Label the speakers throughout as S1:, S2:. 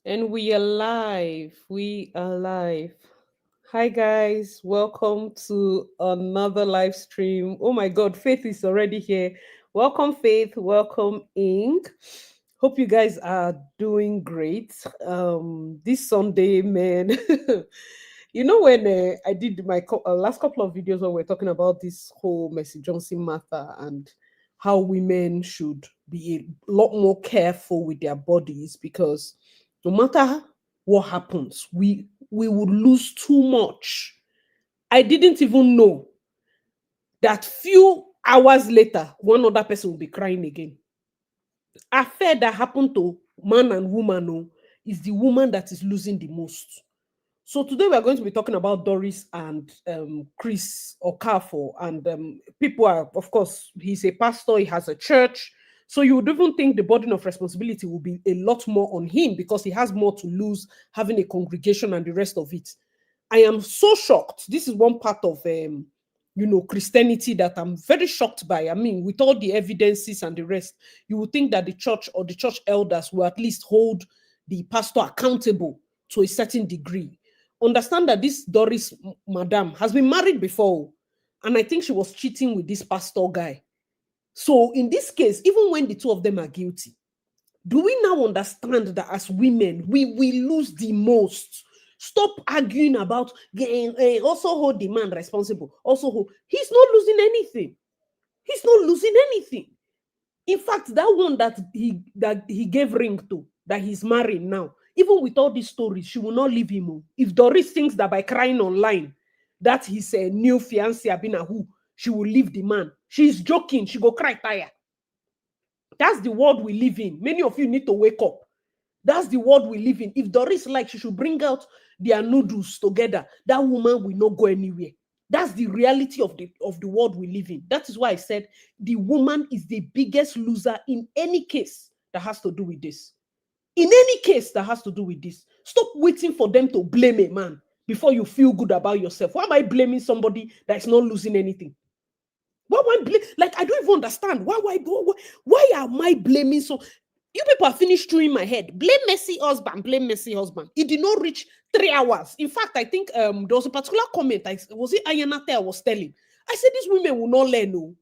S1: And we are live. We are live. Hi, guys. Welcome to another live stream. Oh my God, Faith is already here. Welcome, Faith. Welcome, Ink. Hope you guys are doing great. This Sunday, man. When I did my last couple of videos where we're talking about this whole Mercy Johnson matter and how women should be a lot more careful with their bodies because no matter what happens, we would lose too much. I didn't even know that few hours later, one other person will be crying again. Affair that happened to man and woman is the woman that is losing the most. So today we are going to be talking about Doris and Chris Okafor, and people are, of course, he's a pastor, he has a church, so you would even think the burden of responsibility will be a lot more on him because he has more to lose having a congregation and the rest of it. I am so shocked. This is one part of Christianity that I'm very shocked by. I mean, with all the evidences and the rest, you would think that the church or the church elders will at least hold the pastor accountable to a certain degree. Understand that this Doris madam has been married before, and I think she was cheating with this pastor guy. So in this case, even when the two of them are guilty, do we now understand that as women we lose the most? Stop arguing about also hold the man responsible. Also hold, he's not losing anything. He's not losing anything. In fact, that one that he gave ring to, that he's marrying now, even with all these stories, she will not leave him. If Doris thinks that by crying online that his new fiancé Abinahu, she will leave the man, she's joking. She go cry tire. That's the world we live in. Many of you need to wake up. That's the world we live in. If Doris like, she should bring out their noodles together. That woman will not go anywhere. That's the reality of the world we live in. That is why I said the woman is the biggest loser in any case that has to do with this. In any case that has to do with this. Stop waiting for them to blame a man before you feel good about yourself. Why am I blaming somebody that is not losing anything? Why am I like, I don't even understand. Why am I blaming so? You people are finished chewing my head. Blame Messi husband, blame Messi husband. It did not reach 3 hours. In fact, I think there was a particular comment. Was it Ayanate I was telling? I said these women will not learn. No.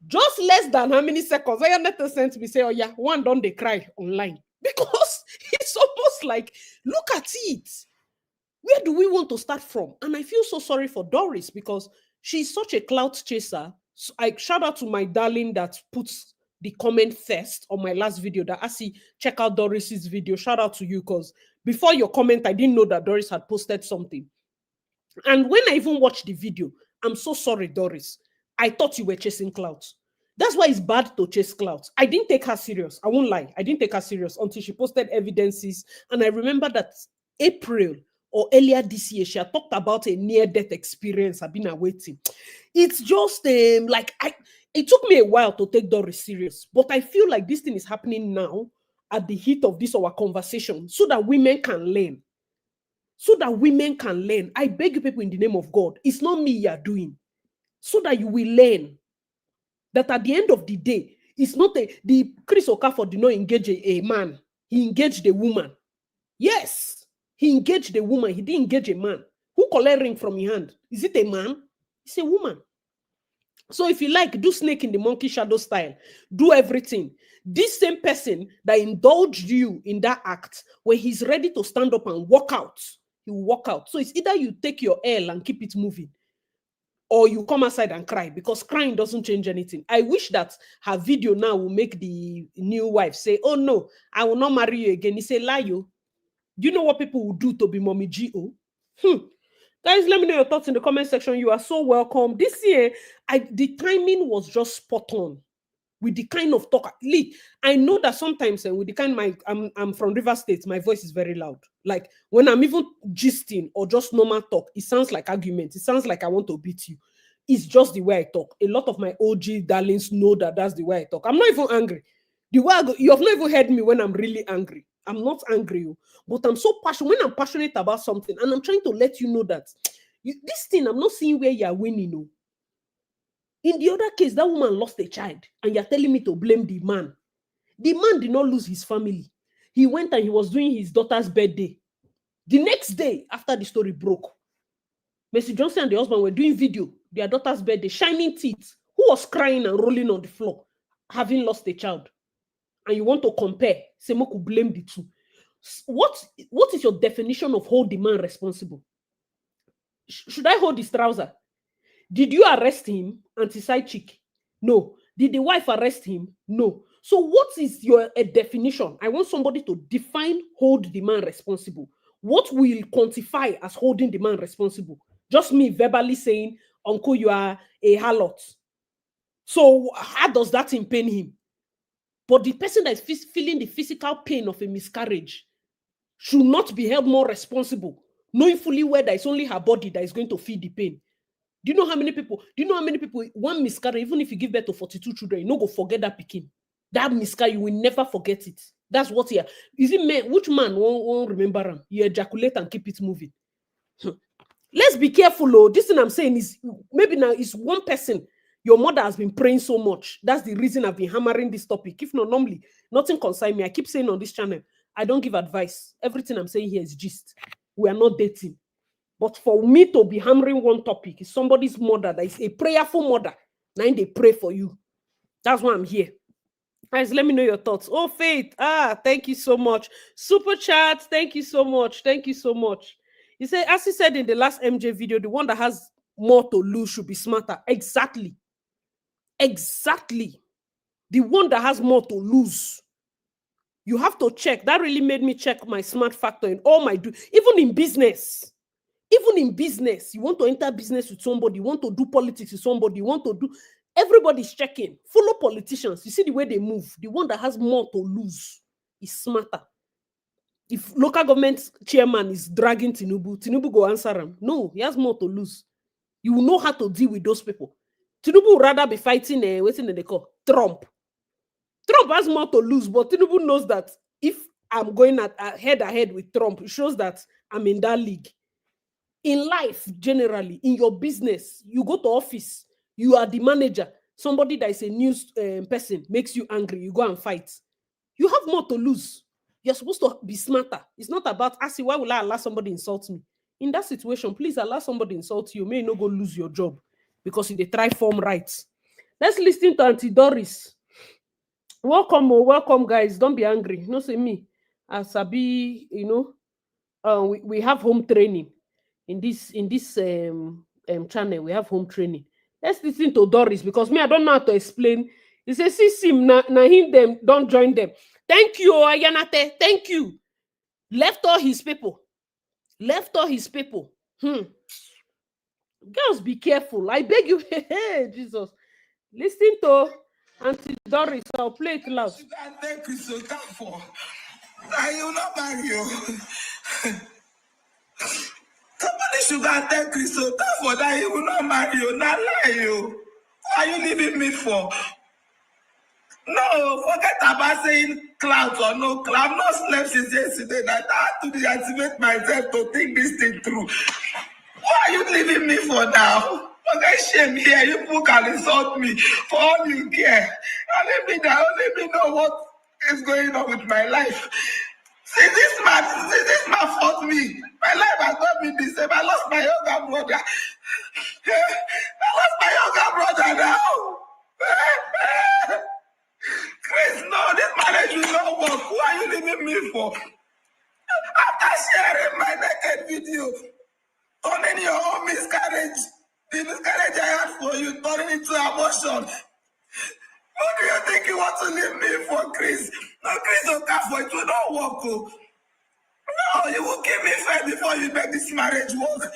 S1: Just less than how many seconds? Ayanate sent me say, oh yeah, one don't they cry online. Because it's almost like, look at it. Where do we want to start from? And I feel so sorry for Doris because she's such a clout chaser. So I shout out to my darling that puts the comment first on my last video that I see, check out Doris's video. Shout out to you because before your comment, I didn't know that Doris had posted something. And when I even watched the video, I'm so sorry, Doris. I thought you were chasing clouds. That's why it's bad to chase clouds. I didn't take her serious. I won't lie. I didn't take her serious until she posted evidences. And I remember that April or earlier this year, she had talked about a near-death experience I've been awaiting. It's just it took me a while to take Doris serious, but I feel like this thing is happening now at the heat of this our conversation so that women can learn. So that women can learn. I beg you people in the name of God, it's not me you're doing. So that you will learn that at the end of the day, it's not the Chris Okafor did not engage a man. He engaged a woman. Yes, he engaged a woman. He didn't engage a man. Who collect ring from your hand? Is it a man? It's a woman. So if you like, do snake in the monkey shadow style. Do everything. This same person that indulged you in that act, when he's ready to stand up and walk out, he will walk out. So it's either you take your L and keep it moving, or you come outside and cry, because crying doesn't change anything. I wish that her video now will make the new wife say, oh no, I will not marry you again. He say, lie you. Do you know what people will do to be mommy G.O.? Guys, let me know your thoughts in the comment section. You are so welcome. This year, the timing was just spot on with the kind of talk. Lee, I know that sometimes with the kind I'm from River State, my voice is very loud. Like when I'm even gisting or just normal talk, it sounds like argument. It sounds like I want to beat you. It's just the way I talk. A lot of my OG darlings know that that's the way I talk. I'm not even angry. The way I go, you have not even heard me when I'm really angry. I'm not angry, but I'm so passionate. When I'm passionate about something, and I'm trying to let you know that this thing, I'm not seeing where you're winning. In the other case, that woman lost a child, and you're telling me to blame the man. The man did not lose his family. He went and he was doing his daughter's birthday. The next day, after the story broke, Mercy Johnson and the husband were doing video, their daughter's birthday, shining teeth. Who was crying and rolling on the floor, having lost a child? And you want to compare, Semoku blame the two. What is your definition of hold the man responsible? Should I hold his trouser? Did you arrest him, anti-side chick? No. Did the wife arrest him? No. So what is your definition? I want somebody to define hold the man responsible. What will quantify as holding the man responsible? Just me verbally saying, Uncle, you are a harlot. So how does that pain him? But the person that is feeling the physical pain of a miscarriage should not be held more responsible, knowing fully well that it's only her body that is going to feel the pain. Do you know how many people, one miscarriage, even if you give birth to 42 children, you no go forget that pikin. That miscarriage, you will never forget it. That's what here. Is it man? Which man won't remember him? You ejaculate and keep it moving. Let's be careful, though. This thing I'm saying is maybe now it's one person. Your mother has been praying so much. That's the reason I've been hammering this topic. If not, normally, nothing concerns me. I keep saying on this channel, I don't give advice. Everything I'm saying here is gist. We are not dating. But for me to be hammering one topic is somebody's mother that is a prayerful mother. Now they pray for you. That's why I'm here. Guys, let me know your thoughts. Oh, Faith. Thank you so much. Super chat. Thank you so much. Thank you so much. He said, as he said in the last MJ video, the one that has more to lose should be smarter. Exactly. Exactly. The one that has more to lose. You have to check. That really made me check my smart factor in all my even in business. Even in business, you want to enter business with somebody, you want to do politics with somebody, you want to do... Everybody's checking. Follow politicians. You see the way they move. The one that has more to lose is smarter. If local government chairman is dragging Tinubu go answer him. No, he has more to lose. You will know how to deal with those people. Tinubu would rather be fighting, what's in the call? Trump. Trump has more to lose, but Tinubu knows that if I'm going head-to-head with Trump, it shows that I'm in that league. In life, generally, in your business, you go to office, you are the manager. Somebody that is a news person makes you angry, you go and fight. You have more to lose. You're supposed to be smarter. It's not about, why will I allow somebody insult me? In that situation, please allow somebody insult you. You may not go lose your job because you try form rights. Let's listen to Auntie Doris. Welcome, guys. Don't be angry. No, say me. As Sabi, we have home training. In this channel, we have home training. Let's listen to Doris because me, I don't know how to explain. He says, see him, na him them, don't join them. Thank you, Ayanate. Thank you. Left all his people. Girls, be careful. I beg you. Hey, Jesus. Listen to Auntie Doris. I'll play it loud.
S2: Thank Chris Okafor. I will not marry you. Somebody should thank Chris Okafor that he will not marry you, not lie you. What are you leaving me for? No, forget about saying clouds or no cloud. I've not slept since yesterday. I had to deactivate myself to think this thing through. What are you leaving me for now? Okay, shame here. You people can insult me for all you care. Let me know what is going on with my life. See, this man fought me. My life has not been the same. I lost my younger brother. Now. Chris, no, this marriage will not work. Who are you leaving me for? After sharing my naked video, turning your own miscarriage, the miscarriage I had for you, turning into abortion. Who do you think you want to leave me for, Chris? No, Chris Okafor, it will not work. Oh. No, you will give me fair before you make this marriage work.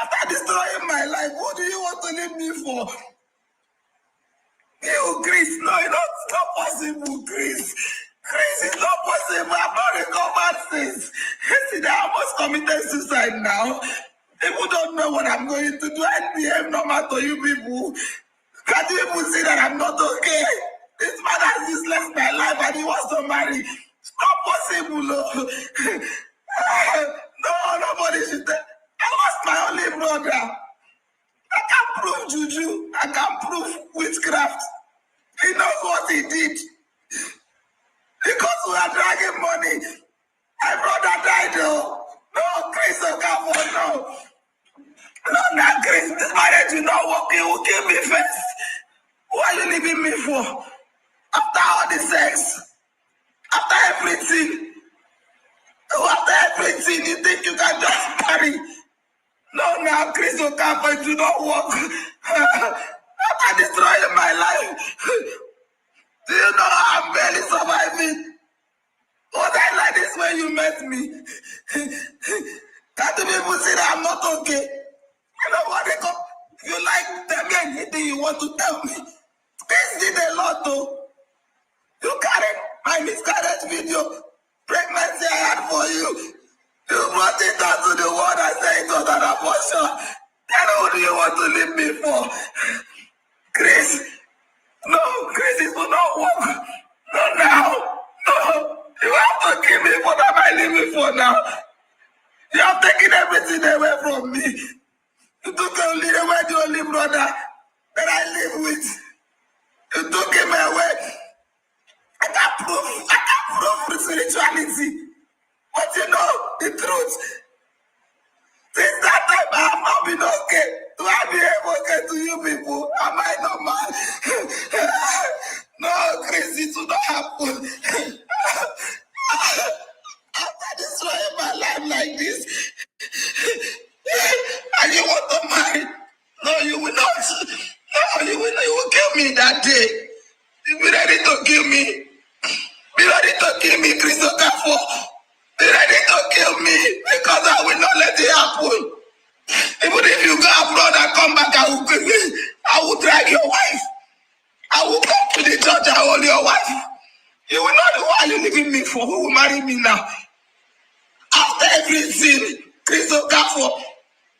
S2: After destroying my life, who do you want to leave me for? You, Chris, no, it's not possible, Chris. Chris, it's not possible. I've not recovered since. Yesterday, I almost committed suicide now. People don't know what I'm going to do. I behave normal to you people. Can't you even see that I'm not okay? This man has useless my life and he wants to marry. It's not possible, no. No, nobody should tell. I lost my only brother. I can't prove juju. I can't prove witchcraft. He knows what he did. because we are dragging money. My brother died though. No, Chris Okafor, no. No, not Chris. This marriage will not work. You will kill me first. Who are you leaving me for? After all the sex, after everything, you think you can just marry? No, now Chris Okafor, do not work. After destroying my life, do you know how I'm barely surviving? Was I like this when you met me? That the people say that I'm not okay. You know what they come? You like tell me anything you want to tell me. This did a lot though. You carried my miscarriage video, pregnancy I had for you. You brought it out to the world and said it was an abortion. Then who do you want to leave me for? Chris. No, Chris, it will not work. No, now. No. You have to kill me. What am I living for now? You have taken everything away from me. You took the only brother that I live with. You took him away. I can't prove spirituality. But you know the truth. Since that time, I have not been okay. Do I behave okay to you people? Am I not mad? No, Chris, it will not happen. After destroying my life like this, and you want to marry? No, you will not. No, you will not. You will kill me that day. You be ready to kill me. Be ready to kill me, Chris Okafor. Be ready to kill me because I will not let it happen. Even if you go abroad and come back, I will drag your wife. I will come to the church and hold your wife. You will not know why you leaving me for. Who will marry me now? After everything, Chris Okafor,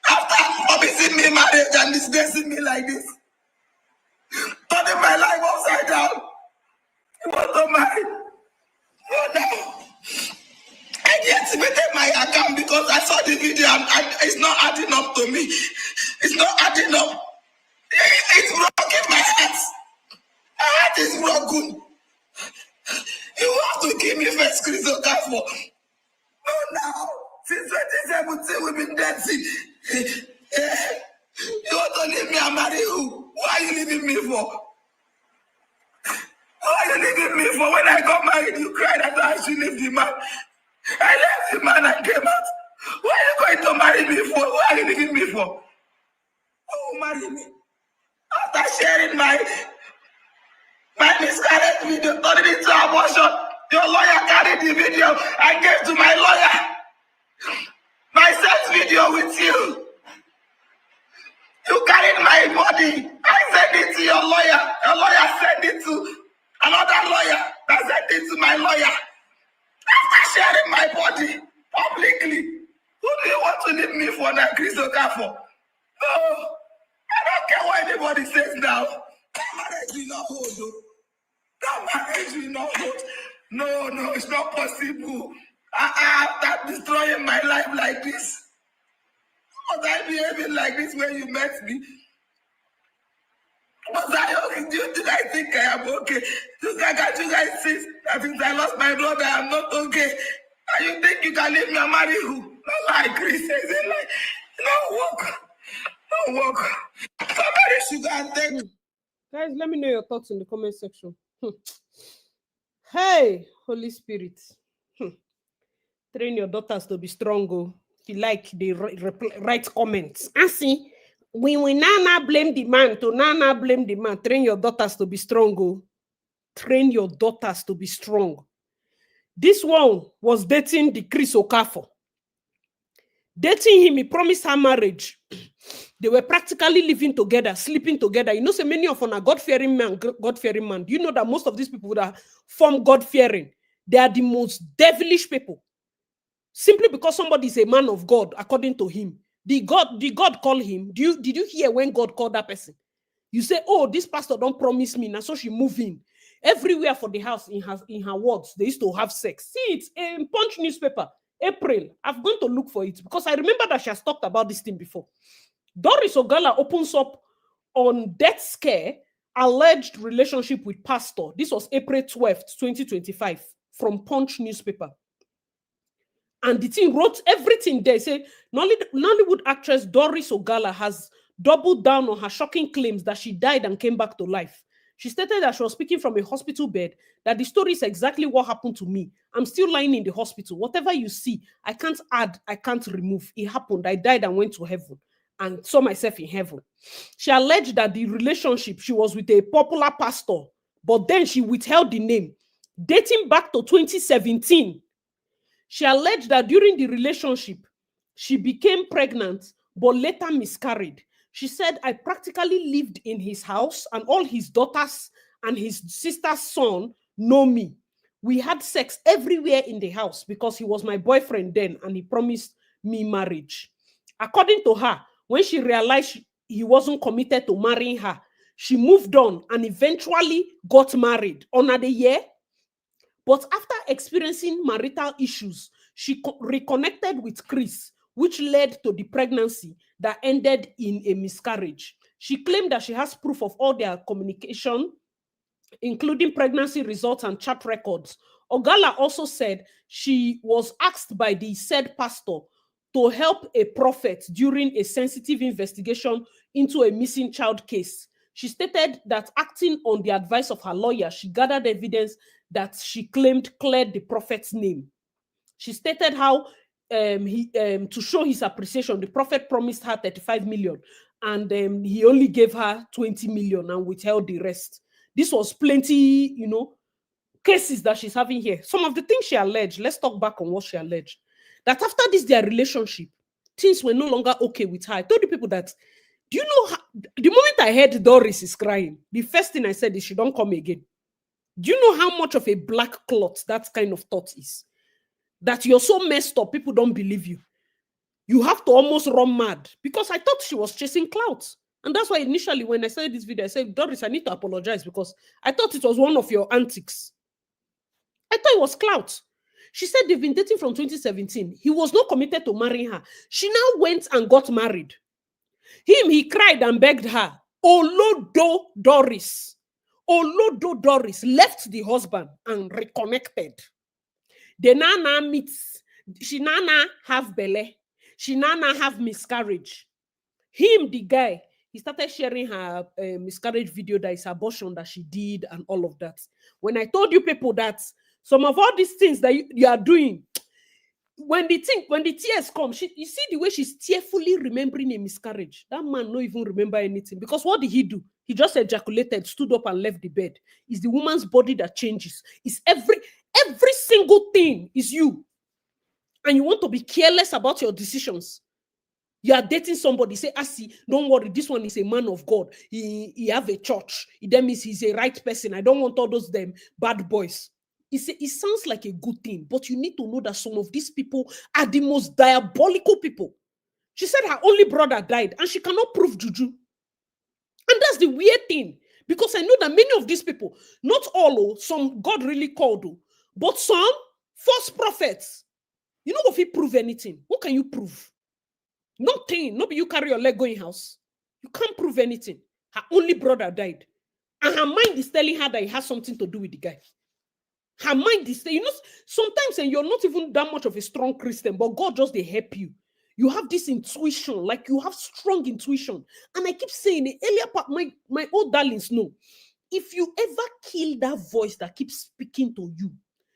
S2: after promising me marriage and disgracing me like this, turning my life upside down, you want to marry? No, no. I deactivated my account because I saw the video and it's not adding up to me. It's not adding up. It's broken my heart. My heart is broken. You have to give me first, Chris Okafor. No, now. Since 2017, we've been dancing. You want to leave me and marry who? Why are you leaving me for? Why are you leaving me for? When I got married, you cried that I should leave the man. I left the man and came out. Why are you going to marry me for? Why are you leaving me for? Who will marry me? After sharing my miscarriage video, turned it into abortion, your lawyer carried the video and gave to my lawyer my sex video with you. You carried my body. I sent it to your lawyer. Your lawyer sent it to another lawyer that sent it to my lawyer. After sharing my body publicly, who do you want to leave me for now, Chris Okafor? No, I don't care what anybody says now. That marriage will not hold, though. That marriage will not hold. No, it's not possible. After destroying my life like this, was I behaving like this when you met me? Was I okay? Do you think I think I am okay? Can't you guys see that since I lost my brother, I'm not okay? And you think you can leave me and marry who? Not like Chris says it like, no work. No work. Somebody should go and take.
S1: Guys, let me know your thoughts in the comment section. Hey, Holy Spirit. Train your daughters to be strong. Oh. If you like, they write comments. And see, we will now blame the man to now blame the man. Train your daughters to be strong. Oh. Train your daughters to be strong. This one was dating the Chris Okafor. Dating him, he promised her marriage. They were practically living together, sleeping together. You know, so many of them are God-fearing man. Do you know that most of these people that form God-fearing, they are the most devilish people. Simply because somebody is a man of God, according to him. Did God call him? Did you hear when God called that person? You say, oh, this pastor don't promise me. Now, so she move in. Everywhere for the house in her words, they used to have sex. See it in Punch newspaper, April. I'm going to look for it because I remember that she has talked about this thing before. Doris Ogala opens up on death scare, alleged relationship with pastor. This was April 12th, 2025. from Punch newspaper. And the team wrote everything there. Say Nollywood actress Doris Ogala has doubled down on her shocking claims that she died and came back to life. She stated that she was speaking from a hospital bed, that the story is exactly what happened to me. I'm still lying in the hospital. Whatever you see, I can't add, I can't remove. It happened. I died and went to heaven and saw myself in heaven. She alleged that the relationship, she was with a popular pastor, but then she withheld the name, dating back to 2017. She alleged that during the relationship, she became pregnant, but later miscarried. She said, I practically lived in his house, and all his daughters and his sister's son know me. We had sex everywhere in the house because he was my boyfriend then, and he promised me marriage. According to her, when she realized he wasn't committed to marrying her, she moved on and eventually got married under the year. But after experiencing marital issues, she reconnected with Chris, which led to the pregnancy that ended in a miscarriage. She claimed that she has proof of all their communication, including pregnancy results and chat records. Ogala also said she was asked by the said pastor to help a prophet during a sensitive investigation into a missing child case. She stated that acting on the advice of her lawyer, she gathered evidence that she claimed cleared the prophet's name. She stated how to show his appreciation, the prophet promised her 35 million and he only gave her 20 million and withheld the rest. This was plenty, cases that she's having here. Some of the things she alleged, let's talk back on what she alleged. That after this, their relationship, things were no longer okay with her. I told the people that, do you know, how, the moment I heard Doris is crying, the first thing I said is she don't come again. Do you know how much of a black cloth that kind of thought is? That you're so messed up, people don't believe you. You have to almost run mad. Because I thought she was chasing clout. And that's why initially when I started this video, I said, Doris, I need to apologize because I thought it was one of your antics. I thought it was clout. She said they've been dating from 2017. He was not committed to marrying her. She now went and got married. He cried and begged her. Olodo Doris left the husband and reconnected. The nana meets. She nana have belle. She nana have miscarriage. Him, the guy, he started sharing her miscarriage video, that is abortion that she did and all of that. When I told you people that some of all these things that you are doing, when the tears come, you see the way she's tearfully remembering a miscarriage. That man don't even remember anything. Because what did he do? He just ejaculated, stood up and left the bed. It's the woman's body that changes. It's every single thing is you. And you want to be careless about your decisions. You are dating somebody, say, see, don't worry, this one is a man of God. He have a church. That means he's a right person. I don't want all those bad boys. It sounds like a good thing, but you need to know that some of these people are the most diabolical people. She said her only brother died and she cannot prove juju. And that's the weird thing, because I know that many of these people, not all, some God really called, but some false prophets, you know if he prove anything. What can you prove? Nothing. Nobody, you carry your leg going house. You can't prove anything. Her only brother died. And her mind is telling her that it has something to do with the guy. Her mind is, sometimes you're not even that much of a strong Christian, but God just, they help you. You have this intuition, like you have strong intuition. And I keep saying the earlier part, my old darlings know, if you ever kill that voice that keeps speaking to you,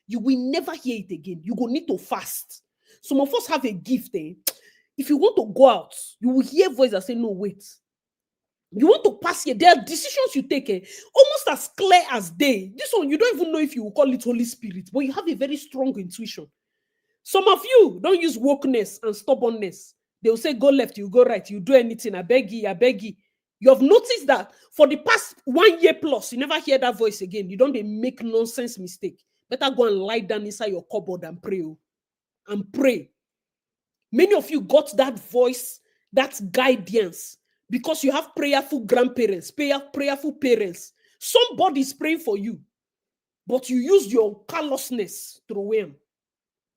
S1: you will never hear it again. You will need to fast. Some of us have a gift, If you want to go out, you will hear voice that say, no, wait. You want to pass here. There are decisions you take, almost as clear as day. This one, you don't even know if you will call it Holy Spirit, but you have a very strong intuition. Some of you don't use wokeness and stubbornness. They'll say, go left, you go right, you do anything. I beg you, I beg you. You have noticed that for the past 1 year plus, you never hear that voice again. You don't make nonsense mistake. Better go and lie down inside your cupboard and pray. And pray. Many of you got that voice, that guidance, because you have prayerful grandparents, prayerful parents. Somebody's praying for you, but you use your callousness through him.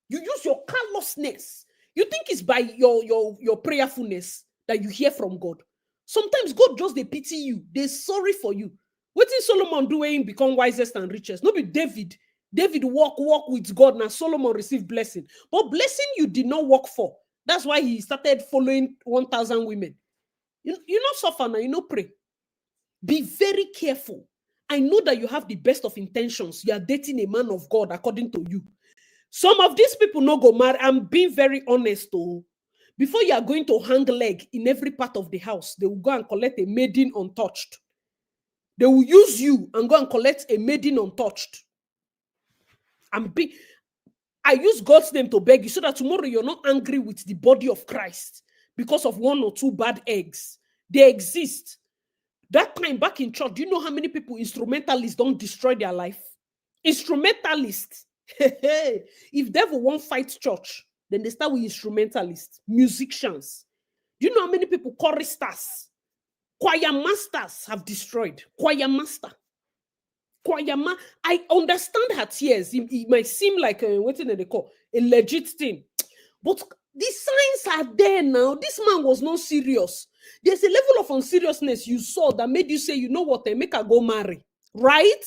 S1: You use your callousness. You think it's by your prayerfulness that you hear from God. Sometimes God just, they pity you. They're sorry for you. What did Solomon do when he become wisest and richest? No be David. David walk with God, now Solomon received blessing. But blessing you did not work for. That's why he started following 1,000 women. You not suffer now, you know, pray. Be very careful. I know that you have the best of intentions. You are dating a man of God according to you. Some of these people no go marry. I'm being very honest though. Before you are going to hang leg in every part of the house, they will go and collect a maiden untouched. They will use you and go and collect a maiden untouched. I use God's name to beg you so that tomorrow you're not angry with the body of Christ because of 1 or 2 bad eggs. They exist. That time back in church, do you know how many people, instrumentalists, don't destroy their life? Instrumentalists. If devil won't fight church, then they start with instrumentalists, musicians. Do you know how many people, choristers, choir masters have destroyed? Choir master. I understand her tears. It might seem like what they call a legit thing, but the signs are there now. This man was not serious. There's a level of unseriousness you saw that made you say, you know what, I make her go marry, right?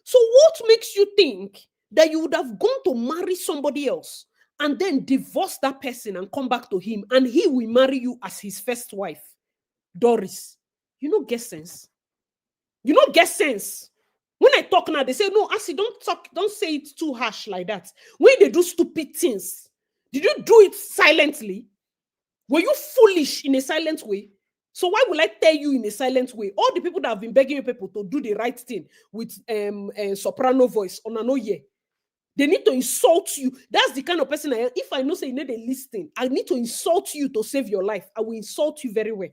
S1: So what makes you think that you would have gone to marry somebody else and then divorce that person and come back to him and he will marry you as his first wife? Doris, you don't get sense. You don't get sense. When I talk now, they say, no, Asi, don't say it too harsh like that. When they do stupid things, did you do it silently? Were you foolish in a silent way? So why will I tell you in a silent way? All the people that have been begging you people to do the right thing with a soprano voice on an oye, they need to insult you. That's the kind of person I am. If I know say you need a listing, I need to insult you to save your life. I will insult you very well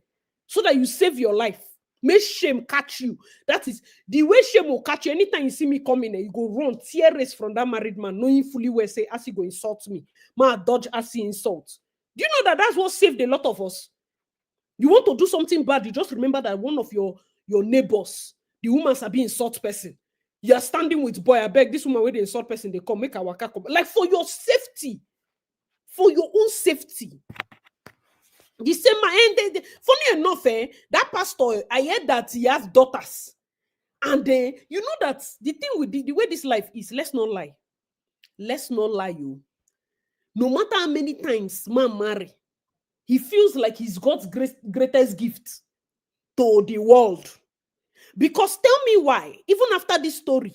S1: so that you save your life. Make shame catch you. That is the way shame will catch you. Anytime you see me coming, you go run, tear race from that married man, knowing fully well, say, as he go insult me. Ma dodge as he insult. Do you know that that's what saved a lot of us? You want to do something bad, you just remember that one of your neighbors, the woman's a being insult person. You are standing with boy, I beg this woman with the insult person, they come, make our waka come. Like for your safety. For your own safety. The same man, funny enough, that pastor, I heard that he has daughters. And you know that the thing with the way this life is, let's not lie. Let's not lie, you. No matter how many times man marry, he feels like he's God's greatest gift to the world. Because tell me why, even after this story,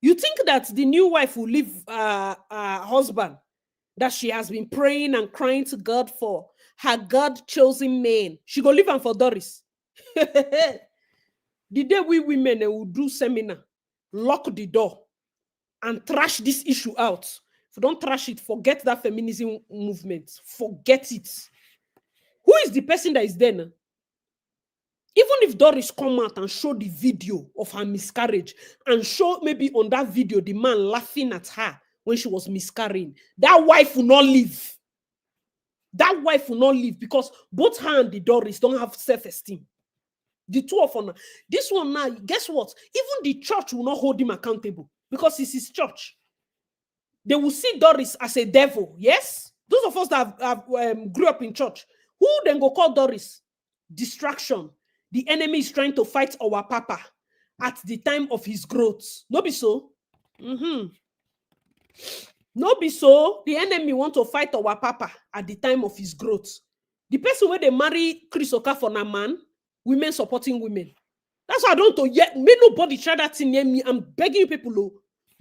S1: you think that the new wife will leave her husband that she has been praying and crying to God for, her God-chosen man. She go leave him for Doris. The day we women will do seminar, lock the door, and trash this issue out. If you don't trash it, forget that feminism movement. Forget it. Who is the person that is there now? Even if Doris come out and show the video of her miscarriage and show maybe on that video the man laughing at her when she was miscarrying, that wife will not leave. That wife will not leave because both her and the Doris don't have self-esteem. The two of them. This one now, guess what? Even the church will not hold him accountable because it's his church. They will see Doris as a devil. Yes? Those of us that have grew up in church, who then go call Doris? Distraction. The enemy is trying to fight our papa at the time of his growth. No be so? No be so. The enemy want to fight our papa at the time of his growth. The person where they marry Chris Okafor na man, women supporting women. That's why I don't know yet. May nobody try that thing near me. I'm begging you people,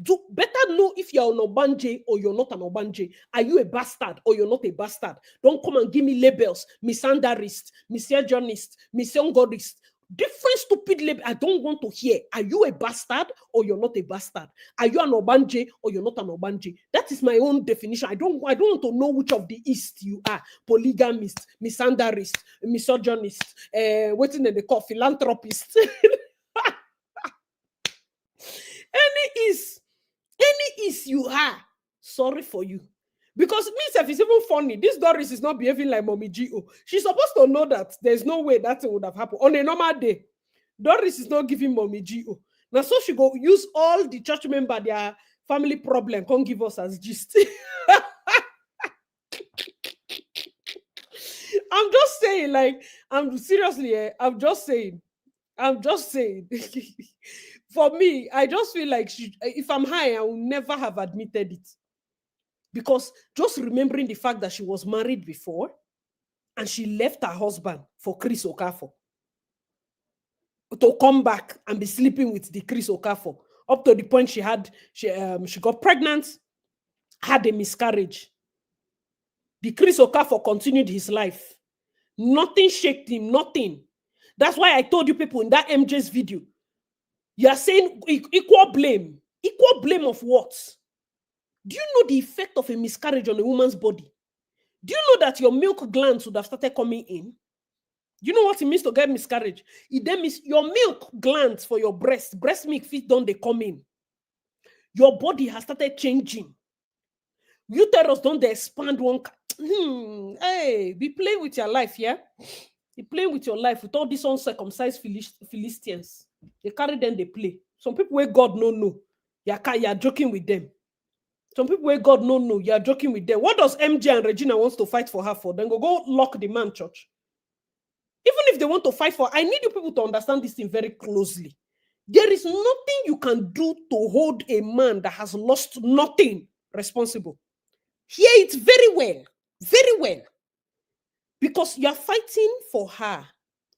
S1: do better know if you're an Obanje or you're not an Obanje. Are you a bastard or you're not a bastard? Don't come and give me labels. Misandrist, misogynist, misogynist. Different stupid labels I don't want to hear. Are you a bastard or you're not a bastard? Are you an Obanje or you're not an Obanje? That is my own definition. I don't want to know which of the East you are. Polygamist, misandrist, misogynist, waiting in the call, philanthropist. Any is you are, sorry for you. Because myself is even funny. This Doris is not behaving like Mommy G.O. She's supposed to know that there's no way that would have happened. On a normal day, Doris is not giving Mommy G.O. Now, so she go use all the church member, their family problem, can't give us as gist. I'm just saying, I'm just saying. For me, I just feel like if I'm high, I will never have admitted it. Because just remembering the fact that she was married before and she left her husband for Chris Okafor to come back and be sleeping with the Chris Okafor up to the point she got pregnant, had a miscarriage. The Chris Okafor continued his life. Nothing shaked him, nothing. That's why I told you people in that MJ's video, you are saying equal blame. Equal blame of what? Do you know the effect of a miscarriage on a woman's body? Do you know that your milk glands would have started coming in? Do you know what it means to get miscarriage? It then means your milk glands for your breast milk feet don't they come in. Your body has started changing. Uterus don't they expand one. Hey, be playing with your life, yeah? Be playing with your life with all these uncircumcised Philistines. They carry them, they play. Some people where God no know. You're joking with them. Some people where God no know, you're joking with them. What does MJ and Regina wants to fight for her for? Then go lock the man, church. Even if they want to fight for, I need you people to understand this thing very closely. There is nothing you can do to hold a man that has lost nothing responsible. Hear it very well. Very well. Because you're fighting for her.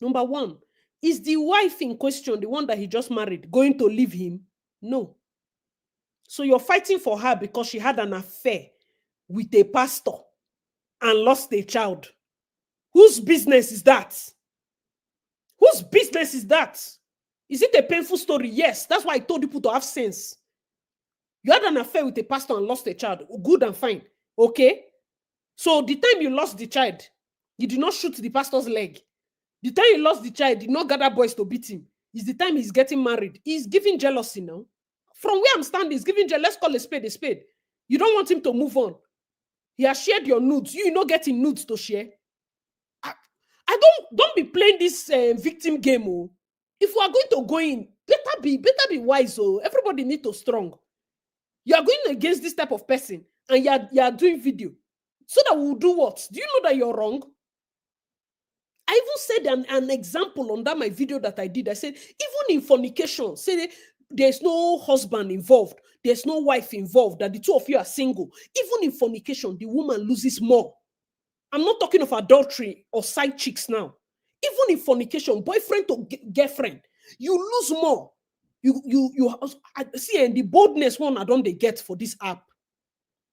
S1: Number one, is the wife in question, the one that he just married, going to leave him? No. So you're fighting for her because she had an affair with a pastor and lost a child. Whose business is that? Whose business is that? Is it a painful story? Yes. That's why I told people to have sense. You had an affair with a pastor and lost a child. Good and fine. Okay? So the time you lost the child, you did not shoot the pastor's leg. The time you lost the child, did not gather boys to beat him. It's the time he's getting married. He's giving jealousy now. From where I'm standing, he's giving jealousy. Let's call a spade a spade. You don't want him to move on. He has shared your nudes. You not getting nudes to share. I don't be playing this victim game. Oh. If we are going to go in, better be wise. Oh. Everybody need to strong. You are going against this type of person and you are doing video. So that we'll do what? Do you know that you're wrong? I even said an example under my video that I did. I said, even in fornication, say there's no husband involved, there's no wife involved, that the two of you are single. Even in fornication, the woman loses more. I'm not talking of adultery or side chicks now. Even in fornication, boyfriend to girlfriend, you lose more. You see, and the boldness one I don't they get for this app.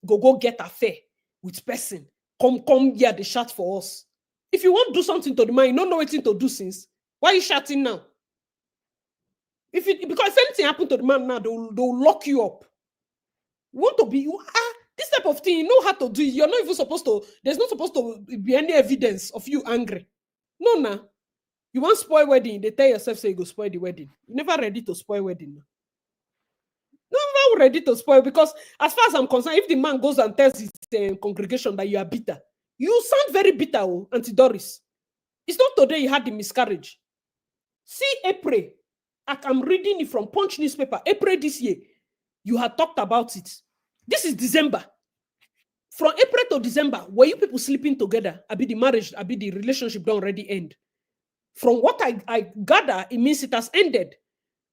S1: Go get affair with person. Come here, they chat for us. If you want to do something to the man, you don't know what to do since. Why are you shouting now? Because if anything happened to the man now, they'll lock you up. You want to be this type of thing, you know how to do it. You're not even supposed to, there's not supposed to be any evidence of you angry. No, nah. You want spoil wedding, they tell yourself, say you go spoil the wedding. You're never ready to spoil wedding. Never ready to spoil, because as far as I'm concerned, if the man goes and tells his congregation that you are bitter, you sound very bitter, Auntie Doris. It's not today you had the miscarriage. See, April, I'm reading it from Punch newspaper. April this year, you had talked about it. This is December. From April to December, were you people sleeping together? I be the marriage, I be the relationship don't already end. From what I gather, it means it has ended.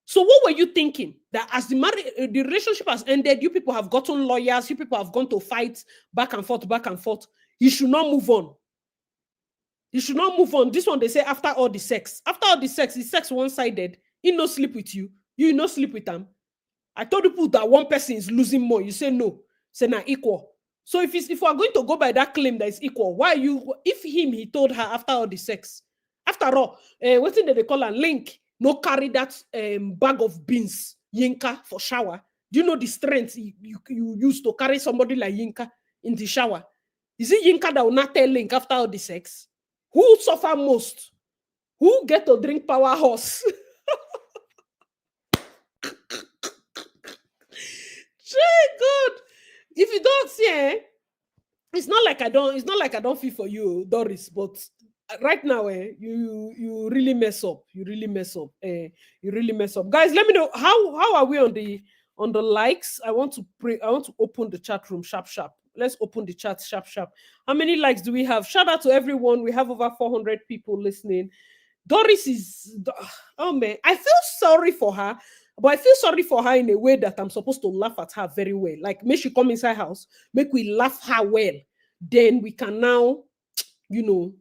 S1: So what were you thinking? That as the relationship has ended, you people have gotten lawyers, you people have gone to fight back and forth. You should not move on. You should not move on. This one, they say after all the sex. After all the sex, is sex one-sided. He no sleep with you. You no sleep with them. I told people that one person is losing more. You say no. Say now equal. So if we are going to go by that claim that is equal, why you? If he told her after all the sex, after all, what did they call her? Link no carry that bag of beans Yinka for shower. Do you know the strength you use to carry somebody like Yinka in the shower? Is it Yinka that will not tell Link after all the sex? Who suffer most? Who get to drink power horse? Good. If you don't see, it's not like I don't feel for you, Doris, but right now, you really mess up. You really mess up. Guys, let me know how are we on the likes. I want to open the chat room sharp. Let's open the chat sharp. How many likes do we have? Shout out to everyone. We have over 400 people listening. Doris is, oh man, I feel sorry for her But I feel sorry for her in a way that I'm supposed to laugh at her very well. Like, make she come inside house, make we laugh her well. Then we can now, you know,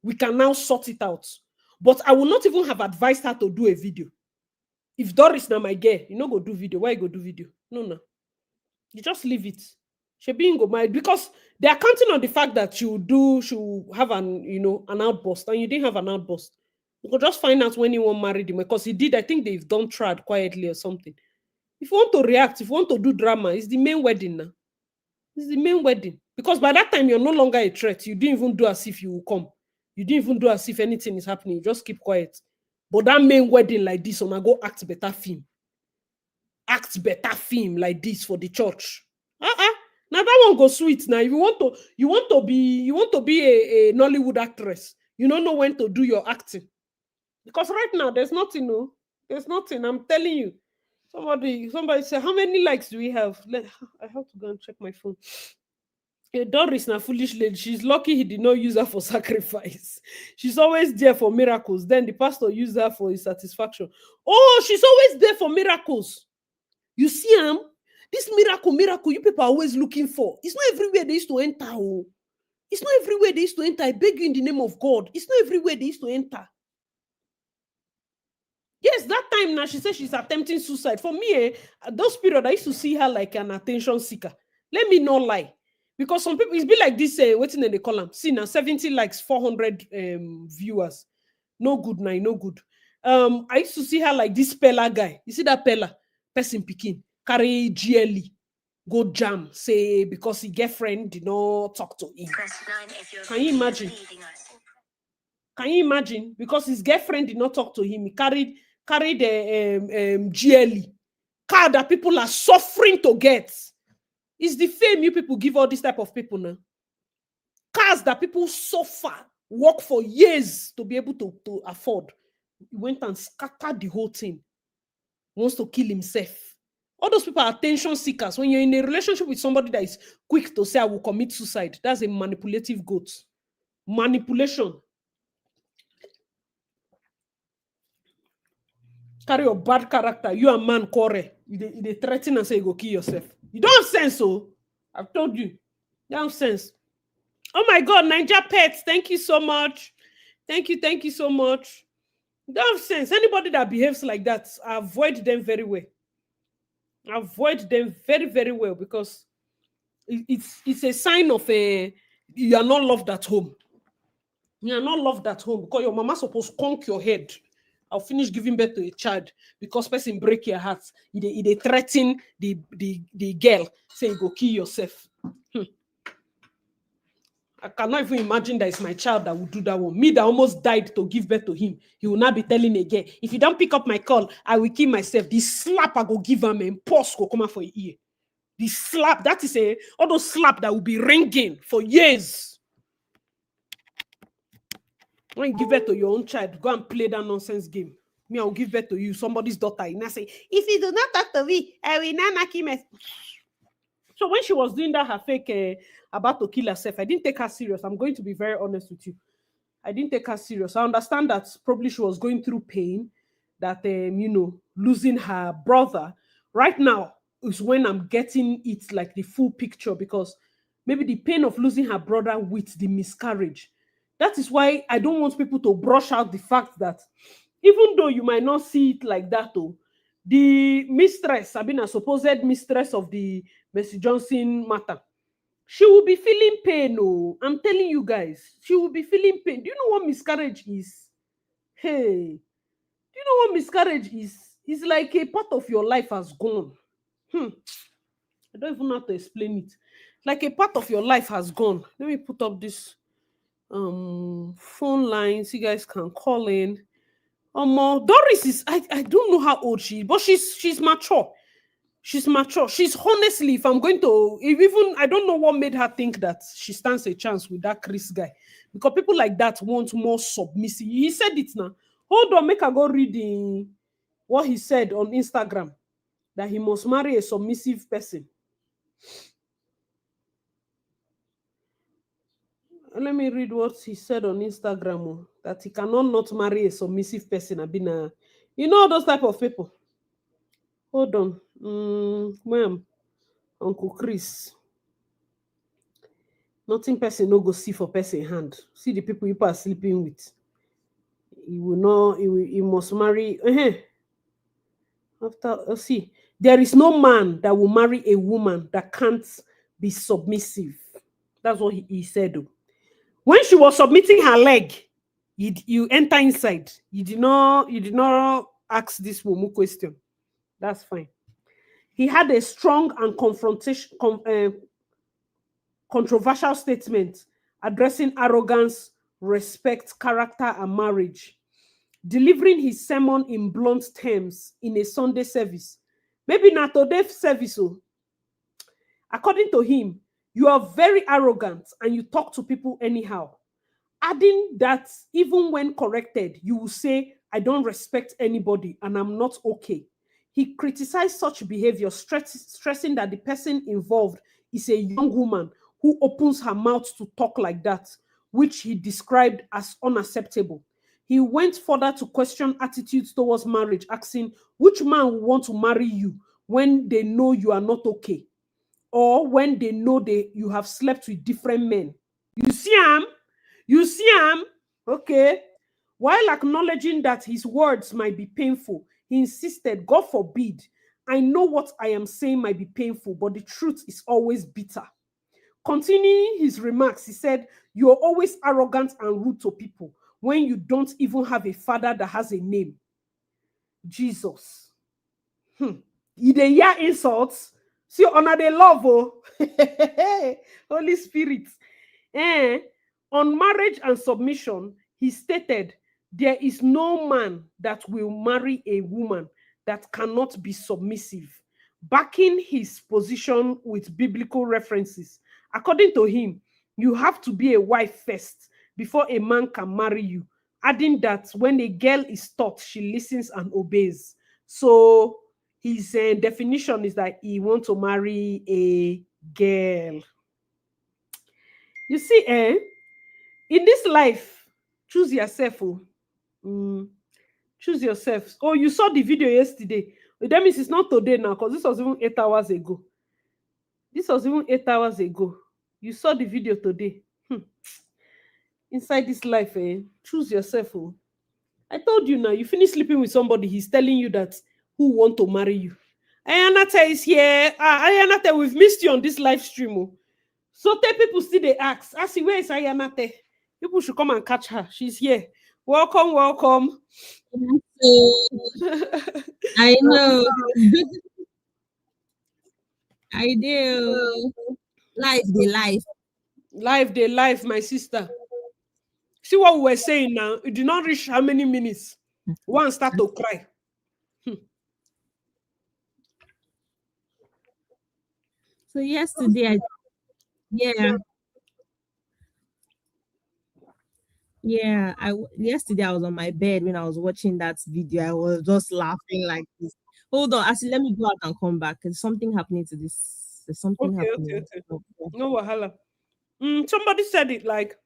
S1: we can now sort it out. But I will not even have advised her to do a video. If Doris now my girl, you know, go do video. Why you go do video? No, no. You just leave it. She being go mind because they are counting on the fact that she'll have an outburst, and you didn't have an outburst. You could just find out when you want married him because he did. I think they've done trad quietly or something. If you want to react, if you want to do drama, it's the main wedding now. It's the main wedding. Because by that time, you're no longer a threat. You didn't even do as if you will come. You didn't even do as if anything is happening. You just keep quiet. But that main wedding like this, on I go act better film. Act better film like this for the church. Now that one go sweet. Now, if you want to be a Nollywood actress, you don't know when to do your acting. Because right now there's nothing, no. There's nothing. I'm telling you. Somebody said, how many likes do we have? I have to go and check my phone. Doris na foolish lady. She's lucky he did not use her for sacrifice. She's always there for miracles. Then the pastor used her for his satisfaction. Oh, she's always there for miracles. You see, this miracle, you people are always looking for. It's not everywhere they used to enter. Oh. It's not everywhere they used to enter. I beg you in the name of God. It's not everywhere they used to enter. Yes, that time now she said she's attempting suicide. For me, those period I used to see her like an attention seeker. Let me not lie. Because some people, it's be like this, waiting in the column. See now, 70 likes, 400 viewers. No good now, no good. I used to see her like this Pella guy. You see that Pella? Person picking. Carry GLE. Go jam. Say, because his girlfriend did not talk to him. Can you imagine? Can you imagine? Because his girlfriend did not talk to him. He carried the GLE. Car that people are suffering to get. It's the fame you people give all this type of people now. Cars that people suffer, work for years to be able to afford. He went and scattered the whole thing. He wants to kill himself. All those people are attention seekers. When you're in a relationship with somebody that is quick to say, I will commit suicide, that's a manipulative goat. Manipulation. Carry your bad character. You a man, Kore. You threaten and say you go kill yourself. You don't have sense, oh. I've told you. You don't have sense. Oh my God, Ninja Pets, thank you so much. Thank you so much. You don't have sense. Anybody that behaves like that, avoid them very well. Avoid them very, very well because it's a sign of you are not loved at home. You are not loved at home because your mama supposed to conk your head. I'll finish giving birth to a child because person break your heart. They threaten the girl, say you go kill yourself. I cannot even imagine that it's my child that will do that one. Me that almost died to give birth to him. He will not be telling again, if you don't pick up my call, I will kill myself. The slap I go give him and pause go come out for your ear. The slap, that is all those slap that will be ringing for years. When you give birth to your own child, go and play that nonsense game. Me, I will give birth to you, somebody's daughter. And I say, if you do not talk to me, I will not knock him. So when she was doing that, her fake about to kill herself, I didn't take her serious. I'm going to be very honest with you. I didn't take her serious. I understand that probably she was going through pain, that losing her brother. Right now is when I'm getting it like the full picture because maybe the pain of losing her brother with the miscarriage. That is why I don't want people to brush out the fact that even though you might not see it like that, the mistress, I mean, a supposed mistress of the Mercy Johnson matter, she will be feeling pain. Oh, I'm telling you guys, she will be feeling pain. Do you know what miscarriage is? Hey, do you know what miscarriage is? It's like a part of your life has gone. I don't even know how to explain it. Like a part of your life has gone. Let me put up this phone lines. You guys can call in. Doris is I don't know how old she is, but she's mature. She's mature. She's honestly, if I'm going to, even I don't know what made her think that she stands a chance with that Chris guy. Because people like that want more submissive. He said it now. Hold on, make her go read what he said on Instagram. That he must marry a submissive person. Let me read what he said on Instagram. That he cannot not marry a submissive person. You know those type of people. Hold on. Ma'am, Uncle Chris. Nothing person no go see for person hand. See the people you are sleeping with. He will not, he must marry. After see, there is no man that will marry a woman that can't be submissive. That's what he said. Though. When she was submitting her leg, you enter inside. You did not ask this woman question. That's fine. He had a strong and controversial statement addressing arrogance, respect, character, and marriage. Delivering his sermon in blunt terms in a Sunday service. Maybe not today's service. Oh. According to him, you are very arrogant and you talk to people anyhow. Adding that even when corrected, you will say, I don't respect anybody and I'm not okay. He criticized such behavior, stressing that the person involved is a young woman who opens her mouth to talk like that, which he described as unacceptable. He went further to question attitudes towards marriage, asking which man will want to marry you when they know you are not okay, or when they know you have slept with different men. You see him? You see him? Okay. While acknowledging that his words might be painful, he insisted, God forbid, I know what I am saying might be painful, but the truth is always bitter. Continuing his remarks, he said, you're always arrogant and rude to people when you don't even have a father that has a name. Jesus. You dey hear insults? See, honor the love, oh. Holy Spirit. On marriage and submission, he stated, there is no man that will marry a woman that cannot be submissive, backing his position with biblical references. According to him, you have to be a wife first before a man can marry you, adding that when a girl is taught, she listens and obeys. So his definition is that he wants to marry a girl. You see, in this life, choose yourself. Choose yourself. Oh, you saw the video yesterday. That means it's not today now, because this was even 8 hours ago. This was even 8 hours ago. You saw the video today. Inside this life, choose yourself. Oh. I told you now, you finish sleeping with somebody, he's telling you that who want to marry you. Ayanate is here. Ayanate, we've missed you on this live stream. Oh. So tell people still they ask. I see, where is Ayanate? People should come and catch her. She's here. Welcome, welcome.
S3: I know. I do. Life, the life.
S1: Life, the life, my sister. See what we were saying now? It did not reach how many minutes? One start to cry.
S3: So yesterday, yesterday I was on my bed when I was watching that video. I was just laughing like this. Hold on, actually, let me go out and come back. There's something happening to this. There's something happening.
S1: Okay. No wahala. Somebody said it like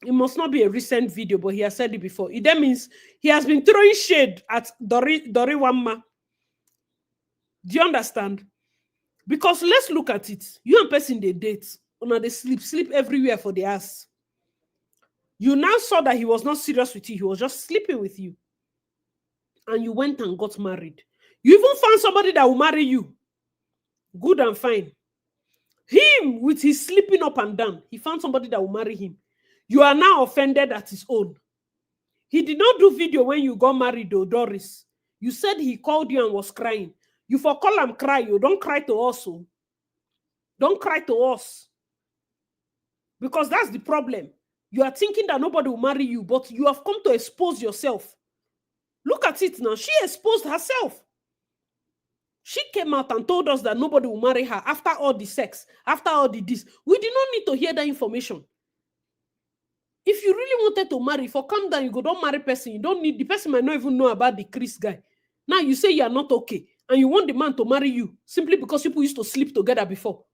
S1: it must not be a recent video, but he has said it before. That means he has been throwing shade at Dori Wamma. Do you understand? Because let's look at it. You and person they date, they sleep everywhere for the ass. You now saw that he was not serious with you. He was just sleeping with you. And you went and got married. You even found somebody that will marry you. Good and fine. Him, with his sleeping up and down, he found somebody that will marry him. You are now offended at his own. He did not do video when you got married, though, Doris. You said he called you and was crying. You for call him cry, you don't cry to us. Oh. Don't cry to us. Because that's the problem. You are thinking that nobody will marry you, but you have come to expose yourself. Look at it now. She exposed herself. She came out and told us that nobody will marry her after all the sex, after all the this. We did not need to hear that information. If you really wanted to marry, for calm down, you go, don't marry person. You don't need, the person might not even know about the Chris guy. Now you say you are not okay, and you want the man to marry you simply because people used to sleep together before.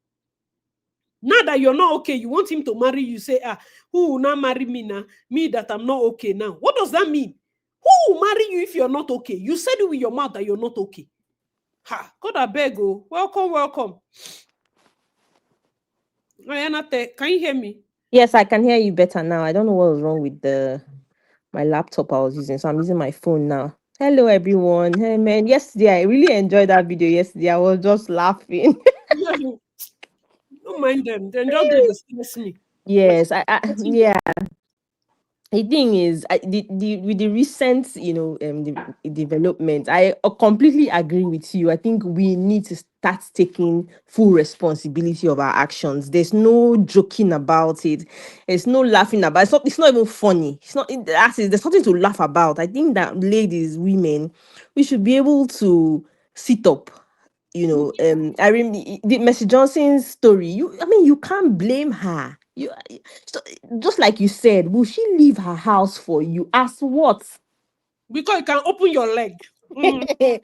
S1: Now that you're not okay, you want him to marry you, say, who will not marry me now? Me that I'm not okay now. What does that mean? Who will marry you if you're not okay? You said it with your mouth that you're not okay. Ha, God I beg oh. Welcome, welcome. Ayanate, can you hear me?
S3: Yes, I can hear you better now. I don't know what was wrong with the my laptop I was using, so I'm using my phone now. Hello, everyone. Hey, man. Yesterday, I really enjoyed that video. Yesterday, I was just laughing.
S1: Yeah, don't mind them. Then just did this stress me. But
S3: Yes,
S1: getting there.
S3: yeah. The thing is, the with the recent, the development, I completely agree with you. I think we need to start taking full responsibility of our actions. There's no joking about it. There's no laughing about. It's not. It's not even funny. It's not. There's something to laugh about. I think that ladies, women, we should be able to sit up. I remember the Mercy Johnson's story. I mean, you can't blame her. So, just like you said, will she leave her house for you? As what?
S1: Because you can open your leg. Mm.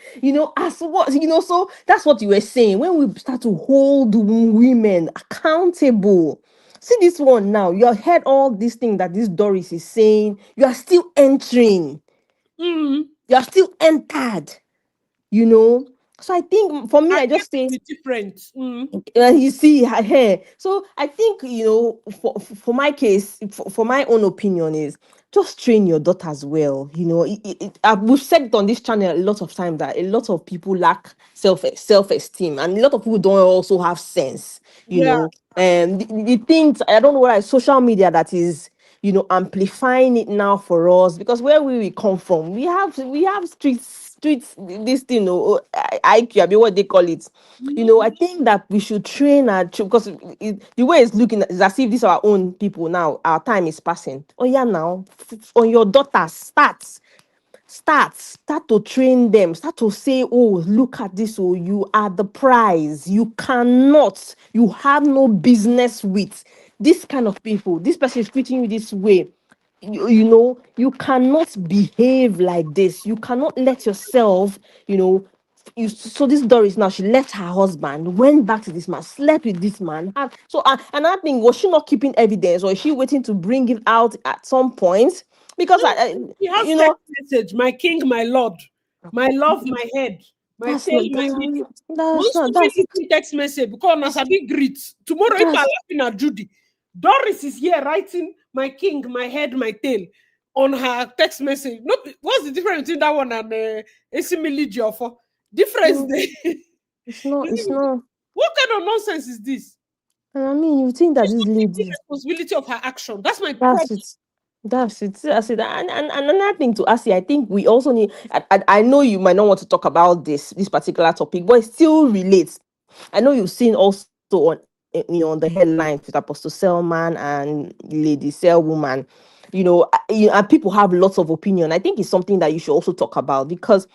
S3: As what? So that's what you were saying. When we start to hold women accountable. See this one now. You have heard all these things that this Doris is saying. You are still entering.
S1: Mm.
S3: You are still entered. You know. So I think for me,
S1: Her
S3: I
S1: hair
S3: just say
S1: will be different. Mm.
S3: you see her hair. So I think for my case, for my own opinion is just train your daughters well. We've said it on this channel a lot of times that a lot of people lack self esteem, and a lot of people don't also have sense.
S1: Yeah,
S3: And the things, I don't know what social media that is amplifying it now for us, because where we come from, we have streets, this thing, IQ, I mean, what they call it. I think that we should train because the way it's looking is as if these are our own people now. Our time is passing. Oh yeah, now on your daughters, start to train them. Start to say, oh, look at this. Oh, you are the prize. You have no business with this kind of people. This person is treating you this way. You cannot behave like this. You cannot let yourself, so this Doris now, she left her husband, went back to this man, slept with this man. Another thing, was she not keeping evidence, or is she waiting to bring it out at some point? Because
S1: no, he has
S3: you
S1: text
S3: know
S1: message. My king, my lord, my love, my head, my
S3: that's
S1: tail,
S3: not
S1: my middle. One
S3: that's not
S1: stupid
S3: that's
S1: little text message because Nasabi greet. Tomorrow, if I
S3: that's
S1: laughing at Judy, Doris is here writing my king, my head, my tail on her text message. No, what's the difference between that one and Esimili Jiofo? Difference
S3: no,
S1: there.
S3: it's not.
S1: What kind of nonsense is this?
S3: And I mean, you think that
S1: She's
S3: this
S1: not taking
S3: lady,
S1: responsibility of her action. That's my
S3: that's
S1: problem.
S3: it. That's it. And another thing to ask you, I think we also need. I know you might not want to talk about this particular topic, but it still relates. I know you've seen also on the headlines with Apostle Selman and Lady Selwoman. And people have lots of opinion. I think it's something that you should also talk about, because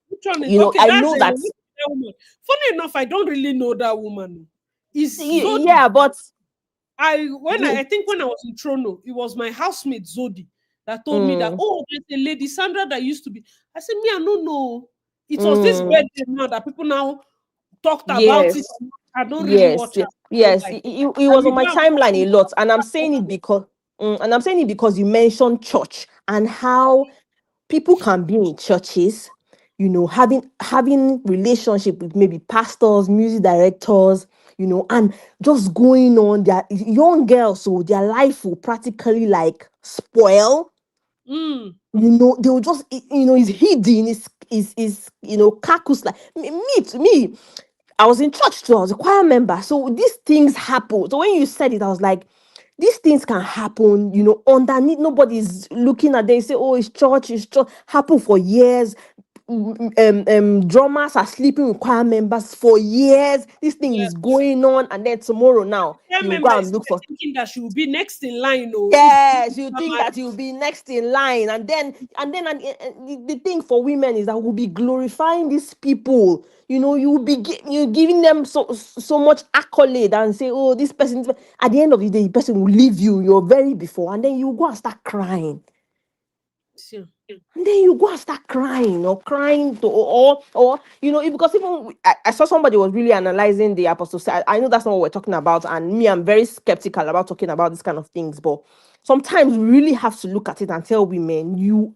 S1: Which one is okay?
S3: I
S1: That's
S3: know
S1: a
S3: that.
S1: that woman. Funny enough, I don't really know that woman. Is Zodi?
S3: Yeah, but
S1: I think when I was in Toronto, it was my housemate Zodi that told me that
S3: mm,
S1: there's a lady Sandra that used to be. I said, me, I don't know. It was this
S3: mm,
S1: birthday now that people now talked about it.
S3: yes.
S1: I don't really
S3: Yes,
S1: watch her
S3: yes,
S1: real
S3: yes.
S1: life.
S3: It
S1: I
S3: was
S1: will
S3: on my
S1: go and
S3: timeline a lot, and I'm
S1: follow
S3: saying it
S1: her.
S3: because you mentioned church and how people can be in churches, having relationship with maybe pastors, music directors, and just going on their young girls, so their life will practically like spoil.
S1: Mm,
S3: They will just, it's hidden, is carcass, like me. I was in church too. I was a choir member. So these things happen. So when you said it, I was like, these things can happen, underneath. Nobody's looking at them. Say, oh, it's church. Happen for years. Drummers are sleeping with choir members for years. This thing
S1: yeah.
S3: is going on. And then tomorrow now,
S1: I
S3: you
S1: remember
S3: go
S1: I
S3: and look
S1: started
S3: for.
S1: thinking that she will be next in line. Oh, if
S3: Yes, you think that you'll be next in line, and the thing for women is that we'll be glorifying these people. You'll be you giving them so much accolade and say, oh, this person. At the end of the day, the person will leave you. You're very before, and then you go and start crying. And then you go and start crying or crying to or because even I saw somebody was really analyzing the apostle. I know that's not what we're talking about, and me, I'm very skeptical about talking about this kind of things. But sometimes we really have to look at it and tell women, you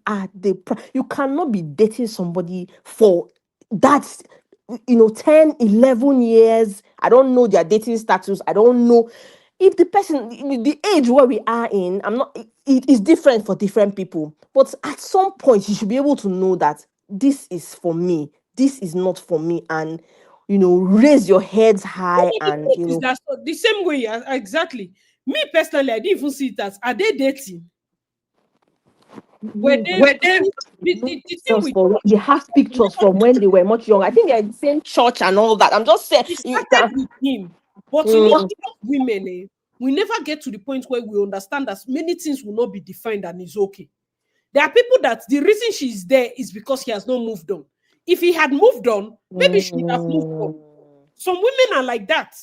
S3: cannot be dating somebody for that 10, 11 years. I don't know their dating status. I don't know if the person, the age where we are in, I'm not, it is different for different people. But at some point, you should be able to know that this is for me, this is not for me, and raise your heads
S1: No,
S3: high
S1: but the
S3: and
S1: truth is that the same way, exactly. Me personally, I didn't even see it as, are they dating? Were they, the thing
S3: just
S1: with
S3: for
S1: church,
S3: they have pictures from when they were much younger. I think they're in the same church and all that. I'm just saying.
S1: it started with him. But
S3: Mm,
S1: women, we never get to the point where we understand that many things will not be defined and is okay. There are people that the reason she's there is because he has not moved on. If he had moved on, maybe she would have moved on. Some women are like that.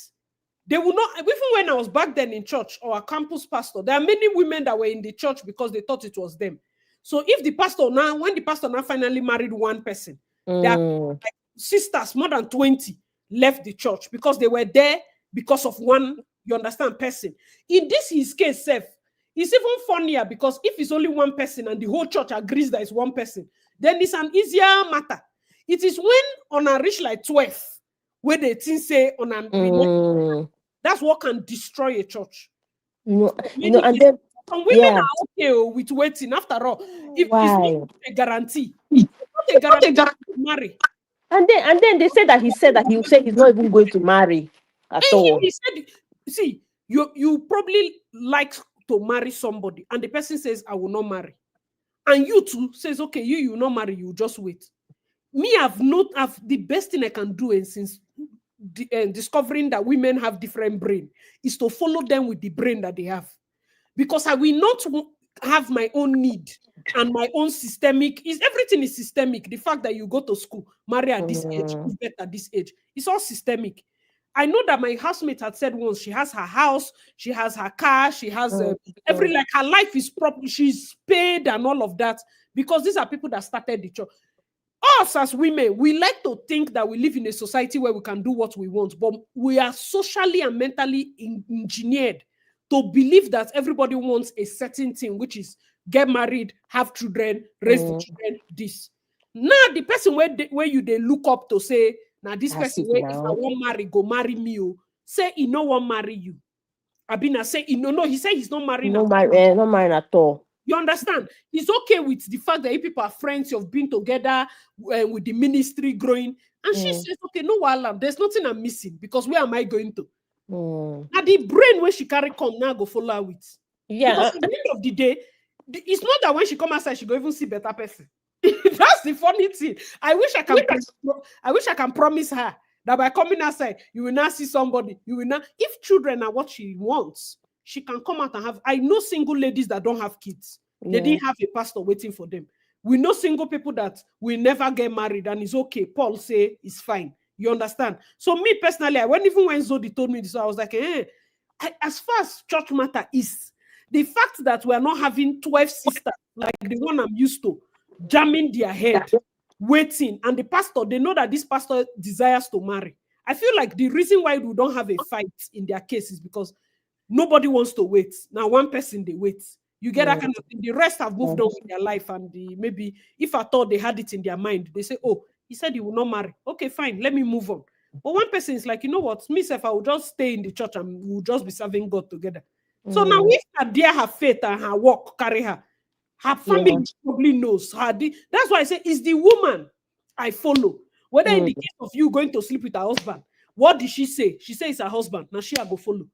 S1: They will not, even when I was back then in church or a campus pastor, there are many women that were in the church because they thought it was them. So if when the pastor now finally married one person, there are like sisters, more than 20, left the church because they were there because of one, you understand, person. In this his case, it's even funnier because if it's only one person and the whole church agrees that it's one person, then it's an easier matter. It is when on a reach like 12, where they think say on a that's what can destroy a church.
S3: and then
S1: Some women
S3: yeah,
S1: are okay with waiting. After all, if it's
S3: why?
S1: not a guarantee, it's not a guarantee to marry.
S3: And then they said that he said that he said he's not even going to marry at
S1: And
S3: all.
S1: he said, see, you probably like to marry somebody, and the person says, I will not marry. And you too says, okay, you will not marry, you just wait. Me, I've the best thing I can do, and since discovering that women have different brain, is to follow them with the brain that they have. Because I will not have my own need and my own systemic. Everything is systemic. The fact that you go to school, marry at this age, give birth at this age, it's all systemic. I know that my housemate had said once she has her house, she has her car, she has like her life is proper, she's paid and all of that, because these are people that started the church. Us as women, we like to think that we live in a society where we can do what we want, but we are socially and mentally engineered to believe that everybody wants a certain thing, which is get married, have children, raise the children, this. Now, the person where you they look up to say, now this
S3: That's
S1: person
S3: it
S1: where if I
S3: now.
S1: want marry, go marry me, say he no want marry you. Abina say he said he's not marrying.
S3: No marrying at all.
S1: You understand? He's okay with the fact that people are friends, you've been together with the ministry growing. And she says, okay, no wahala, there's nothing I'm missing, because where am I going to? Now the brain when she carry come now go follow her with. Because at the end of the day, it's not that when she come outside, she go even see better person. That's the funny thing. I wish I can promise her that by coming outside, you will not see somebody. You will not. If children are what she wants, she can come out and have. I know single ladies that don't have kids. They didn't have a pastor waiting for them. We know single people that will never get married, and it's okay. Paul say it's fine. You understand? So me personally, even when Zodi told me this, I was like, as far as church matter is, the fact that we're not having 12 sisters like the one I'm used to, jamming their head, waiting, and the pastor, they know that this pastor desires to marry. I feel like the reason why we don't have a fight in their case is because nobody wants to wait. Now, one person, they wait. You get that kind of thing. The rest have moved on with their life, and maybe if I thought they had it in their mind, they say, oh, he said he will not marry. Okay, fine, let me move on. But one person is like, you know what, myself, I will just stay in the church and we'll just be serving God together. So now if Nadia her faith and her work carry her family probably knows her. That's why I say it's the woman I follow. Whether in the case of you going to sleep with her husband, what did she say? She says it's her husband. Now she go follow.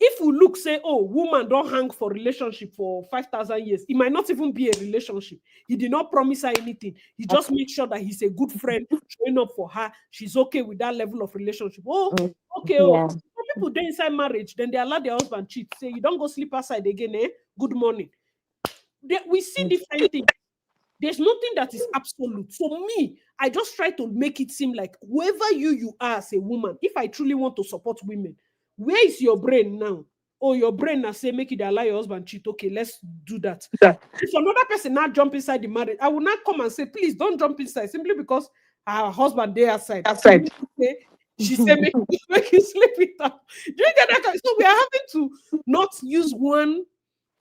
S1: If we look, say, oh, woman don't hang for relationship for 5,000 years, it might not even be a relationship. He did not promise her anything. He just made sure that he's a good friend, showing up for her. She's okay with that level of relationship. Oh, okay. Oh, some people do inside marriage, then they allow their husband cheat. Say, you don't go sleep outside again, good morning. We see different things. There's nothing that is absolute. For me, I just try to make it seem like whoever you are as a woman, if I truly want to support women, where is your brain now? Oh, your brain now say, make it allow your husband cheat. Okay, let's do that. If another person now jump inside the marriage, I will not come and say, please don't jump inside, simply because her husband there outside. She said, make you sleep with her. Do you get that? So we are having to not use one,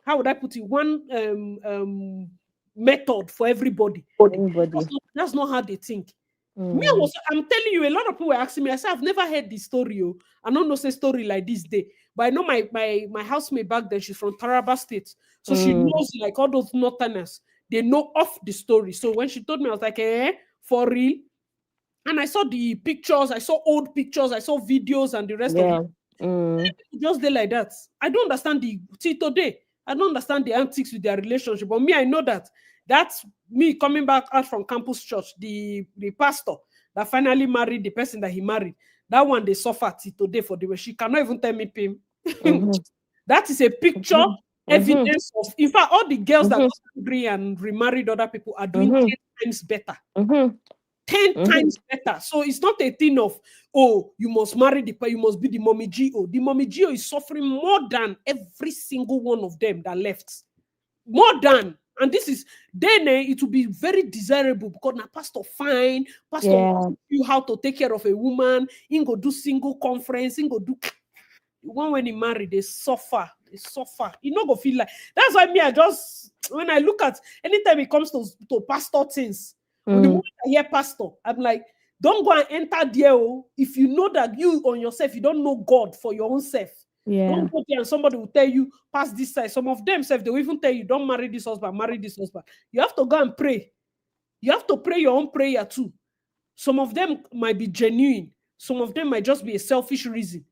S1: how would I put it, one method for everybody. That's not how they think. I'm telling you, a lot of people were asking me. I said, I've never heard this story. Oh. I don't know say story like this day. But I know my housemate back then, she's from Taraba State. So she knows like all those northerners, they know of the story. So when she told me, I was like, for real? And I saw the pictures, I saw old pictures, I saw videos and the rest of it. Just day like that. I don't understand till today. I don't understand the antics with their relationship. But me, I know that's me coming back out from campus church. The pastor that finally married the person that he married. That one they suffer till today for the way she cannot even tell me pim. That is a picture evidence of. In fact, all the girls that got angry and remarried other people are doing 10 times better. 10 times better. So it's not a thing of, oh, you must marry you must be the mommy GO. The mommy GO is suffering more than every single one of them that left. More than. And this is, then it will be very desirable because now pastor fine, pastor will teach you how to take care of a woman, he go do single conference, he go do. When he married, they suffer. You not go feel like. That's why me, I just, when I look at, anytime it comes to pastor things, when the moment I hear pastor, I'm like, don't go and enter there. If you know that you on yourself, you don't know God for your own self. Don't go there and somebody will tell you, pass this side. Some of them self, they will even tell you, don't marry this husband, marry this husband. You have to go and pray. You have to pray your own prayer too. Some of them might be genuine. Some of them might just be a selfish reason.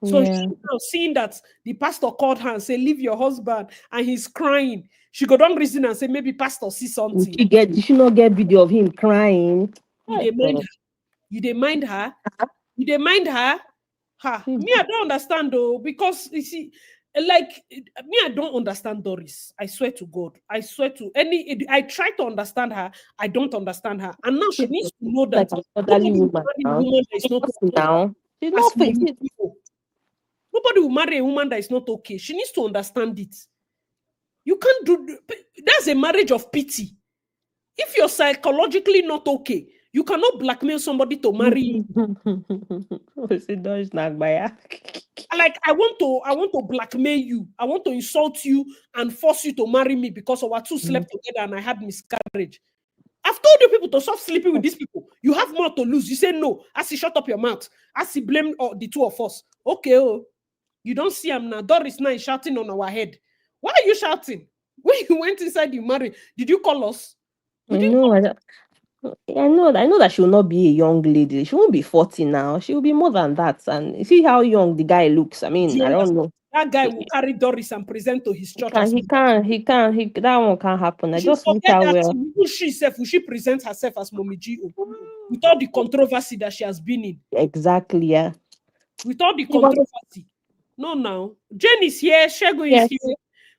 S1: So she now seeing that the pastor called her and said, leave your husband, and he's crying. She go down reason and say, maybe pastor see something.
S3: Did she not get video of him crying?
S1: You dey mind her? You dey mind her? You dey mind her? Me, I don't understand though, because you see, like me, I don't understand Doris. I swear to God. I swear to I try to understand her. I don't understand her. And now she needs to know that nobody will marry a woman that is not okay.
S3: She's not facing.
S1: Nobody will marry a woman that is not okay. She needs to understand it. You can't do that's a marriage of pity. If you're psychologically not okay, you cannot blackmail somebody to marry you. Like I want to blackmail you. I want to insult you and force you to marry me because our two slept together and I had miscarriage. I've told you people to stop sleeping with these people. You have more to lose. You say no. As he shut up your mouth. As he blame the two of us. Okay, you don't see him now. Doris now is shouting on our head. Why are you shouting? When you went inside the marriage, did you call us?
S3: I know that she will not be a young lady. She won't be 40 now. She will be more than that. And see how young the guy looks. I mean, I don't know.
S1: That guy will carry Doris and present to his church.
S3: He can't. That one can't happen. I just look at well.
S1: Will she present herself as Mommy G.O. without the controversy that she has been in?
S3: Exactly, yeah.
S1: Without the controversy. No, now. Jane is here. Shegun is here.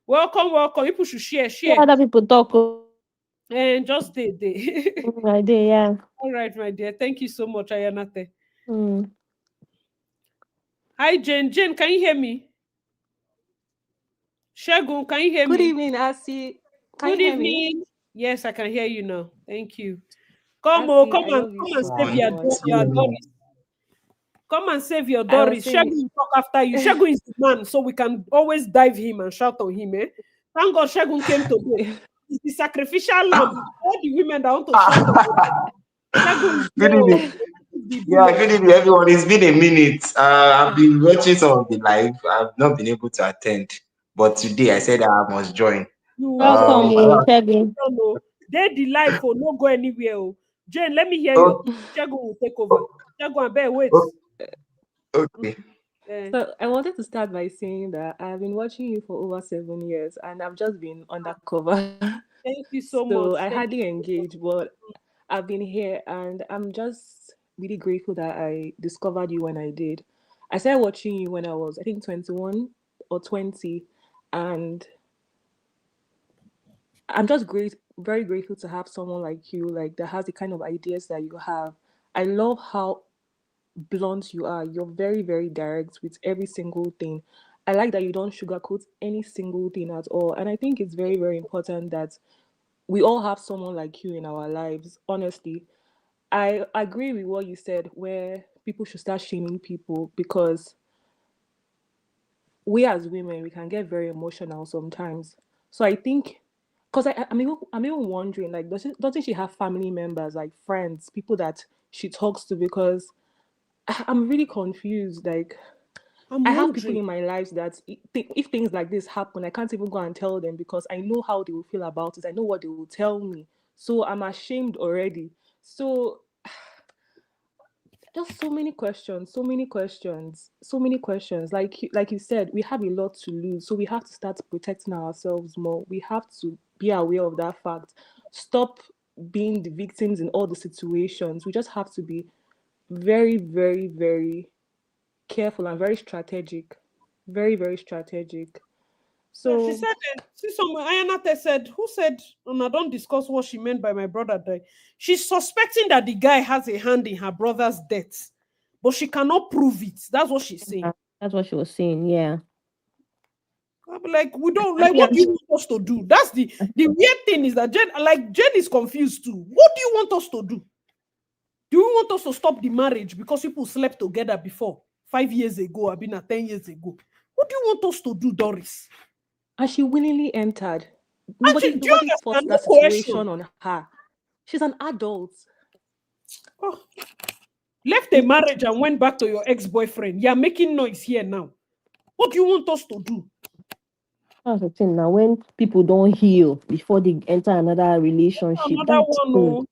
S1: Welcome. People should share.
S3: Other people talk.
S1: And just they.
S3: My day, yeah.
S1: All right, my dear. Thank you so much, Ayanate. Hi, Jane. Jane, can you hear me? Shegun, can you hear me?
S4: Good evening, Asi.
S1: Good evening. Yes, I can hear you now. Thank you. Come on, save your Doris. Come and save your Doris. Shegun will talk after you. Shegun is the man, so we can always dive him and shout on him. Thank God Shegun came today. It's the sacrificial lamb. All the women that want to shout on him.
S5: Good evening. Yeah, good evening, everyone. It's been a minute. I've been watching some of the live. I've not been able to attend, but today I said I must join.
S3: Welcome, Shegun.
S1: They the live for no go anywhere. Jane, let me hear you. Shegun will take over. Shegun, I better wait.
S5: Okay.
S4: So I wanted to start by saying that I've been watching you for over 7 years and I've just been undercover.
S1: Thank you so much.
S4: So I hardly engage, but I've been here and I'm just really grateful that I discovered you when I did. I started watching you when I was, I think, 21 or 20, and I'm just very grateful to have someone like you, like that has the kind of ideas that you have. I love how blunt you are. You're very, very direct with every single thing. I like that you don't sugarcoat any single thing at all. And I think it's very, very important that we all have someone like you in our lives. Honestly, I agree with what you said, where people should start shaming people, because we as women, we can get very emotional sometimes. So I think, because I'm even wondering, like, doesn't she have family members, like friends, people that she talks to, because I'm really confused. Like,
S1: I'm
S4: I have people
S1: wondering.
S4: in my lives that if things like this happen, I can't even go and tell them because I know how they will feel about it. I know what they will tell me. So I'm ashamed already. So just so many questions, so many questions, so many questions. Like you said, we have a lot to lose. So we have to start protecting ourselves more. We have to be aware of that fact. Stop being the victims in all the situations. We just have to be very, very, very careful and very strategic. Very, very strategic.
S1: Yeah, she
S4: So
S1: said, see somewhere, Ayanate said, who said, and I don't discuss what she meant by my brother died. She's suspecting that the guy has a hand in her brother's death, but she cannot prove it. That's what she's saying.
S3: That's what she was saying. Yeah.
S1: I'm like, we don't,
S3: I
S1: like,
S3: mean,
S1: what do you want us to do? That's the weird thing is that Jen is confused too. What do you want us to do? Do you want us to stop the marriage because people slept together before 5 years ago, I've been at 10 years ago? What do you want us to do, Doris?
S4: and she willingly entered.
S1: Actually, do you
S4: Nobody
S1: understand?
S4: forced
S1: No
S4: that
S1: coercion.
S4: situation on her. She's an adult.
S1: Oh, left a marriage and went back to your ex-boyfriend. You're making noise here now. What do you want us to do?
S3: that's the thing now. When people don't heal before they enter another relationship,
S1: Another
S3: that's
S1: one,
S3: the thing.
S1: oh.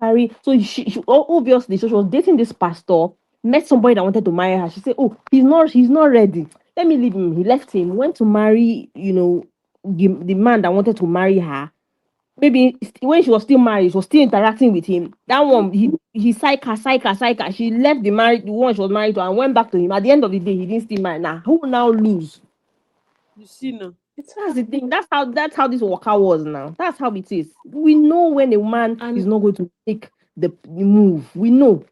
S3: Harry. So obviously, so she was dating this pastor, met somebody that wanted to marry her. She said, "Oh, he's not ready. Let me leave him." He left him, went to marry, the man that wanted to marry her. Maybe when she was still married, she was still interacting with him. That one, he psych her. She left the one she was married to and went back to him. At the end of the day, he didn't still marry. Now, who will now lose?
S1: You see now.
S4: It's
S3: That's the thing. That's how this worker was now. That's how it is. We know when a man is
S4: and
S3: not going to take the move. We know.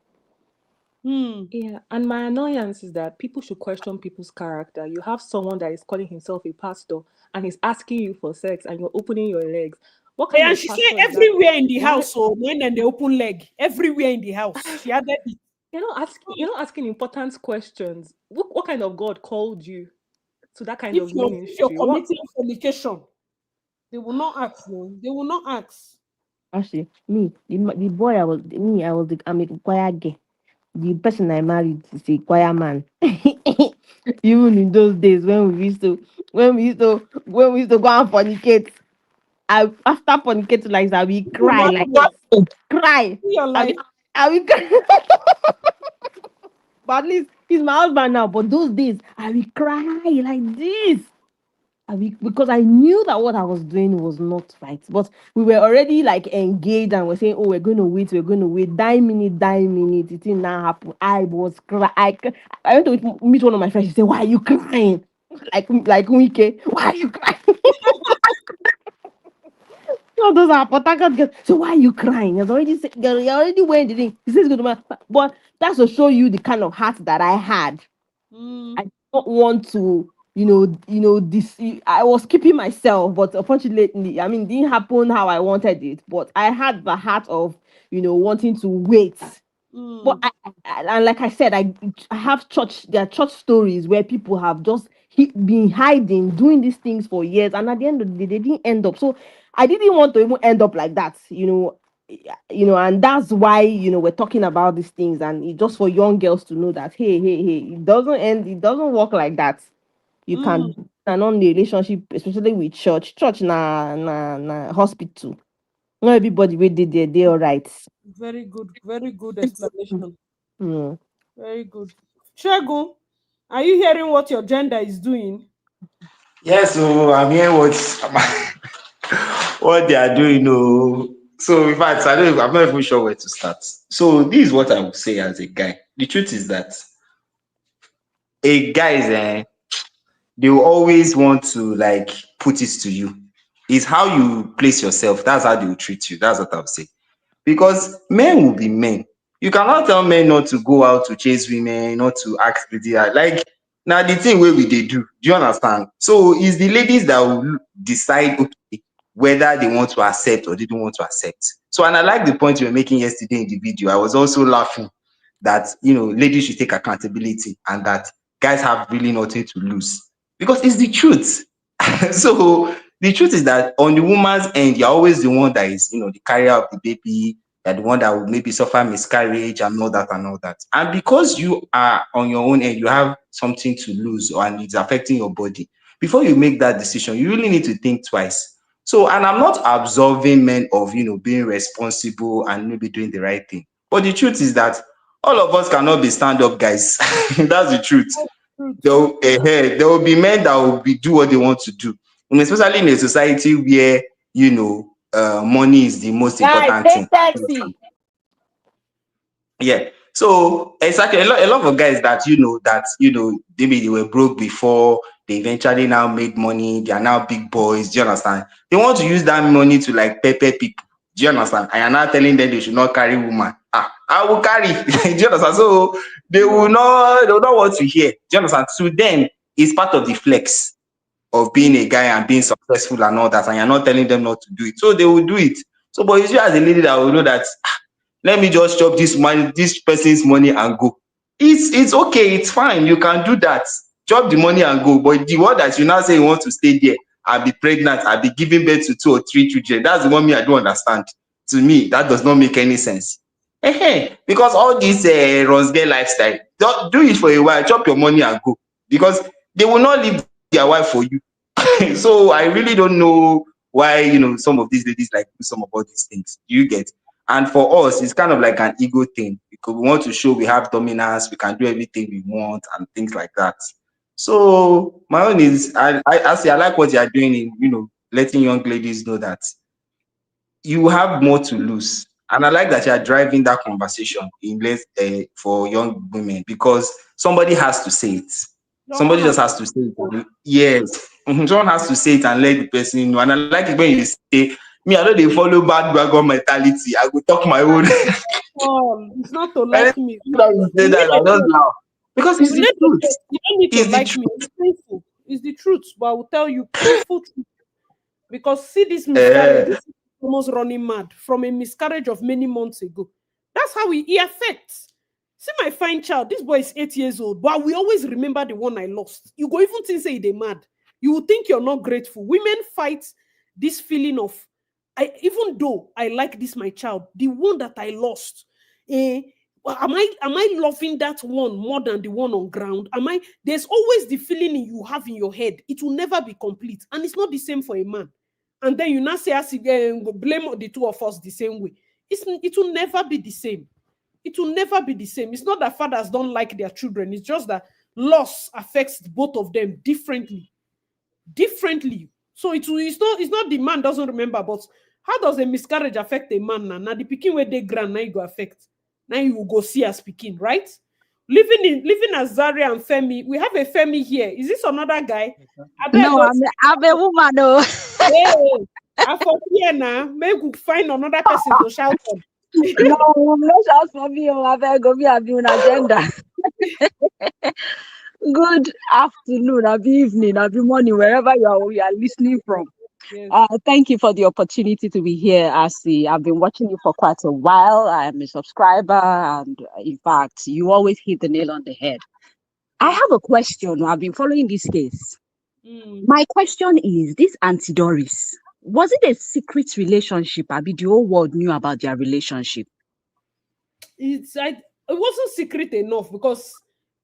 S1: Hmm.
S4: yeah, and my annoyance is that people should question people's character. You have someone that is calling himself a pastor and he's asking you for sex and you're opening your legs. What kind
S1: And
S4: of
S1: she said
S4: pastor is that?
S1: everywhere in the
S4: Why
S1: house, so when and the open leg, everywhere in the house. She added it.
S4: you're not asking important questions. What kind of God called you to that kind of
S1: If you're
S4: ministry? What
S1: committing fornication, they will not ask. No. They will not ask.
S3: Actually, the boy I'm a choir girl. The person I married is a choir man. Even in those days when we used to go and fornicate, after fornicate like that, we
S1: You will
S3: cry
S1: not
S3: like
S1: know.
S3: cry.
S1: See your
S3: I will,
S1: life.
S3: I will cry. But at least he's my husband now. But those days, I will cry like this. Because I knew that what I was doing was not right. But we were already like engaged and we're saying, oh, we're going to wait. Die minute. It didn't now happen. I was crying. I went to meet one of my friends. She said, why are you crying? Like Wike, why are you crying? All those are Port Harcourt girls. So why are you crying? You're already wearing the ring. He says, good man. But that's to show you the kind of heart that I had.
S1: Mm,
S3: I don't want to, this. I was keeping myself, but unfortunately, I mean, it didn't happen how I wanted it. But I had the heart of, wanting to wait. But
S1: mm,
S3: and like I said, I have church. There are church stories where people have just been hiding, doing these things for years, and at the end of the day, they didn't end up. So I didn't want to even end up like that. And that's why we're talking about these things, and just for young girls to know that hey, it doesn't end. It doesn't work like that. You
S1: mm.
S3: can and on the relationship, especially with church. Church na hospital. Not everybody we did there, they all right.
S1: Very good explanation.
S3: Hmm.
S1: Very good. Shagun, are you hearing what your gender is doing?
S5: Yes, so I'm hearing what they are doing. No, so in fact, I'm not even sure where to start. So this is what I would say as a guy. The truth is that a guy is they will always want to like put it to you. It's how you place yourself. That's how they will treat you. That's what I would say. Because men will be men. You cannot tell men not to go out to chase women, not to ask pretty like now the thing wey we dey do. Do you understand? So it's the ladies that will decide okay whether they want to accept or they don't want to accept. So and I like the point you were making yesterday in the video. I was also laughing that ladies should take accountability and that guys have really nothing to lose because it's the truth. So the truth is that on the woman's end, you're always the one that is the carrier of the baby, You're the one that will maybe suffer miscarriage and all that and all that. And because you are on your own end, you have something to lose and it's affecting your body. Before you make that decision, you really need to think twice. So, and I'm not absolving men of, being responsible and maybe doing the right thing. But the truth is that all of us cannot be stand-up guys. That's the truth. There will be men that will do what they want to do, and especially in a society where money is the most
S3: Guys,
S5: important
S3: take
S5: thing.
S3: taxi.
S5: Yeah. So exactly a lot of guys that maybe they were broke before, they eventually now made money, they are now big boys. Do you understand? They want to use that money to like pepper people. Do you understand? I am not telling them they should not carry woman. I will carry. Do you understand? So they will not want to hear. Do you understand? To them, it's part of the flex of being a guy and being successful and all that, and you're not telling them not to do it. So they will do it. So, but it's you as a lady that will know that let me just chop this person's money and go. It's okay, it's fine, you can do that. Chop the money and go. But the one that you now say you want to stay there, I'll be pregnant, I'll be giving birth to 2 or 3 children. That's the one me I don't understand. To me, that does not make any sense. Because all this runs girl lifestyle, do it for a while, chop your money and go. Because they will not leave their wife for you. So I really don't know why some of these ladies like do some of all these things. You get? And for us, it's kind of like an ego thing because we want to show we have dominance, we can do everything we want and things like that. So my own is I say I like what you are doing in letting young ladies know that you have more to lose. And I like that you are driving that conversation in for young women because somebody has to say it.
S1: Someone
S5: Somebody
S1: has
S5: just has to say it. Yes. Someone has to say it and let the person know. And I like it when you say, me, I know they follow bad dragon mentality. I will talk my own.
S1: it's not to
S5: And
S1: like me.
S5: then you say
S1: You
S5: that,
S1: need
S5: I
S1: a
S5: just laugh. Because it's
S1: you
S5: the
S1: need to
S5: truth.
S1: you don't need to
S5: It's the
S1: like me.
S5: truth.
S1: It's painful. It's the truth, but I will tell you painful truth. Because see this miscarriage,
S5: Eh,
S1: this is almost running mad from a miscarriage of many months ago. That's how he affects. See my fine child, this boy is 8 years old, but we always remember the one I lost. You go even think say they mad. You will think you're not grateful. Women fight this feeling of even though I like this my child, the one that I lost. Eh, am I loving that one more than the one on ground? There's always the feeling you have in your head. It will never be complete. And it's not the same for a man. And then you now say, blame the two of us the same way. It will never be the same. It will never be the same. It's not that fathers don't like their children. It's just that loss affects both of them differently. Differently. So it's not the man doesn't remember, but how does a miscarriage affect a man now? Now the picking where they grand now you go affect. Now you will go see as picking, right? Living as Zaria and Femi. We have a Femi here. Is this another guy? I beg
S6: No,
S1: go
S6: I'm a woman. No,
S1: hey, I for here now. Maybe we find another person to shout on.
S6: no, no shout for me. Oh, I better go be having an agenda. Good afternoon, happy evening, happy morning, wherever you are listening from.
S1: Yes.
S6: Thank you for the opportunity to be here, Asi. I've been watching you for quite a while. I'm a subscriber, and in fact, you always hit the nail on the head. I have a question. I've been following this case. My question is, this Auntie Doris, was it a secret relationship? Abi, the whole world knew about their relationship.
S1: It wasn't secret enough because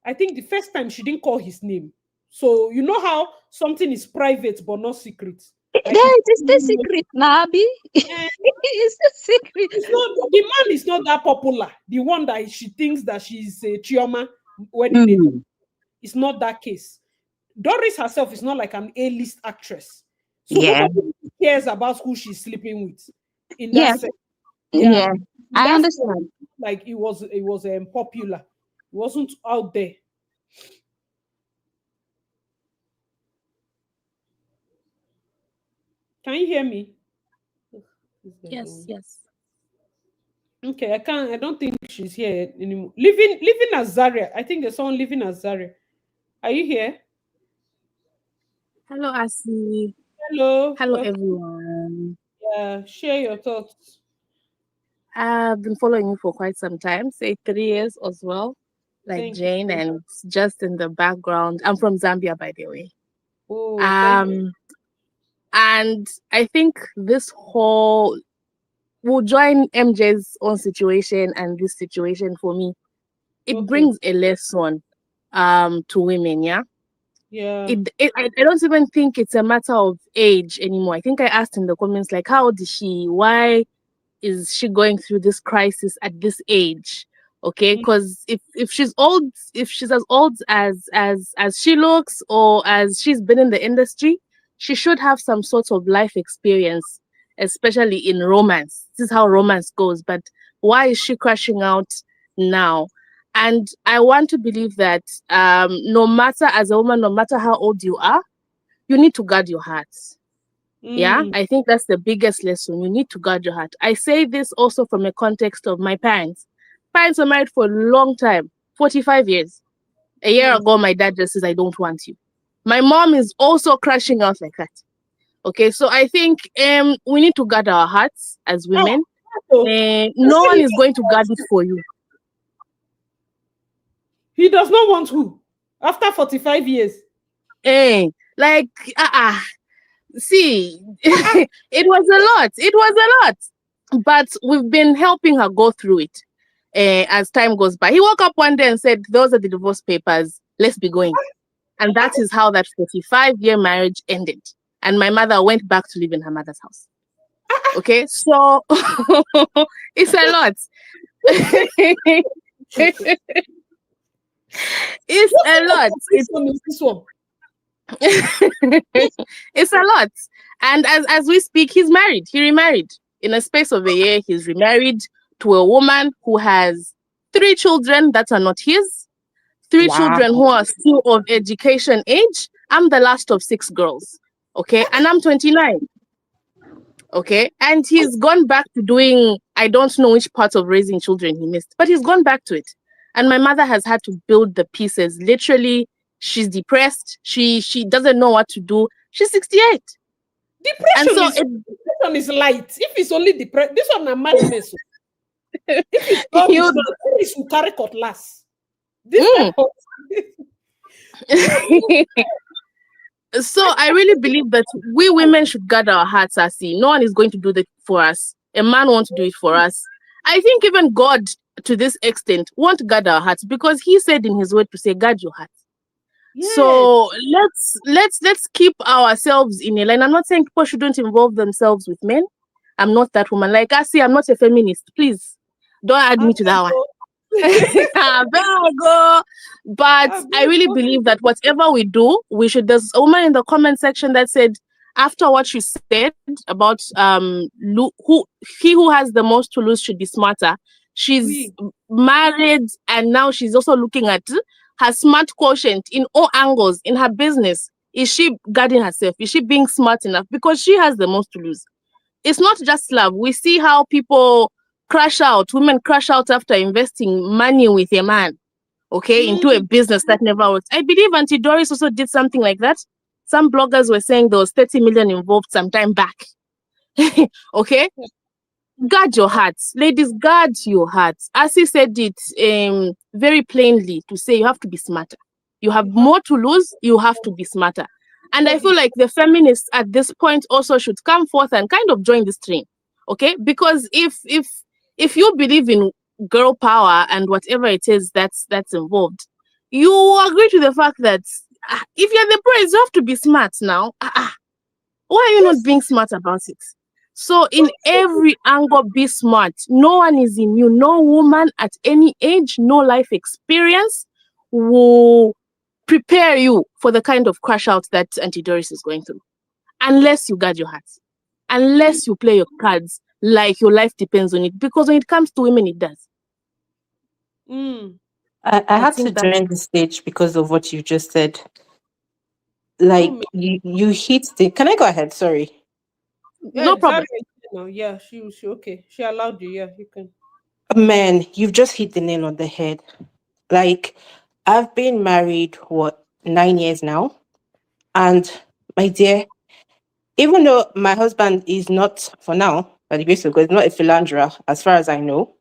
S1: I think the first time she didn't call his name. So you know how something is private but not secret. Like
S6: There, it is still secret, Nabi.
S1: eh,
S6: It's still secret.
S1: it's not the man is not that popular. The one that she thinks that she's a Chioma wedding date.
S6: Mm,
S1: It's not that case. Doris herself is not like an A-list actress. So
S6: yeah,
S1: nobody cares about who she's sleeping with in that
S6: yeah,
S1: sense. Yeah.
S6: yeah. I
S1: That's
S6: understand.
S1: like it was popular. It wasn't out there. Can you hear me?
S4: Yes, yes.
S1: Okay, I don't think she's here anymore. Living as Zaria. I think there's someone living as Zaria. Are you here?
S4: Hello, Asi.
S1: Hello.
S4: Hello,
S1: Welcome.
S4: everyone.
S1: Share your thoughts.
S4: I've been following you for quite some time, say 3 years as well, like
S1: Thank you.
S4: Jane, and just in the background. I'm from Zambia, by the way.
S1: Oh, thank you.
S4: And I think this whole
S7: will join MJ's own situation and this situation for me. It
S1: Okay.
S7: brings a lesson to women, yeah.
S1: Yeah.
S7: I don't even think it's a matter of age anymore. I think I asked in the comments, like, how old is she? Why is she going through this crisis at this age? Okay, because if she's old, if she's as old as she looks, or as she's been in the industry, she should have some sort of life experience, especially in romance. This is how romance goes. But why is she crashing out now? And I want to believe that no matter, as a woman, no matter how old you are, you need to guard your heart. Yeah, I think that's the biggest lesson. You need to guard your heart. I say this also from a context of my parents. Parents were married for a long time, 45 years. A year ago, my dad just says, I don't want you. My mom is also crashing out like that. Okay, so I think we need to guard our hearts as women. No one is going to guard it for you.
S1: He does not want who? After 45 years.
S7: Like, see, it was a lot. It was a lot. But we've been helping her go through it as time goes by. He woke up one day and said, those are the divorce papers. Let's be going. And that is how that 45-year marriage ended. And my mother went back to live in her mother's house. Okay, so it's a lot. It's a lot. It's a lot. And as we speak, he's married. He remarried. In a space of a year, he's remarried to a woman who has 3 children that are not his, 3 children who are still of education age. I'm the last of 6 girls. Okay, and I'm 29. Okay, and he's gone back to doing, I don't know which part of raising children he missed, but he's gone back to it. And my mother has had to build the pieces. Literally, she's depressed. She doesn't know what to do. She's 68.
S1: Depression is light. If it's only depression, this one is madness. If it's you carry cutlass.
S7: So I really believe that we women should guard our hearts, Asi. No one is going to do that for us. A man won't do it for us. I think even God, to this extent, won't guard our hearts, because he said in his word to say, guard your heart. Yes. So let's keep ourselves in a line. I'm not saying people shouldn't involve themselves with men. I'm not that woman. Like Asi, I'm not a feminist. Please don't add me to that one. But I really believe that whatever we do, we should. There's a woman in the comment section that said, after what she said about who has the most to lose should be smarter. She's married, and now she's also looking at her smart quotient in all angles in her business. Is she guarding herself? Is she being smart enough? Because she has the most to lose. It's not just love. We see how people crash out. Women crash out after investing money with a man, okay, into a business that never works. I believe Auntie Doris also did something like that. Some bloggers were saying there was 30 million involved some time back. Okay? Guard your hearts. Ladies, guard your hearts. As he said it very plainly, to say you have to be smarter. You have more to lose, you have to be smarter. And I feel like the feminists at this point also should come forth and kind of join this train. Okay? Because if you believe in girl power and whatever it is that's involved, you agree to the fact that if you're the prize, you have to be smart now. Why are you not being smart about it? So in every angle, be smart. No one is in you. No woman at any age, no life experience will prepare you for the kind of crash out that Auntie Doris is going through. Unless you guard your heart. Unless you play your cards like your life depends on it. Because when it comes to women, it does.
S3: I had to join the stage because of what you just said. Like, you hit the... Can I go ahead? Sorry.
S7: No problem.
S1: Yeah, she okay. She allowed you. Yeah, you can.
S3: Man, you've just hit the nail on the head. Like, I've been married, 9 years now? And my dear, even though my husband is not, for now, by the grace of God, is not a philanderer, as far as I know,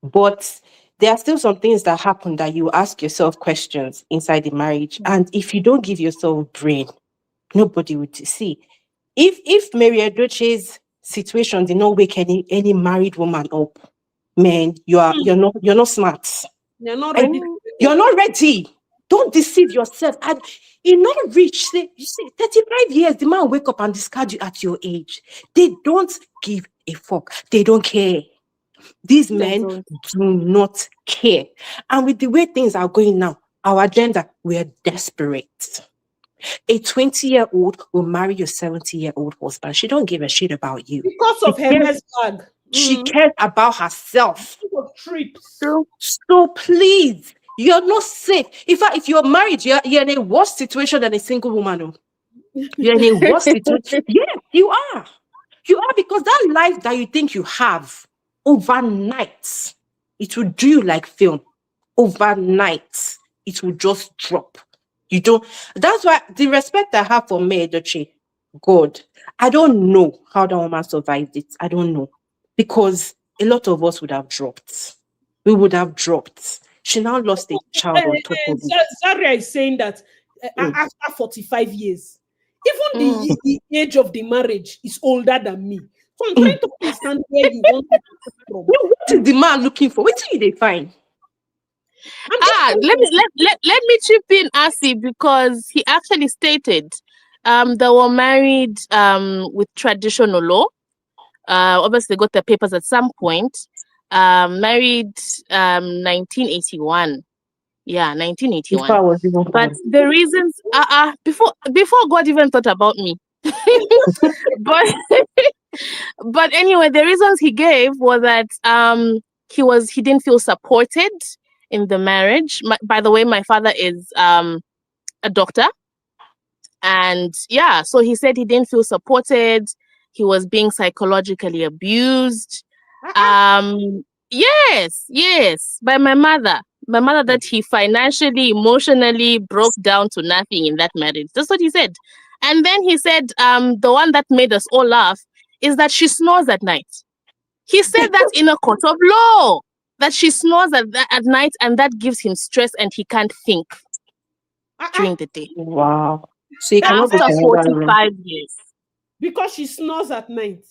S3: but there are still some things that happen that you ask yourself questions inside the marriage. And if you don't give yourself brain, nobody would see. If Mary Edoche's
S6: situation did not wake any married woman up, man, you're not smart.
S1: You're not
S6: And
S1: ready.
S6: you're not ready. Don't deceive yourself. And you not reach, say, you see, 35 years, the man wake up and discard you at your age. They don't give a fuck. They don't care. These men
S7: don't.
S6: do not care. And with the way things are going now, our agenda, we're desperate. A 20-year-old will marry your 70-year-old husband. She don't give a shit about you.
S1: Because of her mess bag.
S6: She cares about herself.
S1: Because of trips.
S7: True.
S6: So please, you're not safe. In fact, if you're married, you're in a worse situation than a single woman. Oh. You're in a worse situation. Yes, you are. You are, because that life that you think you have overnight, it will do you like film. Overnight, it will just drop. You don't. That's why the respect I have for May Edochie, God, I don't know how that woman survived it. I don't know. Because a lot of us would have dropped. We would have dropped. She now lost a child on top of it.
S1: Zaria is saying that after 45 years, even the age of the marriage is older than me. So I'm trying to understand where you want to come from.
S6: What is the man looking for? What do they find?
S7: Let me chip in, Asi, because he actually stated they were married with traditional law. Obviously, they got their papers at some point. Married 1981. Yeah, 1981.
S6: Before I was even
S7: But
S6: born.
S7: the reasons before God even thought about me. but anyway, the reasons he gave was that he didn't feel supported in the marriage. By the way, my father is a doctor, and yeah, so he said he didn't feel supported. He was being psychologically abused. Yes, by my mother. My mother, that he financially, emotionally broke down to nothing in that marriage. That's what he said. And then he said, the one that made us all laugh is that she snores at night. He said that in a court of law, that she snores at night, and that gives him stress and he can't think during the day.
S6: Wow. So you cannot go
S7: After
S6: to another room.
S7: 45 years.
S1: Because she snores at night.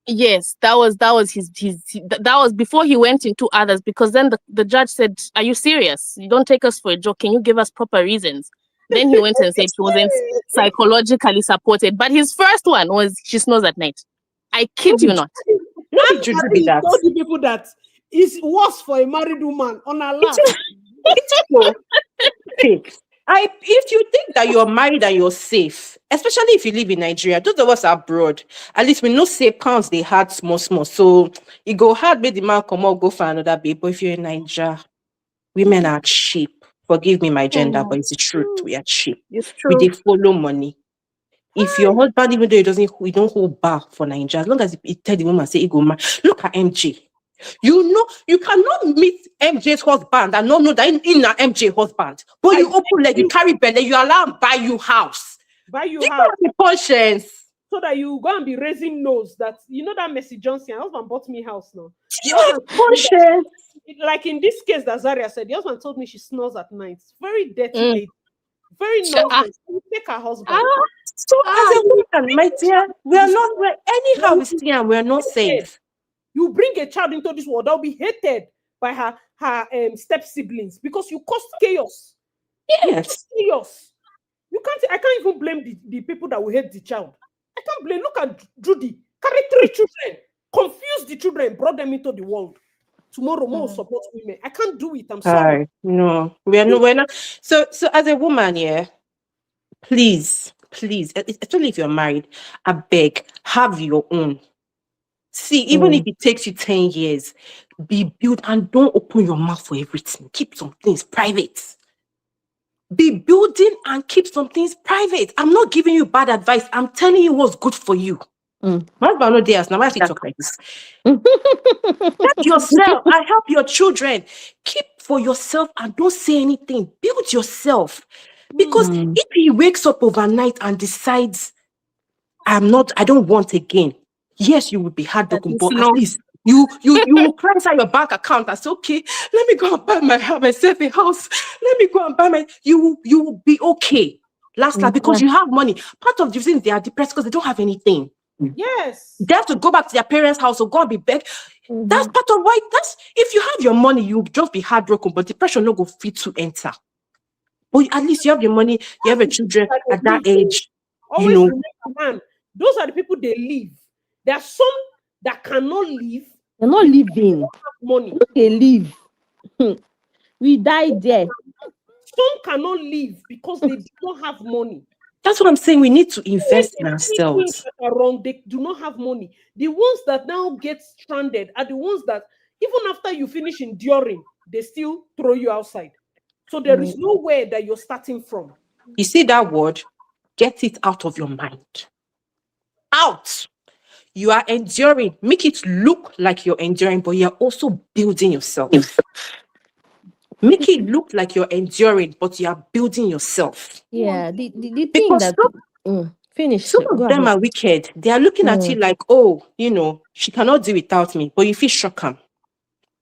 S7: Yes, that was that was before he went into others, because then the judge said, "Are you serious? You don't take us for a joke. Can you give us proper reasons?" Then he went and said she wasn't psychologically supported. But his first one was she snores at night. I kid you not.
S6: Not did you be that?
S1: Told the people that it's worse for a married woman on a lap.
S6: If you think that you're married and you're safe, especially if you live in Nigeria, those of us abroad, at least we know safe counts they had small. So it go hard, make the man come out, go for another babe. But if you're in Nigeria, women are cheap. Forgive me my gender, but it's the truth. We are cheap.
S7: It's
S6: We
S7: true.
S6: they follow money. If your husband, even though he don't hold back for Nigeria, as long as he tell the woman, say he go marry. Look at MJ. You know, you cannot meet MJ's husband and not know that in an MJ husband. But you open leg, you carry belly, you allow him buy you house.
S1: Buy you
S6: You
S1: house.
S6: have the conscience.
S1: So that you go and be raising nose that, you know, that Mercy Johnson, her husband bought me house now.
S6: You have conscience.
S1: Like in this case that Zaria said, the husband told me she snores at night. Very dirty lady. Very nonsense. You take her husband.
S6: So as a woman, my dear, anyhow we see and we're not safe.
S1: You bring a child into this world that will be hated by her step siblings because you caused chaos.
S6: Yes.
S1: Chaos. I can't even blame the people that will hate the child. I can't blame. Look at Judy. Carry 3 children, confuse the children, brought them into the world. Tomorrow, more support women. I can't do it. I'm sorry.
S6: No, we're not. So as a woman, yeah, please, especially if you're married, I beg, have your own. See, even if it takes you 10 years, be built and don't open your mouth for everything. Keep some things private. Be building and keep some things private. I'm not giving you bad advice. I'm telling you what's good for you. My husband no dares now. Why I talk like this? Help yourself and help your children. Keep for yourself and don't say anything. Build yourself. Because if he wakes up overnight and decides, I don't want again. Yes, you will be heartbroken, but at least you will cry inside your bank account and say, okay, let me go and buy myself a house. Let me go and buy you will be okay. Last because you have money. Part of the reason they are depressed because they don't have anything.
S1: Yes.
S6: They have to go back to their parents' house or go and be begged. That's
S3: Mhm.
S6: part of why. That's if you have your money, you'll just be heartbroken, but depression no go fit to enter. But at least you have your money, you have your
S1: That's the people
S6: children
S1: that
S6: at
S1: they
S6: that
S1: live. Oh.
S6: age, you
S1: Always
S6: know.
S1: remember, man, those are the people they live. There are some that cannot live
S3: They're not
S1: because they
S3: living.
S1: don't have money.
S3: They live. We died there.
S1: Some cannot live because they do not have money.
S6: That's what I'm saying. We need to
S1: When
S6: invest in
S1: they see things
S6: ourselves.
S1: that are wrong, they do not have money. The ones that now get stranded are the ones that, even after you finish enduring, they still throw you outside. So there
S3: Mm,
S1: is nowhere that you're starting from.
S6: You see that word? Get it out of your mind. Out. You are enduring. Make it look like you're enduring, but you're also building yourself. Make it look like you're enduring, but you are building yourself.
S3: yeah, the thing
S6: Because
S3: that finish.
S6: some
S3: Go
S6: of them
S3: ahead.
S6: are wicked. They are looking at you
S3: Mm,
S6: like, oh, she cannot do without me, but you feel shock am.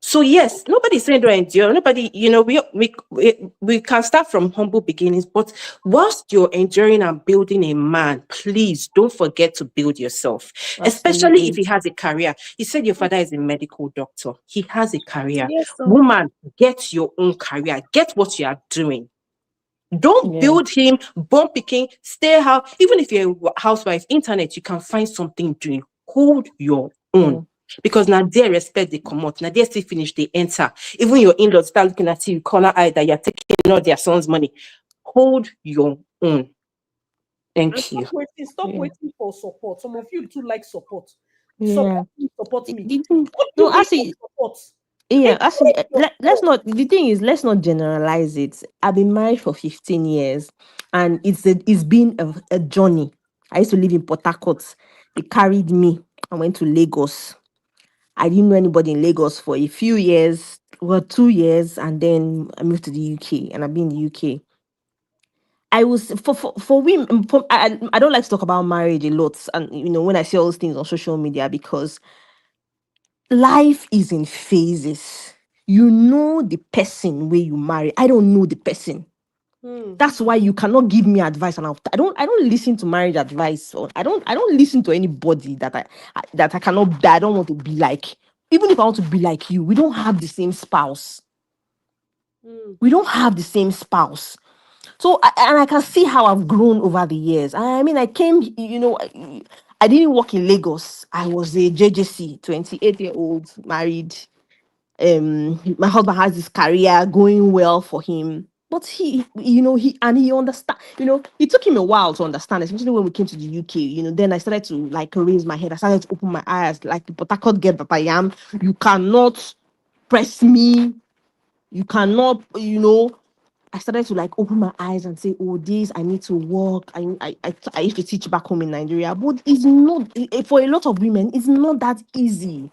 S6: So yes, nobody's saying don't endure. Nobody, we can start from humble beginnings, but whilst you're enduring and building a man, please don't forget to build yourself. Especially if
S3: absolutely.
S6: he has a career. You said your father is a medical doctor. He has a career.
S7: Yes, so
S6: Woman, get your own career. Get what you are doing. Don't
S3: Yeah.
S6: build him, born picking, stay out. Even if you're a housewife, internet, you can find something doing. Hold your own.
S3: Mm.
S6: Because now they respect they come out. Now they still finish, they enter. Even your in-laws start looking at you, corner eye that you're taking all their son's money. Hold your own.
S1: And
S6: Thank you.
S1: stop
S3: Yeah.
S1: waiting for support. Some of you too like support.
S3: Yeah.
S1: Support me, support me.
S3: The thing,
S1: What do
S3: no,
S1: you want for
S3: actually,
S1: support?
S3: yeah, actually,
S1: Encourage
S3: let's
S1: yourself.
S3: not. The thing is, let's not generalize it. I've been married for 15 years, and it's been a journey. I used to live in Port Harcourt. They carried me. I went to Lagos. I didn't know anybody in Lagos for a few years, well, 2 years, and then I moved to the UK, and I've been in the UK. I was for women. I don't like to talk about marriage a lot, and when I see all those things on social media, because life is in phases. You know the person where you marry. I don't know the person.
S1: Hmm.
S3: That's why you cannot give me advice, and I don't listen to marriage advice. Or I don't listen to anybody that I cannot that I don't want to be like. Even if I want to be like you, we don't have the same spouse.
S1: Hmm.
S3: We don't have the same spouse. So and I can see how I've grown over the years. I mean, I came, I didn't work in Lagos. I was a JJC, 28-year-old, married. My husband has his career going well for him. But he understand, it took him a while to understand, especially when we came to the UK. Then I started to like raise my head. I started to open my eyes, like the Port Harcourt girl that I am. You cannot press me. You cannot, I started to like open my eyes and say, "Oh, this I need to work." I used to teach back home in Nigeria, but it's not for a lot of women. It's not that easy.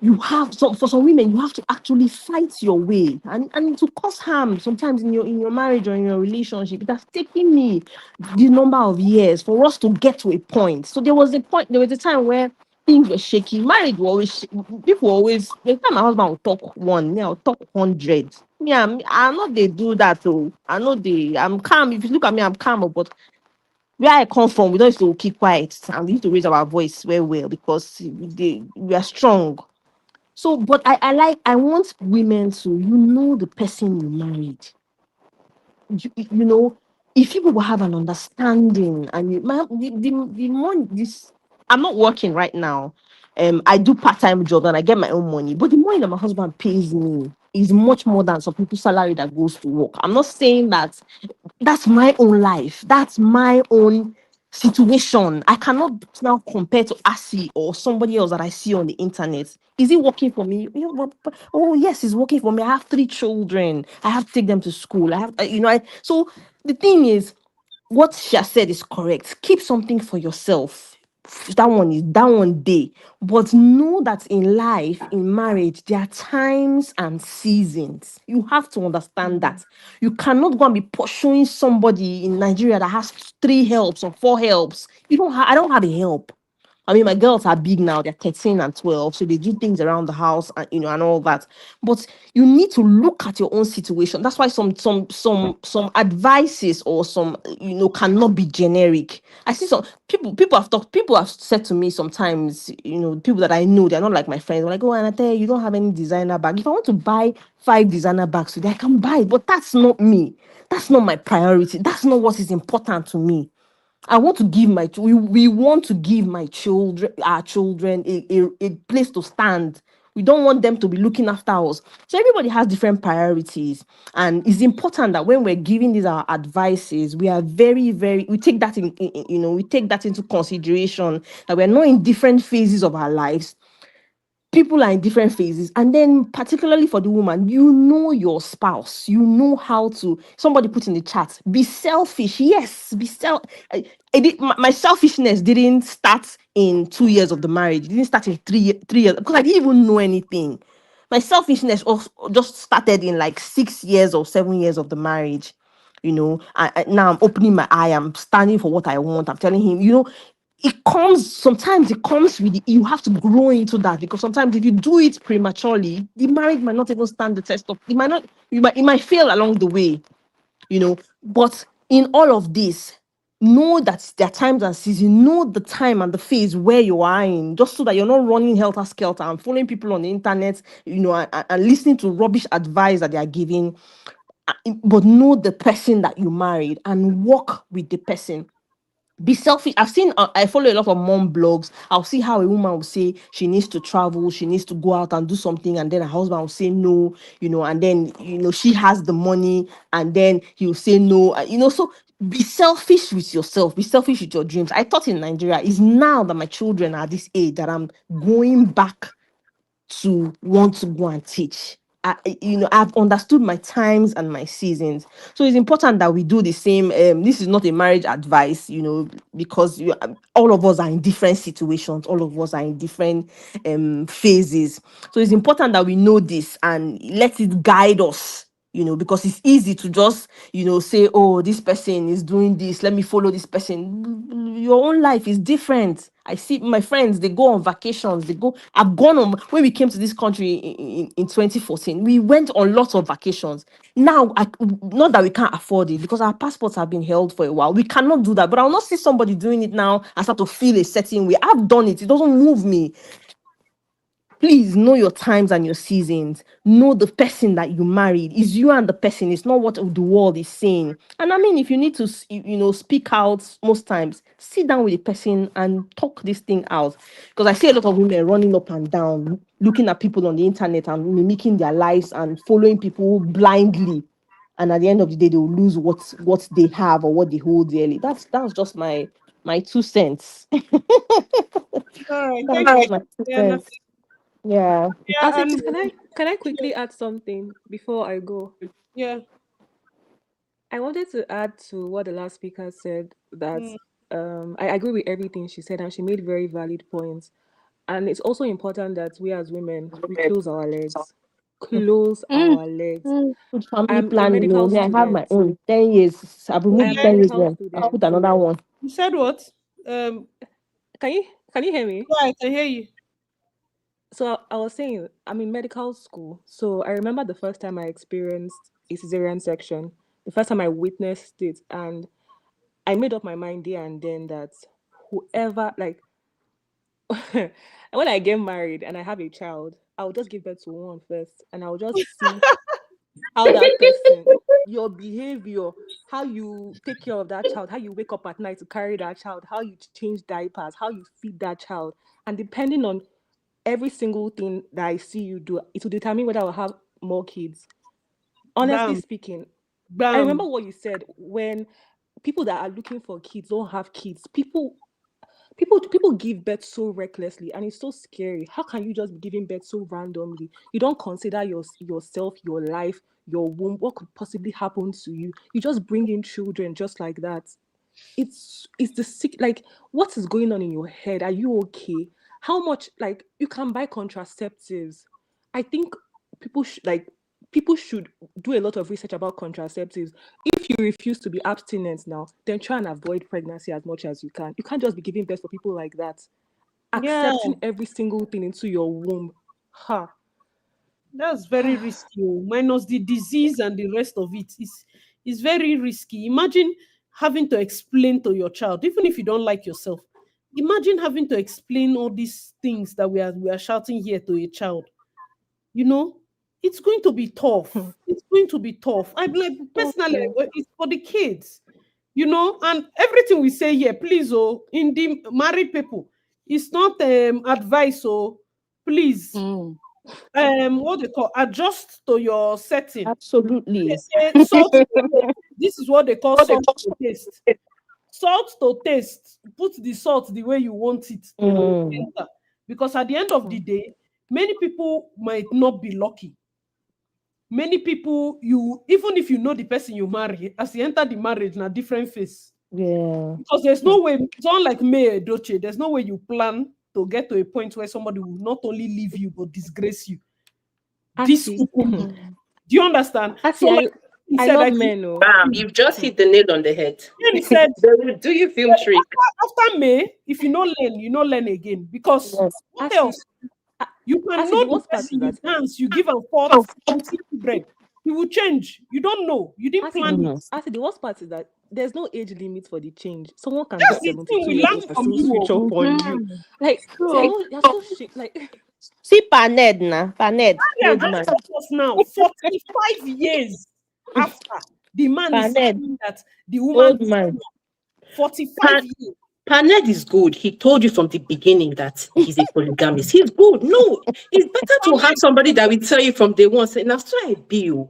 S3: You have for some women, you have to actually fight your way, and to cause harm sometimes in your marriage or in your relationship. It has taken me the number of years for us to get to a point. So there was a time where things were shaky. Marriage were always people always the time my husband will talk one, me I'll talk 100. I'm not they do that. Oh, I'm calm. If you look at me, I'm calm, but where I come from, we don't used to keep quiet and we used to raise our voice very well because we are strong. So, but I want women to, the person you married. If people will have an understanding, and the money, I'm not working right now. I do part-time job and I get my own money, but the money that my husband pays me is much more than some people's salary that goes to work. I'm not saying that that's my own life. That's my own situation. I cannot now compare to Asi or somebody else that I see on the internet. Is it working for me? Oh yes, it's working for me. I have 3 children. I have to take them to school. I have, so the thing is, what she has said is correct. Keep something for yourself. That one day. But know that in life, in marriage, there are times and seasons. You have to understand that. You cannot go and be pursuing somebody in Nigeria that has 3 helps or 4 helps. I don't have a help. I mean, my girls are big now, they're 13 and 12, so they do things around the house and and all that. But you need to look at your own situation. That's why some advices or some cannot be generic. I see some people have said to me sometimes, people that I know, they're not like my friends. They're like, oh, Anate, you don't have any designer bag. If I want to buy 5 designer bags today, I can buy it, but that's not me. That's not my priority. That's not what is important to me. I want to give we want to give our children a place to stand. We don't want them to be looking after us. So everybody has different priorities, and it's important that when we're giving these our advices, we are very, very we take that we take that into consideration, that we're not in different phases of our lives. People are in different phases, and then particularly for the woman, your spouse, how to. Somebody put in the chat, be selfish. Yes, be self. My selfishness didn't start in 2 years of the marriage. It didn't start in 3 years, because I didn't even know anything. My selfishness just started in like 6 years or 7 years of the marriage. Now I'm opening my eye, I'm standing for what I want, I'm telling him, sometimes it comes with you have to grow into that, because sometimes if you do it prematurely, the marriage might not even stand the test of, it might not, it might fail along the way. But in all of this, know that there are times and seasons, know the time and the phase where you are in, just so that you're not running helter skelter and following people on the internet, and listening to rubbish advice that they are giving. But know the person that you married and work with the person. Be selfish. I follow a lot of mom blogs. I'll see how a woman will say she needs to travel, she needs to go out and do something, and then her husband will say no, and then she has the money, and then he'll say no. So be selfish with yourself, be selfish with your dreams. I thought in Nigeria, is now that my children are this age that I'm going back to want to go and teach. I've understood my times and my seasons. So it's important that we do the same. This is not a marriage advice, because all of us are in different situations, all of us are in different phases. So it's important that we know this and let it guide us. Because it's easy to just, say, oh, this person is doing this, let me follow this person. Your own life is different. I see my friends, they go on vacations, I've gone on, when we came to this country in 2014, we went on lots of vacations. Now, not that we can't afford it, because our passports have been held for a while. We cannot do that, but I'll not see somebody doing it now and start to feel a certain way. I've done it. It doesn't move me. Please know your times and your seasons. Know the person that you married. Is you and the person. It's not what the world is saying. And I mean, if you need to, speak out, most times, sit down with the person and talk this thing out. Because I see a lot of women running up and down, looking at people on the internet and mimicking their lives and following people blindly. And at the end of the day, they will lose what they have or what they hold dearly. That's just my 2 cents.
S1: All right,
S3: That's
S1: thank you.
S3: just my two
S1: Yeah,
S3: cents. Yeah.
S1: yeah,
S4: As it,
S1: and
S4: can I quickly add something before I go?
S1: yeah.
S4: I wanted to add to what the last speaker said, that
S1: Mm.
S4: I agree with everything she said, and she made very valid points. And it's also important that we as women, we close our legs. Close
S7: Mm,
S4: our legs.
S7: mm.
S3: Good family
S4: I'm a
S3: planning.
S4: medical
S3: Me, I have my
S4: student.
S3: own 10 years. I've removed
S4: I'm
S3: the
S4: a
S3: 10 years
S4: medical
S3: then. I'll put
S4: student.
S3: another one.
S1: You said what? Um,
S4: Can you hear me?
S1: yeah, I can hear you.
S4: So I was saying I'm in medical school. So I remember the first time I experienced a cesarean section, the first time I witnessed it, and I made up my mind there and then that whoever, like, when I get married and I have a child, I'll just give birth to one first, and I'll just see how that person, your behavior, how you take care of that child, how you wake up at night to carry that child, how you change diapers, how you feed that child, and depending on every single thing that I see you do, it will determine whether I'll have more kids. Honestly
S1: Bam,
S4: speaking, I remember
S1: bam,
S4: what you said when people that are looking for kids don't have kids. People give birth so recklessly, and it's so scary. How can you just be giving birth so randomly? You don't consider yourself, your life, your womb, what could possibly happen to you. You just bring in children just like that. It's the sick, like, what is going on in your head? Are you okay? How much, like, you can buy contraceptives. I think people should do a lot of research about contraceptives. If you refuse to be abstinent now, then try and avoid pregnancy as much as you can. You can't just be giving birth for people like that.
S1: Yeah,
S4: accepting every single thing into your womb. Ha.
S1: that's very risky. Minus the disease and the rest of it is very risky. Imagine having to explain to your child, even if you don't like yourself. Imagine having to explain all these things that we are shouting here to a child. You know, it's going to be tough. It's going to be tough. I'm like, personally, it's for the kids, and everything we say here, please, in the married people, it's not advice, please,
S7: Mm.
S1: what they call adjust to your setting. They
S3: Absolutely.
S1: say salt to taste. This is what they call salt to taste. Salt to taste. Put the salt the way you want it to
S3: Mm.
S1: enter. Because at the end of the day, many people might not be lucky. Many people, you even if you know the person you marry, as you enter the marriage, in a different face.
S3: Yeah.
S1: Because there's no way, someone like May Doche, there's no way you plan to get to a point where somebody will not only leave you but disgrace you. This
S4: Asi,
S1: openly. Do you understand?
S4: Asi,
S1: So, like he
S4: I
S1: said,
S4: love
S1: I think
S4: men, oh.
S8: Bam, you've just hit the nail on the head.
S1: he said,
S8: They will do you film trick.
S1: after May, if you not learn, you not learn again. Because
S3: Yes.
S1: what
S4: Asi,
S1: else? You can
S4: Asi,
S1: know
S4: the
S1: the
S4: worst part is
S1: person you
S4: that
S1: dance, you give a forth, you see bread. He will change. You don't know. You didn't
S4: Asi,
S1: plan it.
S3: Goodness.
S4: Asi, the worst part is that there's no age limit for the change. Someone can be
S1: That's the thing
S4: 72
S1: we
S4: years
S1: learn
S4: old and
S1: from
S4: still
S1: you.
S4: switch up on you.
S7: Mhm.
S4: Like
S7: True.
S4: you're so like
S3: See Paned now. Paned.
S1: Yeah,
S3: Old
S1: just
S3: man.
S1: of us now, 45 years after the man is
S3: Paned.
S1: saying that the woman
S3: Old
S1: is
S3: man.
S1: 45 years.
S8: Paned is good. He told you from the beginning that he's a polygamist. He's good. No, it's better to have somebody that will tell you from day one. Say, now, so I be you.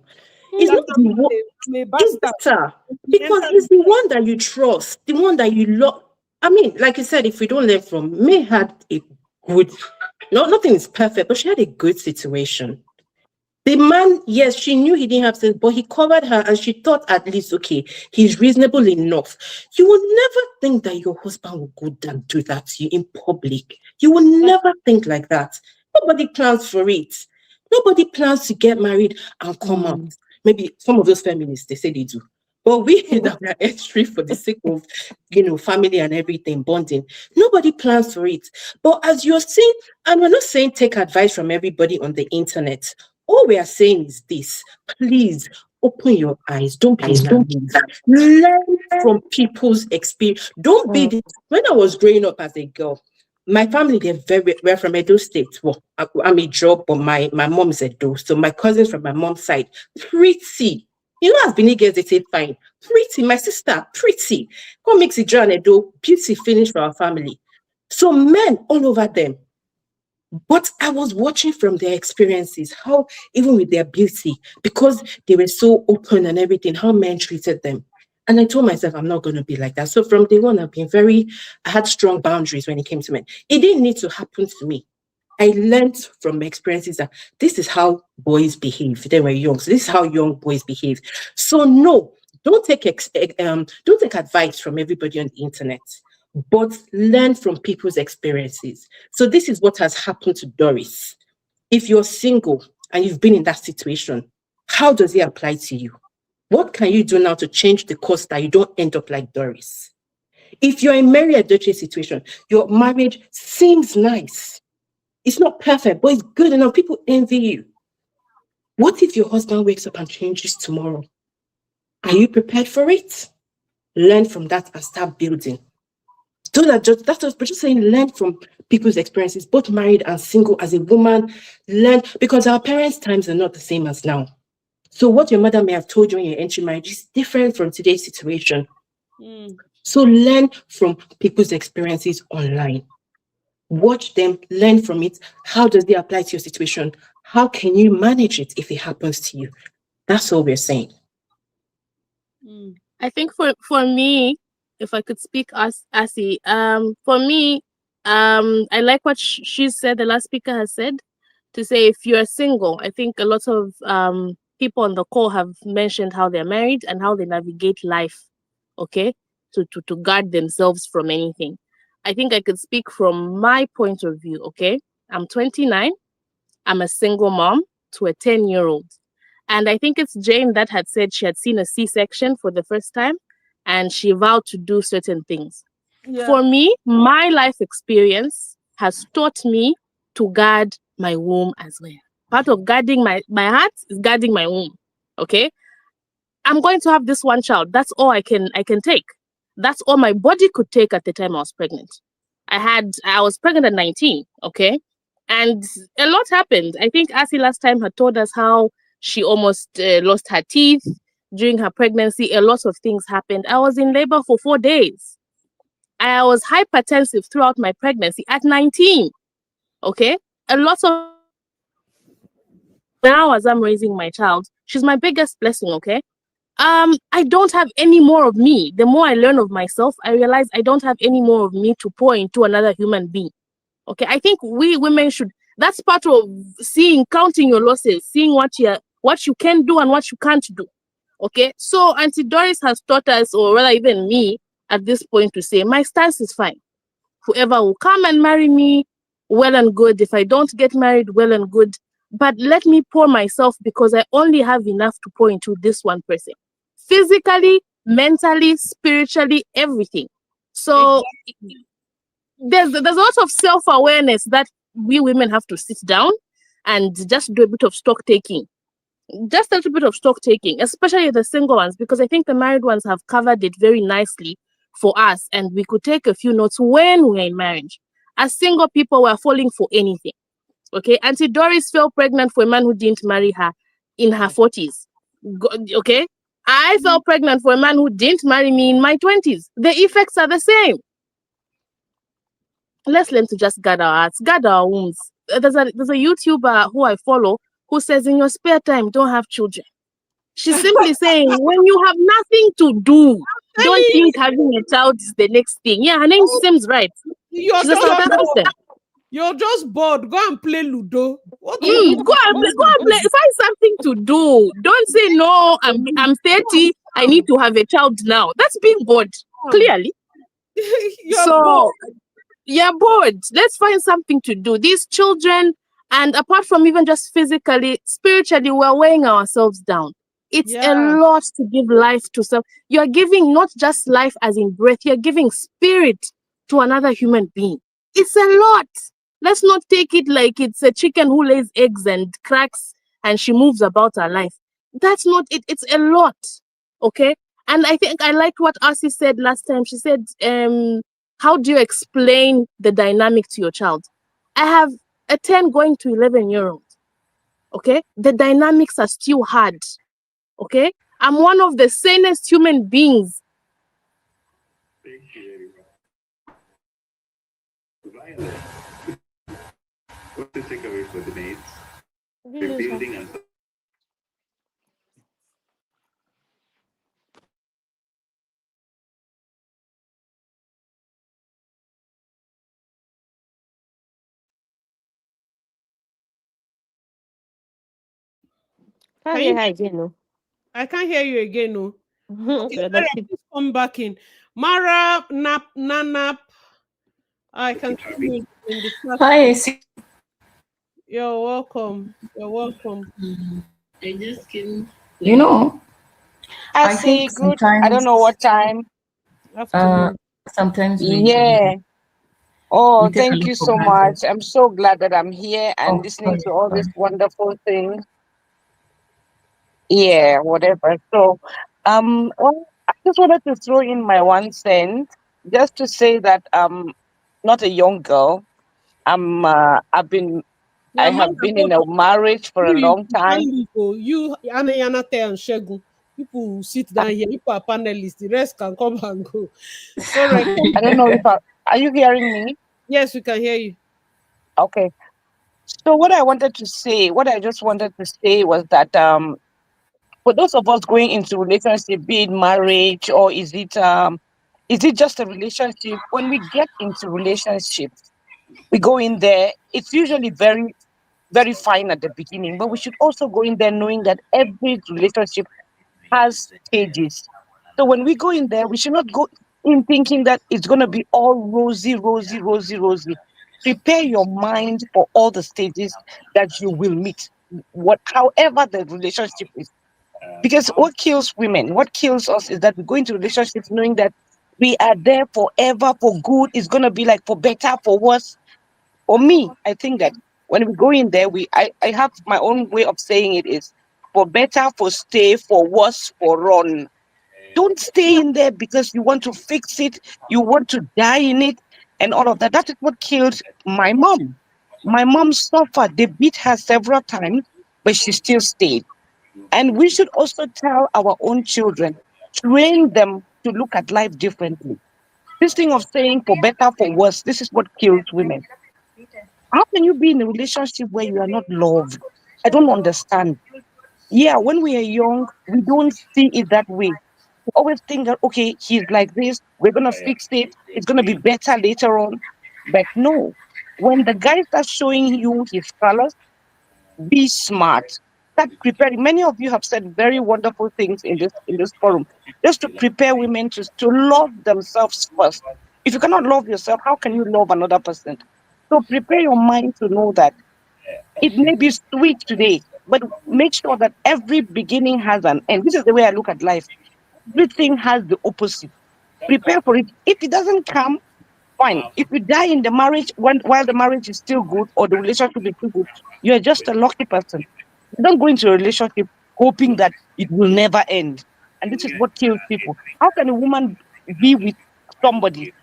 S8: It's
S1: That
S8: not the one.
S1: I'm a
S8: It's
S1: bastard.
S8: better
S1: He
S8: because
S1: entered
S8: it's the one that you trust, the one that you love. I mean, like you said, if we don't learn from, May had a good. No, nothing is perfect, but she had a good situation. The man, yes, she knew he didn't have sex, but he covered her and she thought at least, okay, he's reasonable enough. You will never think that your husband will go and do that to you in public. You will never think like that. Nobody plans for it. Nobody plans to get married and come out.
S3: Mm.
S8: Maybe some of those feminists, they say they do. But we that we are extra for the sake of, family and everything, bonding. Nobody plans for it. But as you're saying, and we're not saying take advice from everybody on the internet. All we are saying is this: please open your eyes. Don't be naive. Learn from people's experience. Don't be.
S3: Mm.
S8: When I was growing up as a girl, my family they're we're from Edo State. Well, I'm a job, but my mom is Edo, so my cousins from my mom's side pretty. As Benin girls they say fine, pretty. My sister pretty. What makes it John Edo beauty finish for our family? So men all over them. But I was watching from their experiences, how even with their beauty, because they were so open and everything, how men treated them. And I told myself, I'm not going to be like that. So from day one, I had strong boundaries when it came to men. It didn't need to happen to me. I learned from my experiences that this is how boys behave. They were young. So this is how young boys behave. So no, don't take advice from everybody on the internet, but learn from people's experiences. So this is what has happened to Doris. If you're single and you've been in that situation, how does it apply to you? What can you do now to change the course that you don't end up like Doris? If you're in Mary Adoche situation, your marriage seems nice. It's not perfect, but it's good enough. People envy you. What if your husband wakes up and changes tomorrow? Are you prepared for it? Learn from that and start building. So that's what we're just saying, learn from people's experiences, both married and single. As a woman, learn because our parents' times are not the same as now. So what your mother may have told you in your entry marriage is different from today's situation. So learn from people's experiences online. Watch them, learn from it. How does it apply to your situation? How can you manage it if it happens to you? That's all we're saying.
S7: I think for me, if I could speak as Asi, for me, I like what she said. The last speaker has said to say if you're single. I think a lot of people on the call have mentioned how they're married and how they navigate life. Okay, to guard themselves from anything. I think I could speak from my point of view. Okay, I'm 29. I'm a single mom to a 10-year-old. And I think it's Jane that had said she had seen a C-section for the first time and she vowed to do certain things.
S1: Yeah.
S7: For me, my life experience has taught me to guard my womb as well. Part of guarding my heart is guarding my womb. Okay, I'm going to have this one child. That's all I can take. That's all my body could take at the time I was pregnant. I was pregnant at 19. Okay, and a lot happened. I think Asi last time had told us how she almost lost her teeth during her pregnancy. A lot of things happened. I was in labor for 4 days. I was hypertensive throughout my pregnancy at 19. Okay, a lot of now as I'm raising my child, she's my biggest blessing. Okay, I don't have any more of me. The more I learn of myself, I realize I don't have any more of me to pour into another human being. Okay, I think we women should. That's part of counting your losses, seeing what you can do and what you can't do. Okay, so Auntie Doris has taught us, or rather even me, at this point, to say my stance is fine. Whoever will come and marry me, well and good. If I don't get married, well and good. But let me pour myself, because I only have enough to pour into this one person. Physically, mentally, spiritually, everything. So there's a lot of self-awareness that we women have to sit down and just do a bit of stock taking. Just a little bit of stock taking, especially the single ones, because I think the married ones have covered it very nicely for us, and we could take a few notes when we're in marriage. As single people, we're falling for anything. Okay, Auntie Doris fell pregnant for a man who didn't marry her in her 40s. Okay, I fell pregnant for a man who didn't marry me in my 20s. The effects are the same. Let's learn to just guard our hearts, guard our wombs. There's a YouTuber who I follow who says, in your spare time, don't have children. She's simply saying, when you have nothing to do, don't think having a child is the next thing. Yeah, her name seems right. She's a South African.
S1: You're just bored. Go and play Ludo.
S7: Go and play. Find something to do. Don't say no. I'm 30. I need to have a child now. That's being bored. Clearly.
S1: Bored.
S7: You're bored. Let's find something to do. These children, and apart from even just physically, spiritually, we're weighing ourselves down. It's a lot to give life to self. You're giving not just life as in breath. You're giving spirit to another human being. It's a lot. Let's not take it like it's a chicken who lays eggs and cracks and she moves about her life. That's not it. It's a lot. Okay. And I think I liked what Asi said last time. She said, how do you explain the dynamic to your child? I have a 10 going to 11-year-old. Okay. The dynamics are still hard. Okay. I'm one of the sanest human beings.
S9: What's the takeaway for the mates? Rebuilding and
S3: Can't hear her again, no.
S1: I can't hear you again, no. Okay,
S3: So
S1: Mara, please come back in. Mara, Nanap. I can see you in the chat.
S10: Hi,
S1: You're welcome. You're welcome.
S10: I just came.
S11: I say
S10: think
S11: good. I don't know what time.
S10: sometimes
S11: Yeah. Oh,
S10: we take a
S11: thank
S10: look
S11: you
S10: for
S11: so
S10: granted.
S11: much. I'm so glad that I'm here and
S10: Oh,
S11: listening
S10: sorry,
S11: to all
S10: sorry.
S11: these wonderful things. Yeah, whatever. So, well, I just wanted to throw in my 1 cent just to say that not a young girl. I've been I
S1: Yeah, man,
S11: have been in a marriage for a
S1: you
S11: long
S1: can't
S11: time.
S1: leave. Oh. You, Yanate and Shegun. People who sit down here. People are panelists. The rest can come and go. All right.
S11: I don't know if are you hearing me?
S1: Yes, we can hear you.
S11: Okay. So what I just wanted to say was that for those of us going into relationship, be it marriage or is it just a relationship? When we get into relationships, we go in there, it's usually very, very fine at the beginning, but we should also go in there knowing that every relationship has stages. So when we go in there, we should not go in thinking that it's gonna be all rosy, rosy, rosy, rosy. Prepare your mind for all the stages that you will meet, however the relationship is. Because what kills women, what kills us is that we go into relationships knowing that we are there forever for good. It's gonna be like for better, for worse. For me, I think that when we go in there, I have my own way of saying it is for better, for stay, for worse, for run. Don't stay in there because you want to fix it, you want to die in it, and all of that. That is what killed my mom. My mom suffered. They beat her several times, but she still stayed. And we should also tell our own children, train them to look at life differently. This thing of saying for better, for worse, this is what kills women. How can you be in a relationship where you are not loved? I don't understand. Yeah, when we are young, we don't see it that way. We always think that, okay, he's like this, we're going to fix it, it's going to be better later on. But no, when the guy starts showing you his colors, be smart. Start preparing. Many of you have said very wonderful things in this forum. Just to prepare women to love themselves first. If you cannot love yourself, how can you love another person? So prepare your mind to know that it may be sweet today, but make sure that every beginning has an end. This is the way I look at life. Everything has the opposite. Prepare for it. If it doesn't come, fine. If you die in the marriage while the marriage is still good or the relationship is still good, you're just a lucky person. Don't go into a relationship hoping that it will never end. And this is what kills people. How can a woman be with somebody?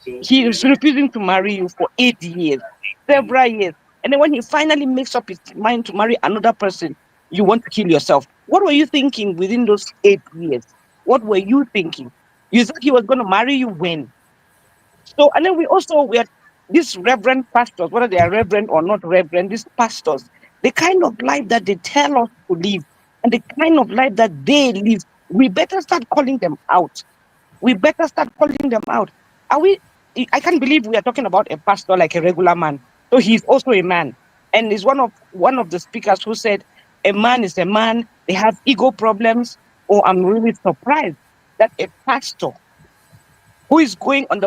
S11: He is refusing to marry you for 8 years, several years. And then when he finally makes up his mind to marry another person, you want to kill yourself. What were you thinking within those 8 years? What were you thinking? You said he was going to marry you when? So, and then we are these reverend pastors, whether they are reverend or not reverend, these pastors, the kind of life that they tell us to live and the kind of life that they live, we better start calling them out. We better start calling them out. Are we? I can't believe we are talking about a pastor like a regular man. So he's also a man, and is one of the speakers who said a man is a man. They have ego problems. Oh, I'm really surprised that a pastor who is going on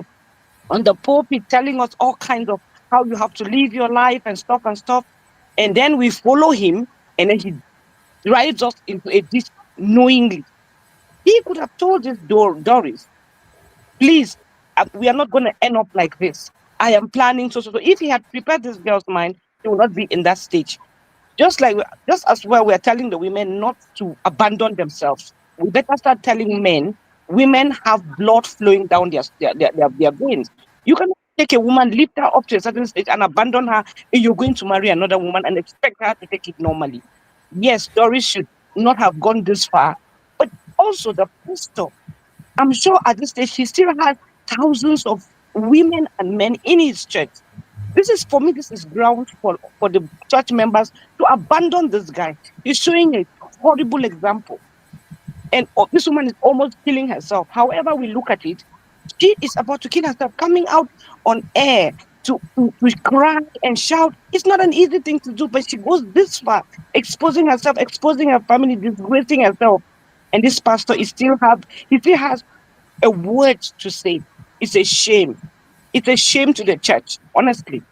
S11: the pulpit telling us all kinds of how you have to live your life and stuff, and then we follow him, and then he drives us into a ditch knowingly. He could have told this Doris, please, we are not going to end up like this. I am planning so. If he had prepared this girl's mind, she would not be in that stage. Just as well, we are telling the women not to abandon themselves. We better start telling men, women have blood flowing down their veins. You cannot take a woman, lift her up to a certain stage and abandon her, and you're going to marry another woman and expect her to take it normally. Yes, Doris should not have gone this far, but also the pastor, I'm sure at this stage he still has thousands of women and men in his church. This is, for me, this is ground for the church members to abandon this guy. He's showing a horrible example. And this woman is almost killing herself. However we look at it, she is about to kill herself. Coming out on air to cry and shout, it's not an easy thing to do, but she goes this far, exposing herself, exposing her family, disgracing herself. And this pastor he still has a word to say. It's a shame. It's a shame to the church, honestly.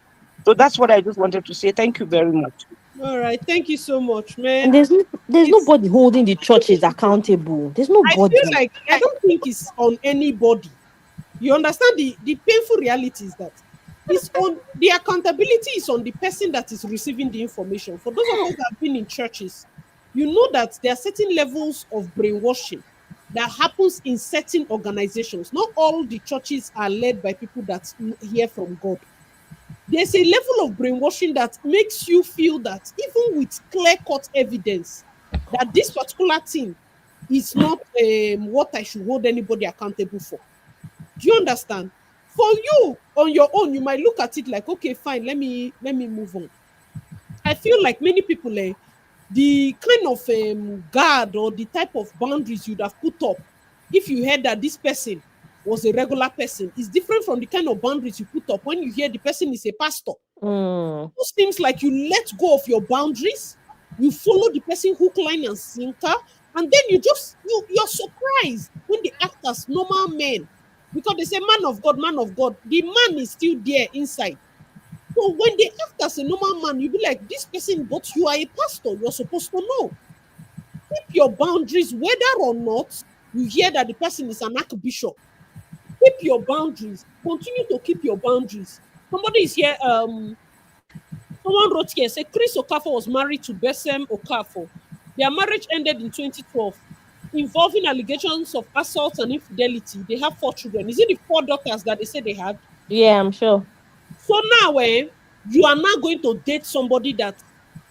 S11: So that's what I just wanted to say. Thank you very much.
S1: All right, thank you so much, man.
S3: And there's nobody holding the churches accountable. There's
S1: I
S3: nobody.
S1: feel like I don't think it's on anybody. You understand the painful reality is that it's on the accountability is on the person that is receiving the information. For those of us that have been in churches, you know that there are certain levels of brainwashing that happens in certain organizations. Not all the churches are led by people that hear from God. There's a level of brainwashing that makes you feel that even with clear-cut evidence that this particular thing is not what I should hold anybody accountable for. Do you understand? For you, on your own, you might look at it like, okay, fine, let me move on. I feel like many people, the kind of guard or the type of boundaries you'd have put up if you heard that this person was a regular person is different from the kind of boundaries you put up when you hear the person is a pastor. It seems like you let go of your boundaries, you follow the person hook, line, and sinker, and then you're surprised when they act as normal men. Because they say man of God, the man is still there inside. So when they act as a normal man, you be like, this person, but you are a pastor, you're supposed to know. Keep your boundaries, whether or not you hear that the person is an archbishop. Keep your boundaries. Continue to keep your boundaries. Somebody is here. Someone wrote here, say Chris Okafor was married to Besem Okafor. Their marriage ended in 2012, involving allegations of assault and infidelity. They have 4 children. Is it the 4 daughters that they say they had?
S3: Yeah, I'm sure.
S1: So now, you are now going to date somebody that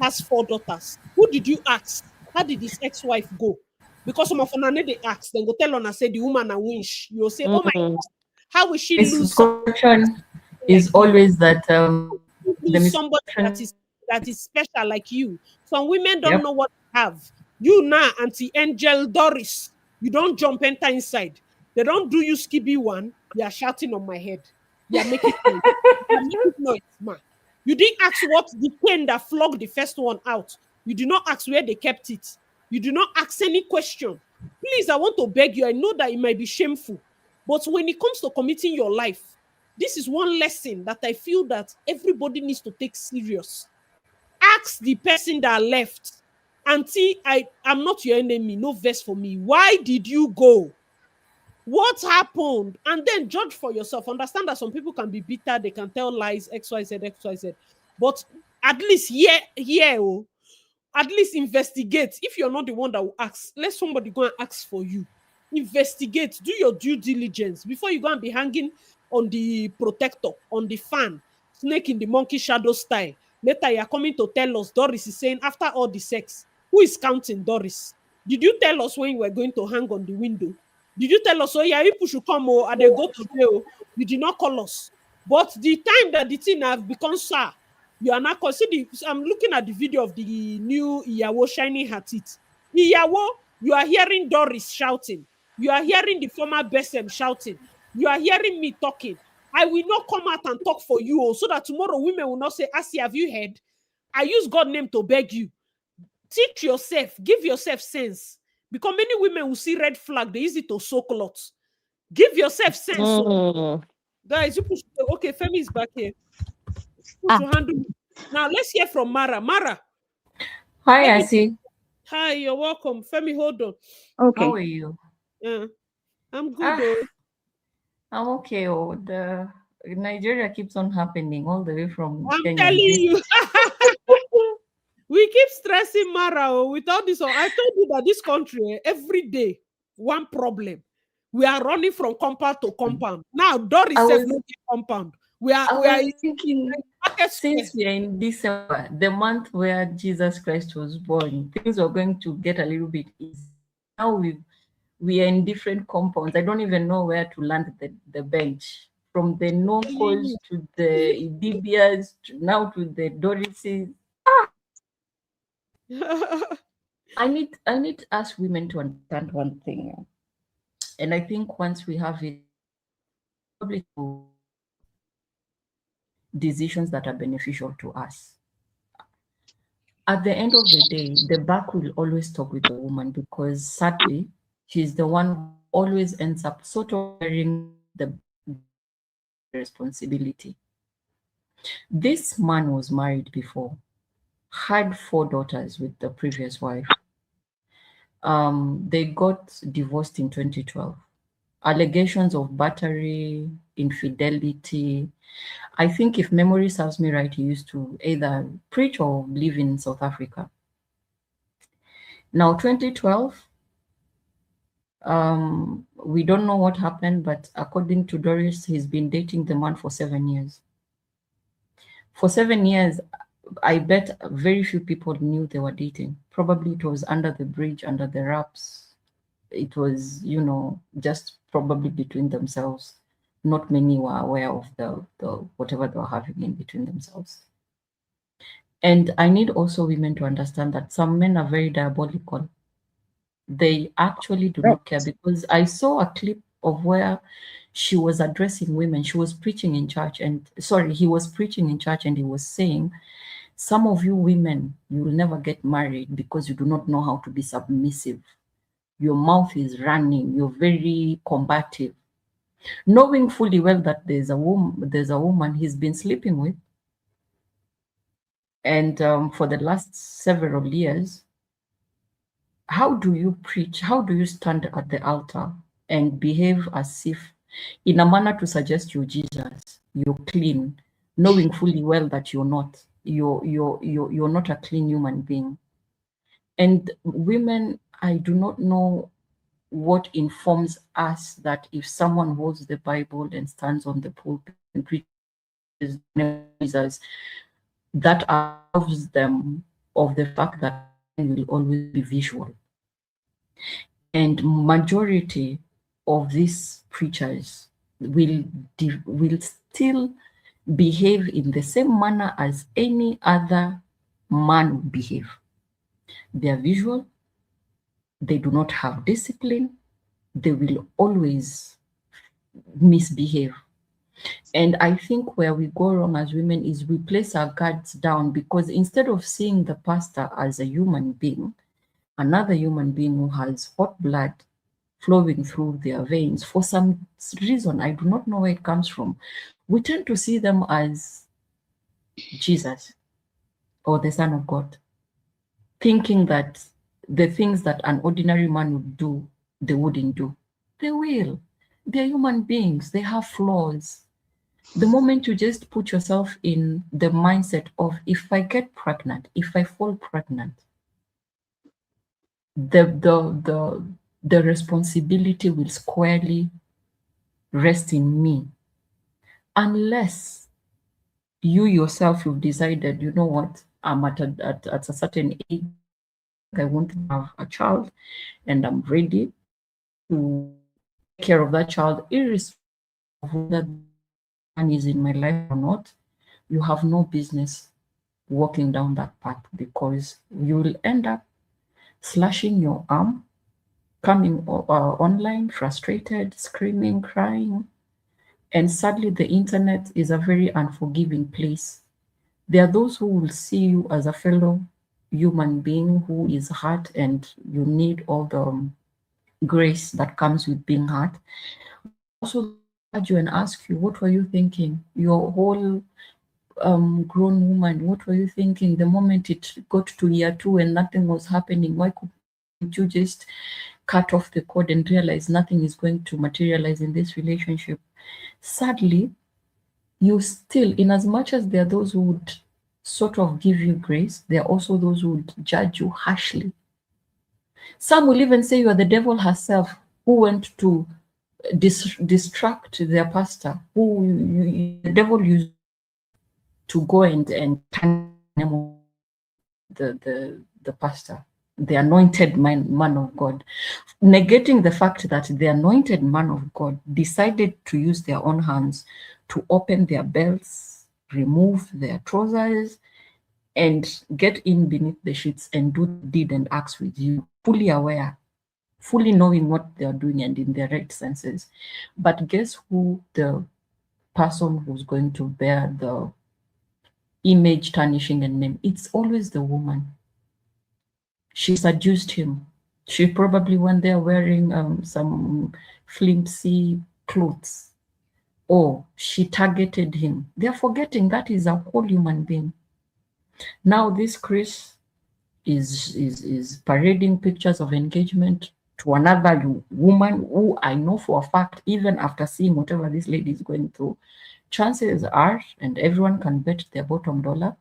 S1: has 4 daughters. Who did you ask? How did his ex-wife go? Because some of them they ask, then go tell on and say the woman and winch. You'll say, oh my
S3: Mm.
S1: God, how will she lose
S12: Misconception
S1: like
S12: is
S1: you?
S12: always that
S1: You
S12: the
S1: lose somebody
S12: misconception.
S1: that is special like you. Some women don't
S12: Yep.
S1: know what they have. You now, Auntie Angel Doris, you don't jump enter inside. They don't do you skibby one. You are shouting on my head. You are making noise. You are making noise, ma. You didn't ask what the pain that flogged the first one out. You did not ask where they kept it. You do not ask any question. Please, I want to beg you. I know that it might be shameful, but when it comes to committing your life, this is one lesson that I feel that everybody needs to take serious. Ask the person that left, Auntie, I'm not your enemy, no verse for me. Why did you go? What happened? And then judge for yourself. Understand that some people can be bitter, they can tell lies, XYZ, XYZ. But at least oh, at least investigate. If you're not the one that will ask, let somebody go and ask for you. Investigate, do your due diligence before you go and be hanging on the protector, on the fan, snake in the monkey shadow style. Later, you're coming to tell us Doris is saying, after all the sex, who is counting Doris? Did you tell us when you were going to hang on the window? Did you tell us, oh yeah, people should come and they go to jail? You did not call us. But the time that the thing have become sour, you are not considering. I'm looking at the video of the new Iyawo shining her teeth. Iyawo, you are hearing Doris shouting. You are hearing the former Besem shouting. You are hearing me talking. I will not come out and talk for you, so that tomorrow women will not say, Asi, have you heard? I use God's name to beg you. Teach yourself. Give yourself sense. Because many women will see red flag. They use it to soak clots. Give yourself sense. So, guys, you push. Okay, Femi is back here. To handle it. Now let's hear from Mara. Mara.
S12: Hi, Asi.
S1: Hi, you're welcome. Femi, hold on.
S12: Okay. How are you?
S1: Yeah, I'm good.
S12: I'm okay. Oh, the Nigeria keeps on happening all the way from
S1: I'm
S12: Kenya.
S1: telling you. We keep stressing Mara with all this. I told you that this country, every day, one problem. We are running from compound to compound. Now, Doris says compound. We are
S12: thinking, since we are in December, the month where Jesus Christ was born, things are going to get a little bit easy. Now we are in different compounds. I don't even know where to land the bench. From the Nonkos to the Idibias, now to the Dorises. I need to ask women to understand one thing. And I think once we have it, probably decisions that are beneficial to us. At the end of the day, the back will always talk with the woman, because sadly, she's the one who always ends up sort of bearing the responsibility. This man was married before, had 4 daughters with the previous wife. They got divorced in 2012. Allegations of battery, infidelity. I think, if memory serves me right, he used to either preach or live in South Africa. Now, 2012, we don't know what happened, but according to Doris, he's been dating the man for 7 years. For 7 years, I bet very few people knew they were dating. Probably it was under the bridge, under the wraps. It was, just probably between themselves. Not many were aware of the whatever they were having in between themselves. And I need also women to understand that some men are very diabolical. They actually do not care, because I saw a clip of where she was addressing women. She was preaching in church, he was preaching in church, and he was saying, some of you women, you will never get married because you do not know how to be submissive. Your mouth is running. You're very combative. Knowing fully well that there's a woman he's been sleeping with. And for the last several years, how do you preach? How do you stand at the altar and behave as if, in a manner to suggest you're Jesus, you're clean, knowing fully well that you're not. You're not a clean human being. And women, I do not know what informs us that if someone holds the Bible and stands on the pulpit and preaches Jesus, that absolves them of the fact that women will always be visual. And majority of these preachers will still behave in the same manner as any other man would behave. They are visual, they do not have discipline, they will always misbehave. And I think where we go wrong as women is we place our guards down, because instead of seeing the pastor as a human being, another human being who has hot blood flowing through their veins, for some reason, I do not know where it comes from, we tend to see them as Jesus or the Son of God, thinking that the things that an ordinary man would do, they wouldn't do. They will. They're human beings. They have flaws. The moment you just put yourself in the mindset of, if I get pregnant, if I fall pregnant, the responsibility will squarely rest in me, unless you yourself you've decided, you know what, I'm at a certain age, I want to have a child, and I'm ready to take care of that child, irrespective of whether the man is in my life or not. You have no business walking down that path, because you will end up slashing your arm, coming online frustrated, screaming, crying. And sadly, the internet is a very unforgiving place. There are those who will see you as a fellow human being who is hurt, and you need all the grace that comes with being hurt. But there are also those who judge you and ask you, what were you thinking? Your whole grown woman, what were you thinking the moment it got to year 2 and nothing was happening? Why couldn't you just cut off the cord and realize nothing is going to materialize in this relationship? Sadly, you still, in as much as there are those who would sort of give you grace, there are also those who would judge you harshly. Some will even say you are the devil herself, who went to distract their pastor, the devil used to go and turn the pastor, the anointed man of God, negating the fact that the anointed man of God decided to use their own hands to open their belts, remove their trousers, and get in beneath the sheets and do deed and acts with you, fully aware, fully knowing what they are doing and in their right senses. But guess who the person who's going to bear the image tarnishing and name? It's always the woman. She seduced him. She probably went there wearing some flimsy clothes, or she targeted him. They're forgetting that is a whole human being. Now this Chris is parading pictures of engagement to another woman who I know for a fact, even after seeing whatever this lady is going through, chances are, and everyone can bet their bottom dollar,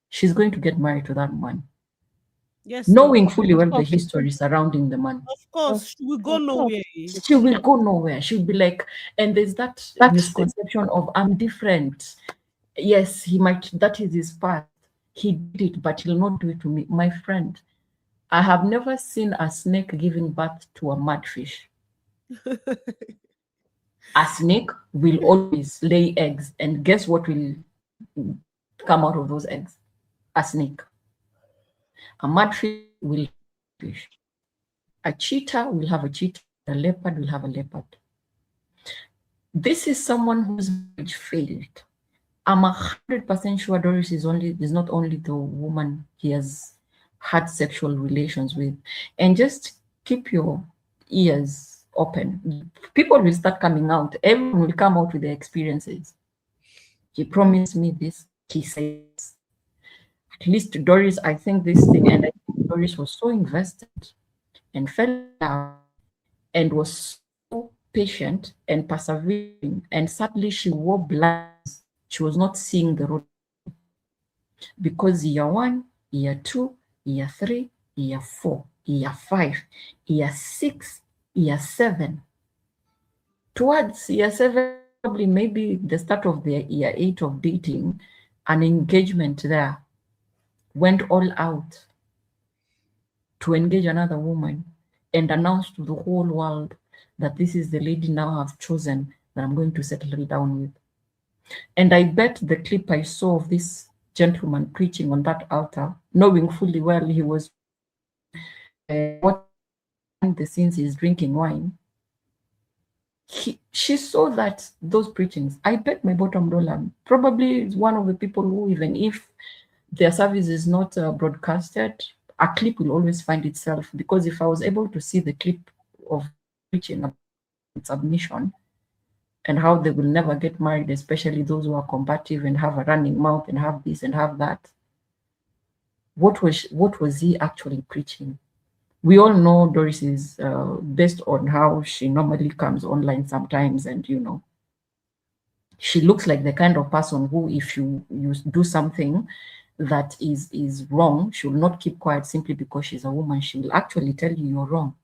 S12: she's going to get married to that man.
S1: Yes, now.
S12: Knowing fully well the history surrounding the man.
S1: Of course, she will go nowhere.
S12: She will go nowhere. She'll be like, and there's that misconception of, I'm different. Yes, he might, that is his past. He did it, but he'll not do it to me. My friend, I have never seen a snake giving birth to a mudfish. A snake will always lay eggs, and guess what will come out of those eggs? A snake. A mudfish will have a fish. A cheetah will have a cheetah. A leopard will have a leopard. This is someone whose marriage failed. I'm 100% sure Doris is not only the woman he has had sexual relations with. And just keep your ears open. People will start coming out. Everyone will come out with their experiences. He promised me this. He said this. At least Doris, I think this thing, and I think Doris was so invested and fell in love and was so patient and persevering. And sadly, she wore blinders She was not seeing the road because year 1, year 2, year 3, year 4, year 5, year 6, year 7. Towards year 7, probably maybe the start of the year 8 of dating, an engagement there went all out to engage another woman and announce to the whole world that this is the lady now I've chosen that I'm going to settle down with. And I bet the clip I saw of this gentleman preaching on that altar, knowing fully well he was what behind the scenes he's drinking wine. She saw that those preachings. I bet my bottom dollar probably is one of the people who, even if their service is not broadcasted, a clip will always find itself. Because if I was able to see the clip of preaching about submission and how they will never get married, especially those who are combative and have a running mouth and have this and have that, what was he actually preaching? We all know Doris is based on how she normally comes online sometimes, and she looks like the kind of person who, if you do something that is wrong, she will not keep quiet simply because she's a woman. She will actually tell you you're wrong.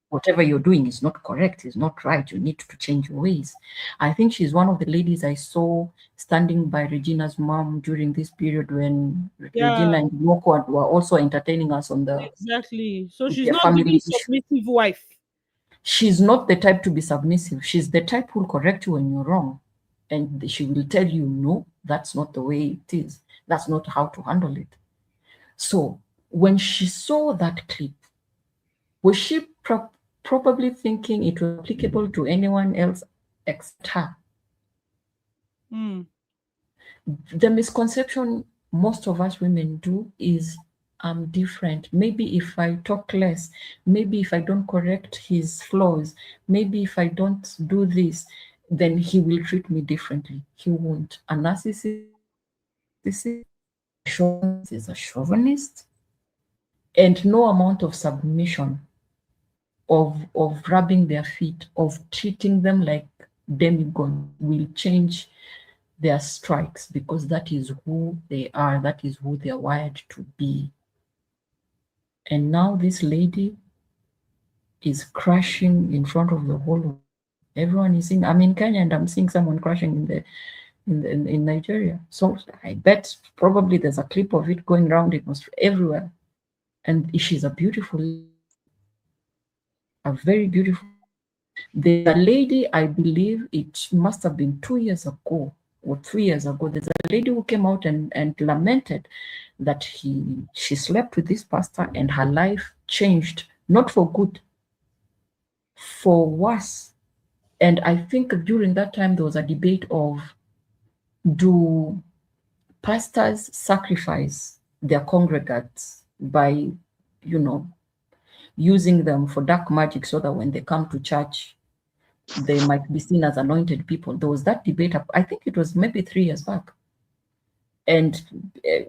S12: Whatever you're doing is not correct, is not right. You need to change your ways. I think she's one of the ladies I saw standing by Regina's mom during this period when Regina and Moko were also entertaining us on the
S1: exactly. So she's
S12: their
S1: not
S12: family
S1: really
S12: issue.
S1: submissive wife.
S12: She's not the type to be submissive. She's the type who will correct you when you're wrong. And she will tell you, no, that's not the way it is. That's not how to handle it. So when she saw that clip, was she probably thinking it was applicable to anyone else except her? The misconception most of us women do is, I'm different. Maybe if I talk less, maybe if I don't correct his flaws, maybe if I don't do this, then he will treat me differently. He won't. A narcissist is a chauvinist, and no amount of submission, of rubbing their feet, of treating them like demigods will change their strikes, because that is who they are, that is who they are wired to be. And now this lady is crashing in front of the whole world. Everyone is seeing. I'm in Kenya and I'm seeing someone crashing in Nigeria. So I bet probably there's a clip of it going around everywhere. And she's a beautiful, a very beautiful. There's a lady, I believe it must have been 2 years ago or 3 years ago. There's a lady who came out and lamented that she slept with this pastor and her life changed, not for good, for worse. And I think during that time there was a debate of, do pastors sacrifice their congregants by, using them for dark magic so that when they come to church, they might be seen as anointed people? There was that debate. I think it was maybe 3 years back. And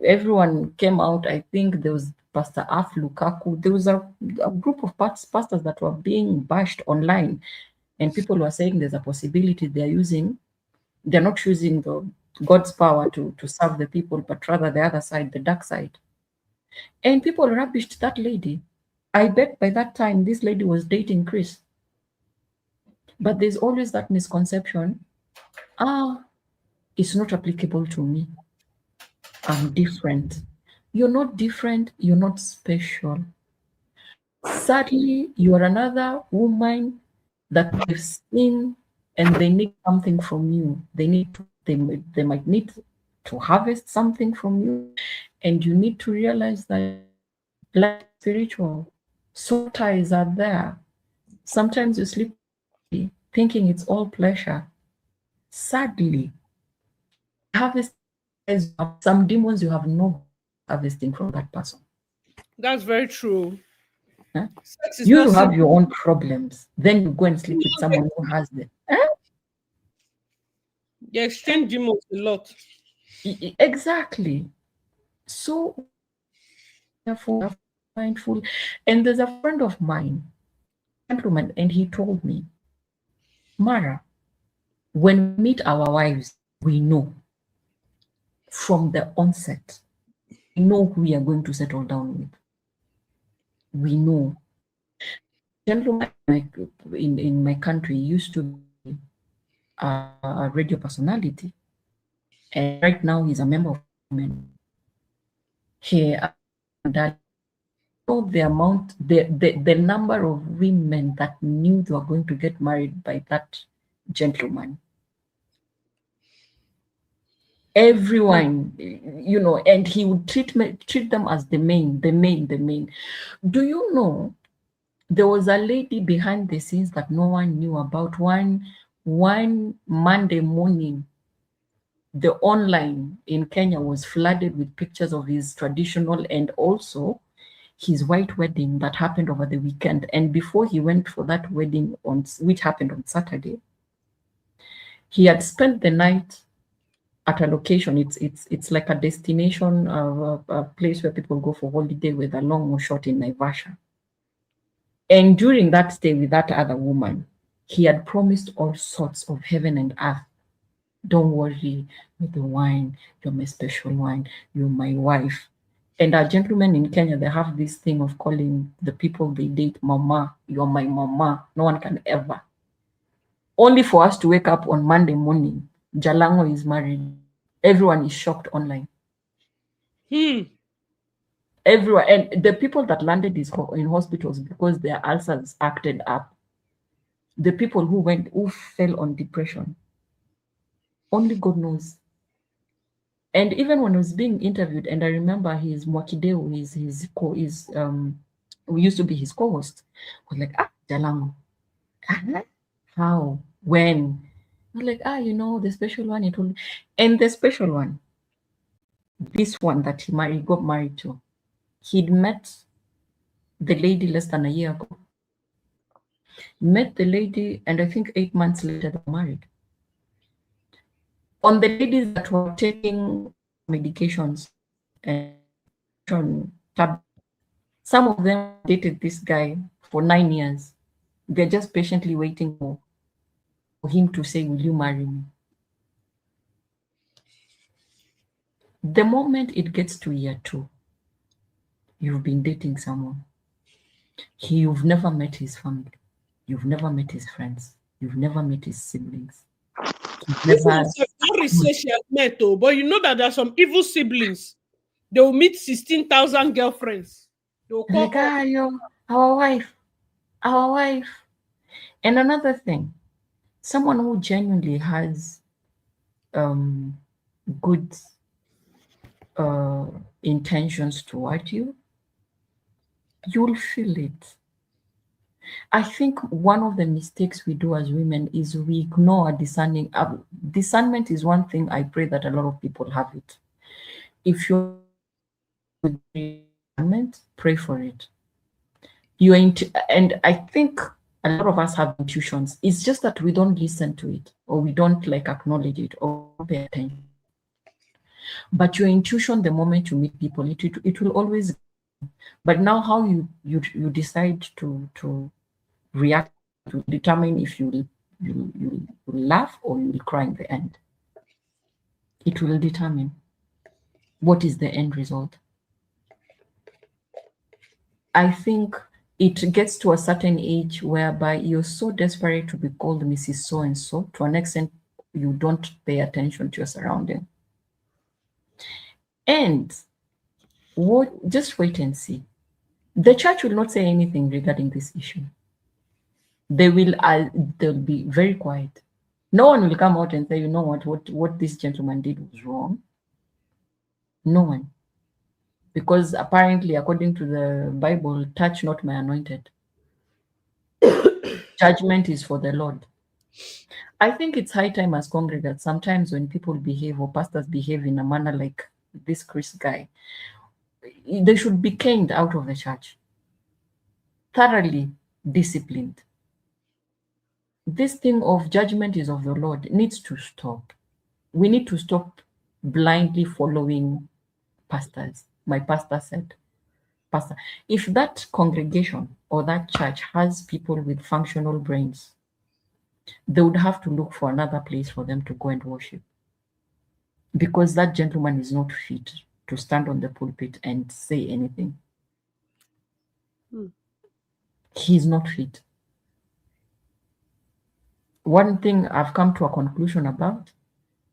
S12: everyone came out. I think there was Pastor Af Lukaku. There was a group of pastors that were being bashed online. And people were saying there's a possibility they're not using God's power to serve the people, but rather the other side, the dark side. And people rubbished that lady. I bet by that time, this lady was dating Chris. But there's always that misconception, it's not applicable to me. I'm different. You're not different. You're not special. Sadly, you are another woman that they've seen and they need something from you. They might need to harvest something from you. And you need to realize that life is spiritual. Soul ties are there. Sometimes you sleep thinking it's all pleasure. Sadly, harvest some demons you have no harvesting from that person.
S1: That's very true.
S12: Huh? You have your own problems. Then you go and sleep with someone who has them.
S1: You exchange demons a lot.
S12: Exactly. So careful, mindful. And there's a friend of mine, gentleman, and he told me, Mara, when we meet our wives, We know from the onset, we know who we are going to settle down with. We know. Gentleman in my country used to be a radio personality, and right now he's a member of parliament. That the amount, the number of women that knew they were going to get married by that gentleman. Everyone, you know, and he would treat them as the main. Do you know there was a lady behind the scenes that no one knew about? One Monday morning, the online in Kenya was flooded with pictures of his traditional and also his white wedding that happened over the weekend. And before he went for that wedding, which happened on Saturday, he had spent the night at a location. It's like a destination, a place where people go for holiday, with a long or short in Naivasha. And during that stay with that other woman, he had promised all sorts of heaven and earth. Don't worry with the wine, you're my special wine, you're my wife. And our gentlemen in Kenya, they have this thing of calling the people they date mama. You're my mama. No one can ever. Only for us to wake up on Monday morning, Jalango is married. Everyone is shocked online. Everyone, and the people that landed in hospitals because their ulcers acted up. The people who fell on depression. Only God knows. And even when I was being interviewed, and I remember his Mwakideu, we used to be his co-host, was like, Jalango. How? When? I was like, you know, the special one, it will. And the special one, this one that he got married to, he'd met the lady less than a year ago. Met the lady, and I think 8 months later, they were married. On the ladies that were taking medications and some of them dated this guy for 9 years. They're just patiently waiting for him to say, will you marry me? The moment it gets to year 2, you've been dating someone. You've never met his family. You've never met his friends. You've never met his siblings.
S1: This one says she has met, but you know that there are some evil siblings. They will meet 16,000 girlfriends. They will call
S12: our wife. And another thing, someone who genuinely has good intentions toward you, you'll feel it. I think one of the mistakes we do as women is we ignore discerning. Discernment is one thing I pray that a lot of people have it. If you're with discernment, pray for it. And I think a lot of us have intuitions. It's just that we don't listen to it, or we don't acknowledge it, or pay attention. But your intuition, the moment you meet people, it will always. But now, how you decide to react to determine if you laugh or you will cry in the end. It will determine what is the end result. I think it gets to a certain age whereby you're so desperate to be called Mrs. So-and-so, to an extent you don't pay attention to your surrounding. And just wait and see. The church will not say anything regarding this issue. They'll be very quiet. No one will come out and say, you know what this gentleman did was wrong. No one. Because apparently, according to the Bible, touch not my anointed. Judgment is for the Lord. I think it's high time as congregants, sometimes when people behave or pastors behave in a manner like this Chris guy, they should be caned out of the church. Thoroughly disciplined. This thing of judgment is of the Lord needs to stop. We need to stop blindly following pastors. My pastor said, Pastor, if that congregation or that church has people with functional brains, they would have to look for another place for them to go and worship. because that gentleman is not fit to stand on the pulpit and say anything. He's not fit. One thing I've come to a conclusion about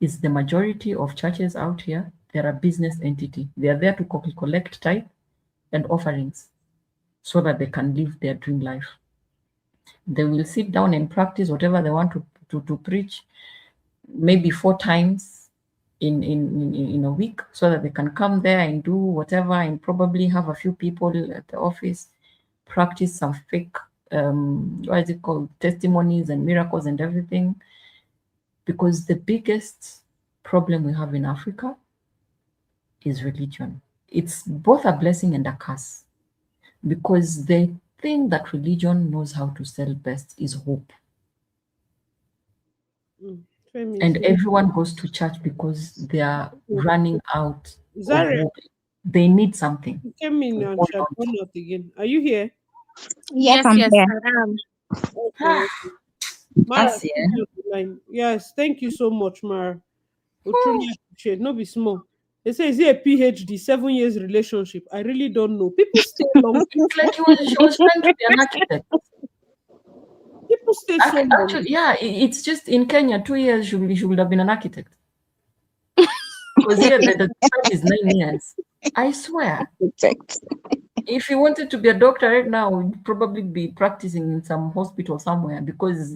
S12: is the majority of churches out here, they're a business entity. They are there to collect tithe and offerings so that they can live their dream life. They will sit down and practice whatever they want to preach, maybe 4 times in a week, so that they can come there and do whatever and probably have a few people at the office practice some fake what is it called, testimonies and miracles and everything. Because the biggest problem we have in Africa is religion. It's both a blessing and a curse, because the thing that religion knows how to sell best is hope. And everyone goes to church because they are running out of hope. They need something.
S1: You came in and shut out again. Are you here?
S7: Yes,
S6: I'm
S7: yes,
S6: here.
S7: I am.
S1: Okay. Mara,
S12: That's it.
S1: yes, thank you so much, Mara. We truly appreciate. No be small. They say, is it a PhD, 7 years relationship? I really don't know. People stay long.
S12: It's like she was trying to be an architect.
S1: People stay so long.
S12: Actually, yeah, it's just in Kenya, 2 years she would have been an architect. Because here the term is 9 years. I swear. If you wanted to be a doctor right now, you'd probably be practicing in some hospital somewhere, because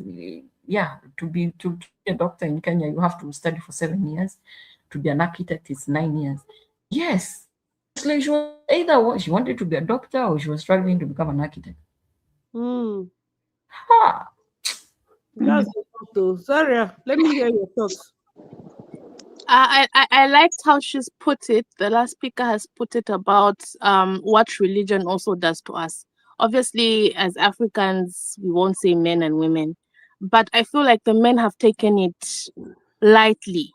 S12: yeah, to be a doctor in Kenya, you have to study for 7 years. To be an architect, it's 9 years. Yes. So she was either she wanted to be a doctor or she was struggling to become an architect.
S1: Ha. That's the thought, though. Zaria, let me hear your thoughts.
S7: I liked how she's put it. The last speaker has put it about what religion also does to us. Obviously, as Africans, we won't say men and women, but I feel like the men have taken it lightly.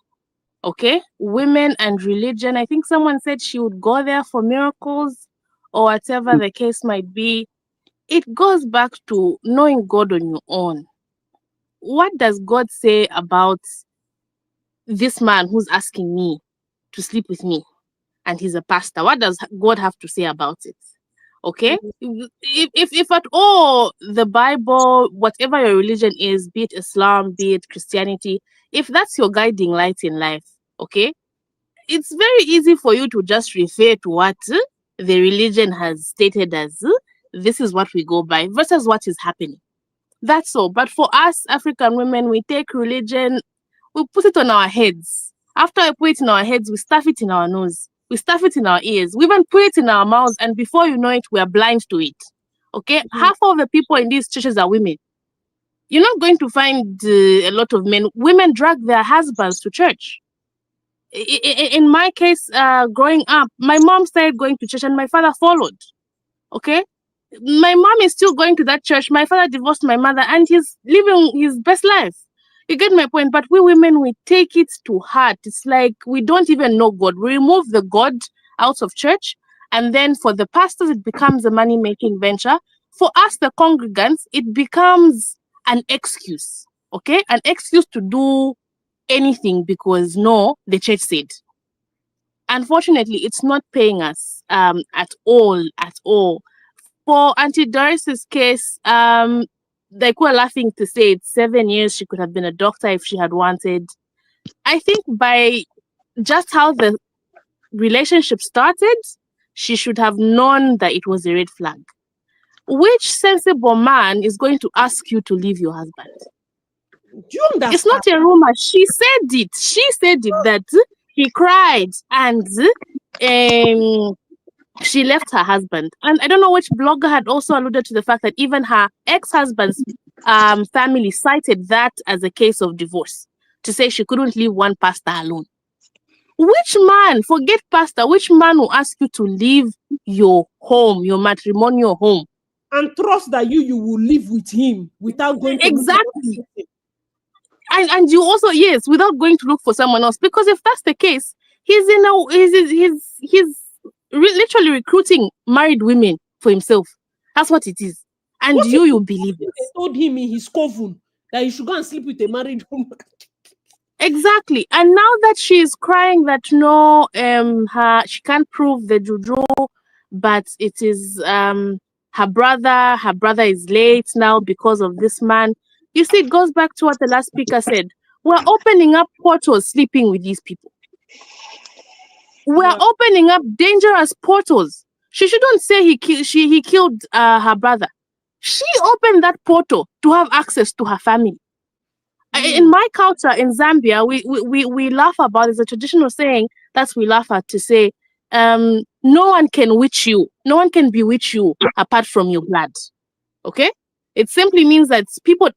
S7: Okay, women and religion. I think someone said she would go there for miracles or whatever the case might be. It goes back to knowing God on your own. What does God say about this man who's asking me to sleep with me and he's a pastor? What does God have to say about it? Okay, if at all the Bible, whatever your religion is, be it Islam, be it Christianity, if that's your guiding light in life, okay, it's very easy for you to just refer to what the religion has stated as this is what we go by versus what is happening. That's all. But for us African women, we take religion, we put it on our heads. After I put it in our heads, we stuff it in our nose. We stuff it in our ears. We even put it in our mouths. And before you know it, we are blind to it. Okay? Half of the people in these churches are women. You're not going to find a lot of men. Women drag their husbands to church. In my case, growing up, my mom started going to church and my father followed. Okay? My mom is still going to that church. My father divorced my mother and he's living his best life. You get my point? But we women, we take it to heart. It's like we don't even know God. We remove the God out of church. And then for the pastors, it becomes a money-making venture. For us, the congregants, it becomes an excuse. Okay? An excuse to do anything because no, the church said. Unfortunately, it's not paying us at all. For Auntie Doris's case, like we're laughing to say it's 7 years. She could have been a doctor if she had wanted. I think by just how the relationship started, she should have known that it was a red flag. Which sensible man is going to ask you to leave your husband?
S1: Do you understand?
S7: It's not a rumor. She said it. She said it that he cried and she left her husband. And I don't know which blogger had also alluded to the fact that even her ex-husband's family cited that as a case of divorce to say she couldn't leave one pastor alone. Which man, forget pastor, which man will ask you to leave your home, your matrimonial home?
S1: And trust that you will live with him without going to
S7: exactly. And you also, yes, without going to look for someone else. Because if that's the case, he's literally recruiting married women for himself. That's what it is. And you believe it.
S1: They told him in his coven that he should go and sleep with a married woman.
S7: Exactly. And now that she's crying that no, she can't prove the juju, but it is her brother. Her brother is late now because of this man. You see, it goes back to what the last speaker said. We're opening up portals, sleeping with these people. We're opening up dangerous portals. She shouldn't say he killed her brother. She opened that portal to have access to her family. In my culture in Zambia, we laugh about, it's a traditional saying that we laugh at, to say, no one can witch you. No one can bewitch you apart from your blood. Okay? It simply means that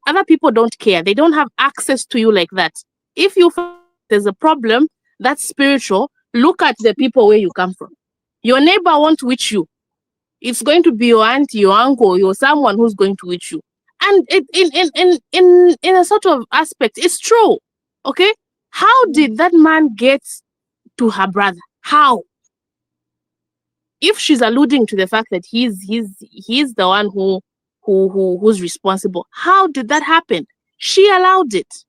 S7: other people don't care. They don't have access to you like that. If you feel there's a problem that's spiritual, look at the people where you come from. Your neighbor won't witch you. It's going to be your auntie, your uncle, your someone who's going to witch you. And in a sort of aspect, it's true. Okay? How did that man get to her brother? How? If she's alluding to the fact that he's the one who's responsible, how did that happen? She allowed it.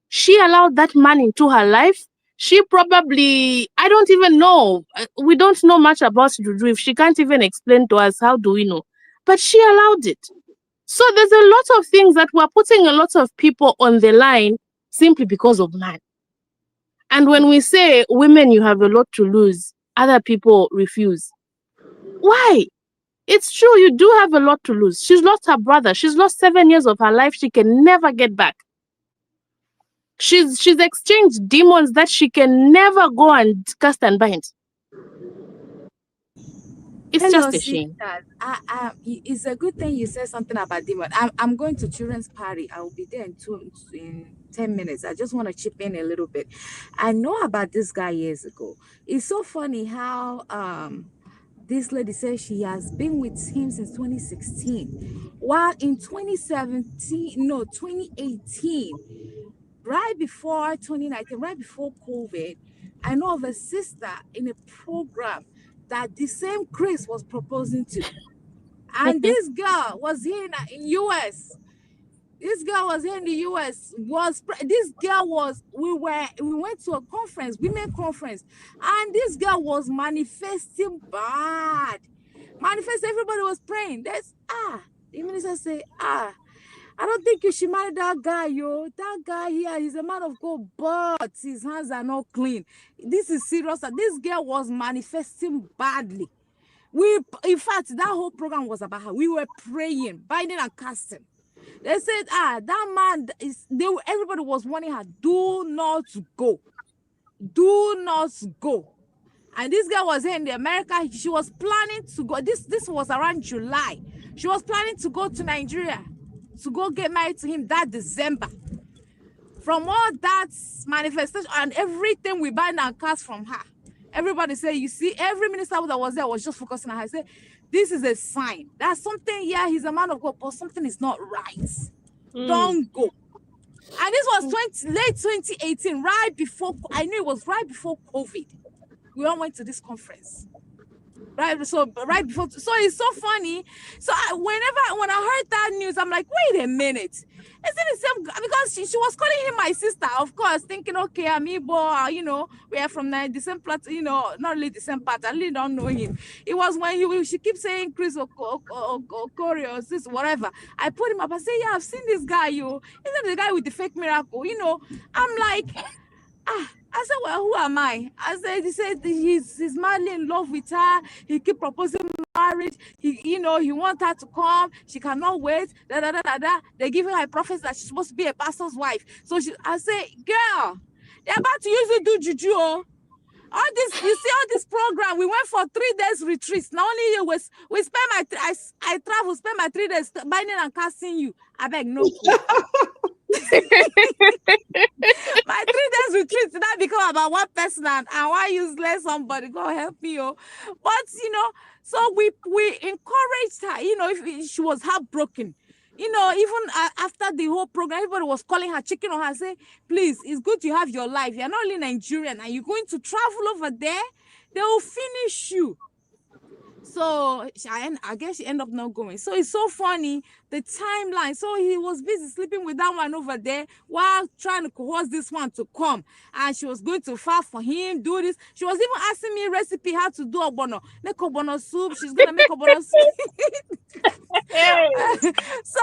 S7: She allowed that man into her life. She probably, I don't even know. We don't know much about Juju. If she can't even explain to us, how do we know? But she allowed it. So there's a lot of things that we're putting a lot of people on the line simply because of man. And when we say, women, you have a lot to lose, other people refuse. Why? It's true, you do have a lot to lose. She's lost her brother. She's lost 7 years of her life she can never get back. She's exchanged demons that she can never go and cast and bind. It's
S13: Hello,
S7: just a shame.
S13: sisters. It's a good thing you said something about demon. I'm going to children's party. I will be there in 10 minutes. I just want to chip in a little bit. I know about this guy years ago. It's so funny how this lady says she has been with him since 2016. While in 2018, right before 2019, right before COVID, I know of a sister in a program that the same Chris was proposing to. And this girl was here in US. This girl was here in the US. We went to a conference, women conference, and this girl was manifesting bad. Everybody was praying. The minister say, I don't think you should marry that guy, yo. That guy here, he's a man of God, but his hands are not clean. This is serious. This girl was manifesting badly. In fact, that whole program was about her. We were praying, binding and casting. They said, that man everybody was warning her, do not go. Do not go. And this girl was here in America. She was planning to go. This was around July. She was planning to go to Nigeria to go get married to him that December. From all that manifestation and everything we bind and cast from her, everybody say, you see, every minister that was there was just focusing on her. I said, this is a sign that something, he's a man of God, but something is not right. Don't go. And this was late 2018, right before, I knew it was right before COVID. We all went to this conference. Right before, so it's so funny. So when I heard that news, I'm like, wait a minute, isn't it same? Because she was calling him my sister, of course, thinking, okay, I'm Igbo, we are from the same part, not really the same part. I really don't know him. It was when she keeps saying Chris Okafor, this whatever. I put him up. I say, yeah, I've seen this guy. Isn't the guy with the fake miracle? I'm like, I said, well, who am I? He said he's madly in love with her. He keep proposing marriage. He wants her to come. She cannot wait. They give her a prophet that she's supposed to be a pastor's wife. So I say, girl, they're about to use you do juju. All this, you see all this program. We went for 3 days retreats. Not only you we spend I travel, spend my 3 days binding and casting you. I beg no. My 3 days retreat now become about one person and why useless somebody go help me, but so we encouraged her. If she was heartbroken, even after the whole program, everybody was calling her, checking on her, say, please, it's good you have your life. You're not only Nigerian and you're going to travel over there, they will finish you. So I guess she ended up not going. So it's so funny, the timeline. So he was busy sleeping with that one over there while trying to coerce this one to come. And she was going to fast for him, do this. She was even asking me recipe how to do ogbono. Make ogbono soup. She's gonna make ogbono soup. So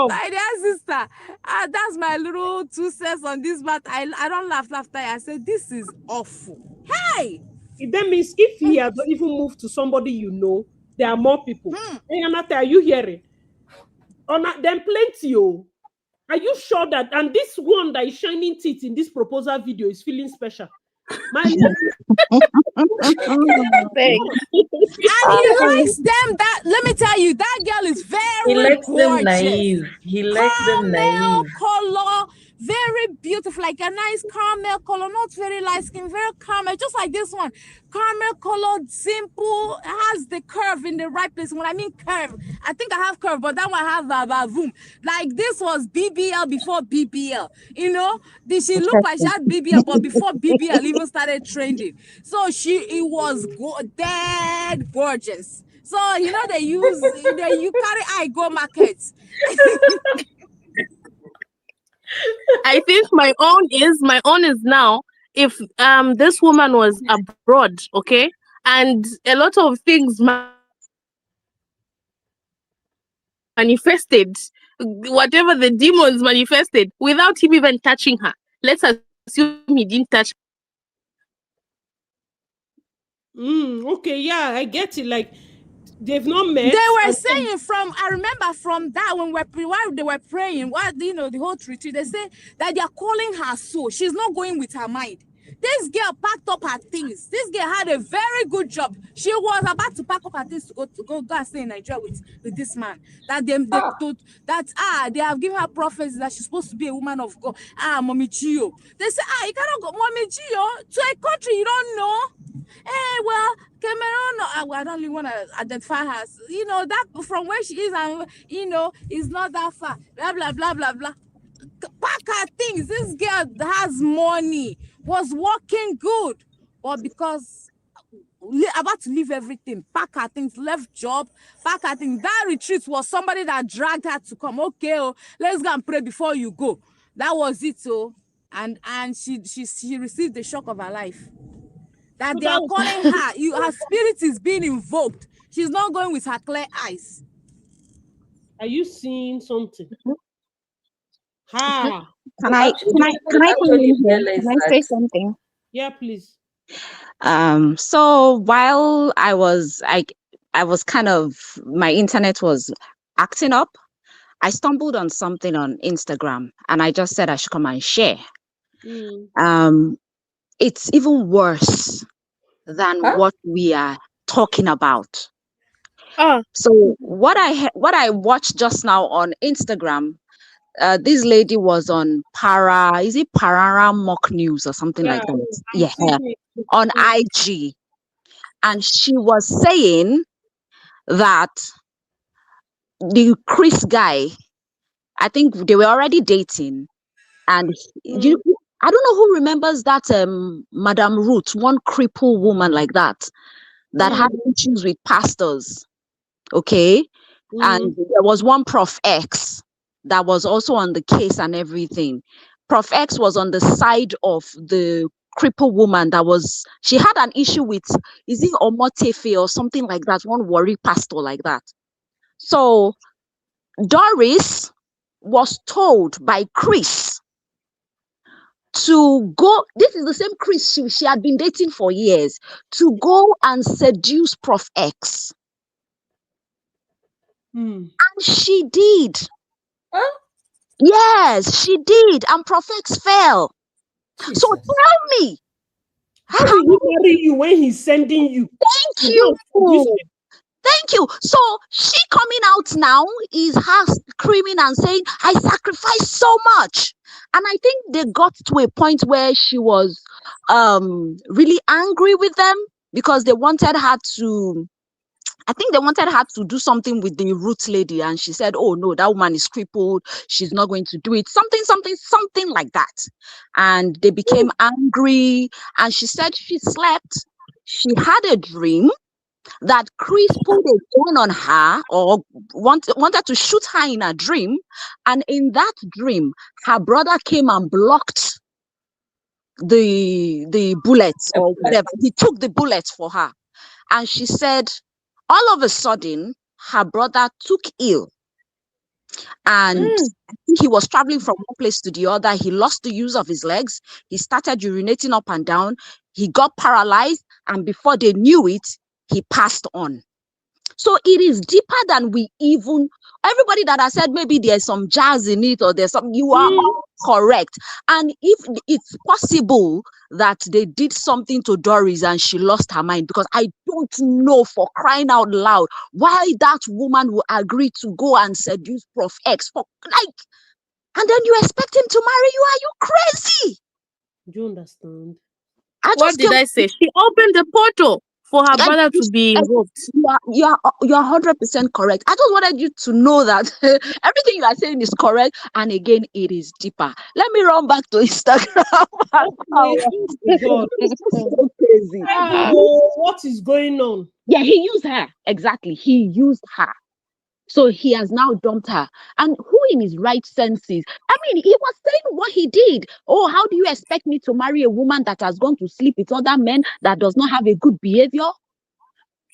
S13: my dear sister, that's my little 2 cents on this, but I don't laugh after I said this is awful. Hey,
S1: That means if he has even moved to somebody you know, there are more people. Hey, Anata, are you hearing? Then plenty. Oh. Are you sure that? And this one that is shining teeth in this proposal video is feeling special. My
S13: and he likes them. That let me tell you, that girl is very
S12: He likes them
S13: gorgeous.
S12: naive. He likes them naive.
S13: Color, very beautiful, like a nice caramel color, not very light skin, very caramel, just like this one. Caramel colored, simple, has the curve in the right place. When I mean curve, I think I have curve, but that one have boom. Like this was BBL before BBL. You know, did she look like she had BBL, but before BBL even started trending. So it was dead gorgeous. So you know you carry I go markets.
S7: I think my own is now, if this woman was abroad, okay, and a lot of things manifested, whatever the demons manifested, without him even touching her. Let's assume he didn't touch
S1: Okay, yeah, I get it. Like they've not met.
S13: They were saying I remember from that when while they were praying, the whole retreat, they say that they are calling her soul. She's not going with her mind. This girl packed up her things. This girl had a very good job. She was about to pack up her things to go and stay in Nigeria with this man. That they have given her prophecy that she's supposed to be a woman of God. Mommy Gio. They say, you cannot go, Mommy Gio, to a country you don't know. Hey, well, Cameroon, I don't really want to identify her. You know, that from where she is, and is not that far. Blah, blah, blah, blah, blah. Pack her things. This girl has money, was working good, but because about to leave everything, pack her things, left job, pack her things. That retreat was somebody that dragged her to come. Okay, let's go and pray before you go. That was it. And she received the shock of her life. That they are calling her. Her spirit is being invoked. She's not going with her clear eyes.
S1: Are you seeing something? Ha!
S6: Can I say something?
S1: Yeah, please.
S6: So while I was kind of, my internet was acting up, I stumbled on something on Instagram and I just said I should come and share. It's even worse than what we are talking about. So what I watched just now on Instagram, this lady was on Parara Mock News or something like that. Yeah, on IG. And she was saying that the Chris guy, I think they were already dating. And I don't know who remembers that Madame Ruth, one crippled woman like that had issues with pastors. Okay. And there was one Prof X that was also on the case and everything. Prof X was on the side of the crippled woman she had an issue with, is it Omotefe or something like that, one worry pastor like that. So Doris was told by Chris to go, this is the same Chris she had been dating for years, to go and seduce Prof X. And she did. Yes, she did. And Prof X fell. Jesus. So tell me,
S1: how will he marry you when he's sending you?
S6: Thank you. Thank you. So she coming out now is her screaming and saying, I sacrificed so much. And I think they got to a point where she was really angry with them because they wanted her to, I think they wanted her to do something with the Roots lady. And she said, oh no, that woman is crippled. She's not going to do it. Something like that. And they became angry. And she said she slept. She had a dream. that Chris put a gun on her or wanted to shoot her in a dream. And in that dream, her brother came and blocked the bullets or whatever. He took the bullets for her. And she said, all of a sudden, her brother took ill. And I think he was traveling from one place to the other. He lost the use of his legs. He started urinating up and down. He got paralyzed. And before they knew it, he passed on. So it is deeper than we even, everybody that has said maybe there's some jazz in it or there's some, you are all correct. And if it's possible that they did something to Doris and she lost her mind, because I don't know, for crying out loud, why that woman will agree to go and seduce Prof X for like, and then you expect him to marry you? Are you crazy?
S1: Do you understand?
S7: What did I say? She opened the portal for her brother to be involved.
S6: You are 100% correct. I just wanted you to know that everything you are saying is correct, and again, it is deeper. Let me run back to Instagram.
S1: God,
S6: so crazy.
S1: What is going on?
S6: Yeah, he used her. Exactly, he used her. So he has now dumped her. And who in his right senses? I mean, he was saying what he did. Oh, how do you expect me to marry a woman that has gone to sleep with other men, that does not have a good behavior?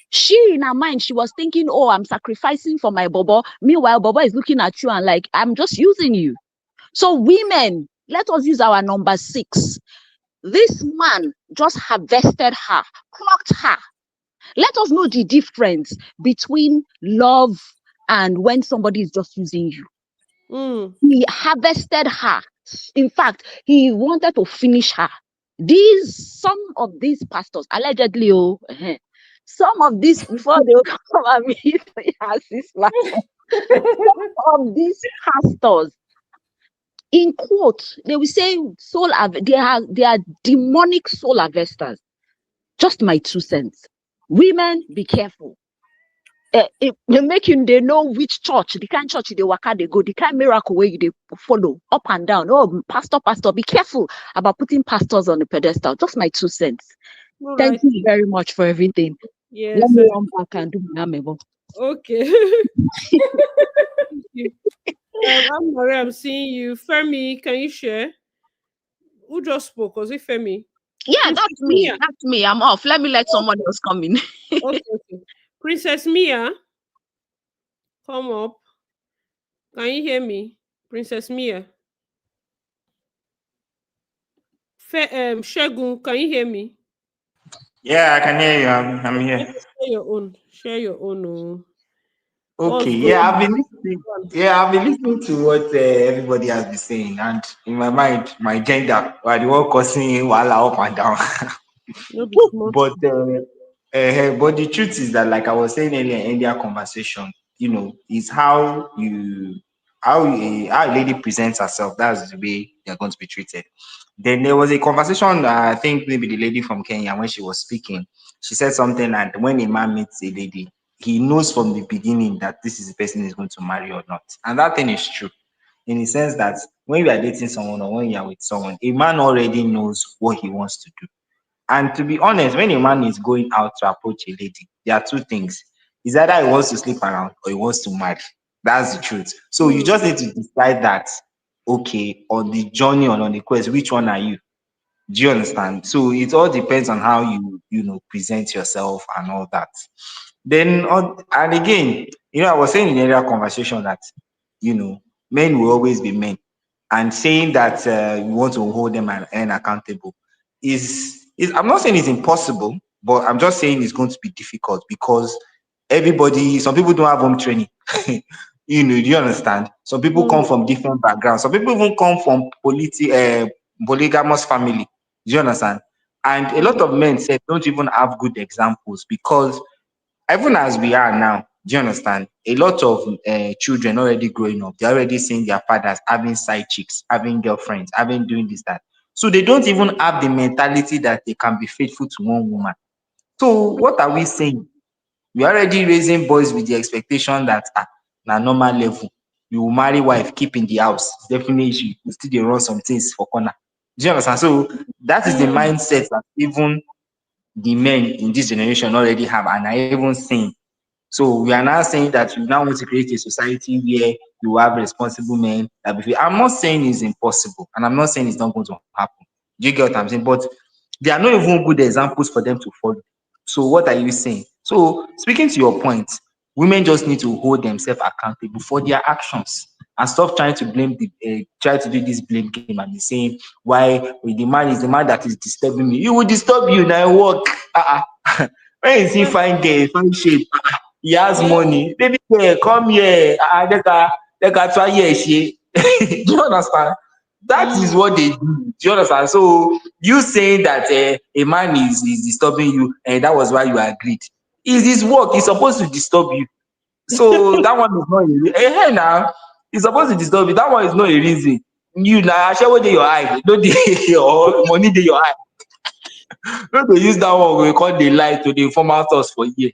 S6: She, in her mind, she was thinking, oh, I'm sacrificing for my Bobo. Meanwhile, Bobo is looking at you and like, I'm just using you. So women, let us use our number 6. This man just harvested her, clocked her. Let us know the difference between love and when somebody is just using you. He harvested her. In fact, he wanted to finish her. Some of these pastors, allegedly, some of these, before they will come at me, some of these pastors, in quote, they will say they are demonic soul harvesters. Just my 2 cents. Women, be careful. They know which church, the kind church they work out, they go, the kind miracle where they follow up and down. Oh, pastor, be careful about putting pastors on the pedestal. Just my 2 cents. Thank you very much for everything.
S1: Yes.
S6: Let me run back and do my memo.
S1: Okay. Thank you. I'm seeing you. Femi, can you share? Who just spoke? Was it Femi?
S6: Yeah, Princess that's me. Mia. That's me. I'm off. Let me let someone else come in.
S1: Okay. Princess Mia, come up. Can you hear me? Princess Mia. Shegun, can you hear me?
S5: Yeah, I can hear you. I'm here.
S1: Share your own. Share your own.
S5: Okay. Yeah, I've been listening. Yeah, I've been listening to what everybody has been saying, and in my mind, my gender, while the one causing wala up and down. But the truth is that, like I was saying earlier in their conversation, is how a lady presents herself. That's the way they're going to be treated. Then there was a conversation, I think maybe the lady from Kenya, when she was speaking, she said something like, when a man meets a lady, he knows from the beginning that this is the person he's going to marry or not. And that thing is true, in the sense that when you are dating someone or when you are with someone, a man already knows what he wants to do. And to be honest, when a man is going out to approach a lady, there are 2 things. It's either he wants to sleep around or he wants to marry. That's the truth. So you just need to decide that, okay, on the journey or on the quest, which one are you? Do you understand? So it all depends on how you present yourself and all that. Then, and again, I was saying in the earlier conversation that, men will always be men. And saying that you want to hold them and accountable is I'm not saying it's impossible, but I'm just saying it's going to be difficult because some people don't have home training. Do you understand? Some people come from different backgrounds. Some people even come from polygamous family. Do you understand? And a lot of men say don't even have good examples because even as we are now, do you understand? A lot of children already growing up, they're already seeing their fathers having side chicks, having girlfriends, having doing this, that. So they don't even have the mentality that they can be faithful to one woman. So what are we saying? We're already raising boys with the expectation that na normal level, you will marry wife, keep in the house. Definitely, you still run some things for corner. Do you understand? So that is the mindset that even the men in this generation already have and are even saying. So we are now saying that you now want to create a society where you have responsible men. I'm not saying it's impossible, and I'm not saying it's not going to happen. Do you get what I'm saying? But they are not even good examples for them to follow. So what are you saying? So speaking to your point, women just need to hold themselves accountable for their actions and stop trying to blame try to do this blame game and be saying why the man is the man that is disturbing me. You will disturb you now work. When you see fine girl, fine shape, he has money. Baby girl, come here. They got try here. Do you understand? That is what they do. Do you understand? So you saying that a man is disturbing you, and that was why you agreed. Is his work? He's supposed to disturb you. So that one is not a reason. Hey, now he's supposed to disturb you. That one is not a reason. You now share what your eye, no your money dey your eye. No dey use that one we call the lie to the informal source for here.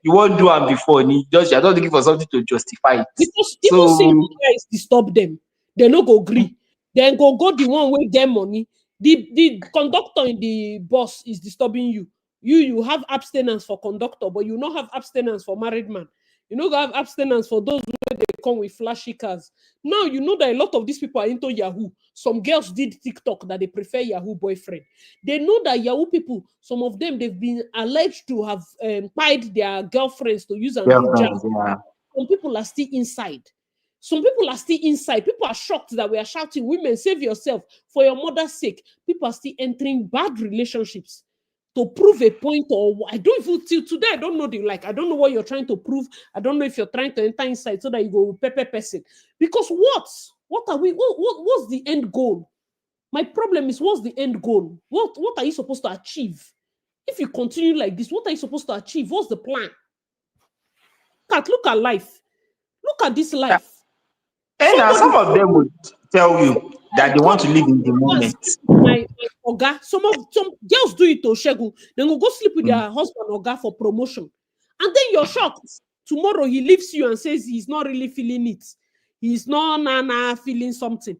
S5: You won't do am before. You're just looking for something to justify it.
S1: Because even
S5: So
S1: single guys disturb them, they no go agree. Then go the one wey get money. The conductor in the bus is disturbing you. You have abstinence for conductor, but you not have abstinence for married man. You no go have abstinence for those who they come with flashy cars. Now you know that a lot of these people are into Yahoo. Some girls did TikTok that they prefer Yahoo boyfriend. They know that Yahoo people, some of them they've been alleged to have pied their girlfriends to use and do jam.
S5: girlfriends, yeah.
S1: Some people are still inside. Some people are still inside. People are shocked that we are shouting, women, save yourself for your mother's sake. People are still entering bad relationships to prove a point, or I don't even till today. I don't know I don't know what you're trying to prove. I don't know if you're trying to enter inside so that you go pepper person. Because what are we? What's the end goal? My problem is, what's the end goal? What are you supposed to achieve? If you continue like this, what are you supposed to achieve? What's the plan? Look at life. Look at this life.
S5: And now some of them would tell you that they want to live in the moment.
S1: My Oga, some girls do it to Shegun. Then go sleep with their husband Oga for promotion. And then you're shocked. Tomorrow he leaves you and says he's not really feeling it. He's not feeling something.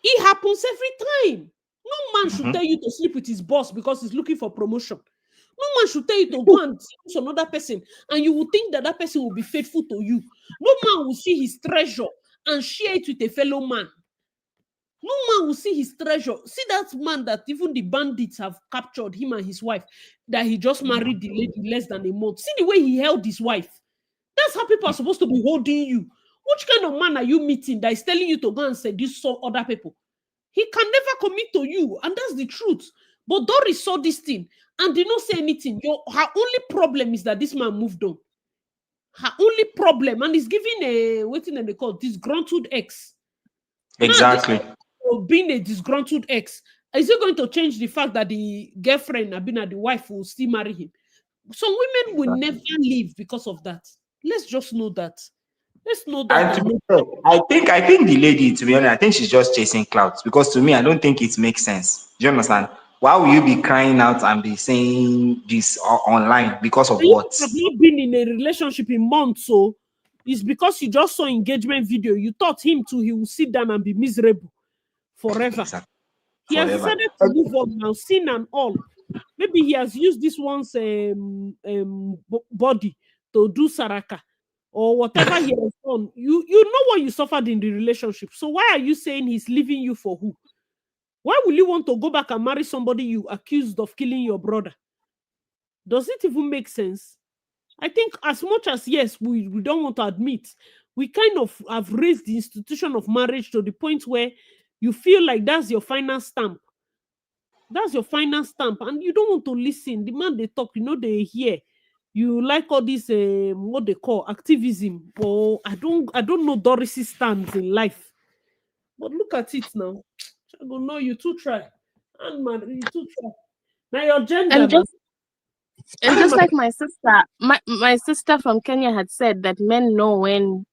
S1: It happens every time. No man should tell you to sleep with his boss because he's looking for promotion. No man should tell you to go and see another person, and you will think that person will be faithful to you. No man will see his treasure and share it with a fellow man. No man will see his treasure. See that man that even the bandits have captured, him and his wife, that he just married the lady less than a month. See the way he held his wife. That's how people are supposed to be holding you. Which kind of man are you meeting that is telling you to go and seduce some other people? He can never commit to you, and that's the truth. But Doris saw this thing and did not say anything. Her only problem is that this man moved on. Her only problem, and he's giving a what thing they call disgruntled ex.
S5: Exactly.
S1: Now, being a disgruntled ex, is it going to change the fact that the girlfriend, the wife, will still marry him? Some women will never leave because of that. Let's just know that. Let's know that.
S5: And to be fair, I think the lady, to be honest, I think she's just chasing clouds, because to me, I don't think it makes sense. Do you understand? Why will you be crying out and be saying this online because of what?
S1: You have not been in a relationship in months, so it's because you just saw engagement video. You thought him too, he will sit down and be miserable forever.
S5: Exactly.
S1: He has decided to move on now, sin and all. Maybe he has used this one's body to do saraka or whatever he has done. You know what you suffered in the relationship. So why are you saying he's leaving you for who? Why will you want to go back and marry somebody you accused of killing your brother? Does it even make sense? I think as much as, yes, we don't want to admit, we kind of have raised the institution of marriage to the point where you feel like that's your final stamp. That's your final stamp, and you don't want to listen. The man they talk, they hear. You like all this what they call activism, or I don't know Doris's stands in life. But look at it now. I don't know, you too try. And man, you too try. Now your gender.
S7: And just like my sister, my sister from Kenya had said that men know when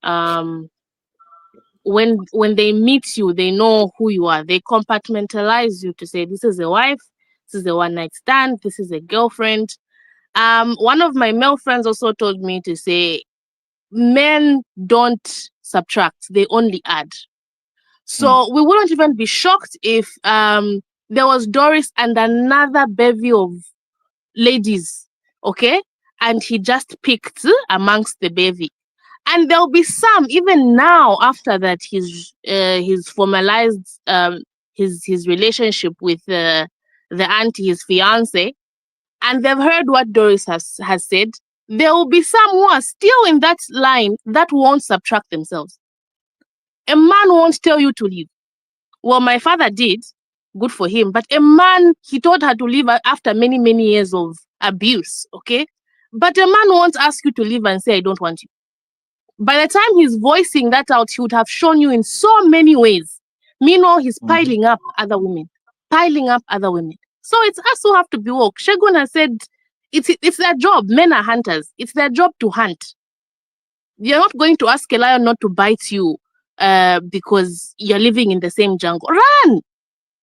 S7: they meet you, they know who you are. They compartmentalize you to say this is a wife, this is a one night stand, this is a girlfriend. One of my male friends also told me to say men don't subtract, they only add. So we wouldn't even be shocked if there was Doris and another bevy of ladies, okay? And he just picked amongst the bevy. And there'll be some even now after that he's formalized his relationship with the auntie, his fiance, and they've heard what Doris has said. There will be some who are still in that line that won't subtract themselves. A man won't tell you to leave. Well, my father did, good for him. But a man, he told her to leave after many, many years of abuse, okay? But a man won't ask you to leave and say, I don't want you. By the time he's voicing that out, he would have shown you in so many ways. Meanwhile, he's piling up other women. So it's us who have to be woke. Shegun has said it's their job. Men are hunters. It's their job to hunt. You're not going to ask a lion not to bite you because you're living in the same jungle. Run!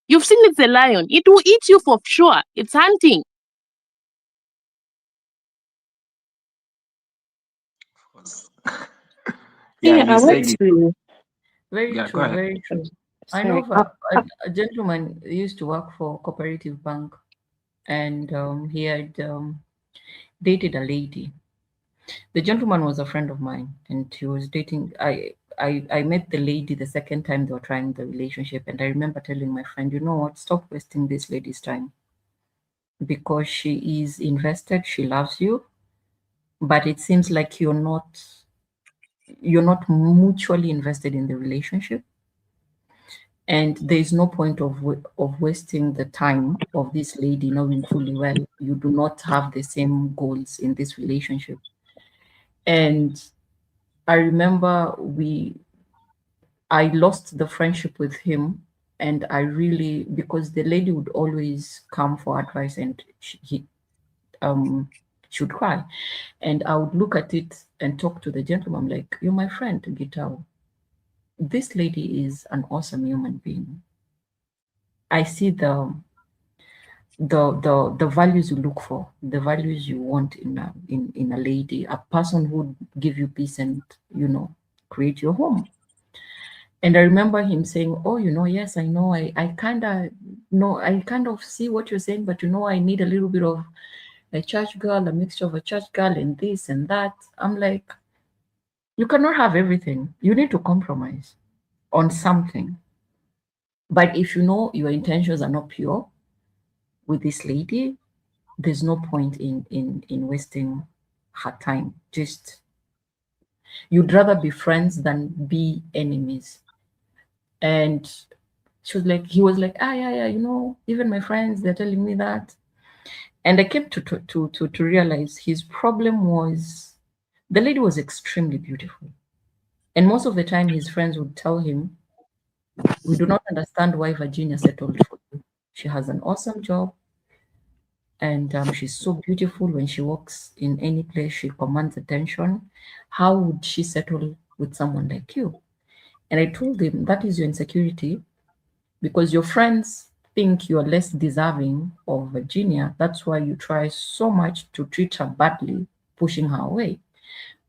S7: You've seen it's a lion. It will eat you for sure. It's hunting.
S5: Yeah,
S6: Yeah,
S5: you
S6: I want
S5: said it.
S6: to.
S12: Very
S5: Yeah, go
S12: true,
S5: ahead.
S12: very true. I know
S6: Sorry.
S12: of a gentleman who used to work for Cooperative Bank, and he had dated a lady. The gentleman was a friend of mine, and he was dating. I met the lady the second time they were trying the relationship, and I remember telling my friend, you know what, stop wasting this lady's time, because she is invested, she loves you, but it seems like you're not mutually invested in the relationship, and there's no point of wasting the time of this lady knowing fully well you do not have the same goals in this relationship. And I remember I lost the friendship with him, and I really, because the lady would always come for advice, and he should cry, and I would look at it and talk to the gentleman like, you're my friend, Gitao. This lady is an awesome human being. I see the values you look for, the values you want in a lady, a person who would give you peace and create your home. And I remember him saying, oh, yes, I know, I kind of know, I kind of see what you're saying, but I need a little bit of a church girl, a mixture of a church girl and this and that. I'm like, you cannot have everything. You need to compromise on something. But if you know your intentions are not pure with this lady, there's no point in wasting her time. Just, you'd rather be friends than be enemies. And he was like, yeah, even my friends, they're telling me that. And I came to realize his problem was the lady was extremely beautiful. And most of the time his friends would tell him, we do not understand why Virginia settled for you. She has an awesome job, and she's so beautiful. When she walks in any place, she commands attention. How would she settle with someone like you? And I told him, that is your insecurity, because your friends think you're less deserving of Virginia. That's why you try so much to treat her badly, pushing her away.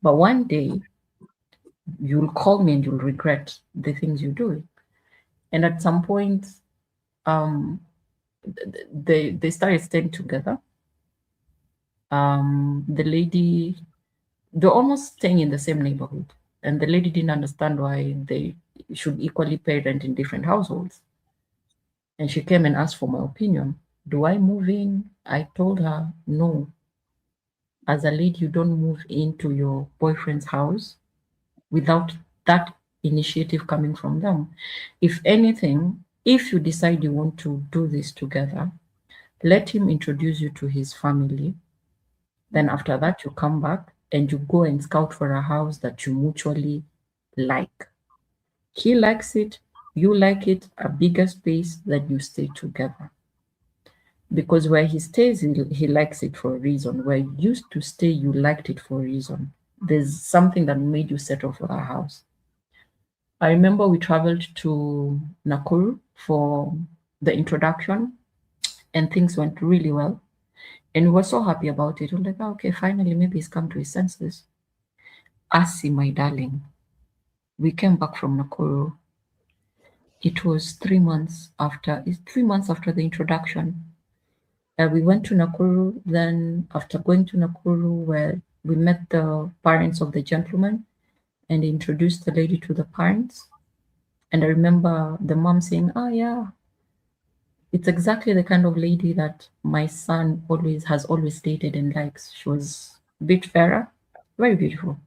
S12: But one day, you'll call me and you'll regret the things you do. And at some point, they started staying together. The lady, they're almost staying in the same neighborhood, and the lady didn't understand why they should equally pay rent in different households. And she came and asked for my opinion. Do I move in? I told her, no. As a lady, you don't move into your boyfriend's house without that initiative coming from them. If anything, if you decide you want to do this together, let him introduce you to his family. Then after that, you come back and you go and scout for a house that you mutually like. He likes it, you like it, a bigger space, that you stay together. Because where he stays, he likes it for a reason. Where you used to stay, you liked it for a reason. There's something that made you settle for a house. I remember we traveled to Nakuru for the introduction, and things went really well. And we were so happy about it. We were like, oh, okay, finally, maybe he's come to his senses. Asi, my darling, we came back from Nakuru. It was 3 months after the introduction. We went to Nakuru. Then after going to Nakuru, where we met the parents of the gentleman and introduced the lady to the parents. And I remember the mom saying, "Oh yeah, it's exactly the kind of lady that my son has always dated and likes." She was a bit fairer, very beautiful.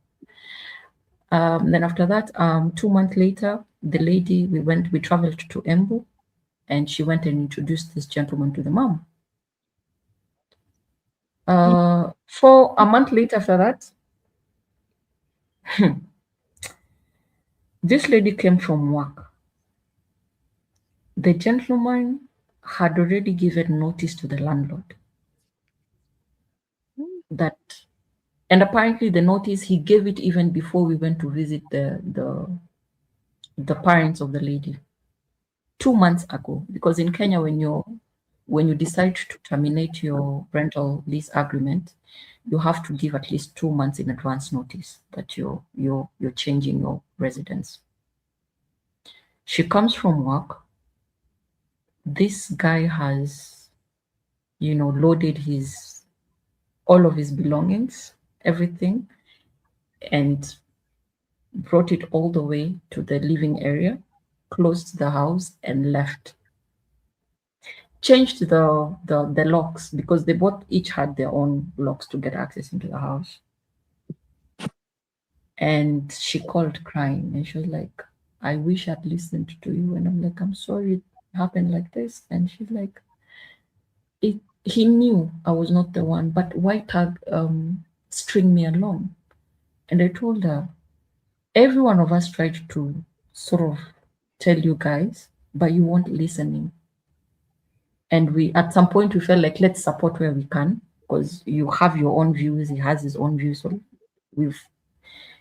S12: Then after that, 2 months later, the lady, we traveled to Embu, and she went and introduced this gentleman to the mom. For a month later after that, this lady came from work. The gentleman had already given notice to the landlord that, and apparently the notice he gave it even before we went to visit the parents of the lady 2 months ago. Because in Kenya, when you decide to terminate your rental lease agreement, you have to give at least 2 months in advance notice that you're changing your residence. She comes from work. This guy has, loaded all of his belongings, everything, and brought it all the way to the living area, closed the house, and left. Changed the locks, because they both each had their own locks to get access into the house. And she called crying, and she was like, "I wish I'd listened to you." And I'm like, "I'm sorry it happened like this." And she's like, he knew I was not the one, but why string me along? And I told her, every one of us tried to sort of tell you guys, but you weren't listening. And we, at some point, we felt like, let's support where we can, because you have your own views, he has his own views. So we've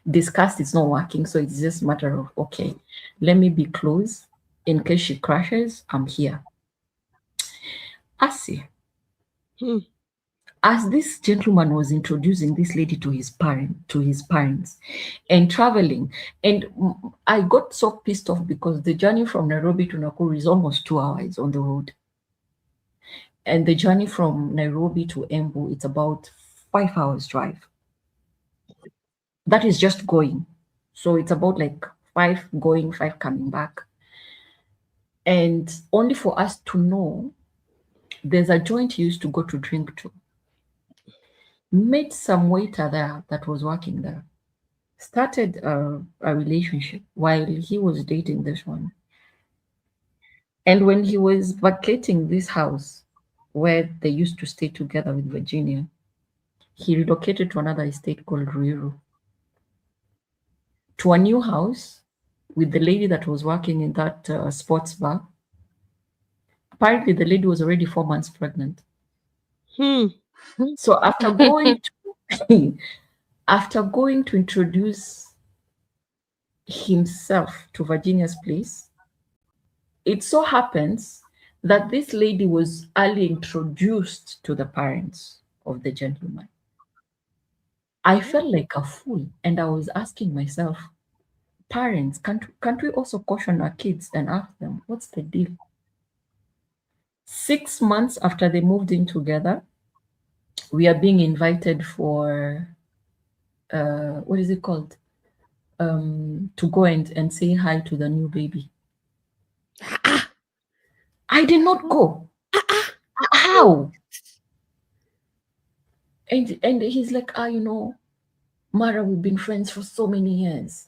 S12: discussed it's not working. So it's just a matter of, okay, let me be close. In case she crashes, I'm here. Asi, as this gentleman was introducing this lady to his parents and traveling, and I got so pissed off because the journey from Nairobi to Nakuru is almost 2 hours on the road. And the journey from Nairobi to Embu, it's about 5 hours drive. That is just going. So it's about like 5 going, 5 coming back. And only for us to know there's a joint he used to go to drink to. Met some waiter there that was working there. Started a relationship while he was dating this one. And when he was vacating this house where they used to stay together with Virginia, he relocated to another estate called Ruiru, to a new house with the lady that was working in that sports bar. Apparently, the lady was already 4 months pregnant. So after going to introduce himself to Virginia's place, it so happens that this lady was early introduced to the parents of the gentleman. I felt like a fool, and I was asking myself, parents, can't we also caution our kids and ask them, what's the deal? 6 months after they moved in together, we are being invited for, what is it called? To go and say hi to the new baby. I did not go. How? And he's like, Mara, we've been friends for so many years.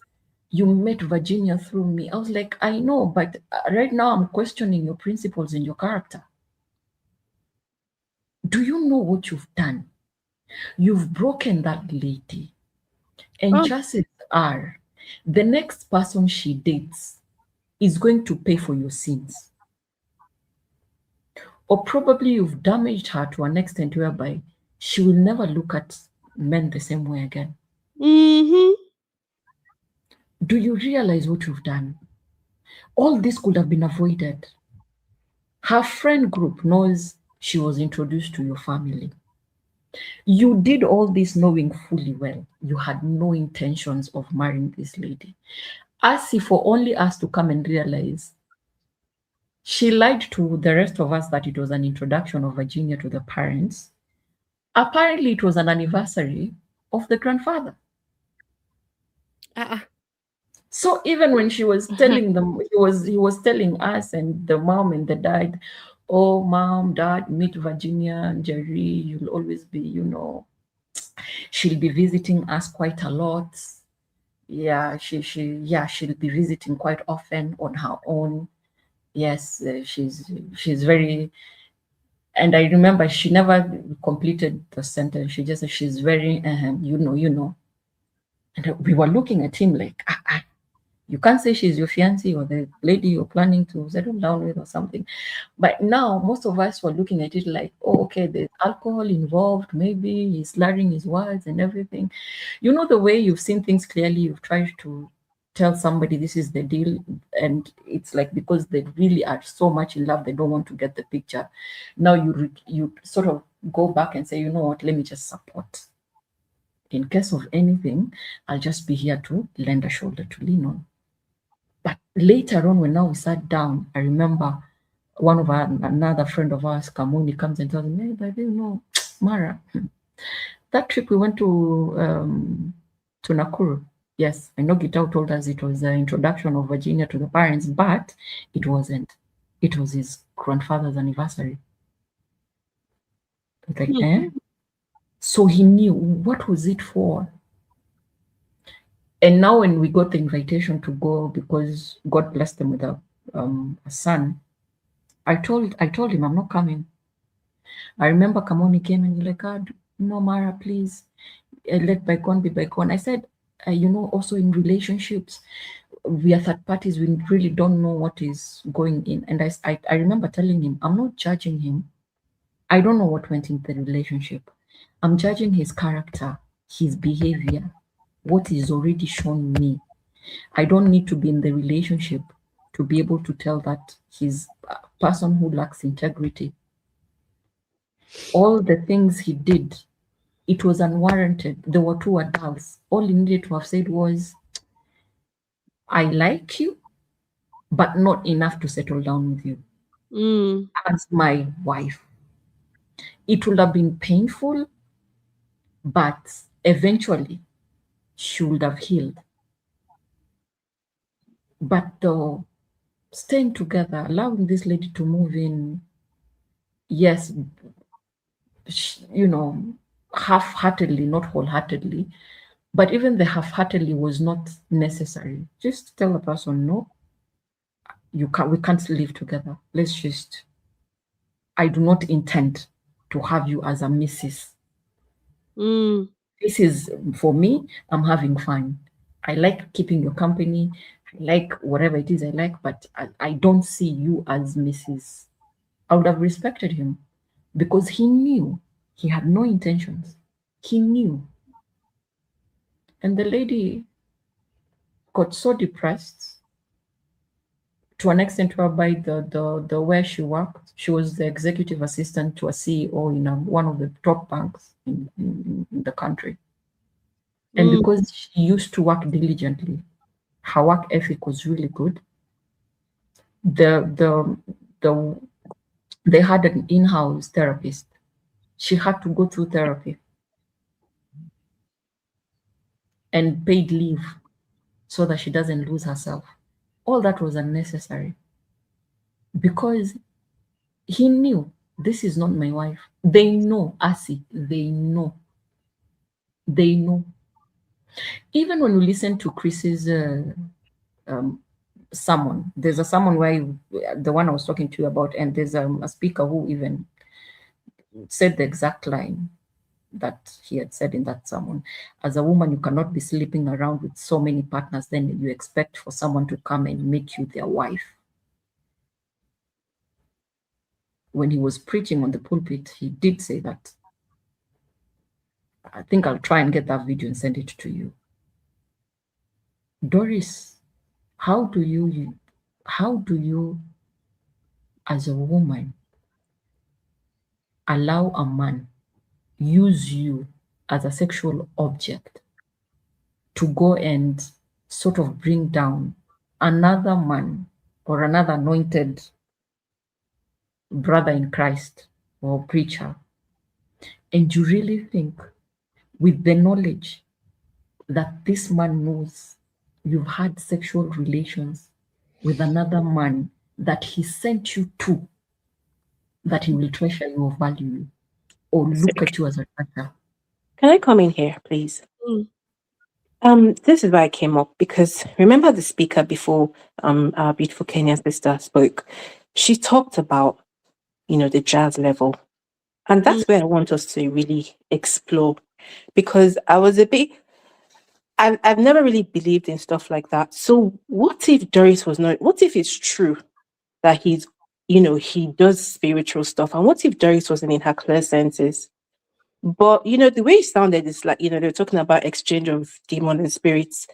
S12: You met Virginia through me. I was like, I know, but right now I'm questioning your principles and your character. Do you know what you've done? You've broken that lady. And chances are the next person she dates is going to pay for your sins. Or probably you've damaged her to an extent whereby she will never look at men the same way again. Do you realize what you've done? All this could have been avoided. Her friend group knows she was introduced to your family. You did all this knowing fully well you had no intentions of marrying this lady. As if for only us to come and realize She lied to the rest of us that it was an introduction of Virginia to the parents. Apparently, it was an anniversary of the grandfather. So even when she was telling them, he was telling us and the mom and the dad, oh, mom, dad, meet Virginia and Jerry. You'll always be, she'll be visiting us quite a lot. Yeah, she'll be visiting quite often on her own. Yes, she's very. And I remember she never completed the sentence. She just said she's very, you know. And we were looking at him like, you can't say she's your fiancée or the lady you're planning to settle down with or something. But now most of us were looking at it like, oh, okay, there's alcohol involved. Maybe he's slurring his words and everything. You know, the way you've seen things clearly, you've tried to tell somebody this is the deal. And it's like, because they really are so much in love, they don't want to get the picture. Now you sort of go back and say, you know what, let me just support. In case of anything, I'll just be here to lend a shoulder to lean on. But later on, when now we sat down, I remember another friend of ours, Kamuni, comes and tells me, hey, but you know, Mara, that trip we went to Nakuru. Yes, I know Gitao told us it was the introduction of Virginia to the parents, but it wasn't. It was his grandfather's anniversary. It's like, So he knew. What was it for? And now when we got the invitation to go, because God blessed them with a son, I told him I'm not coming. I remember Kamoni came and he was like, God, no, Mara, please, let bygone be bygone. I said, also in relationships, we are third parties. We really don't know what is going in. And I remember telling him, I'm not judging him. I don't know what went into the relationship. I'm judging his character, his behavior, what is already shown me. I don't need to be in the relationship to be able to tell that he's a person who lacks integrity. All the things he did, it was unwarranted. There were two adults. All he needed to have said was, I like you, but not enough to settle down with you as my wife. It would have been painful, but eventually she would have healed. But staying together, allowing this lady to move in, yes, half-heartedly, not wholeheartedly, but even the half-heartedly was not necessary. Just tell a person, no, we can't live together. I do not intend to have you as a missus. This is, for me, I'm having fun. I like keeping your company. I like whatever it is I like, but I don't see you as Mrs. I would have respected him because he knew he had no intentions. He knew. And the lady got so depressed to an extent whereby the where she worked, she was the executive assistant to a CEO in one of the top banks in the country. And because she used to work diligently, her work ethic was really good. They had an in-house therapist. She had to go through therapy and paid leave so that she doesn't lose herself. All that was unnecessary because he knew this is not my wife. They know, Asi, they know. They know. Even when we listen to Chris's sermon, there's a sermon where the one I was talking to you about, and there's a speaker who even said the exact line that he had said in that sermon. As a woman, you cannot be sleeping around with so many partners, then you expect for someone to come and make you their wife. When he was preaching on the pulpit, he did say that. I think I'll try and get that video and send it to you. Doris, how do you as a woman allow a man use you as a sexual object to go and sort of bring down another man or another anointed brother in Christ or preacher, and you really think, with the knowledge that this man knows you've had sexual relations with another man that he sent you to, that he will treasure you or value you or look at you as a treasure?
S8: Can I come in here, please? This is why I came up, because remember the speaker before our beautiful Kenyan sister spoke. She talked about, the jazz level. And that's where I want us to really explore, because I was a bit, I've never really believed in stuff like that. So what if Doris was not, what if it's true that he's, he does spiritual stuff? And what if Doris wasn't in her clear senses? But, the way it sounded is like, they're talking about exchange of demon and spirits.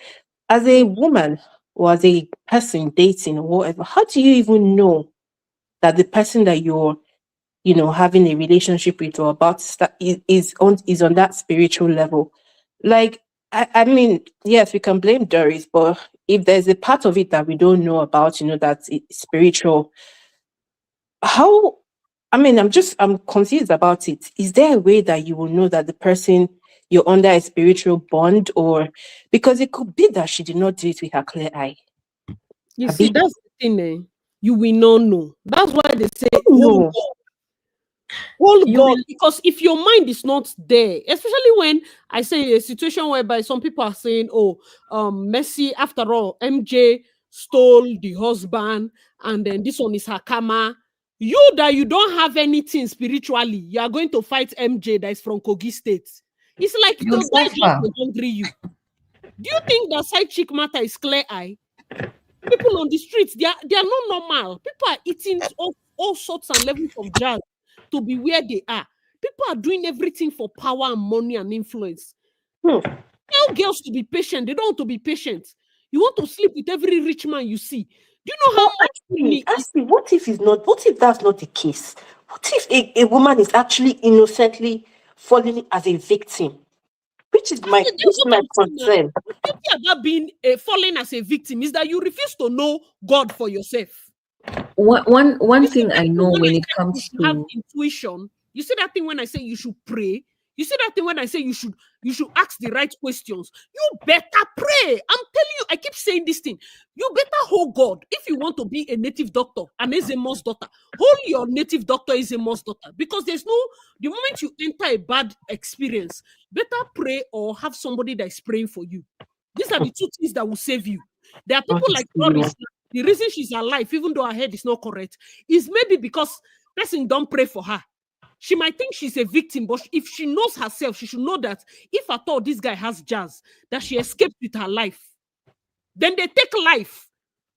S8: As a woman or as a person dating or whatever, how do you even know that the person that you're, having a relationship with or about to start is on that spiritual level? Like, I mean, yes, we can blame Doris, but if there's a part of it that we don't know about, that's spiritual, how, I mean, I'm confused about it. Is there a way that you will know that the person you're under a spiritual bond, or because it could be that she did not do it with her clear eye?
S1: You see, that's the thing, you will not know. That's why they say,
S8: No.
S1: God, because if your mind is not there, especially when I say a situation whereby some people are saying, Messi, after all, MJ stole the husband, and then this one is Hakama. You that you don't have anything spiritually, you are going to fight MJ that is from Kogi State. It's like
S12: You
S1: the guy
S12: suffer.
S1: just to hungry you. Do you think that side chick matter is clear eye? People on the streets, they are not normal. People are eating all sorts and levels of jazz to be where they are. People are doing everything for power and money and influence. Tell girls to be patient. They don't want to be patient. You want to sleep with every rich man you see. Do you know how much money?
S8: What if that's not the case? What if a woman is actually innocently falling as a victim? Which is my concern.
S1: The beauty about being falling as a victim is that you refuse to know God for yourself.
S12: One thing I know when it comes
S1: to have
S12: to
S1: intuition. You see that thing when I say you should pray. You see that thing when I say you should ask the right questions. You better pray. I'm telling you, I keep saying this thing. You better hold God. If you want to be a native doctor, an Ezemo's daughter, hold your native doctor Ezemo's daughter. Because the moment you enter a bad experience, better pray or have somebody that is praying for you. These are the two things that will save you. There are people like Doris. The reason she's alive, even though her head is not correct, is maybe because person don't pray for her. She might think she's a victim, but if she knows herself, she should know that if at all this guy has jazz, that she escaped with her life. Then they take life.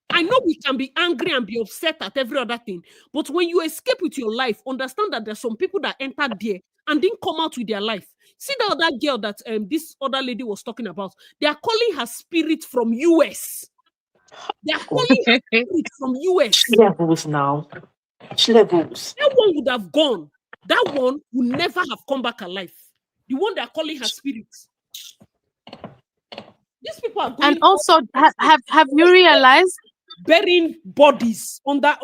S1: I know we can be angry and be upset at every other thing, but when you escape with your life, understand that there's some people that entered there and didn't come out with their life. See the other girl that this other lady was talking about. They are calling her spirit from US. They are calling her spirit from US.
S8: Levels now. Levels.
S1: That one would have gone. That one would never have come back alive. The one they are calling her spirit. These people are going.
S7: And also, have you realized
S1: burying bodies under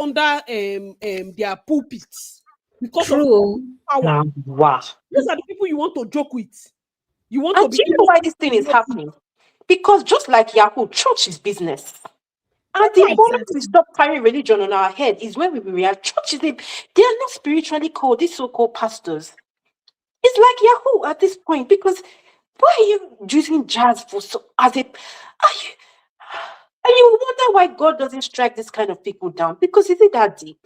S1: their pulpits because
S12: True.
S1: of power?
S8: Wow.
S1: These are the people you want to joke with. You want
S8: and
S1: to be.
S8: Do you know why this thing is happening? Because just like Yahoo, church is business. And the moment we stop carrying religion on our head is when we realize churches, they are not spiritually called, these so-called pastors. It's like Yahoo at this point, because why are you using jazz for and you wonder why God doesn't strike this kind of people down? Because is it that deep?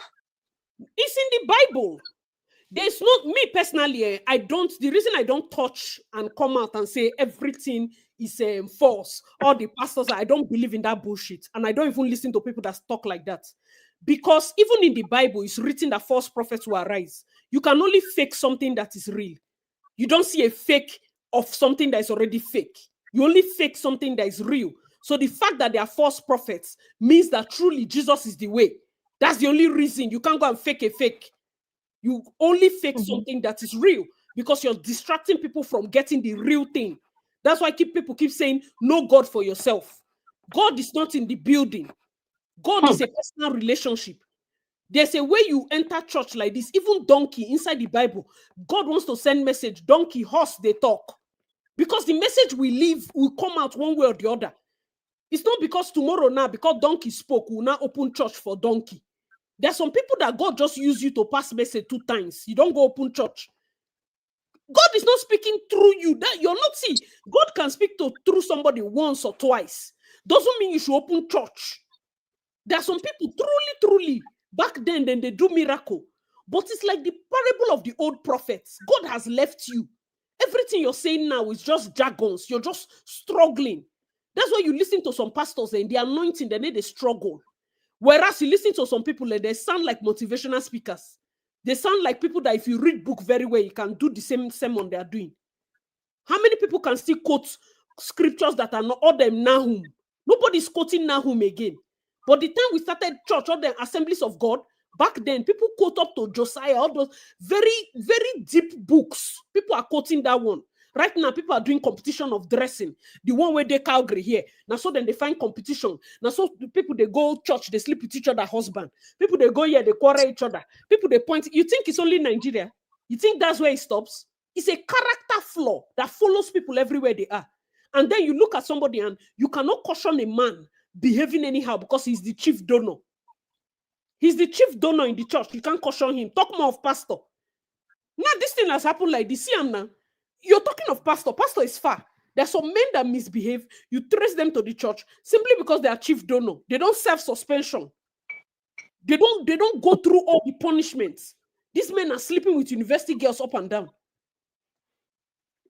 S1: It's in the Bible. There's not, me personally, the reason I don't touch and come out and say everything is false. All the pastors, I don't believe in that bullshit. And I don't even listen to people that talk like that. Because even in the Bible, it's written that false prophets will arise. You can only fake something that is real. You don't see a fake of something that is already fake. You only fake something that is real. So the fact that they are false prophets means that truly Jesus is the way. That's the only reason. You can't go and fake a fake. You only fake something that is real because you're distracting people from getting the real thing. That's why people keep saying, know God for yourself. God is not in the building. God is a personal relationship. There's a way you enter church like this. Even donkey inside the Bible, God wants to send message. Donkey, horse, they talk. Because the message we leave will come out one way or the other. It's not because tomorrow now, because donkey spoke, we'll now open church for donkey. There's some people that God just use you to pass message 2 times. You don't go open church. God is not speaking through you. That you're not see. God can speak through somebody once or twice. Doesn't mean you should open church. There are some people truly, back then they do miracle. But it's like the parable of the old prophets. God has left you. Everything you're saying now is just jargons. You're just struggling. That's why you listen to some pastors and the anointing, they struggle. Whereas you listen to some people and they sound like motivational speakers. They sound like people that if you read book very well, you can do the same sermon they are doing. How many people can still quote scriptures that are not all them Nahum? Nobody's quoting Nahum again. But the time we started church, all the assemblies of God, back then, people quote up to Josiah, all those very, very deep books. People are quoting that one. Right now, people are doing competition of dressing. The one where they Calgary here. Now, so then they find competition. Now, so the people, they go church, they sleep with each other husband. People, they go here, they quarrel each other. People, they point. You think it's only Nigeria? You think that's where it stops? It's a character flaw that follows people everywhere they are. And then you look at somebody and you cannot caution a man behaving anyhow because he's the chief donor. He's the chief donor in the church. You can't caution him. Talk more of pastor. Now, this thing has happened like this. See, now, you're talking of pastor. Pastor is far. There's some men that misbehave. You trace them to the church simply because they are chief donor. They don't serve suspension. They don't go through all the punishments. These men are sleeping with university girls up and down.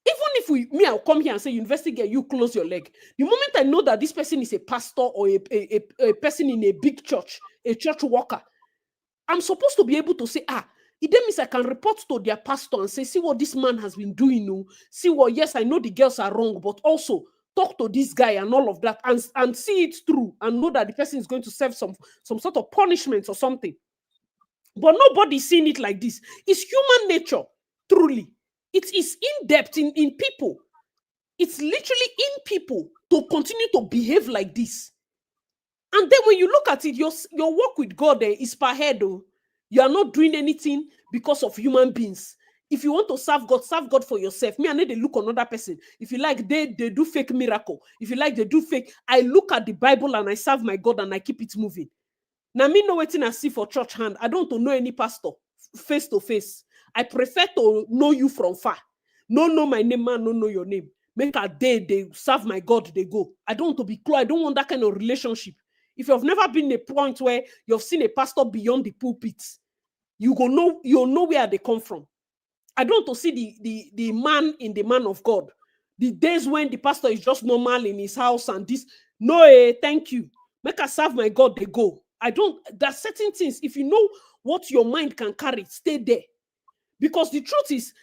S1: Even if I'll come here and say, university girl, you close your leg. The moment I know that this person is a pastor or a person in a big church, a church worker, I'm supposed to be able to say, it then means I can report to their pastor and say, see what this man has been doing. No? See what, yes, I know the girls are wrong, but also talk to this guy and all of that and see it through and know that the person is going to serve some sort of punishment or something. But nobody's seeing it like this. It's human nature, truly. It is in depth in people. It's literally in people to continue to behave like this. And then when you look at it, your work with God is per head. You are not doing anything because of human beings. If you want to serve God for yourself. Me, I need to look on another person. If you like, they do fake miracle. If you like, they do fake. I look at the Bible and I serve my God and I keep it moving. Now, me know what I see for church hand. I don't want to know any pastor face to face. I prefer to know you from far. No know my name, man, no know your name. Make a day, they serve my God, they go. I don't want to be close. I don't want that kind of relationship. If you've never been in a point where you've seen a pastor beyond the pulpit, you'll know where they come from. I don't want to see the man in the man of God. The days when the pastor is just normal in his house and this. No, thank you. Make us serve my God, they go. There's certain things, if you know what your mind can carry, stay there. Because the truth is,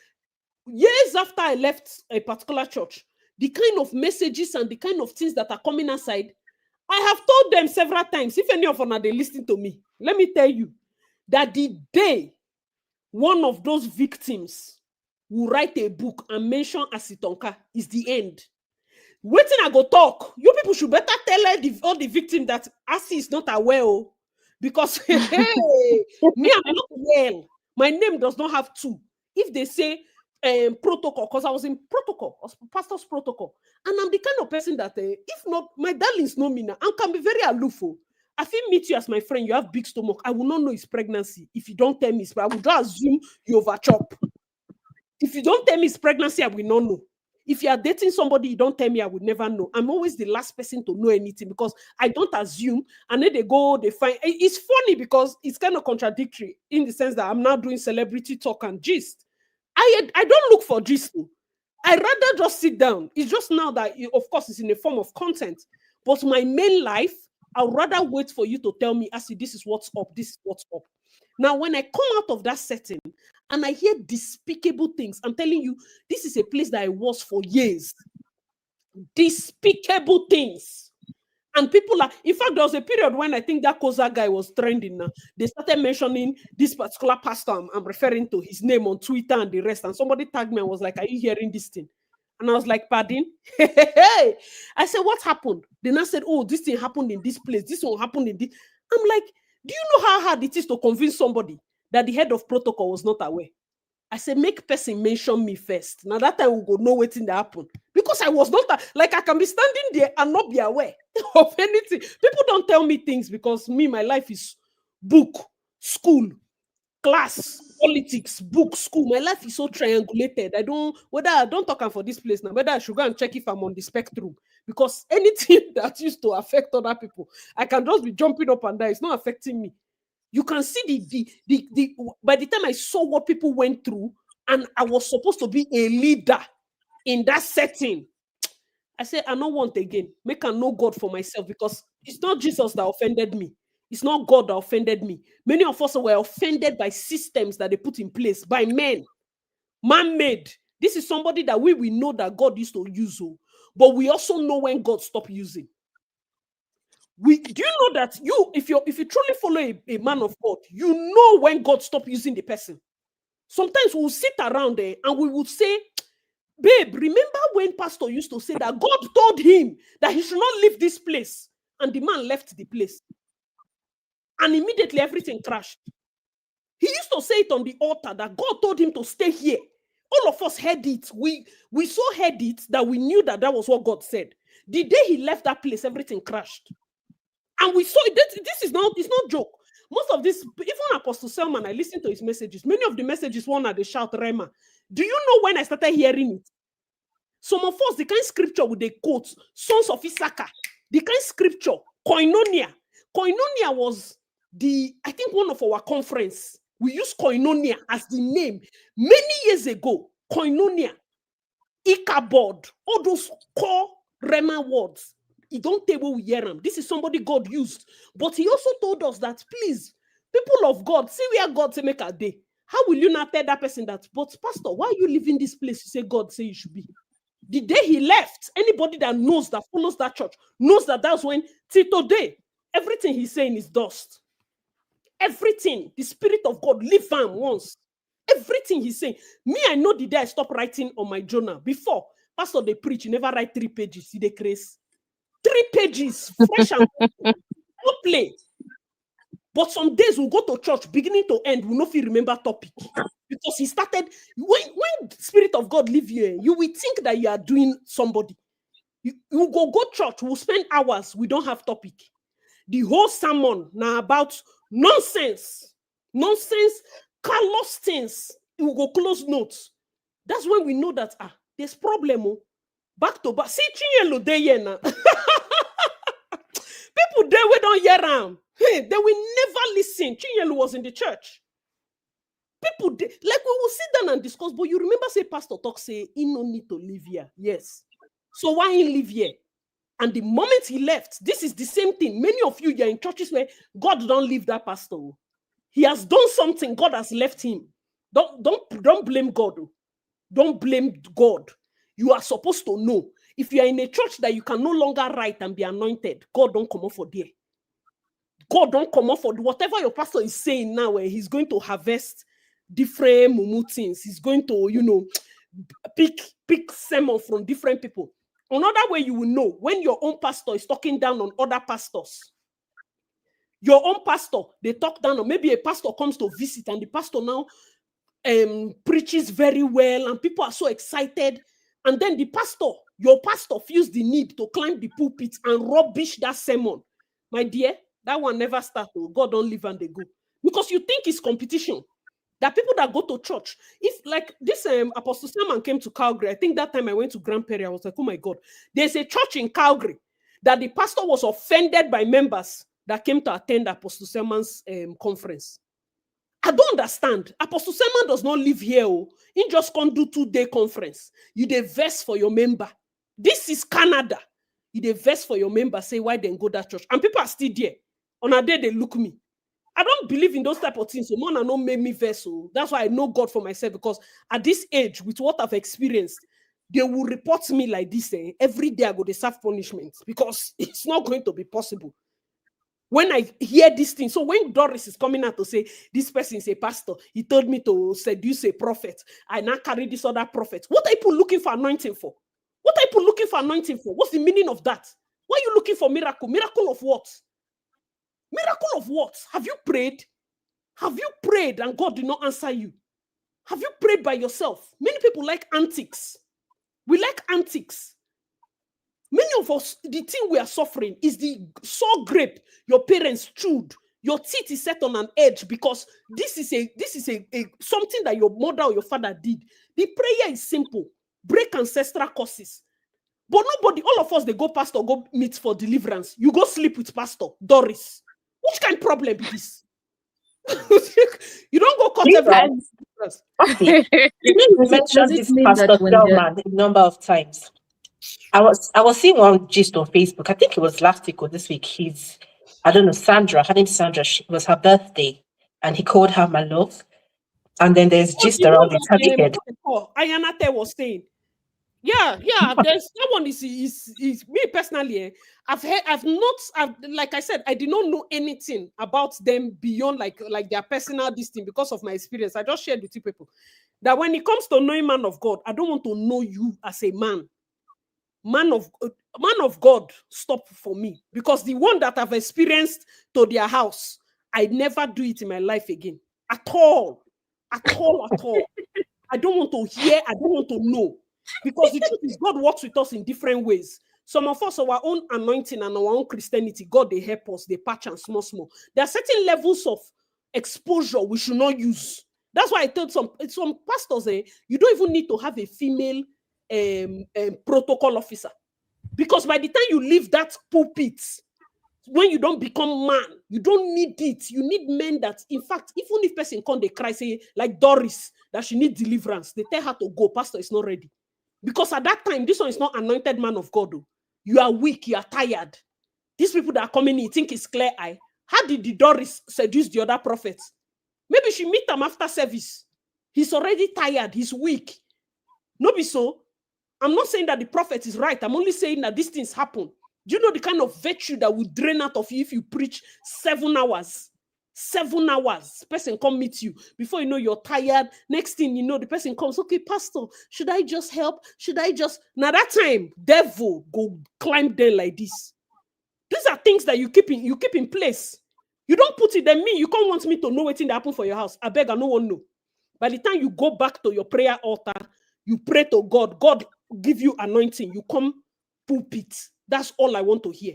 S1: years after I left a particular church, the kind of messages and the kind of things that are coming aside, I have told them several times, if any of them are they listening to me, let me tell you that the day one of those victims will write a book and mention Asitonka is the end. Waiting, I go talk. You people should better tell all the victims that Asi is not aware, because hey, me, I'm not well. My name does not have two. If they say protocol, because I was in protocol, pastor's protocol, and I'm the kind of person that if not, my darlings know me now, and can be very aloof. I feel meet you as my friend, you have big stomach. I will not know it's pregnancy if you don't tell me. I will just assume you overchop. If you don't tell me it's pregnancy, I will not know. If you are dating somebody, you don't tell me, I would never know. I'm always the last person to know anything because I don't assume. And then they find. It's funny because it's kind of contradictory in the sense that I'm now doing celebrity talk and gist. I don't look for gist. I rather just sit down. It's just now that, of course, it's in a form of content. But my main life, I'd rather wait for you to tell me, Asi, this is what's up, this is what's up. Now, when I come out of that setting and I hear despicable things, I'm telling you, this is a place that I was for years. Despicable things. And people are, in fact, there was a period when I think that Koza guy was trending now. They started mentioning this particular pastor I'm referring to, his name on Twitter and the rest. And somebody tagged me and was like, are you hearing this thing? And I was like, pardon? Hey. I said, what happened? Then I said, oh, this thing happened in this place. This one happened in this. I'm like, Do you know how hard it is to convince somebody that the head of protocol was not aware? I said, make person mention me first. Now that time we go know what's in the happen. Because I was not, like I can be standing there and not be aware of anything. People don't tell me things because my life is book, school, class, politics, book, school. My life is so triangulated. I don't talk for this place now, whether I should go and check if I'm on the spectrum. Because anything that used to affect other people, I can just be jumping up and down. It's not affecting me. You can see the by the time I saw what people went through, and I was supposed to be a leader in that setting, I said, I don't want again. Make I know God for myself, because it's not Jesus that offended me. It's not God that offended me. Many of us were offended by systems that they put in place by men, man-made. This is somebody that we know that God used to use, but we also know when God stopped using. Do you know that if you truly follow a man of God, you know when God stopped using the person? Sometimes we'll sit around there and we will say, babe, remember when pastor used to say that God told him that he should not leave this place, and the man left the place, and immediately everything crashed. He used to say it on the altar that God told him to stay here. All of us heard it. We so heard it that we knew that was what God said. The day he left that place, everything crashed. And we saw it. It's not joke. Most of this, even Apostle Selman, I listened to his messages. Many of the messages, one at the shout, Rema. Do you know when I started hearing it? Some of us, the kind of scripture with the quotes, sons of Issachar, the kind of scripture, koinonia. Koinonia was I think one of our conference. We used koinonia as the name many years ago. Koinonia, Ichabod, all those core Rema words. He don't tell where we hear them. This is somebody God used. But he also told us that, please, people of God, see where God say make a day. How will you not tell that person that, but pastor, why are you leaving this place? You say God say you should be. The day he left, anybody that knows, that follows that church, knows that that's when, till today, everything he's saying is dust. Everything, the Spirit of God, leave him once. Everything he's saying. Me, I know the day I stopped writing on my journal. Before, pastor, they preach, you never write 3 pages. See the craze. 3 pages, fresh and no play. But some days we'll go to church, beginning to end, we'll not remember topic. Because he started, when the Spirit of God leave you, you will think that you are doing somebody. You go church, we'll spend hours, we don't have topic. The whole sermon now about nonsense, callous things. You will go close notes. That's when we know that there's problem. Back to back. See, Chinyelo dey here now. People there we don't hear them. Hey, they will never listen. Chinyelu was in the church. People, like we will sit down and discuss, but you remember say Pastor talk say he no need to live here. Yes. So why he live here? And the moment he left, this is the same thing. Many of you are in churches where God don't leave that pastor. He has done something. God has left him. Don't blame God. Don't blame God. You are supposed to know. If you are in a church that you can no longer write and be anointed, God don't come up for there. God don't come up for whatever your pastor is saying now, where he's going to harvest different mumu things. He's going to, pick sermon from different people. Another way you will know when your own pastor is talking down on other pastors. Your own pastor, they talk down on, maybe a pastor comes to visit and the pastor now preaches very well and people are so excited. And then your pastor feels the need to climb the pulpit and rubbish that sermon. My dear, that one never starts. God don't leave and they go. Because you think it's competition. There are people that go to church. If like this Apostle Simon came to Calgary, I think that time I went to Grand Prairie, I was like, oh my God. There's a church in Calgary that the pastor was offended by members that came to attend Apostle Simon's conference. I don't understand. Apostle Simon does not live here. He just can't do 2-day conference. You dey verse for your member. This is Canada. You dey verse for your member, say why they go that church. And people are still there. On a day, they look me. I don't believe in those type of things. So man, I don't make me verse. That's why I know God for myself, because at this age, with what I've experienced, they will report me like this. Every day I go to serve punishment, because it's not going to be possible. When I hear this thing, so when Doris is coming out to say, this person is a pastor, he told me to seduce a prophet, I now carry this other prophet. What are people looking for anointing for? What are people looking for anointing for? What's the meaning of that? Why are you looking for miracle? Miracle of what? Miracle of what? Have you prayed? Have you prayed and God did not answer you? Have you prayed by yourself? Many people like antics. We like antics. Many of us, the thing we are suffering is the sour grape your parents chewed. Your teeth is set on an edge because this is a something that your mother or your father did. The prayer is simple. Break ancestral curses. But nobody, all of us, they go pastor, go meet for deliverance. You go sleep with pastor, Doris. Which kind of problem is this? You don't go cut everyone.
S8: You mentioned this Pastor Spellman a number of times. I was seeing one gist on Facebook. I think it was last week or this week. Sandra. Her name's Sandra. It was her birthday, and he called her my love. And then there's gist around it. Have you heard?
S1: Ayanate was saying, yeah. There's that one is me personally. Like I said, I did not know anything about them beyond like their personal distinct because of my experience. I just shared with you people that when it comes to knowing man of God, I don't want to know you as a man. Man of God, stop for me, because the one that I've experienced to their house, I never do it in my life again at all. I don't want to hear. I don't want to know, because the truth is God works with us in different ways. Some of us, our own anointing and our own Christianity, God, they help us, they patch and small. There are certain levels of exposure we should not use. That's why I told some pastors, you don't even need to have a female protocol officer, because by the time you leave that pulpit, when you don't become man, you don't need it. You need men that, in fact, even if person come, they cry, say like Doris, that she needs deliverance, they tell her to go. Pastor is not ready, because at that time, this one is not anointed man of God. You are weak, you are tired. These people that are coming in think it's clear eye. How did the Doris seduce the other prophets? Maybe she meet them after service. He's already tired, he's weak. No be so. I'm not saying that the prophet is right. I'm only saying that these things happen. Do you know the kind of virtue that will drain out of you if you preach 7 hours? 7 hours. Person come meet you. Before you know, you're tired. Next thing you know, the person comes, okay, pastor, should I just help? Now that time, devil go climb there like this. These are things that you keep in place. You don't put it in me. You can't want me to know what thing that happened for your house. I beg, I no one know. By the time you go back to your prayer altar, you pray to God. God give you anointing. You come pulpit. That's all I want to hear.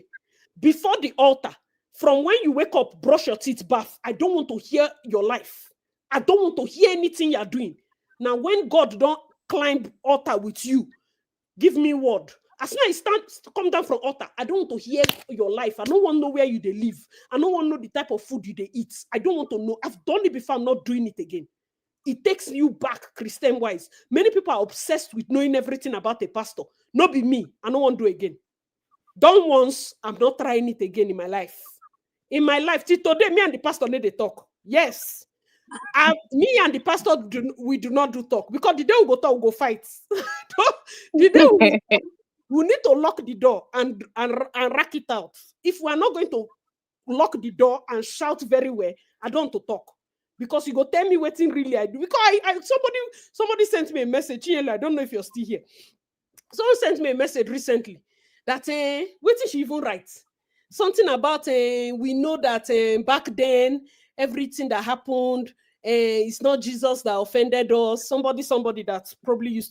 S1: Before the altar, from when you wake up, brush your teeth, bath, I don't want to hear your life. I don't want to hear anything you're doing. Now, when God don't climb altar with you, give me word. As soon as I come down from altar, I don't want to hear your life. I don't want to know where you they live. I don't want to know the type of food you they eat. I don't want to know. I've done it before. I'm not doing it again. It takes you back, Christian-wise. Many people are obsessed with knowing everything about a pastor. Not be me. I don't want to do it again. Done once, I'm not trying it again in my life. In my life, till today, me and the pastor need to talk. Yes. Me and the pastor, we do not do talk. Because the day we go talk, we go fight. The day we need to lock the door and rack it out. If we are not going to lock the door and shout very well, I don't want to talk. Because you go tell me what thing really I do. Because somebody sent me a message. I don't know if you're still here. Someone sent me a message recently that what did she even write? Something about we know that back then everything that happened, it's not Jesus that offended us. Somebody that probably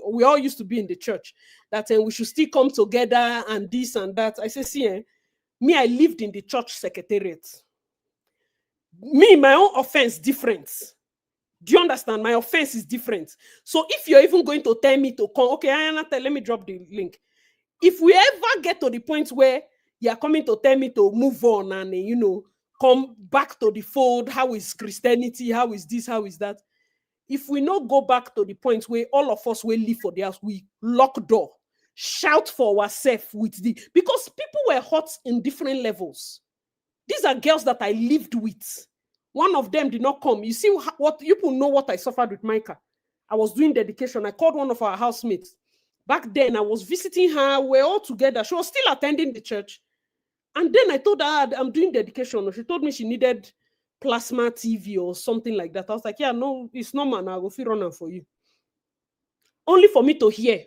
S1: we all used to be in the church, that we should still come together and this and that. I say, see, me, I lived in the church secretariat. Me, my own offense different. Do you understand? My offense is different. So if you're even going to tell me to come, okay, let me drop the link. If we ever get to the point where you're coming to tell me to move on and, come back to the fold, how is Christianity? How is this? How is that? If we not go back to the point where all of us will live for the house, we lock door, shout for ourselves because people were hot in different levels. These are girls that I lived with. One of them did not come. You see what you people know what I suffered with Micah. I was doing dedication. I called one of our housemates. Back then, I was visiting her. We're all together. She was still attending the church. And then I told her I'm doing dedication. She told me she needed plasma TV or something like that. I was like, yeah, no, it's not man. I'll go run her for you. Only for me to hear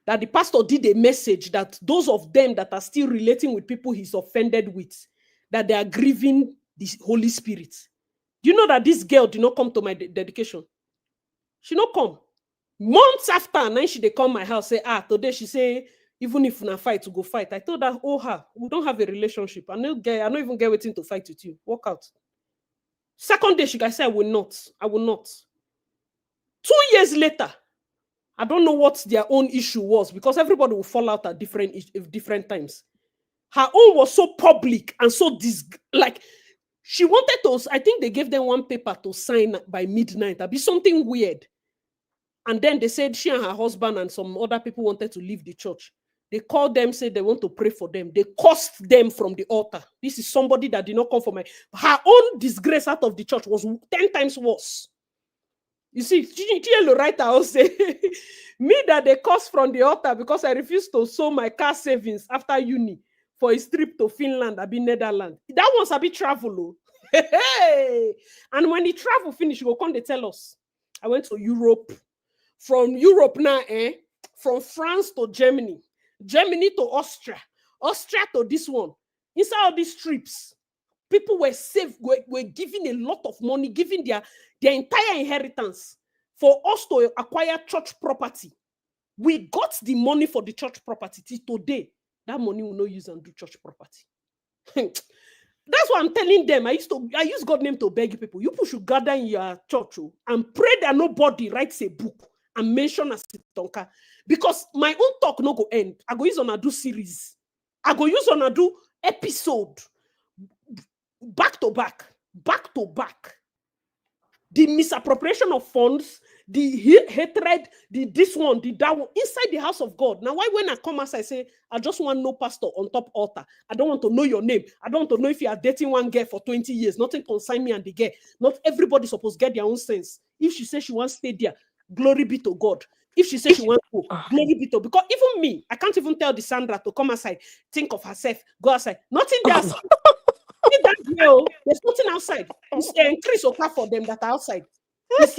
S1: that the pastor did a message that those of them that are still relating with people he's offended with, that they are grieving the Holy Spirit. Do you know that this girl did not come to my dedication? She not come. Months after, and then they come my house, say, today she say, even if na fight, to go fight. I told her, we don't have a relationship. I don't even get waiting to fight with you. Walk out. Second day, she guys say, I will not. 2 years later, I don't know what their own issue was because everybody will fall out at different times. Her own was so public and so like she wanted to. I think they gave them one paper to sign by midnight. That'd be something weird. And then they said she and her husband and some other people wanted to leave the church. They called them, said they want to pray for them. They cursed them from the altar. This is somebody that did not come from her own disgrace out of the church was 10 times worse. You see, the writer will say, me that they cursed from the altar because I refused to sow my car savings after uni for a trip to Finland, I've been Netherlands. That one's a bit travel. And when the travel finished, he will come to tell us. I went to Europe. From Europe now, from France to Germany, Germany to Austria, Austria to this one. Inside all these trips, people were saved, were giving a lot of money, giving their entire inheritance for us to acquire church property. We got the money for the church property. Till today, that money will not use and do church property. That's what I'm telling them. I use God's name to beg people. You people should gather in your church and pray that nobody writes a book and mention as Tonka. Because my own talk no go end. I go use on a do series. I go use on a do episode. Back to back. The misappropriation of funds, the hatred, this one, that one, inside the house of God. Now, why when I come as I say, I just want no pastor on top altar. I don't want to know your name. I don't want to know if you are dating one girl for 20 years. Nothing concern me and the girl. Not everybody supposed to get their own sense. If she says she wants to stay there, glory be to God. If she says she wants to go, glory be to God. Because even me, I can't even tell the Sandra to come outside, think of herself, go outside. Nothing there. That girl, there's nothing outside. It's Chris Okafor them that are outside. It's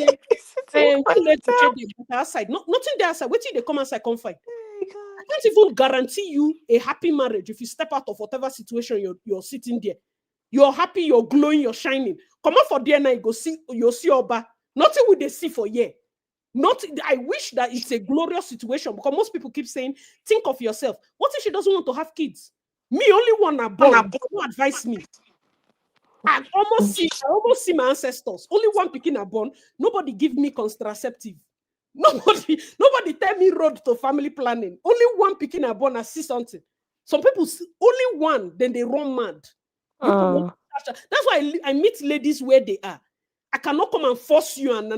S1: outside. Nothing there outside. Wait till they come outside, come fight. I can't even guarantee you a happy marriage if you step out of whatever situation you're sitting there. You're happy, you're glowing, you're shining. Come out for there now, you'll see Oba. Nothing will they see for year. I wish that it's a glorious situation because most people keep saying, think of yourself. What if she doesn't want to have kids? Me only one are born. Who advise me? I almost see my ancestors. Only one picking are born. Nobody give me contraceptive. Nobody tell me road to family planning. Only one picking are born. I see something. Some people see only one, then they run mad. That's why I meet ladies where they are. I cannot come and force you and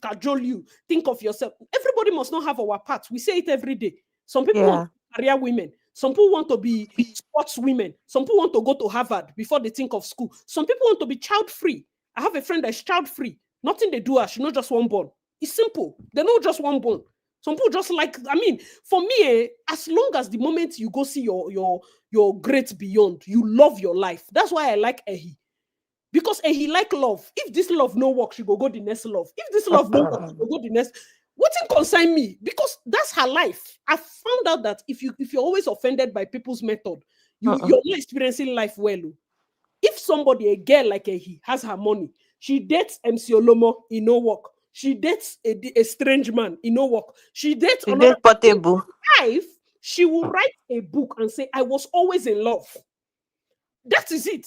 S1: cajole you. Think of yourself. Everybody must not have our part. We say it every day. Some people want career women. Some people want to be sports women. Some people want to go to Harvard before they think of school. Some people want to be child-free. I have a friend that's child-free. Nothing they do, she not just one born. It's simple. They're not just one born. Some people just like, for me, as long as the moment you go see your great beyond, you love your life. That's why I like Ehi. Because Ehi like love. If this love no work, she go the next love. If this love no work, she go the next. What it concern me? Because that's her life. I found out that if you're always offended by people's method, you're not experiencing life well. If somebody, a girl like Ehi, has her money, she dates MC Olomo, it no work. She dates a strange man, it no work. She dates another
S3: portable.
S1: Life, she will write a book and say, I was always in love. That is it.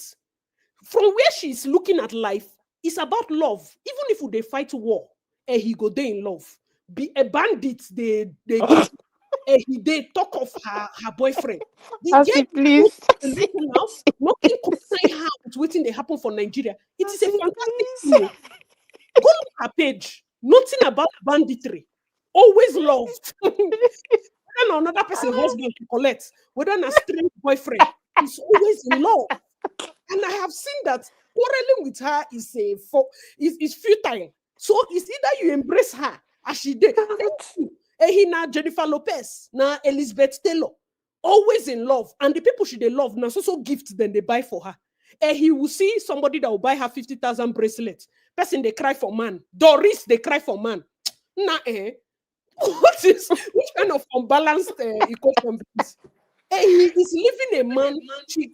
S1: From where she's looking at life, it's about love. Even if they fight war, he go there in love. Be a bandit, they talk of her boyfriend.
S3: Please.
S1: Now, nothing concern her with waiting they happen for Nigeria. It is a fantastic thing. Go look her page. Nothing about banditry. Always loved. Whether another person husband to collect, whether a strange boyfriend, is always in love. And I have seen that quarreling with her is futile. So it's either you embrace her as she did. Now Jennifer Lopez, now Elizabeth Taylor, always in love. And the people they love now so gift then they buy for her. And he will see somebody that will buy her 50,000 bracelets. Person they cry for man. Doris they cry for man. Which kind of unbalanced equation is? He is living a man.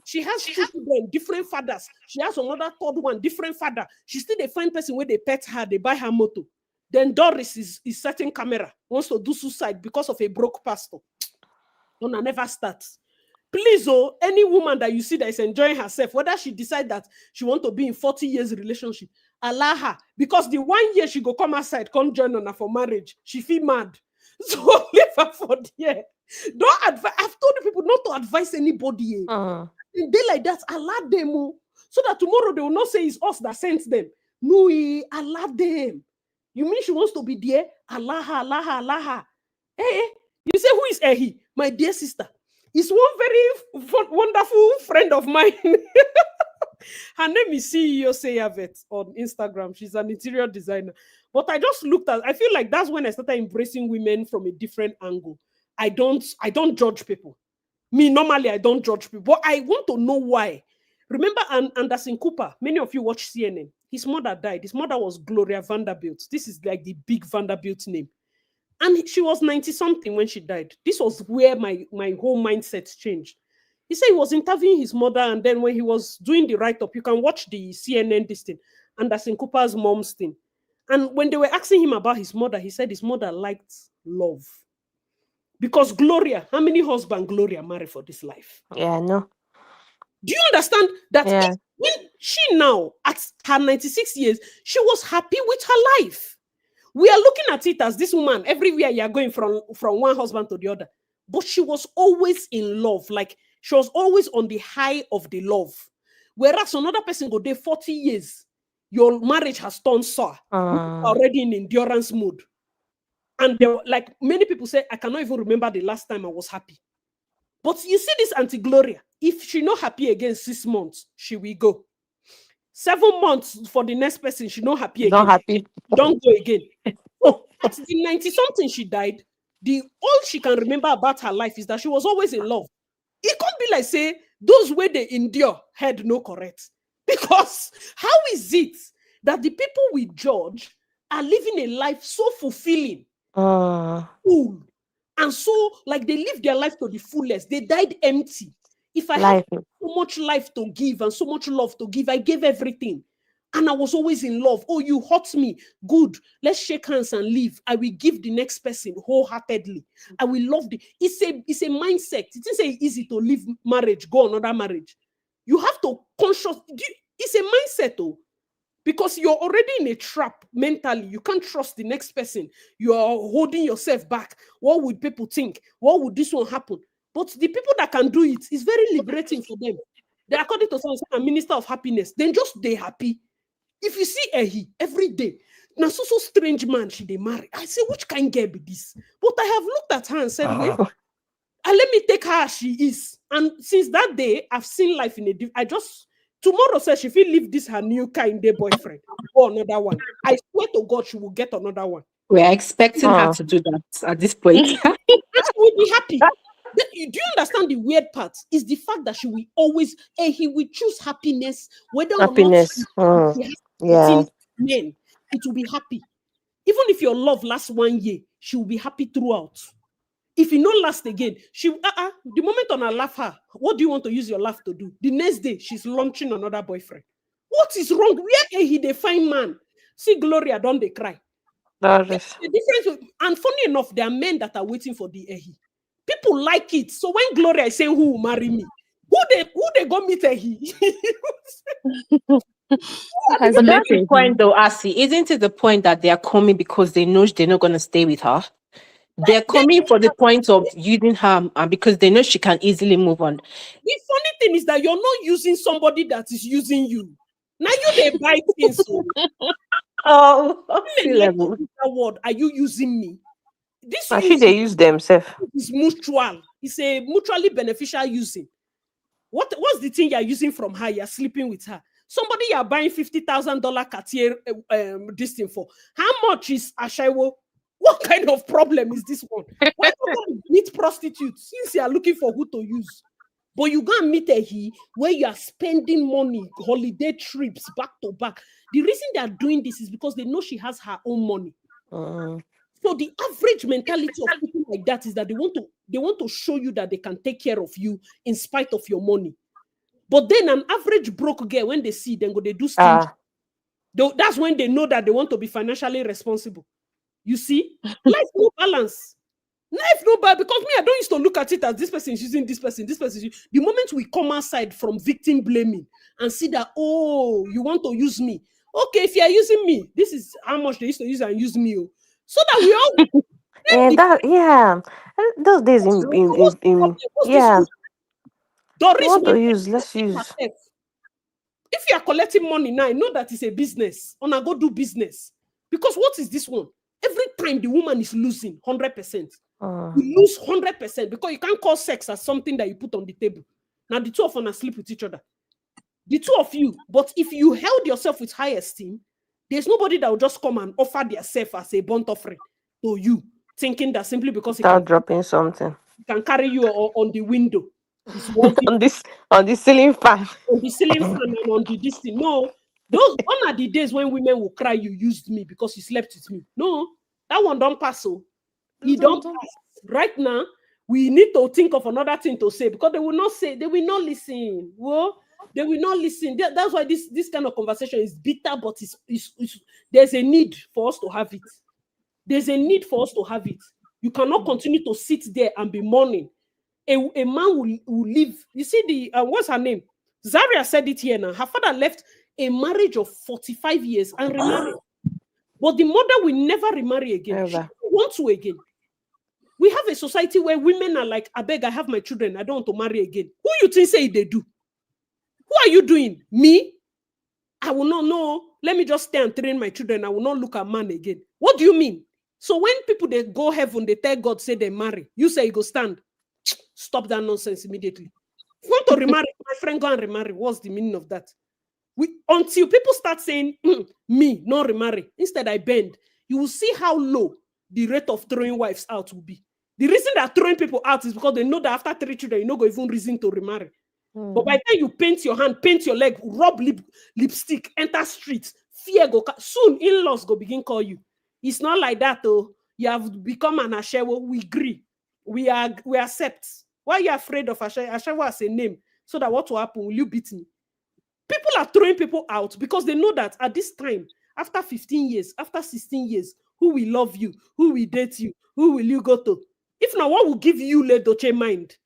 S1: She has 2 children, different fathers. She has another 3rd one, different father. She still the fine person where they pet her, they buy her motor. Then Doris is setting camera, wants to do suicide because of a broke pastor. Don't never start. Please, any woman that you see that is enjoying herself, whether she decide that she want to be in 40 years relationship, allow her. Because the 1 year she go come outside, come join on her for marriage, she feel mad. So leave her for there. Don't advise. I've told the people not to advise anybody. In day like that, allow them. So that tomorrow they will not say it's us that sent them. No, allow them. You mean she wants to be there? Allow her, allow her, allow her. Hey, you say, who is Ehi? My dear sister. It's one very wonderful friend of mine. Her name is CEO Sayavet on Instagram. She's an interior designer. But I just looked at, I feel like that's when I started embracing women from a different angle. I don't judge people. Me, normally, I don't judge people. But I want to know why. Remember Anderson Cooper? Many of you watch CNN. His mother died. His mother was Gloria Vanderbilt. This is like the big Vanderbilt name. And she was 90-something when she died. This was where my whole mindset changed. He said he was interviewing his mother, and then when he was doing the write-up, you can watch the CNN this thing, Anderson Cooper's mom's thing. And when they were asking him about his mother, he said his mother liked love. Because Gloria, how many husbands Gloria married for this life?
S3: Yeah, no.
S1: Do you understand that
S3: Yeah.
S1: when she now, at her 96 years, she was happy with her life? We are looking at it as this woman, everywhere you are going from one husband to the other. But she was always in love. Like, she was always on the high of the love. Whereas another person go there 40 years, your marriage has turned sour. Already in endurance mode. And there, like many people say, I cannot even remember the last time I was happy. But you see this Auntie Gloria, if she not happy again 6 months, she will go. 7 months for the next person, she not happy again.
S3: Not happy.
S1: Don't go again. So at the 90-something she died, all she can remember about her life is that she was always in love. It can't be like, say, those where they endure had no correct. Because how is it that the people we judge are living a life so fulfilling, full, and so like they live their life to the fullest? They died empty. If I have so much life to give and so much love to give, I gave everything. And I was always in love. Oh, you hurt me. Good. Let's shake hands and leave. I will give the next person wholeheartedly. I will love it's a mindset. It isn't easy to leave marriage, go another marriage. You have to it's a mindset, though. Because you're already in a trap mentally. You can't trust the next person. You are holding yourself back. What would people think? What would this one happen? But the people that can do it, is very liberating for them. They, according to someone, a minister of happiness. Then just they happy. If you see Ehi every day, now so strange man she they marry. I say, which kind girl be this? But I have looked at her and said, wait, and let me take her as she is. And since that day, I've seen life in a tomorrow says she will leave this her new kind of boyfriend or another one. I swear to God, she will get another one.
S8: We are expecting her to do that at this point.
S1: She will be happy. Do you understand the weird part? Is the fact that she will always, he will choose happiness, whether or not men, it will be happy. Even if your love lasts 1 year, she will be happy throughout. If it not last again, she the moment on her laugh her, what do you want to use your laugh to do? The next day, she's launching another boyfriend. What is wrong? Where he they find man? See Gloria, don't they cry? The difference, and funny enough, there are men that are waiting for the Ehi. People like it. So when Gloria is saying who will marry me, who they go meet Ehi?
S8: But that's the point, though, Asi. Isn't it the point that they are coming because they know they're not going to stay with her? They're coming for the point of using her because they know she can easily move on.
S1: The funny thing is that you're not using somebody that is using you. Now you they buy things. Word, are you using me? This
S3: actually they use themselves.
S1: It's mutual. It's a mutually beneficial using. What's the thing you're using from her? You're sleeping with her. Somebody you're buying $50,000 Cartier this thing for. How much is Ashaiwo? What kind of problem is this one? Why don't you meet prostitutes since you are looking for who to use? But you go and meet a where you are spending money, holiday trips back to back. The reason they are doing this is because they know she has her own money. So So the average mentality of people like that is that they want to show you that they can take care of you in spite of your money. But then an average broke girl, when they see them, they do stingy. That's when they know that they want to be financially responsible. You see, life no balance. Life no bad, because me, I don't used to look at it as this person is using this person, this person is using. The moment we come outside from victim blaming and see that, oh, you want to use me. Okay, if you are using me, this is how much they used to use and use me. Oh. So that we all
S3: those days
S1: what's this? Doris
S3: you want
S1: will
S3: to use, let's use.
S1: herself. If you are collecting money now, I know that it's a business. On a go do business. Because what is this one? Every time the woman is losing 100%. You lose 100% because you can't call sex as something that you put on the table. Now the two of them sleep with each other. The two of you. But if you held yourself with high esteem, there's nobody that will just come and offer their self as a burnt offering to you, thinking that simply because
S3: Start dropping something.
S1: It can carry you on the window. It's worthy.
S3: on the ceiling fan.
S1: On the ceiling fan and on the this thing. No, those one are the days when women will cry, you used me because you slept with me. No, that one don't pass. So it don't pass. Right now, we need to think of another thing to say because they will not say, they will not listen. Well, they will not listen. That's why this kind of conversation is bitter, but there's a need for us to have it. There's a need for us to have it. You cannot continue to sit there and be mourning. A man will leave. You see what's her name? Zaria said it here now. Her father left a marriage of 45 years and remarried. But the mother will never remarry again. She doesn't want to again. We have a society where women are like, I beg, I have my children. I don't want to marry again. Who you think say they do? Who are you doing? Me? I will not know. Let me just stay and train my children. I will not look at man again. What do you mean? So when people, they go heaven, they tell God, say they marry. You say you go stand. Stop that nonsense immediately. If you want to remarry, my friend, go and remarry. What's the meaning of that? Until people start saying, me, no remarry. Instead, I bend. You will see how low the rate of throwing wives out will be. The reason they're throwing people out is because they know that after 3 children, you no go even reason to remarry. But by the time you paint your hand, paint your leg, rub lipstick, enter streets, fear go. Soon, in-laws go begin call you. It's not like that, though. You have become an Ashewo. We agree. We accept. Why are you afraid of Ashewo as a name? So that what will happen? Will you beat me? People are throwing people out because they know that at this time, after 15 years, after 16 years, who will love you? Who will date you? Who will you go to? If not, what will give you Ledoche mind?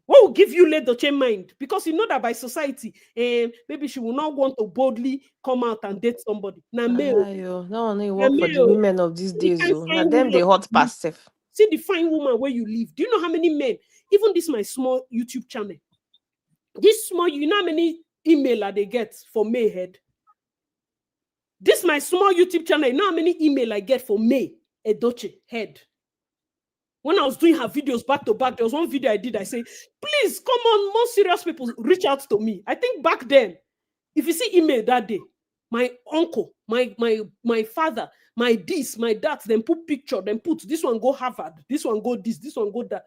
S1: What will give you Ledoche mind? Because you know that by society, maybe she will not want to boldly come out and date somebody. Now, male.
S3: No, no, work for the women of these days. Now, them they hot past self.
S1: See the fine woman where you live. Do you know how many men? Even this my small YouTube channel. This small, you know how many email they get for May head? This my small YouTube channel. You know how many email I get for May Edoche head? When I was doing her videos back to back, there was one video I did. I say, please come on, more serious people reach out to me. I think back then, if you see email that day, my uncle, my father, my this, my that, then put picture, then put this one go Harvard, this one go this one go that.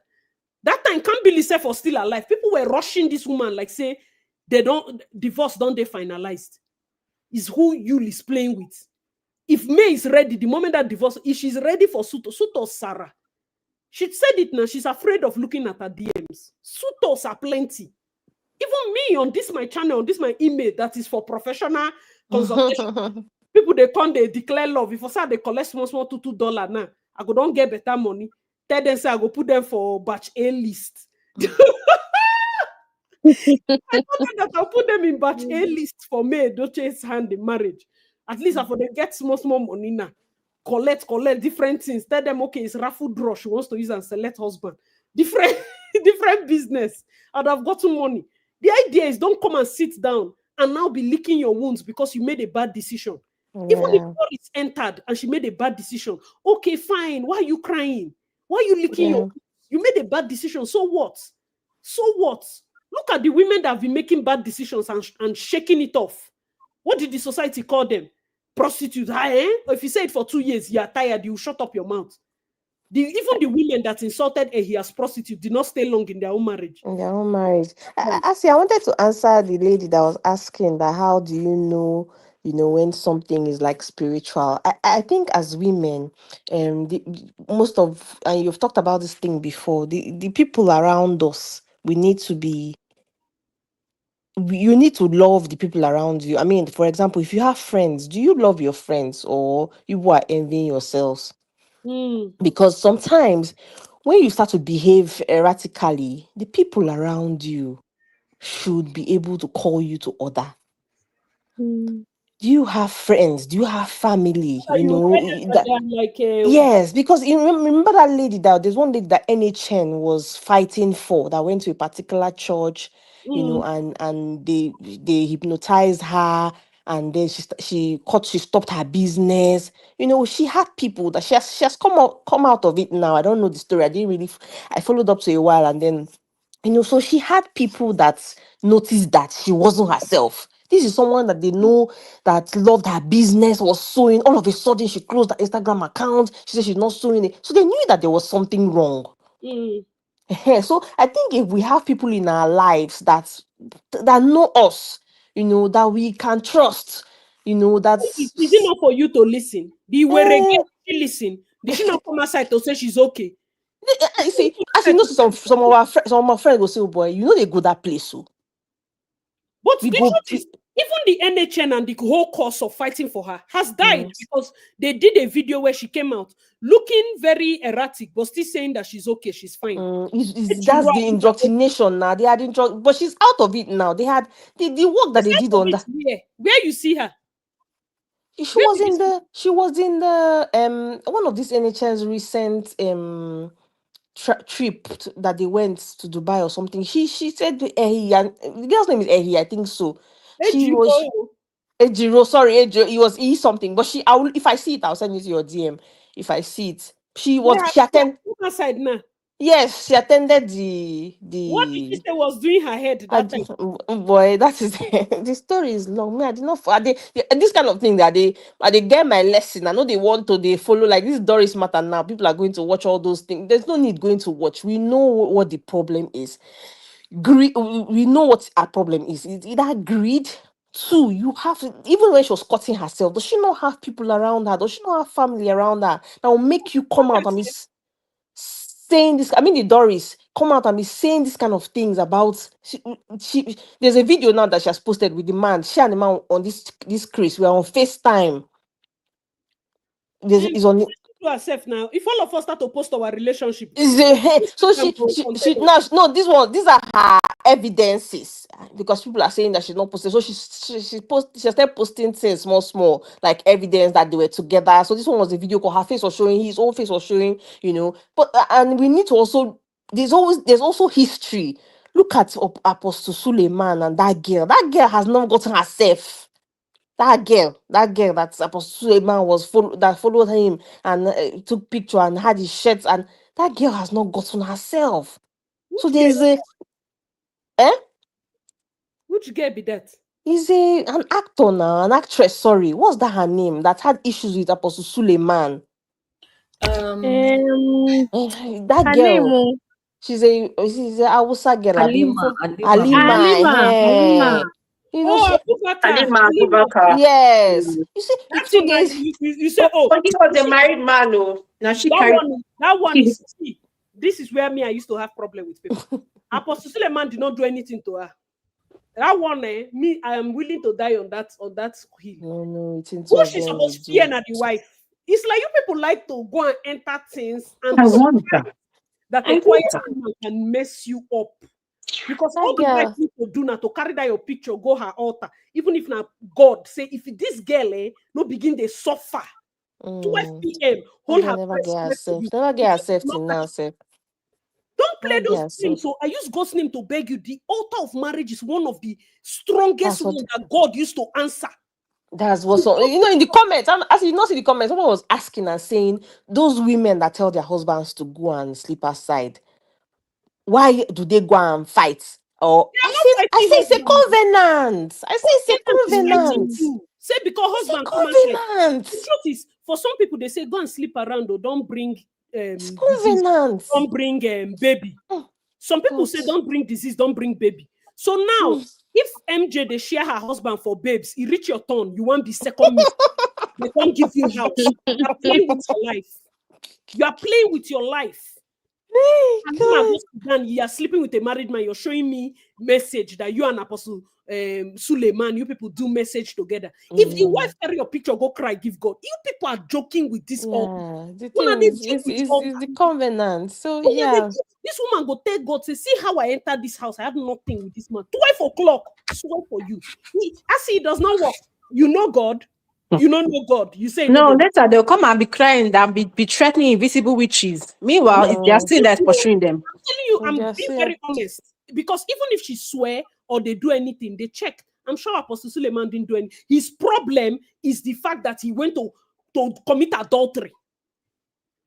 S1: That time can't believe self was still alive. People were rushing this woman like say they don't divorce, don't they finalized? Is who you is playing with. If May is ready, the moment that divorce, if she's ready for Suto Sarah. She said it now. She's afraid of looking at her DMs. Suitors are plenty. Even me on this my channel, on this my email that is for professional consultation. People they come, they declare love. If I say they collect small $2 now, I go don't get better money. Tell them say I go put them for batch A list. I told them that I'll put them in batch A list for May Doche's hand in marriage. At least I for them get small money now. Collect different things. Tell them, okay, it's raffle draw. She wants to use and select husband. Different business. And I've gotten money. The idea is don't come and sit down and now be licking your wounds because you made a bad decision. Yeah. Even if God is entered and she made a bad decision, okay, fine. Why are you crying? Why are you licking your wounds? You made a bad decision. So what? So what? Look at the women that have been making bad decisions and shaking it off. What did the society call them? Prostitute. If you say it for 2 years, you are tired, you shut up your mouth. Even the women that insulted he as prostitute did not stay long in their own marriage.
S3: In their own marriage. I wanted to answer the lady that was asking that how do you know when something is like spiritual. I think as women, most of, and you've talked about this thing before, the people around us, we need to be, you need to love the people around you. I mean, for example, if you have friends, do you love your friends, or you are envying yourselves? Because sometimes when you start to behave erratically, the people around you should be able to call you to order. Do you have friends? Do you have family?
S1: You find that they are like
S3: Yes, because you remember that lady, that there's one lady that NHN was fighting for, that went to a particular church, and they hypnotized her, and then she stopped her business. She had people that she has come out of it now. I don't know the story. I didn't really I followed up to a while, and then so she had people that noticed that she wasn't herself. This is someone that they know that loved her business, was sewing. All of a sudden, she closed her Instagram account. She said she's not sewing it. So they knew that there was something wrong. So I think if we have people in our lives that know us, that we can trust,
S1: Is it not for you to listen? The way again, she listen. Did she not come outside to say she's okay?
S3: I see. As you know, some of our friends, will say, "Oh boy, they go that place." So
S1: but the truth is, even the NHN and the whole course of fighting for her has died because they did a video where she came out looking very erratic, but still saying that she's okay, she's fine.
S3: That's the indoctrination now. They had but she's out of it now. They had the work that they did on that.
S1: Where you see her?
S3: She was in the one of these NHS recent trip that they went to Dubai or something. She said and the girl's name is Ehi, I think so. She was Ejiro, sorry, Ejiro, it was something. But if I see it, I'll send it to your DM. If I see it, she attended. Yes, she attended the.
S1: What did she say was doing her head that time?
S3: Boy, that is the story is long. Me, I did not. This kind of thing that they get my lesson. I know they want to. They follow like this Doris matter now. People are going to watch all those things. There's no need going to watch. We know what the problem is. Greed. We know what our problem is. It's either greed. Two, you have to, even when she was cutting herself, does she not have people around her? Does she not have family around her that will make you come out and be saying this? I mean, the Doris come out and be saying this kind of things about she there's a video now that she has posted with the man. She and the man on this Chris. We are on FaceTime. Is on
S1: to herself now. If all of us start to post our relationship,
S3: so she no, these are her evidences, because people are saying that she's not posted. So she started posting things small like evidence that they were together. So this one was a video call. Her face was showing, his own face was showing, but and we need to also, there's also history. Look at Apostle Suleiman and that girl. That girl has not gotten herself. That girl that Apostle Suleiman that followed him and took picture and had his shirts, and that girl has not gotten herself. So there's
S1: which girl be that?
S3: Is an actor now, an actress. Sorry, what's that her name? That had issues with Apostle Suleiman. That girl. She's a Hausa girl. Halima. Yes. You see,
S1: that thing you say,
S8: he was a married man. Now she
S1: that one is this is where I used to have problem with people. Apostle Suleiman did not do anything to her. That one, me, I am willing to die on that hill.
S3: No,
S1: who she's supposed to fear na the wife. It's like you people like to go and enter things and that a quiet woman can mess you up. Because all the wife need to do now to carry that your picture, go her altar. Even if now God say, if this girl no begin they suffer, 12 p.m. hold her breast.
S3: Never get herself to now, sir.
S1: Don't play those things. So I use God's name to beg you. The altar of marriage is one of the strongest ones that God used to answer.
S3: That's what's in the comments. As you know, in the comments, someone was asking and saying, those women that tell their husbands to go and sleep outside, why do they go and fight? Or I say it's a covenant. I say it's a covenant.
S1: Say because husband covenant. The truth is, for some people they say go and sleep around or don't bring
S3: covenant.
S1: Don't bring baby. Some people say don't bring disease, don't bring baby. So now If MJ they share her husband for babes, he reach your turn, you want be second me. They can't give you house. You are playing with your life. You are playing with your life. You are sleeping with a married man. You're showing me message that you and Apostle Suleiman, you people do message together. If the wife carry your picture, go cry, give God. You people are joking with this all.
S3: The thing is the covenant. So
S1: this woman go tell God, say, see how I entered this house. I have nothing with this man. 12 o'clock, swear for you. I see it does not work. You know God. You don't know God. You say
S8: no. Later they'll come and be crying and be threatening invisible witches. Meanwhile, it's their sin that's pursuing them.
S1: I'm telling you, I'm being very honest. Because even if she swear or they do anything, they check. I'm sure Apostle Suleiman didn't do anything. His problem is the fact that he went to commit adultery.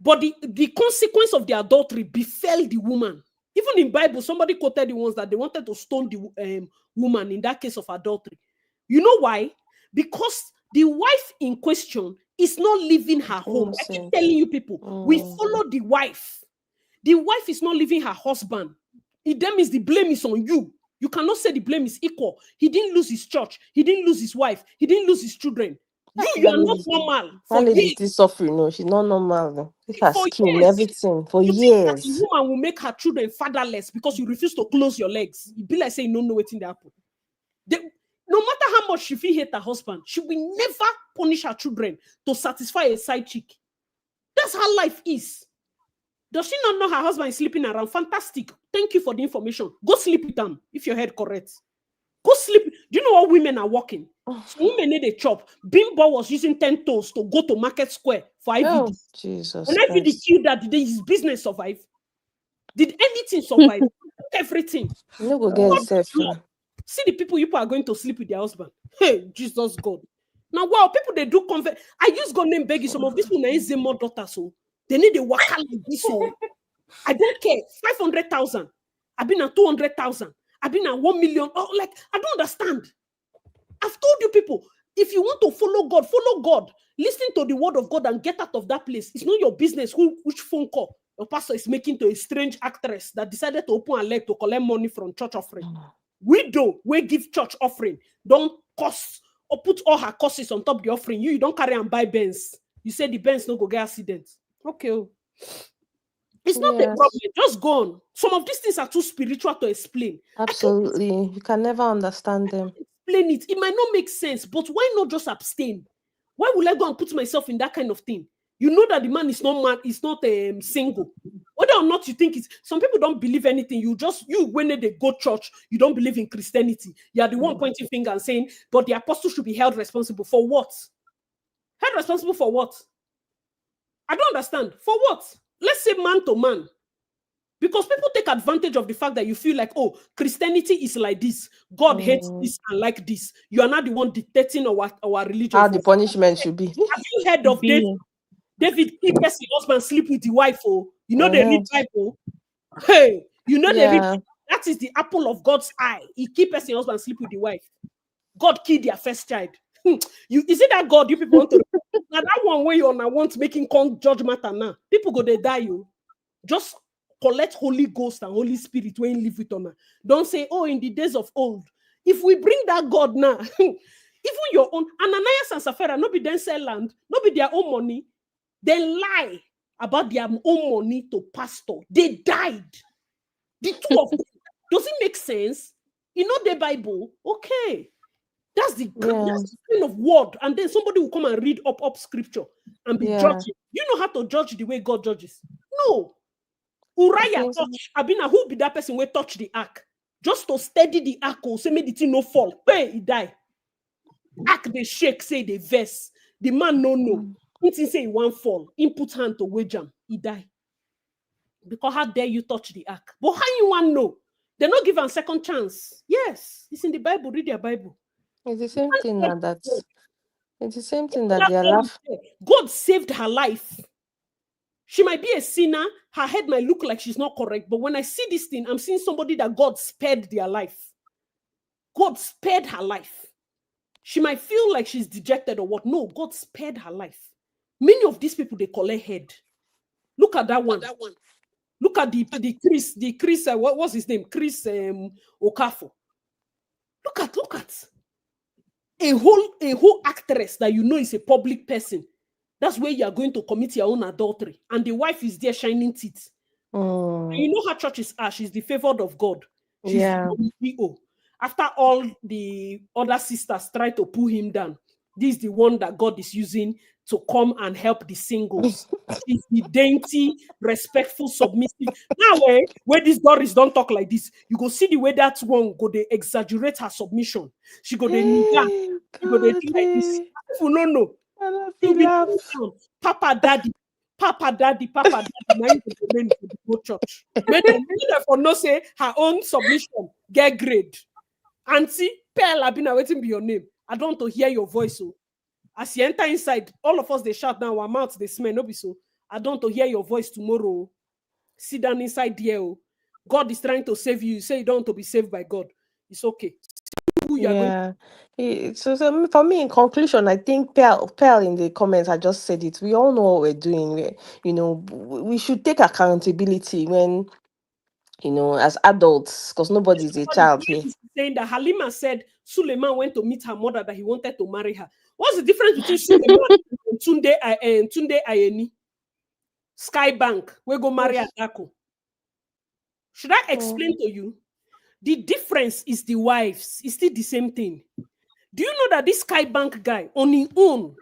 S1: But the consequence of the adultery befell the woman. Even in Bible, somebody quoted the ones that they wanted to stone the woman in that case of adultery. You know why? Because the wife in question is not leaving her home. I keep telling you people, we follow the wife. The wife is not leaving her husband. It then means the blame is on you. You cannot say the blame is equal. He didn't lose his church. He didn't lose his wife. He didn't lose his children. You are not normal.
S3: This suffering, no, she's not normal. Her skin,
S1: years.
S3: Everything for
S1: you
S3: years.
S1: The woman will make her children fatherless because you refuse to close your legs. You be like saying, no, what's in the apple. No matter how much she feel hate her husband, she will never punish her children to satisfy a side chick. That's how life is. Does she not know her husband is sleeping around? Fantastic. Thank you for the information. Go sleep with them if your head correct. Go sleep. Do you know what women are working? So women need a chop. Bimbo was using 10 toes to go to Market Square for IVD.
S3: Oh, Jesus.
S1: When IVD killed that, did his business survive? Did anything survive? Everything.
S3: You go get yourself.
S1: See the people you are going to sleep with their husband. Hey, Jesus God. Now, wow, people they do convert. I use God name begging. Some of these people is more daughter, so they need a waka like this. So I don't care. 500,000. I've been at 200,000. I've been at 1 million. Oh, like I don't understand. I've told you people, if you want to follow God, follow God. Listen to the word of God and get out of that place. It's not your business which phone call your pastor is making to a strange actress that decided to open her leg to collect money from church offering. Widow, we give church offering. Don't cost or put all her costs on top of the offering. You don't carry and buy Benz. You say the Benz no go get accident. Okay. It's not a problem. Just go on. Some of these things are too spiritual to explain.
S3: Absolutely. You can never understand them.
S1: Explain it. It might not make sense, but why not just abstain? Why will I go and put myself in that kind of thing? You know that the man is not mad, is not single. Whether or not you think it's, some people don't believe anything. You when they go church, you don't believe in Christianity. You are the one pointing finger and saying, but the apostle should be held responsible for what? Held responsible for what? I don't understand. For what? Let's say man to man. Because people take advantage of the fact that you feel like, oh, Christianity is like this. God hates this and like this. You are not the one dictating our religion.
S3: How the punishment should be.
S1: Have you heard of David keeps his husband sleep with the wife? Oh, you know they read Bible. Hey, you know they read. That is the apple of God's eye. He keeps his husband sleep with the wife. God killed their first child. Is it that God you people want to? Now that one way you want making judge matter now. People go they die you. Just collect Holy Ghost and Holy Spirit when you live with honor. Don't say, oh, in the days of old. If we bring that God now, even your own Ananias and Sapphira, no be them sell land, no be their own money. They lie about their own money to pastor. They died. The two of them. Does it make sense? You know the Bible? Okay. That's the kind of word. And then somebody will come and read up scripture and be judging. You know how to judge the way God judges? No. Uriah touch. Abina, who be that person who touch the ark? Just to steady the ark, say make the thing no fall. Hey, he die. Ark they shake, say they verse. The man no. He say he won't fall. He put hand to wage him. He die. Because how dare you touch the ark? But how you want know? They not give him second chance. Yes, it's in the Bible. Read your Bible.
S3: It's the same thing now. It's the same thing that they are laughing.
S1: God saved her life. She might be a sinner. Her head might look like she's not correct. But when I see this thing, I'm seeing somebody that God spared their life. God spared her life. She might feel like she's dejected or what. No, God spared her life. Many of these people, they collect head. Look at that one. Look at the Chris, what's his name? Chris Okafor. Look at a whole actress that you know is a public person. That's where you are going to commit your own adultery, and the wife is there shining teeth. And you know how churches are. She's the favored of God. She's the CEO. After all the other sisters try to pull him down, this is the one that God is using to come and help the singles. She's the dainty, respectful, submissive. Now, where this Doris don't talk like this, you go see the way that one go they exaggerate her submission. She go they kneel down. She go they do like this. People no know. She'll be kneeling down. Papa, daddy. Now you go remain for the whole church. Make them for no say her own submission get grade. Auntie, Pearl, I've been waiting be your name. I don't want to hear your voice. So as you enter inside, all of us they shout down our mouths, they smell. No be so. I don't want to hear your voice tomorrow. Sit down inside there. God is trying to save you. You say you don't want to be saved by God. It's okay.
S3: So for me, in conclusion, I think Pearl in the comments, I just said it. We all know what we're doing. We should take accountability when, as adults, because nobody's a child here.
S1: Saying that Halima said Suleiman went to meet her mother that he wanted to marry her. What's the difference between Suleiman and Tunde Ayeni? Skybank, we go marry Adako. Should I explain to you? The difference is the wives. It's still the same thing. Do you know that this Skybank guy, on his own,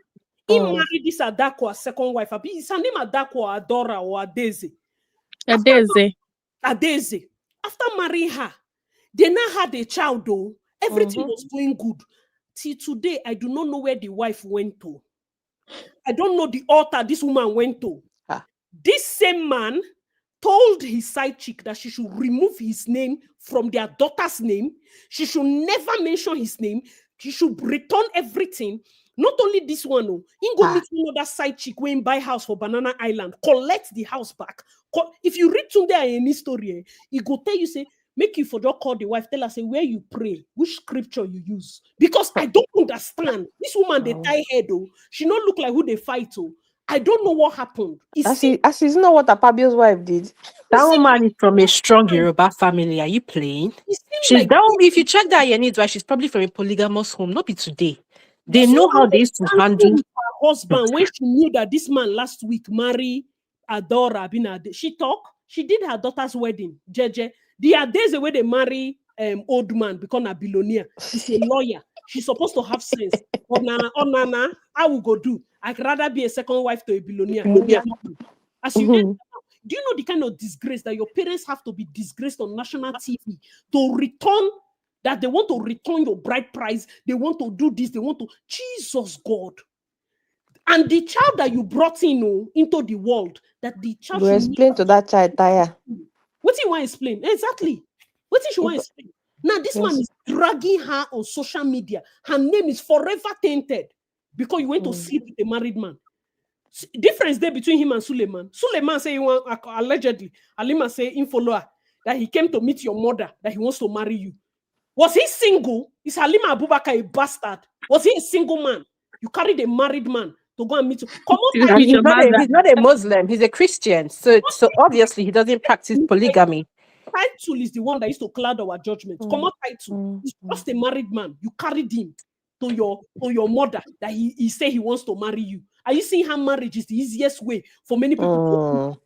S1: he married this Adako as second wife? Is her name Adako or Adora or Adeze? Adeze. After marrying her, they now had a child though. Everything was going good. Till today, I do not know where the wife went to. I don't know the altar this woman went to. This same man told his side chick that she should remove his name from their daughter's name. She should never mention his name. She should return everything. Not only this one, he go meet another side chick when buy house for Banana Island, collect the house back. If you read Tunde any story, he go tell you, say, make you for just call the wife, tell her, say, where you pray, which scripture you use. Because I don't understand. This woman, they tie head, she don't look like who they fight, I don't know what happened.
S3: As is not what Apabio's wife did.
S8: That woman is from a strong Yoruba family. Are you playing? She's
S1: like
S8: down. If you check that Yeni's wife, she's probably from a polygamous home. Not be today. They know how they used to handle
S1: her husband when she knew that this man last week married Adora Binade. She talked. She did her daughter's wedding. Jeje. There are days where they marry old man because a billionaire. He's a lawyer. She's supposed to have sense. Nana, I will go do. I'd rather be a second wife to a billionaire. As you enter, do you know the kind of disgrace that your parents have to be disgraced on national TV to return, that they want to return your bride price, they want to do this, they want to, Jesus God. And the child that you brought in into the world, that the child
S3: should explain to that child, Taya.
S1: What do you want to explain? Exactly. What do you want to explain? Now, this man is dragging her on social media. Her name is forever tainted because you went to sleep with a married man. Difference there between him and Suleiman. Suleiman say he want, allegedly, Halima say in follower that he came to meet your mother, that he wants to marry you. Was he single? Is Halima Abubakar a bastard? Was he a single man? You carried a married man to go and meet you. Come on,
S8: he's not a Muslim, he's a Christian. So obviously he doesn't practice polygamy.
S1: Title is the one that used to cloud our judgment. Come on, title. He's just a married man. You carried him to your mother that he say he wants to marry you. Are you seeing how marriage is the easiest way for many people?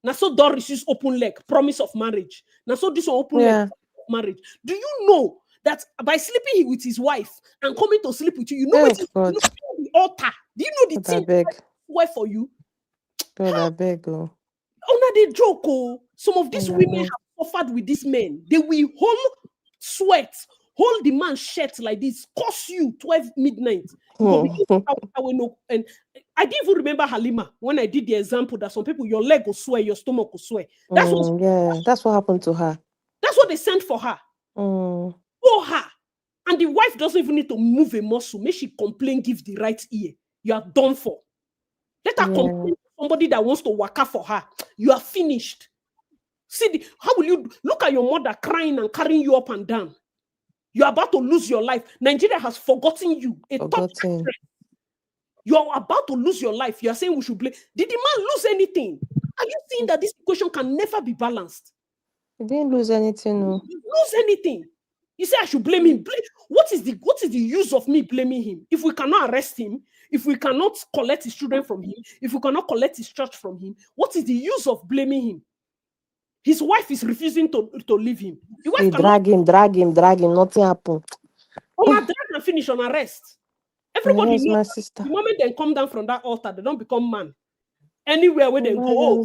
S1: Now, so Doris is open leg, promise of marriage. Now, so this one open leg, marriage. Do you know that by sleeping with his wife and coming to sleep with you, you know what the altar? Do you know the thing why for you?
S3: God, I beg you.
S1: Oh, now they joke. Some of these women have suffered with these men. They will hold sweat, hold the man's shirt like this, curse you 12 midnight. And I didn't even remember Halima when I did the example that some people, your leg will swear, your stomach will swear.
S3: That's what happened to her.
S1: That's what they sent for her. For her. And the wife doesn't even need to move a muscle. Make she complain, give the right ear. You are done for. Let her complain to somebody that wants to work out for her. You are finished. See, how will you look at your mother crying and carrying you up and down? You're about to lose your life. Nigeria has forgotten you. You're about to lose your life. You're saying we should blame. Did the man lose anything? Are you seeing that this equation can never be balanced?
S3: He didn't lose anything. No.
S1: He didn't lose anything. You say I should blame him. What is the use of me blaming him? If we cannot arrest him, if we cannot collect his children from him, if we cannot collect his church from him, what is the use of blaming him? His wife is refusing to leave him. The wife
S3: They
S1: cannot
S3: drag him, nothing happened.
S1: on a drag and finish on arrest. Everybody
S3: Yes,
S1: knows
S3: my
S1: that
S3: sister.
S1: the moment they come down from that altar, they don't become man. Anywhere where they go,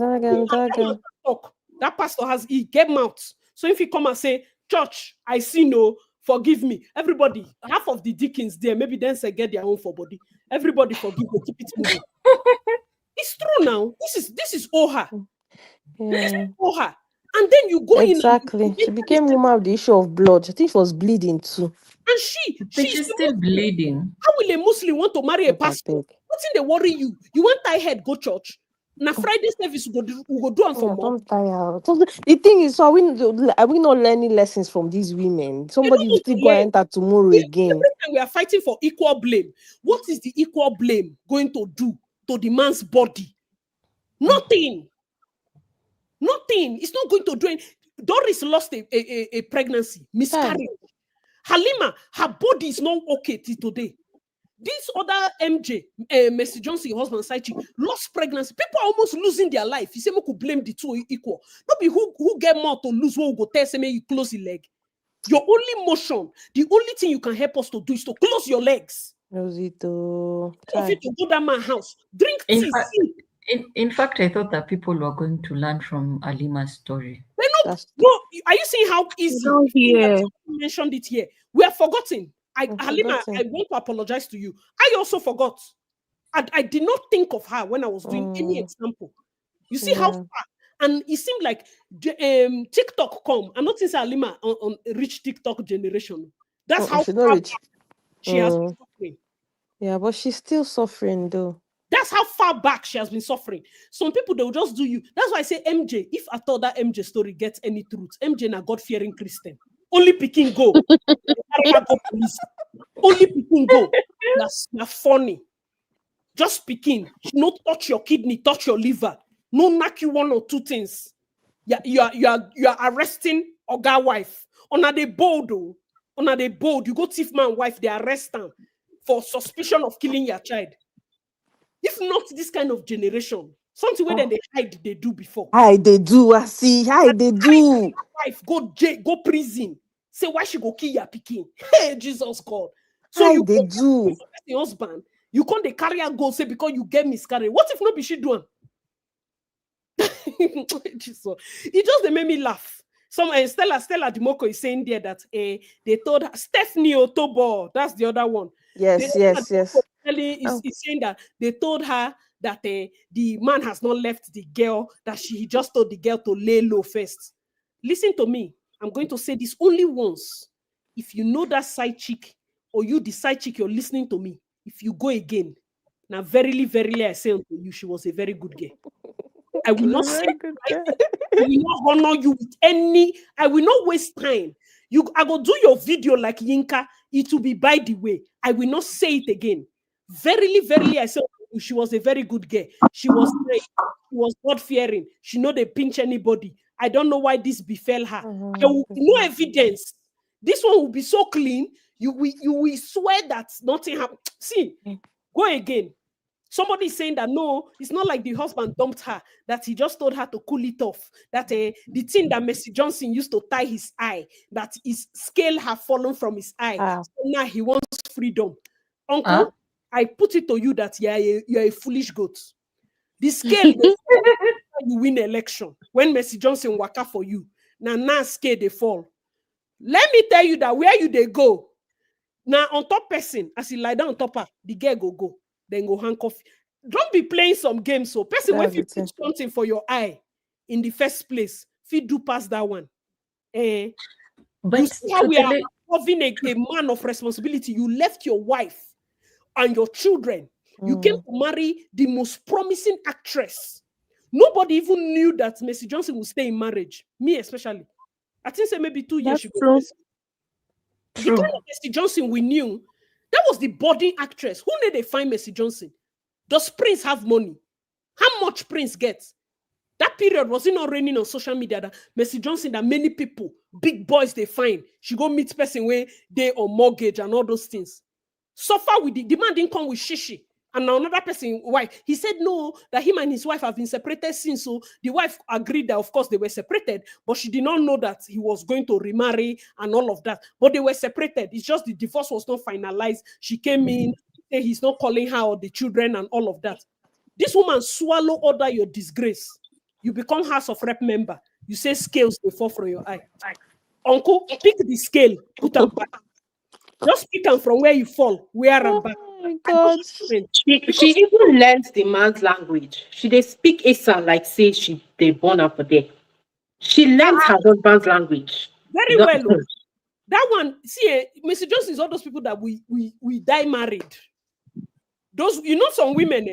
S1: talk. That pastor he gave mouth. So if he come and say, church, I see no, forgive me. Everybody, half of the deacons there, maybe then say get their own for body. Everybody forgive, they keep it moving. It's true now. This is Oha. This is Oha. And then you go
S3: in. She became woman with the issue of blood. I think she was bleeding too.
S1: And
S12: she's still bleeding.
S1: How will a Muslim want to marry a pastor? What's in the worry you? You want tie head, go church. Now Friday service we go do and for more.
S3: Don't tire. The thing is, are we not learning lessons from these women? Somebody will still go and enter tomorrow again.
S1: Every time we are fighting for equal blame. What is the equal blame going to do to the man's body? Nothing. Nothing. It's not going to do anything. Doris lost a pregnancy, miscarriage. Halima, her body is not okay till today. This other MJ, Mercy Johnson, husband, side chick, lost pregnancy. People are almost losing their life. You say, we could blame the two equal. Not be who get more to lose, who go tell, say, you close your leg. Your only motion, the only thing you can help us to do is to close your legs.
S3: Rosito.
S1: To go down my house, drink tea,
S12: in fact, I thought that people were going to learn from Alima's story.
S1: No, are you seeing how easy? You mentioned it here. We are forgotten. Halima, I want to apologize to you. I also forgot. I did not think of her when I was doing any example. You see how far? And it seemed like TikTok come. I'm not saying Halima on rich TikTok generation. That's how far she has been suffering.
S3: Yeah, but she's still suffering though.
S1: That's how far back she has been suffering. Some people, they will just do you. That's why I say MJ, if I thought that MJ story gets any truth, MJ na God-fearing Christian. Only picking go. Only picking go. That's funny. Just picking. No touch your kidney, touch your liver. No knock you one or two things. You are arresting Oga wife. On a bold, you go thief man wife, they arrest them for suspicion of killing your child. If not this kind of generation, something where they hide, they do before.
S3: They do. I see. They do.
S1: Wife go jail, go prison. Say why she go kill your pikin. Hey, Jesus God. So you
S3: they do.
S1: The husband, you can't the carrier go say because you get miscarriage. What if not be she doing? Jesus. It just made me laugh. Some Stella Dimoko is saying there that they told her Stephanie Otobo. That's the other one.
S3: Yes.
S1: Is saying that they told her that the man has not left the girl, that he just told the girl to lay low first. Listen to me. I'm going to say this only once. If you know that side chick, or you the side chick, you're listening to me. If you go again, now verily, I say unto you, she was a very good girl. I will not say I will not honor you with any. I will not waste time. I go do your video like Yinka. It will be by the way. I will not say it again. Verily, I say she was a very good girl. She was great. She was God-fearing. She know they pinch anybody. I don't know why this befell her. There will be no evidence. This one will be so clean. You will swear that nothing happened. See, go again. Somebody is saying that no, it's not like the husband dumped her, that he just told her to cool it off. That the thing that Mercy Johnson used to tie his eye, that his scale have fallen from his eye. So now he wants freedom. Uncle, I put it to you that you're a foolish goat. The scale you win election. When Mercy Johnson waka for you, now scale they fall. Let me tell you that where you they go. Now on top person, as he lie down on top her, the girl go. Then go handcuff. Don't be playing some games. So person, if you put something for your eye in the first place, if you do pass that one. But you see how we are having a man of responsibility. You left your wife and your children. You came to marry the most promising actress. Nobody even knew that Mercy Johnson would stay in marriage. Me especially. I think say maybe 2 years ago. The kind of Mercy Johnson we knew, that was the budding actress. Who did they find Mercy Johnson? Does Prince have money? How much Prince gets? That period was it not raining on social media that Mercy Johnson, that many people big boys they find. She go meet person where they on mortgage and all those things. So far with the man didn't come with shishi. And now another person, wife, he said no, that him and his wife have been separated since. So the wife agreed that, of course, they were separated, but she did not know that he was going to remarry and all of that. But they were separated. It's just the divorce was not finalized. She came in, say he's not calling her or the children and all of that. This woman swallow under your disgrace. You become House of Rep member. You say scales will fall from your eye. Uncle, pick the scale, put them back. Just pick them from where you fall, where and back.
S3: Oh my God.
S8: She even learns the man's language. She they speak Asa like say they born her for there. She learns her husband's language.
S1: Very well. That one, see, Mr. Johnson is all those people that we die married. Those, you know, some women,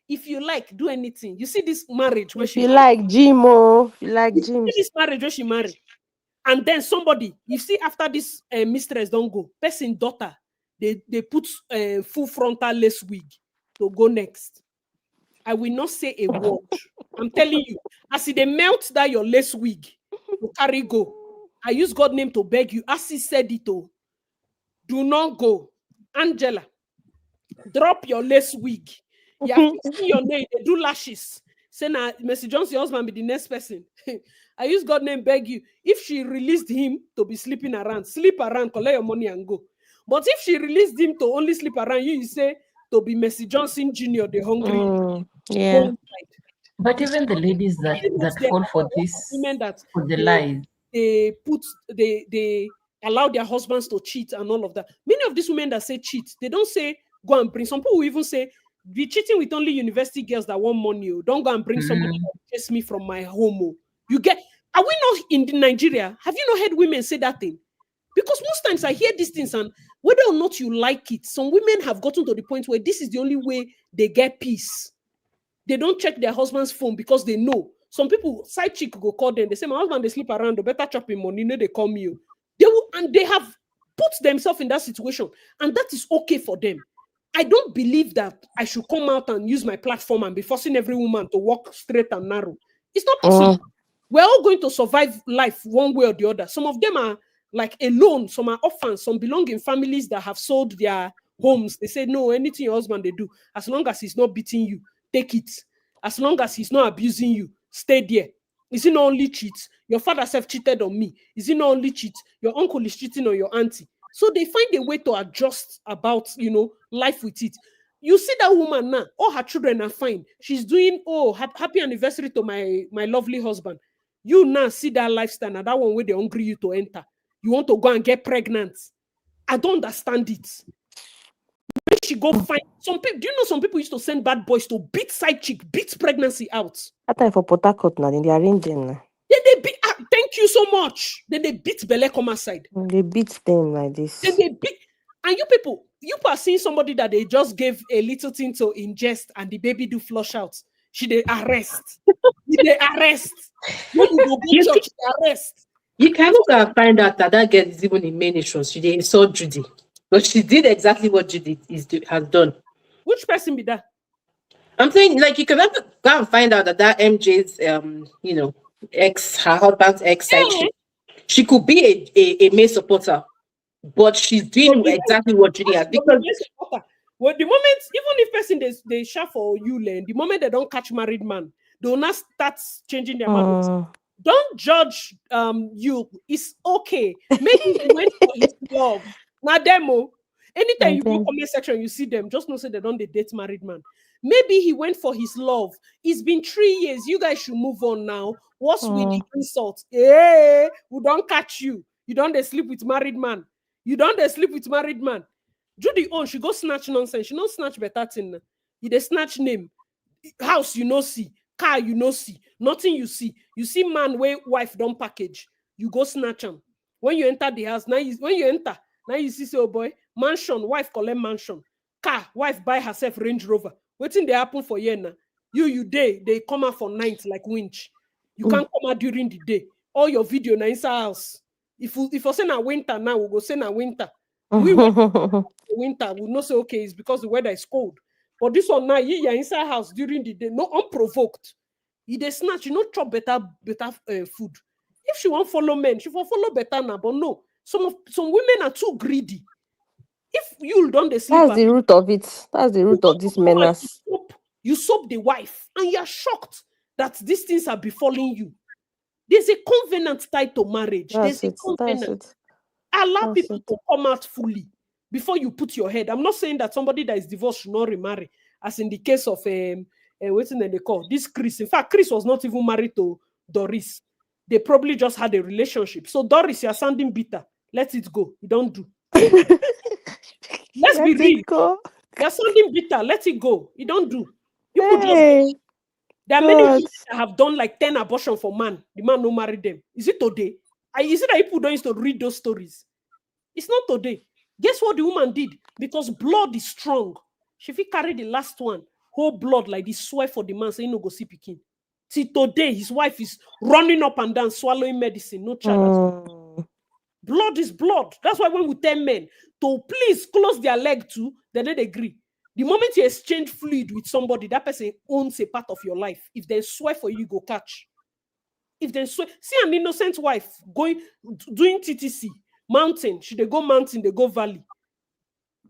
S1: if you like, do anything. You see this marriage where
S3: If you like Jim, if you like Jim.
S1: See this marriage where she married. And then somebody, you see, after this mistress don't go, person daughter, they put full frontal lace wig to go next. I will not say a word. I'm telling you, as they melt that your lace wig to carry go. I use God's name to beg you. As he said it, do not go. Angela, drop your lace wig. You have fixing your name. They do lashes. Say now, Mr. Johnson husband be the next person. I use God's name beg you. If she released him to be sleeping around, sleep around, collect your money and go. But if she released him to only sleep around, you say to be Mr. Johnson Jr., the hungry.
S3: Yeah.
S12: But even the ladies that fall for this,
S1: women that
S12: for the lies,
S1: they allow their husbands to cheat and all of that. Many of these women that say cheat, they don't say go and bring. Some people even say be cheating with only university girls that want money. Don't go and bring somebody that chase me from my home. You get? Are we not in Nigeria? Have you not heard women say that thing? Because most times I hear these things, and whether or not you like it, some women have gotten to the point where this is the only way they get peace. They don't check their husband's phone because they know. Some people, side chick go call them. They say, my husband, they sleep around. They better chop him money. No, they call me. They will, and they have put themselves in that situation. And that is okay for them. I don't believe that I should come out and use my platform and be forcing every woman to walk straight and narrow. It's not possible. We're all going to survive life one way or the other. Some of them are like alone. Some are orphans. Some belong in families that have sold their homes. They say, no, anything your husband they do, as long as he's not beating you, take it. As long as he's not abusing you, stay there. Is it not only cheat? Your father self cheated on me. Is it not only cheat? Your uncle is cheating on your auntie. So they find a way to adjust about, life with it. You see that woman now, all her children are fine. She's doing, happy anniversary to my lovely husband. You now see that lifestyle, and that one where they hungry you to enter. You want to go and get pregnant. I don't understand it. When she go find some people, do you know some people used to send bad boys to beat side chick, beat pregnancy out?
S3: That time for Port Harcourt now, they arrange them now.
S1: Then they beat, thank you so much. Then they beat Bele Koma side.
S3: They beat them like this.
S1: Then they beat, and you people are seeing somebody that they just gave a little thing to ingest and the baby do flush out. She they arrest. They arrest. When you go church, they arrest.
S8: You cannot find out that girl is even in ministry. She did insult Judy. But she did exactly what Judy has done.
S1: Which person be that?
S8: I'm saying, like, you can never go and find out that MJ's, her husband's ex side chick. She could be a male supporter, but she's doing exactly what Judy has. Because
S1: well, the moment, even if person they share for you, the moment they don't catch married man, they will not start changing their mind. Don't judge you. It's okay. Maybe he went for his love. Now demo. Anytime you go comment section, you see them. Just know say they don't date married man. Maybe he went for his love. It's been 3 years. You guys should move on now. What's with the insult? Hey, we don't catch you. You don't sleep with married man. You don't sleep with married man. Judy she go snatch nonsense. She don't snatch better thing. You dey snatch name. House you no see. Car you no see. Nothing you see. You see man where wife don't package. You go snatch them. When you enter the house, now you see say, oh boy, mansion, wife collect mansion. Car, wife buy herself Range Rover. Waiting they happen for year now. You they come out for night like winch. You can't come out during the day. All your video na inside house. If you say na winter now, we'll go say na winter. We winter, we'll not say okay, it's because the weather is cold. But this one now, you're inside house during the day, no unprovoked. You they snatch, you know, chop better food. If she won't follow men, she will follow better now. But no, some women are too greedy. If you don't they sleep,
S3: That's the root of it. That's the root of this menace.
S1: You soap the wife, and you're shocked that these things are befalling you. There's a covenant tied to marriage.
S3: That's
S1: There's a covenant. Allow people to come out fully before you put your head. I'm not saying that somebody that is divorced should not remarry, as in the case of what's in the call this Chris. In fact, Chris was not even married to Doris. They probably just had a relationship. So Doris, you're sounding bitter. Let it go. You don't do. Let's be real. You're sounding bitter. Let it go. You don't do. You could just. There are many women that have done like 10 abortions for man. The man no marry them. Is it today? Is it that people don't used to read those stories? It's not today. Guess what the woman did? Because blood is strong. She fit carry the last one, whole blood like this, swear for the man, saying no go see pikin. See today, his wife is running up and down, swallowing medicine. No child. Blood is blood. That's why when we tell men to please close their leg too, then they agree. The moment you exchange fluid with somebody, that person owns a part of your life. If they swear for you, go catch. If they swear, see an innocent wife doing TTC, mountain, should they go mountain, they go valley.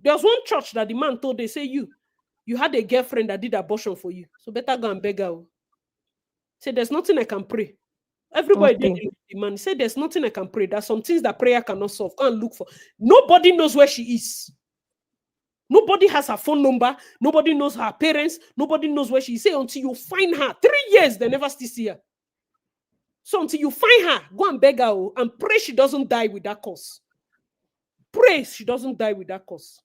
S1: There was one church that the man told, they say, you had a girlfriend that did abortion for you, so better go and beg her. Say, there's nothing I can pray. Everybody did the man. Say, there's nothing I can pray. There's some things that prayer cannot solve. Go and look for. Nobody knows where she is. Nobody has her phone number. Nobody knows her parents. Nobody knows where she is. Say, until you find her. 3 years, they never still see her. So until you find her, go and beg her and pray she doesn't die with that cause. Pray she doesn't die with that cause.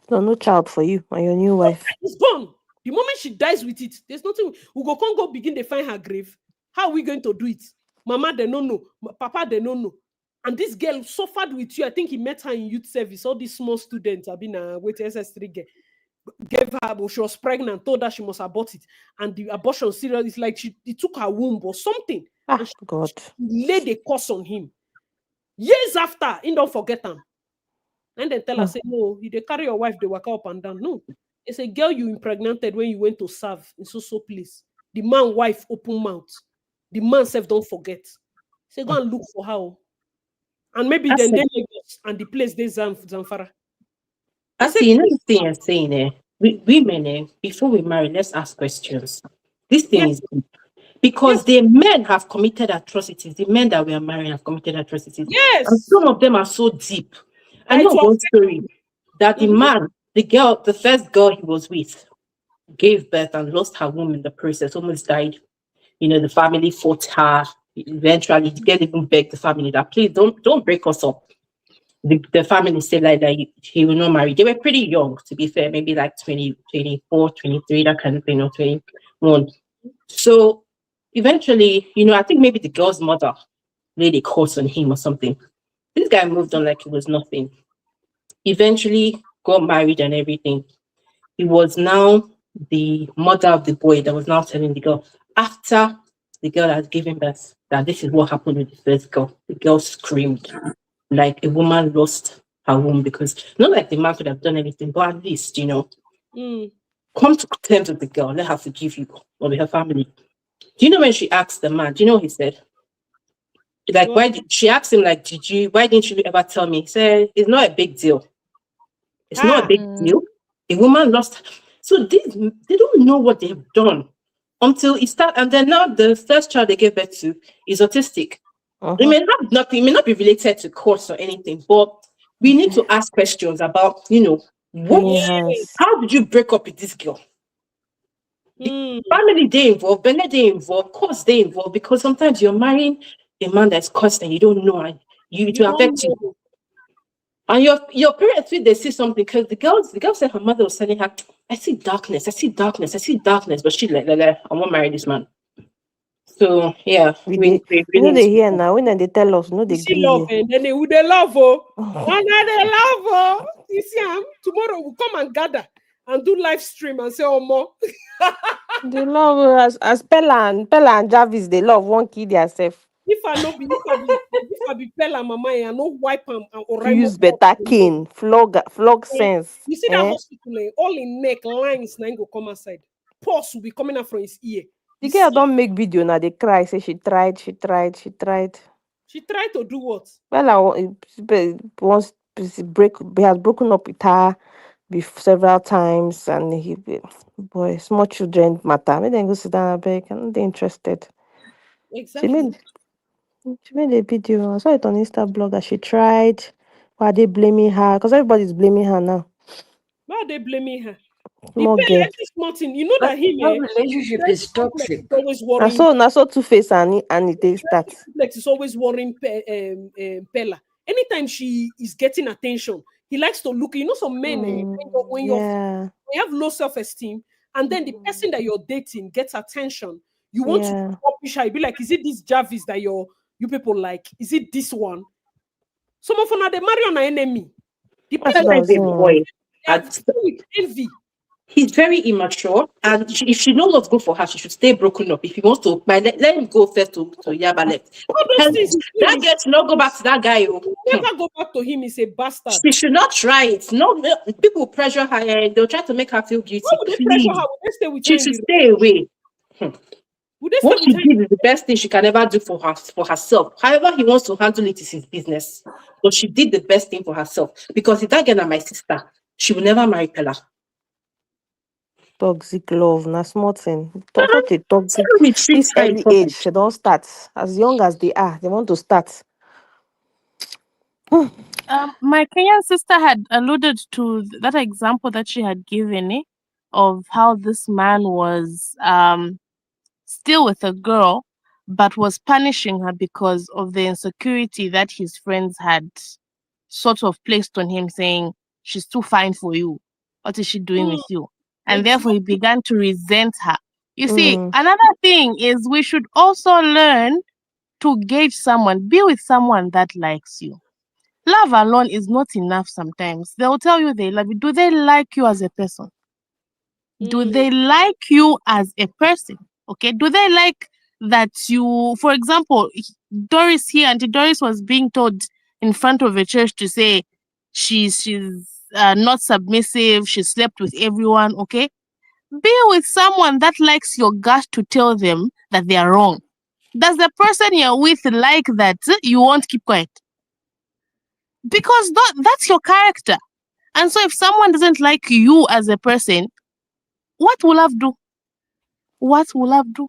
S3: No child for you and your new wife.
S1: It's gone. The moment she dies with it, there's nothing. We can't go begin to find her grave. How are we going to do it? Mama, they don't know. Papa, they don't know. And this girl suffered with you. I think he met her in youth service. All these small students have been with SS3 girl. Gave her, but she was pregnant, told her she must abort it. And the abortion serious, it's like he took her womb or something. And she laid a curse on him. Years after, he don't forget them. And they tell her, say, no, you they carry your wife, they walk up and down. No. It's a girl you impregnated when you went to serve in so place. The man wife open mouth. The man self don't forget. Say, go and look for her. And maybe then they Lagos and the place they Zamfara.
S8: I see another thing you're saying women, before we marry, let's ask questions. This thing is deep. Because the men have committed atrocities. The men that we are marrying have committed atrocities.
S1: Yes.
S8: And some of them are so deep. I know one story that the man, the first girl he was with, gave birth and lost her womb in the process, almost died. You know, the family fought her. Eventually, the girl even begged the family that, please don't break us up. The family said like that he will not marry. They were pretty young, to be fair, maybe like 20, 24, 23, that kind of thing, or 21. So eventually, I think maybe the girl's mother laid a curse on him or something. This guy moved on like it was nothing. Eventually got married and everything. He was now the mother of the boy that was now telling the girl, after the girl had given birth, that this is what happened with the first girl. The girl screamed like a woman lost her womb, because not like the man could have done anything, but at least, come to terms with the girl, let her forgive you or with her family. Do you know when she asked the man, do you know what he said? Like, she asked him, like, why didn't you ever tell me? He said, it's not a big deal. It's not a big deal. A woman lost. So they don't know what they've done until it starts. And then now the first child they gave birth to is autistic. It may have nothing, it may not be related to course or anything, but we need to ask questions about, how did you break up with this girl? The family they involved, Bene they involved, course they involved, because sometimes you're marrying a man that's cursed and you don't know, and it will affect you. And your parents feel they see something, because the girl said her mother was telling her, I see darkness, but she like, I won't marry this man. So yeah,
S3: we they hear now when they tell us, no, they
S1: love, and then they love, You see, tomorrow we'll come and gather and do live stream and say, more.
S3: They love as Pella and Jarvis, they love one kid themselves.
S1: If I be Pella mama, I no wipe them or
S3: use better cane, flog sense.
S1: You see that hospital, all in neck lines, now go come outside. Pulse will be coming out from his ear.
S3: The girl don't make video now. They cry. Say she tried. She tried. She tried.
S1: She tried to do what?
S3: Well, once break. He has broken up with her several times, and boy, small children matter. Maybe then go sit down. I beg. I'm not interested. She
S1: Exactly.
S3: made she made a video. I saw it on Insta blog that she tried. Why are they blaming her? Because everybody's blaming her now.
S1: Why are they blaming her? The
S3: Small
S1: pay
S3: girl.
S1: like this nothing. You know
S12: But
S1: that him,
S12: her
S1: eh?
S12: relationship
S1: Dress
S12: is
S1: complex is
S12: toxic.
S1: always
S3: I
S1: worrying.
S3: saw Two Face and it takes that.
S1: Complex is always worrying Bella. Anytime she is getting attention, he likes to look. You know, some men, when
S3: Yeah,
S1: you have low self-esteem, and then the person that you're dating gets attention, you want to
S3: yeah.
S1: publish her. You be like, is it this Jarvis that you people like? Is it this one? Some of them, they marry on an enemy. The people
S8: Pella
S1: that
S8: is a boy.
S1: they are
S8: And
S1: filled with envy.
S8: he's very immature, and if she knows what's good for her, she should stay broken up. If he wants to, let him go first to Yaba left.
S1: All those
S8: And
S1: things
S8: that girl should not go back to that guy. Oh.
S1: never go back to him. He's a bastard.
S8: She should not try it. No, people pressure her. They'll try to make her feel guilty.
S1: Why would they pressure her?
S8: Please,
S1: Would they stay with her
S8: she
S1: in
S8: should
S1: the
S8: stay away.
S1: Would they stay
S8: What
S1: with
S8: she
S1: her?
S8: did is the best thing she can ever do for herself. However, he wants to handle it is his business. But she did the best thing for herself. Because if that girl are my sister, she will never marry Pella.
S3: Toxic love, na small thing. Such a toxic.
S8: We treat
S3: This
S8: her
S3: early
S8: important.
S3: age, they don't start. As young as they are, they want to start.
S7: My Kenyan sister had alluded to that example that she had given of how this man was still with a girl, but was punishing her because of the insecurity that his friends had sort of placed on him, saying, she's too fine for you. What is she doing with you? And therefore, he began to resent her. You see, another thing is we should also learn to gauge someone, be with someone that likes you. Love alone is not enough sometimes. They'll tell you they love you. Do they like you as a person? Do they like you as a person? Okay. Do they like that you, for example, Doris here, Auntie Doris was being told in front of a church to say she's not submissive, she slept with everyone. Okay. Be with someone that likes your gut to tell them that they are wrong. Does the person you're with like that you won't keep quiet? Because that's your character. And so if someone doesn't like you as a person, what will love do? What will love do?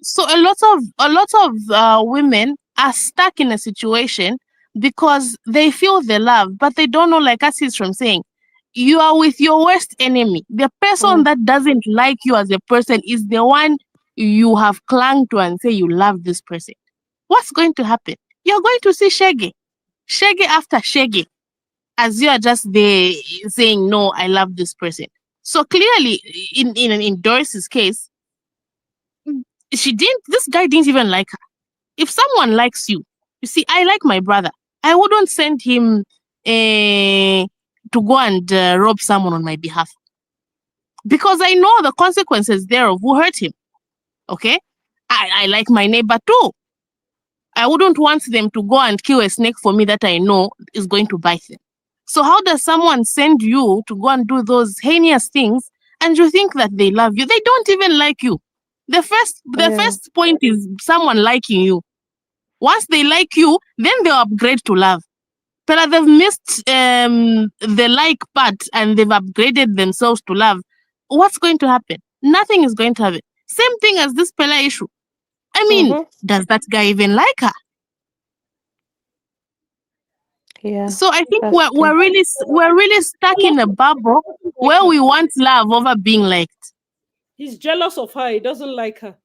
S7: So a lot of women are stuck in a situation because they feel the love, but they don't know, like us is from saying, you are with your worst enemy. The person that doesn't like you as a person is the one you have clung to and say you love this person. What's going to happen? You're going to see shaggy after shaggy, as you are just there saying, no, I love this person. So clearly, in Doris's case, this guy didn't even like her. If someone likes you, you see, I like my brother. I wouldn't send him to go and rob someone on my behalf. Because I know the consequences thereof will hurt him. Okay? I like my neighbor too. I wouldn't want them to go and kill a snake for me that I know is going to bite them. So how does someone send you to go and do those heinous things and you think that they love you? They don't even like you. The first point is someone liking you. Once they like you, then they'll upgrade to love. But they've missed the like part and they've upgraded themselves to love. What's going to happen? Nothing is going to happen. Same thing as this Pella issue. I mean, does that guy even like her?
S3: Yeah.
S7: So I think we're really stuck in a bubble where we want love over being liked.
S1: He's jealous of her. He doesn't like her.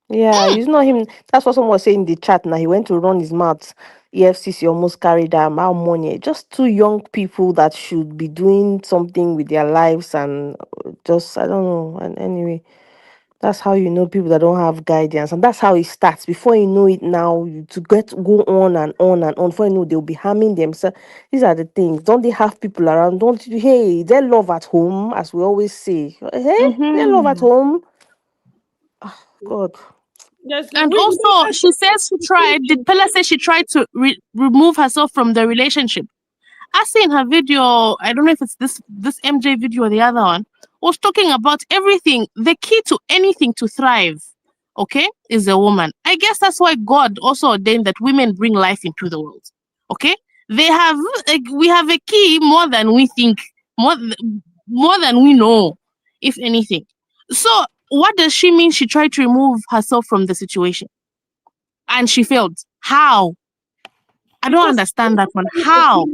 S3: Yeah, it's not him. That's what someone was saying in the chat now. He went to run his mouth. EFCC almost carried them out money. Just two young people that should be doing something with their lives and just, I don't know. And anyway, that's how you know people that don't have guidance. And that's how it starts. Before you know it now, to go on and on and on. Before you know, they'll be harming themselves. These are the things. Don't they have people around? Hey, they love at home, as we always say. Hey, they love at home. Oh, God.
S7: And also, she says she tried. Did Pella say she tried to remove herself from the relationship? I see in her video, I don't know if it's this MJ video or the other one, was talking about everything. The key to anything to thrive, okay, is a woman. I guess that's why God also ordained that women bring life into the world. Okay, we have a key more than we think, more than we know, if anything. So what does she mean? She tried to remove herself from the situation, and she failed. How? I don't understand that one. How?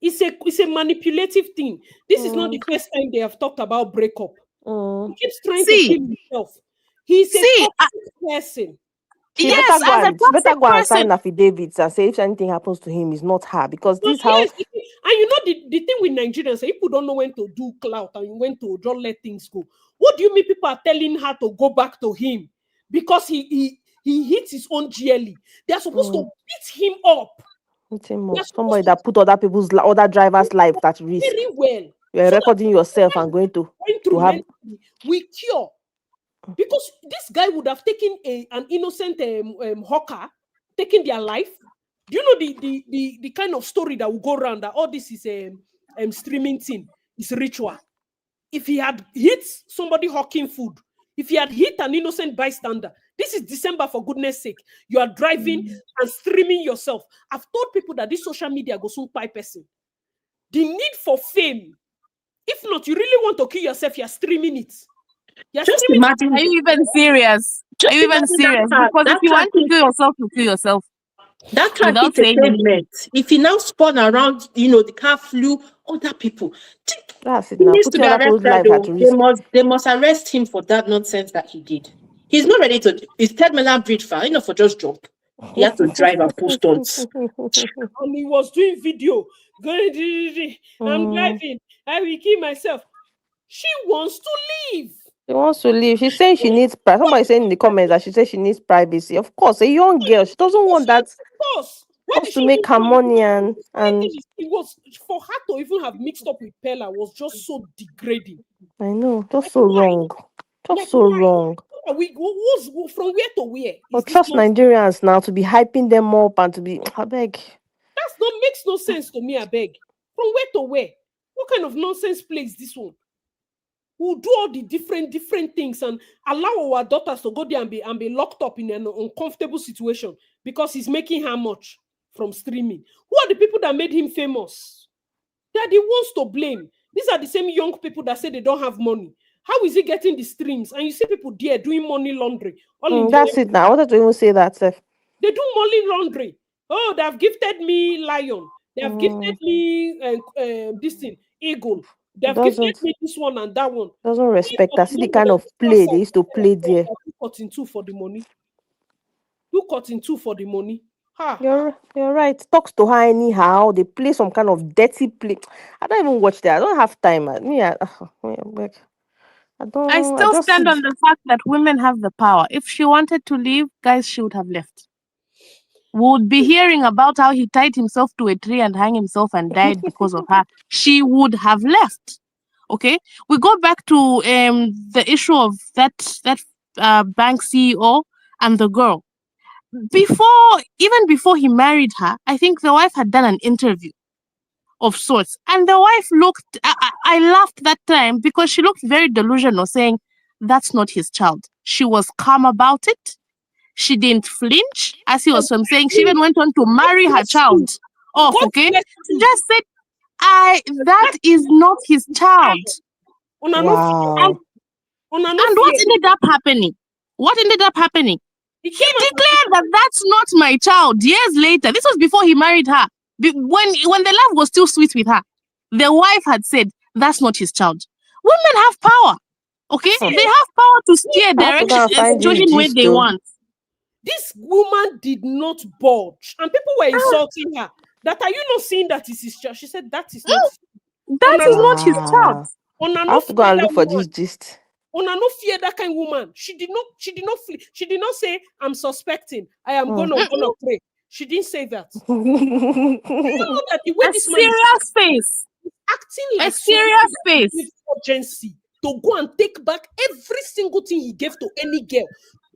S1: It's a manipulative thing. This is not the first time they have talked about breakup. He keeps trying to kill himself. He's a toxic person.
S3: She
S7: yes,
S3: better
S7: as a
S3: she better
S7: toxic
S3: go and
S7: person.
S3: sign affidavits and say if anything happens to him, it's not her. Because this how
S1: Yes, and you know the thing with Nigerians, people don't know when to do clout and when to don't let things go. What do you mean people are telling her to go back to him? Because he hits his own GLE. They're supposed to beat him up.
S3: somebody that put other other drivers' life at risk.
S1: Very well.
S3: You're recording yourself and going to have
S1: we cure. Because this guy would have taken an innocent hawker, taking their life. Do you know the kind of story that will go around that all this is a streaming thing, is ritual? If he had hit somebody hawking food, if he had hit an innocent bystander, this is December, for goodness sake. You are driving and streaming yourself. I've told people that this social media goes so by person. The need for fame. If not, you really want to kill yourself, you're streaming it.
S8: Just imagine.
S7: Are you even serious? Are you even serious? Because if you want to kill yourself, you kill yourself.
S8: That car hit a pavement. If he now spun around, the car flew, other people.
S3: That's it
S8: He
S3: now.
S8: needs to be arrested. They must arrest him for that nonsense that he did. He's not ready to. It's 10 million bridge far, for just jump. He had to drive and pull stunts.
S1: And he was doing video. I'm driving. I will kill myself. She wants to leave.
S3: She wants to leave. She's saying she needs privacy. Somebody saying in the comments that she says she needs privacy. Of course, a young girl. She doesn't want that.
S1: Of course.
S3: Wants to make her money and
S1: it was for her to even have mixed up with Pella was just so degrading.
S3: I know, just so wrong. Just so wrong.
S1: From where to where?
S3: But trust Nigerians now to be hyping them up and to be I beg.
S1: Makes no sense to me, I beg. From where to where? What kind of nonsense play is this one? We'll do all the different things and allow our daughters to go there and be locked up in an uncomfortable situation because he's making her much from streaming. Who are the people that made him famous? They are the ones to blame. These are the same young people that say they don't have money. How is he getting the streams? And you see people there doing money laundry.
S3: That's it now. I wanted to even say that, Seth.
S1: They do money laundry. Oh, they have gifted me lion. They have gifted me this thing, eagle. They have gifted me this one and that one.
S3: Doesn't respect that. See the kind of play they used to play there.
S1: Do cut in two for the money. Do cut in two for the money. Ha.
S3: You're right. Talks to her anyhow. They play some kind of dirty play. I don't even watch that. I don't have time. I
S7: still stand on the fact that women have the power. If she wanted to leave, guys, she would have left. We would be hearing about how he tied himself to a tree and hung himself and died because of her. She would have left. Okay, we go back to the issue of that bank CEO and the girl. Even before he married her, I think the wife had done an interview of sorts, and the wife looked. I laughed that time because she looked very delusional, saying that's not his child. She was calm about it. She didn't flinch, as he was saying. She even went on to marry her child off. Okay, she just said, that is not his child.
S3: Wow.
S7: And what ended up happening? He declared that that's not my child. Years later, this was before he married her. When the love was still sweet with her, the wife had said that's not his child. Women have power. Okay, they have power to steer direction where they want.
S1: This woman did not budge, and people were insulting her. That are you not seeing that is his child? She said that is not.
S7: That is not his child.
S3: I have to go and look for this gist.
S1: Una no fear that kind of woman. She did not flee. She did not say, I'm suspecting. I am gonna pray. She didn't say that. You know that the way this man
S7: serious face.
S1: Acting like
S7: a serious face.
S1: Urgency to go and take back every single thing he gave to any girl.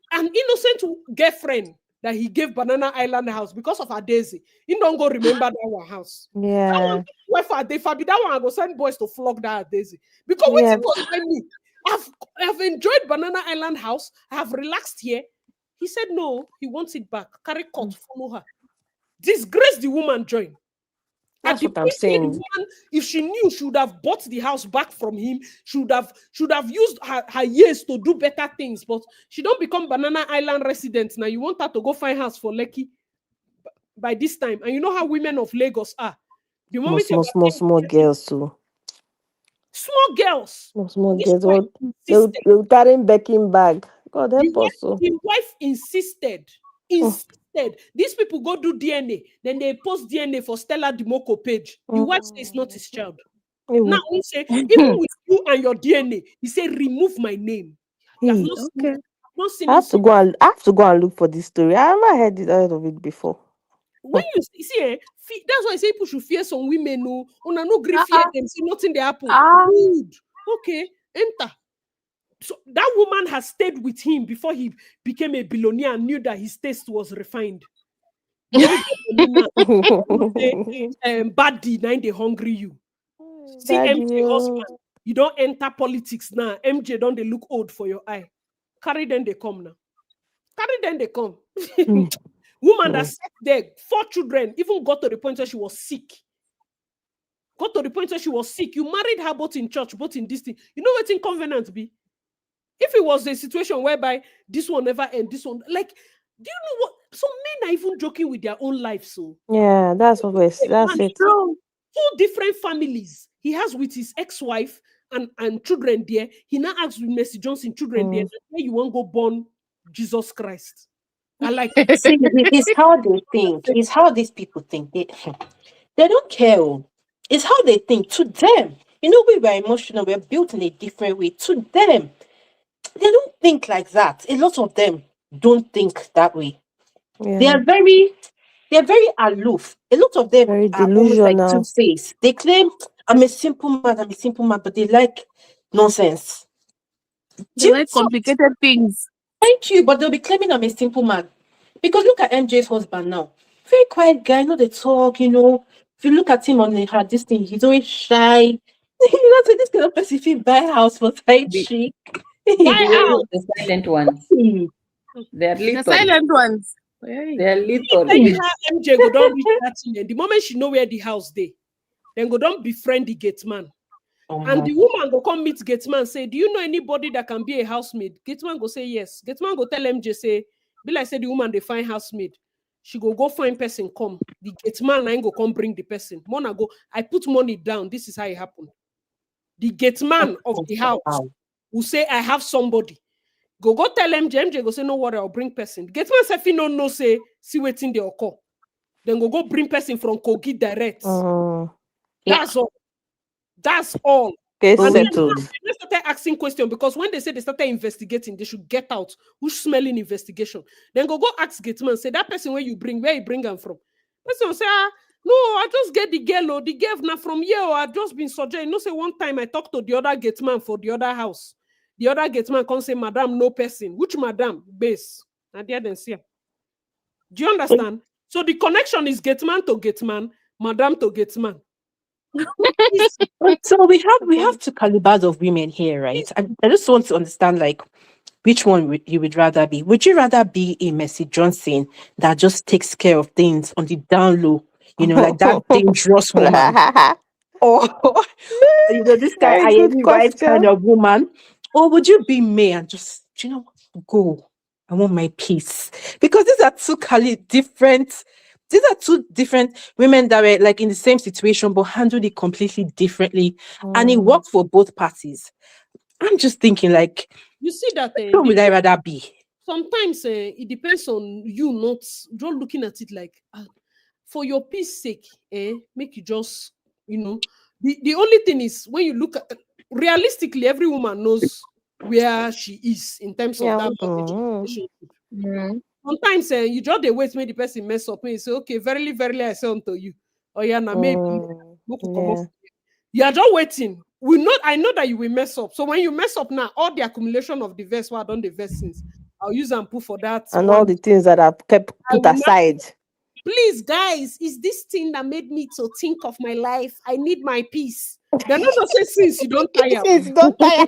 S1: An innocent girlfriend that he gave Banana Island house because of her Daisy. He don't go remember that one house.
S3: Yeah.
S1: That one, where for they fabi that one I go send boys to flog that Daisy. Because
S3: Yeah.
S1: what was I mean? I've enjoyed Banana Island house. I have relaxed here. He said no, he wants it back. Carry court, follow her. Disgrace the woman join.
S3: That's
S1: At the
S3: what I'm
S1: point where the
S3: saying.
S1: woman, if she knew, she would have bought the house back from him. Should have used her years to do better things. But she don't become Banana Island resident. Now you want her to go find house for Lekki by this time. And you know how women of Lagos are. The moment
S3: Small girls too.
S1: small girls.
S3: Small
S1: This
S3: girls.
S1: wife insisted.
S3: They'll carry Becking bag. God help us. So.
S1: The wife insisted. These people go do DNA. Then they post DNA for Stella Dimoko page. The wife says it's not his child. Now he say, even with you and your DNA, he said, remove my name. You have not seen
S3: I have to go and look for this story. I haven't heard of it before.
S1: When you see, that's why I say people should fear some women. No, grief fear them. See nothing they happen. Good. Okay, enter. So that woman has stayed with him before he became a billionaire and knew that his taste was refined. Bad D9, they hungry you. See, MJ husband, you don't enter politics now. MJ don't they look old for your eye. Carry them, they come now. Carry them, they come. Woman that sat there, 4 children, even got to the point where she was sick. You married her both in church, both in this thing. You know what's inconvenient be? If it was a situation whereby this one never end, this one, like, do you know what? Some men are even joking with their own life. So
S3: yeah, that's it.
S1: 2 different families he has with his ex-wife and children there. He now asks with Mercy Johnson children there, where you won't go born Jesus Christ. I like it.
S8: See, it's how they think. It's how these people think. They don't care. It's how they think. To them, we were emotional. We're built in a different way. To them, they don't think like that. A lot of them don't think that way.
S3: Yeah.
S8: They're very aloof. A lot of them
S3: very
S8: are almost like
S3: delusional.
S8: two-faced. They claim I'm a simple man, but they like nonsense.
S7: They like complicated things.
S8: Thank you, but they'll be claiming I'm a simple man. Because look at MJ's husband now. Very quiet guy, they talk, If you look at him on this thing, he's always shy. So this kind of person, if you buy a house for side chick.
S12: The silent ones. They're little.
S7: The silent ones.
S12: They're little.
S1: MJ go down reach that thing. The moment she know where the house they, then go down befriend the gate man. And the woman go come meet gate man, say, do you know anybody that can be a housemaid? Gate man go say yes. Gate man go tell MJ, say, be like say the woman they find housemaid. She go find person come. The gate man ain't go come bring the person. Mona go, I put money down. This is how it happened. The gate man of the house will say, I have somebody. Go tell MJ. MJ go say, no worry, I'll bring person. The gate man say, if you no say, see waiting they occur. Then go bring person from Kogi direct. That's all. That's all.
S3: Okay,
S1: and
S3: settled.
S1: They started asking questions because when they say they started investigating, they should get out who's smelling investigation. Then go ask Gateman, say that person where you bring them from. Person will say, no, I just get the girl, the girl now from here, or I just been sojourning. Say one time I talked to the other Gateman for the other house. The other Gateman come say, Madam, no person. Which Madam? Base. And there then see. Do you understand? So the connection is Gateman to Gateman, Madam to Gateman.
S8: So we have 2 calibers of women here, right? I just want to understand, like, which one you would rather be. Would you rather be a Mercy Johnson that just takes care of things on the down low, like that dangerous woman, or this guy Ivy White kind of woman, or would you be me and just go? I want my peace, because these are 2 different. These are 2 different women that were like in the same situation but handled it completely differently, and it worked for both parties. I'm just thinking, like,
S1: you see that
S8: who would I rather be?
S1: Sometimes it depends on you, not just looking at it like for your peace sake, make you just the only thing is when you look at realistically, every woman knows where she is in terms of that relationship. Sometimes you just the wait make the person mess up and you say, okay, verily, verily, I say unto you. Oh yeah, now maybe you are just waiting. I know that you will mess up. So when you mess up now, all the accumulation of the verse, done the verse since. I'll use and put for that
S3: And
S1: one.
S3: all the things that are kept put
S1: will not-
S3: aside.
S1: Please, guys, is this thing that made me to think of my life? I need my peace. They're not gonna say since you don't tire.
S3: Since you don't tire.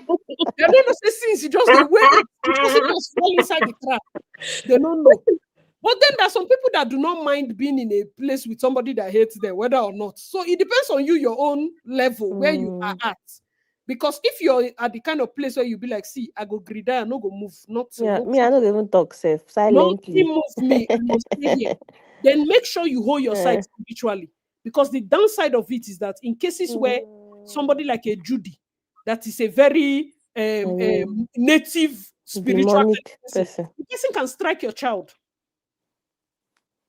S1: They're not gonna say since you just the way it just fall inside the trap. They don't know. But then there's some people that do not mind being in a place with somebody that hates them, whether or not. So it depends on you, your own level, where you are at. Because if you're at the kind of place where you be like, see, I go greedy, I no go move, nothing.
S3: Yeah, me, I don't even talk safe silently.
S1: Nothing move me, I must stay here. Then make sure you hold your side spiritually. Because the downside of it is that in cases where somebody like a Judy, that is a very native spiritual person, the person can strike your child.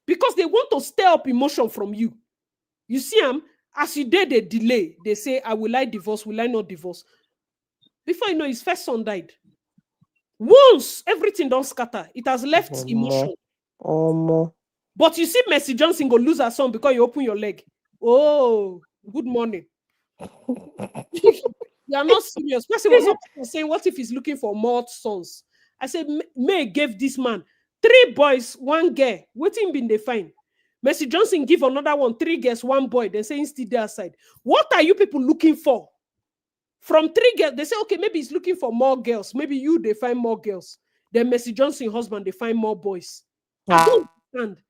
S1: Because they want to stir up emotion from you. You see them, as you did a delay, they say, will I divorce, will I not divorce? Before you know, his first son died. Once everything don't scatter, it has left emotion. But you see Mercy Johnson go lose her son because you open your leg. Oh, good morning. You are not serious. Person was saying, what if he's looking for more sons? I said, May gave this man 3 boys, 1 girl. Waiting been they fine. Mercy Johnson give another one 3 girls, 1 boy. They say still there aside. What are you people looking for? From 3 girls, they say, okay, maybe he's looking for more girls. Maybe they find more girls. Then Mercy Johnson husband, they find more boys. I don't understand.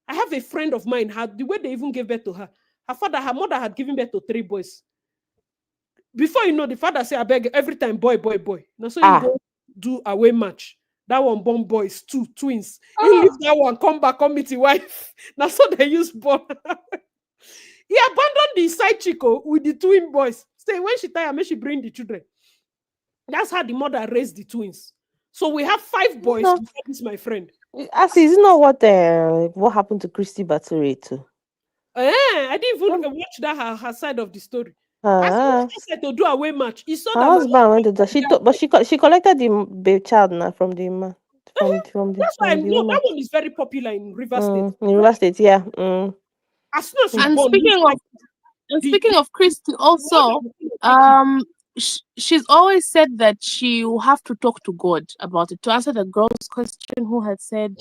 S1: I have a friend of mine, the way they even gave birth to her, her mother had given birth to 3 boys. Before you know, the father say, I beg every time, boy. Now so you go do away match. That one born boys, 2 twins. He leave that one, come back, come meet his wife. Now so they use born. He abandoned the side chico with the twin boys. Say when she tired, may she bring the children. That's how the mother raised the twins. So we have 5 boys. This is my friend.
S3: Actually, is it not what happened to Christy Battery too?
S1: I didn't even watch that her side of the story. I said to do away match. He saw
S3: her
S1: that
S3: husband went to that. She collected the child now from the man.
S1: That's why I know that one is very popular in Rivers State.
S3: In Rivers State, yeah.
S1: As soon as she's born,
S7: speaking of Christy, also, she's always said that she will have to talk to God about it. To answer the girl's question, who had said,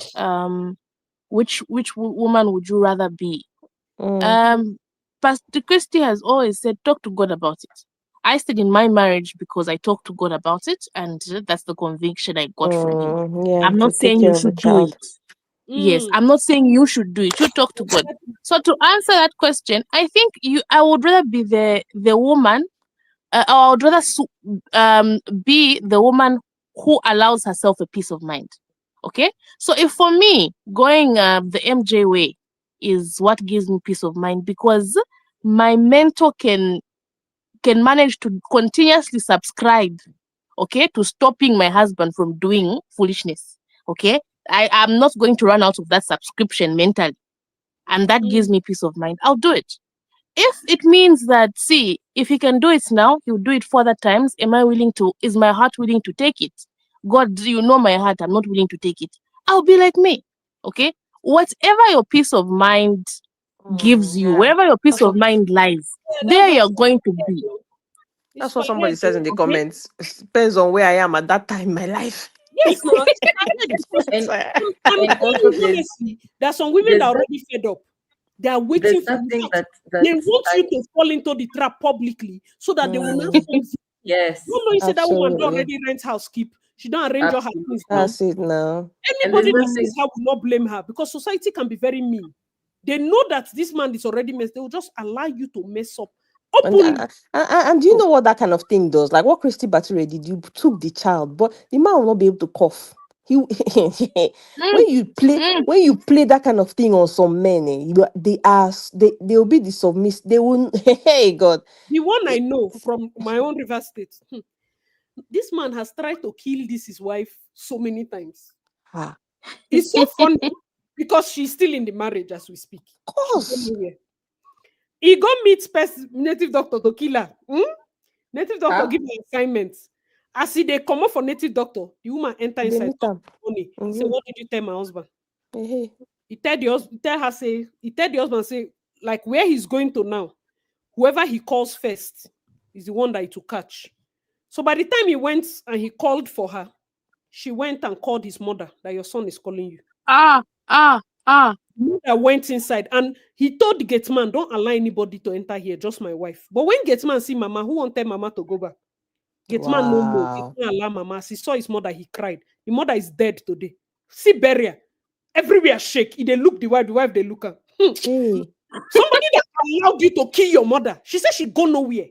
S7: which woman would you rather be? Pastor Christy has always said, talk to God about it. I stayed in my marriage because I talked to God about it, and that's the conviction I got from him.
S3: Yeah,
S7: I'm not saying you should do it. Yes, I'm not saying you should do it. You talk to God. So to answer that question, I think I would rather be the woman, or I would rather be the woman who allows herself a peace of mind. Okay, so if for me going the MJ way is what gives me peace of mind, because my mentor can manage to continuously subscribe, okay, to stopping my husband from doing foolishness. Okay, I'm not going to run out of that subscription mentally, and that gives me peace of mind. I'll do it. If it means that, see, if he can do it now, he'll do it further times. Is my heart willing to take it? God, you know my heart, I'm not willing to take it. I'll be like me. Okay, whatever your peace of mind gives you, wherever your peace of mind lies, there you're going to be.
S3: That's what somebody says in the comments. It depends on where I am at that time in my life.
S1: Yes, no. Honestly, there are some women that are already fed up. They are waiting for you. They want you to fall into the trap publicly so that they will not.
S12: Yes.
S1: You know, you say that woman don't already rent house keep. She don't arrange all her things.
S3: That's it now.
S1: Anybody that says her will not blame her, because society can be very mean. They know that this man is already messed. They will just allow you to mess up.
S3: And do you know what that kind of thing does? Like what Christy Battery did, you took the child, but the man will not be able to cough. When you play that kind of thing on some men, they'll be the submissive. They won't. Hey God,
S1: the one I know from my own Rivers State, this man has tried to kill his wife so many times. It's so funny because she's still in the marriage as we speak.
S3: Of course.
S1: He go meet native doctor to kill her. Native doctor give her assignments. As they come up for native doctor, the woman enter inside. Money. Say, what did you tell my husband? He tell the husband, say, like where he's going to now, whoever he calls first is the one that he to catch. So by the time he went and he called for her, She went and called his mother that your son is calling you.
S7: Ah.
S1: Mother went inside and he told the gate man, don't allow anybody to enter here, just my wife. But when gate man see mama, who wanted mama to go back? Gate man no more. Gate man allow mama. As he saw his mother, he cried. The mother is dead today. See burial. Everywhere shake. They look the wife they look at. Somebody that allowed you to kill your mother. She said she go nowhere.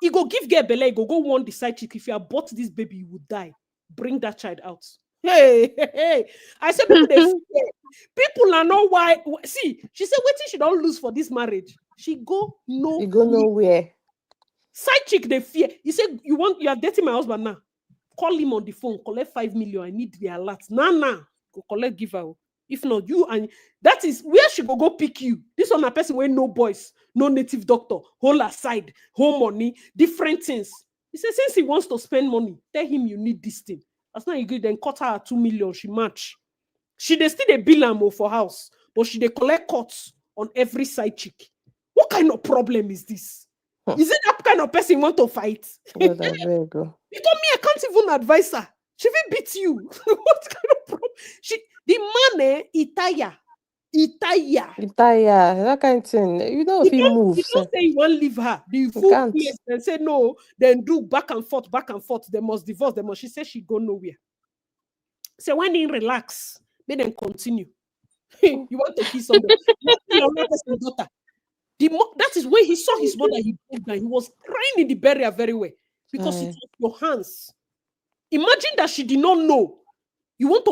S1: He go give girl belly, go warn the side chick. If you abort this baby, you will die. Bring that child out. Hey. I said people they fear. People are not why. See, she said, wait till she don't lose for this marriage. She go no.
S3: You go nowhere.
S1: Side chick they fear. He said, you are dating my husband now. Call him on the phone, collect 5 million. I need the alert. Nah. Go collect, give her. If not, you and that is where she go pick you. This one a person where no boys, no native doctor, whole aside, whole money, different things. He said, since he wants to spend money, tell him you need this thing. That's not good. Then cut her 2 million. She match. She they still a bill am for house, but she they collect cuts on every side chick. What kind of problem is this? Is it that kind of person want to fight?
S3: God, I beg you.
S1: Because me, I can't even advise her. She will beat you. What kind of problem? The man, Itaya.
S3: That kind of thing. You know if he moves.
S1: You don't say you won't leave her. The full place and say no, then do back and forth. They must divorce. She said she go nowhere. So when he relax, they then continue. You want to kill somebody. Your daughter. That is when he saw his mother, he was crying in the burial very well. Because it was your hands. Imagine that she did not know. You want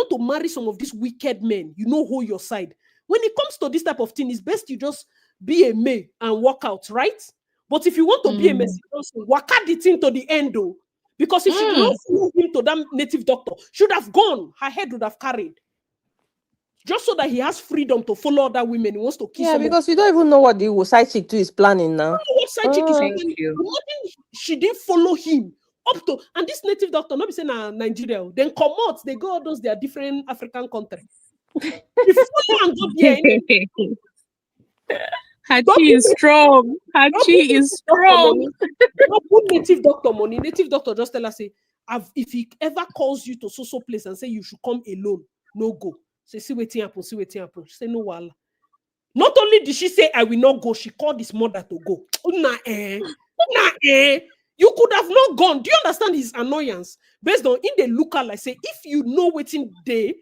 S1: to marry some of these wicked men. You know who your side. When it comes to this type of thing, it's best you just be a May and walk out, right? But if you want to be a Messi, walk out the thing to the end, though. Because if she did not follow him to that native doctor, should have gone. Her head would have carried. Just so that he has freedom to follow other women. He wants to kiss someone.
S3: Because you don't even know what the side chick 2 is planning now.
S1: What side chick is planning? Imagine she didn't follow him up to, and this native doctor, not be saying Nigeria, then come out, they go all those, they are different African countries. If you follow and go there,
S7: Hachi is strong. Hachi is strong.
S1: Don't put native doctor money. Native doctor just tell us, say, if he ever calls you to so place and say you should come alone, no go. Say, see what happen. She say, no, wala. Not only did she say, I will not go, she called his mother to go. You could have not gone. Do you understand his annoyance? Based on in the look like say, if you know waiting day,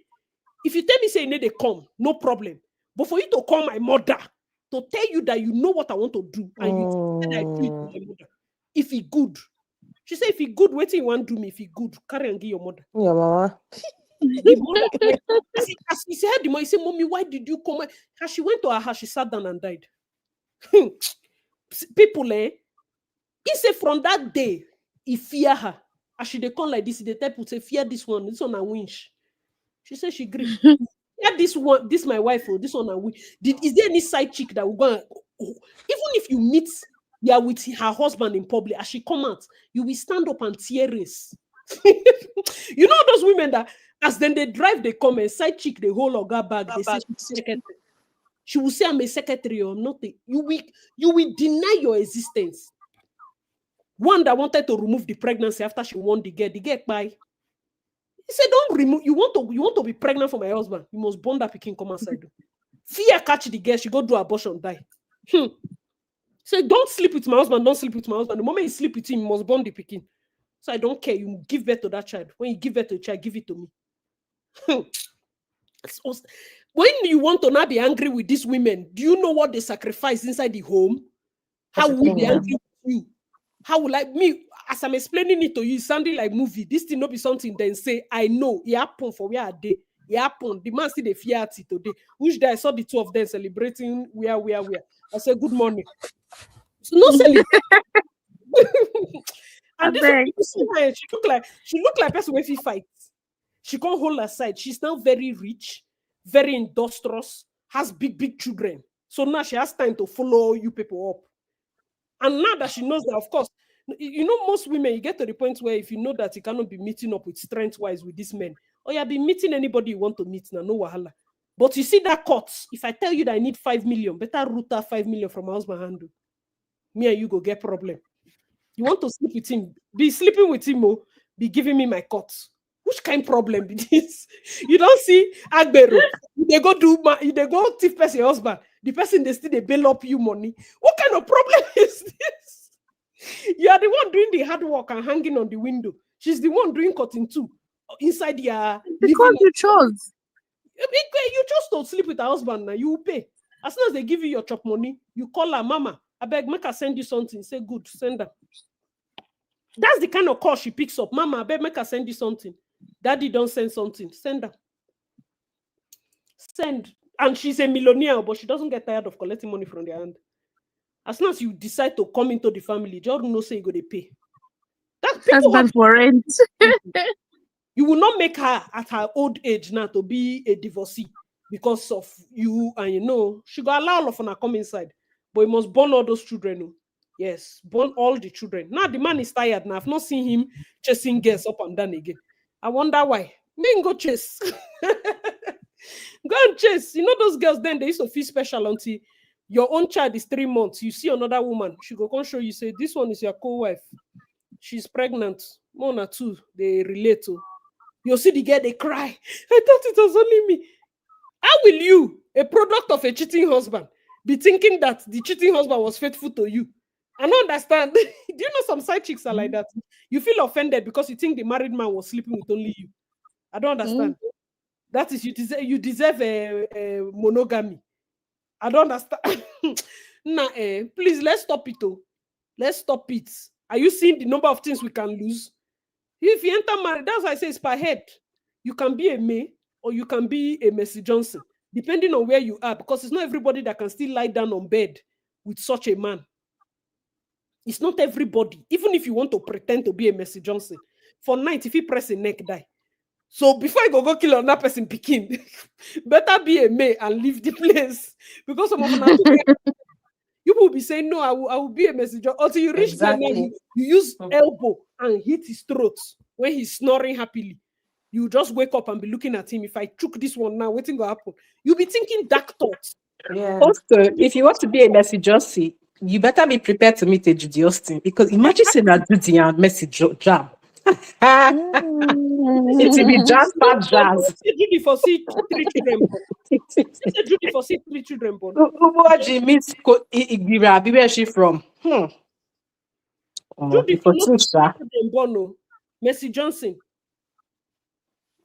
S1: if you tell me say they come, no problem. But for you to call my mother to tell you that you know what I want to do, and you said I do it to my mother. If he good, she said, if he good, waiting you want to do me. If he good, carry and give your mother.
S3: Yeah, mama.
S1: The mother, as he said, the mother, he said, Mommy, why did you come? As she went to her house, she sat down and died. People, he said from that day, he fear her. As she they come like this, they tell people say, fear this one a winch. She said she agree. Fear this one, this my wife, this one a winch. Is there any side chick that will go? Even if you meet with her husband in public, as she come out, you will stand up and tear race. You know those women that as then they drive, they come and side chick, they hold her bag, they say she's secretary. She will say, I'm a secretary or not. You will deny your existence. One that wanted to remove the pregnancy after she won the girl by. He said, don't remove, you want to be pregnant for my husband. You must bond that pikin come outside. Fear catch the girl, she go do abortion, die. Say, don't sleep with my husband, don't sleep with my husband. The moment you sleep with him, you must bond the pikin. So I don't care. You give birth to that child. When you give birth to a child, give it to me. When you want to not be angry with these women, do you know what they sacrifice inside the home? How will they be angry with you? How will me, as I'm explaining it to you, it's sounding like movie. This thing not be something then say, I know it happened for where are they? It happened. The man see the fear today. Which day I saw the two of them celebrating where. I said, good morning. So no celebrate. And this one, she look like person when she fights. She can't hold her side. She's now very rich, very industrious, has big children. So now she has time to follow you people up. And now that she knows that, of course, you know, most women, you get to the point where if you know that you cannot be meeting up with strength-wise with these men, or you'll be meeting anybody you want to meet now, no wahala. But you see that court, if I tell you that I need 5 million, better root that 5 million from my husband handle. Me and you go get problem. You want to sleep with him, be sleeping with him, be giving me my cut. Which kind of problem is this? You don't see Agbero. They go thief person husband. The person they still they bail up you money. What kind of problem is this? You are the one doing the hard work and hanging on the window. She's the one doing cutting too inside your
S7: Because you chose.
S1: You chose to sleep with her husband now. You will pay. As soon as they give you your chop money, you call her, Mama, I beg, make her send you something. Say, good, send her. That's the kind of call she picks up. Mama, I beg, make her send you something. Daddy don't send something. Send her. Send. And she's a millionaire, but she doesn't get tired of collecting money from their hand. As soon as you decide to come into the family, Jordan knows say you go to pay. That's
S7: husband for rent.
S1: You will not make her at her old age now to be a divorcee because of you, and she got allow all of her come inside, but you must born all those children. Oh. Yes, born all the children. Now the man is tired now. I've not seen him chasing girls up and down again. I wonder why. Then go chase. Go and chase. Those girls then they used to feel special until your own child is 3 months. You see another woman, she go come show you, say, this one is your co-wife. She's pregnant. One or two, they relate to. You'll see the girl, they cry. I thought it was only me. How will you, a product of a cheating husband, be thinking that the cheating husband was faithful to you? I don't understand. Do you know some side chicks are like that? You feel offended because you think the married man was sleeping with only you. I don't understand. That is, you deserve a monogamy. I don't understand. Nah, please, let's stop it. Let's stop it. Are you seeing the number of things we can lose? If you enter marriage, that's why I say it's per head. You can be a May or you can be a Mercy Johnson, depending on where you are, because it's not everybody that can still lie down on bed with such a man. It's not everybody. Even if you want to pretend to be a Mercy Johnson, for night, if you press a neck, die. So before you go kill another person, picking, better be a May and leave the place. Because some of them you will be saying, no, I will be a messenger. Until you reach there now, you use elbow and hit his throat when he's snoring happily. You just wake up and be looking at him. If I took this one now, what's going to happen? You'll be thinking dark thoughts.
S8: Yeah. Also, if you want to be a Mercy Johnson, you better be prepared to meet a Judy Austin, because imagine saying that Judy and Mercy jam. It will be jazz, bad jazz.
S1: Judy for see 3 children. Judy for see 3 children born.
S8: Where is she from?
S1: Judy for not 3 children born. Mercy Johnson.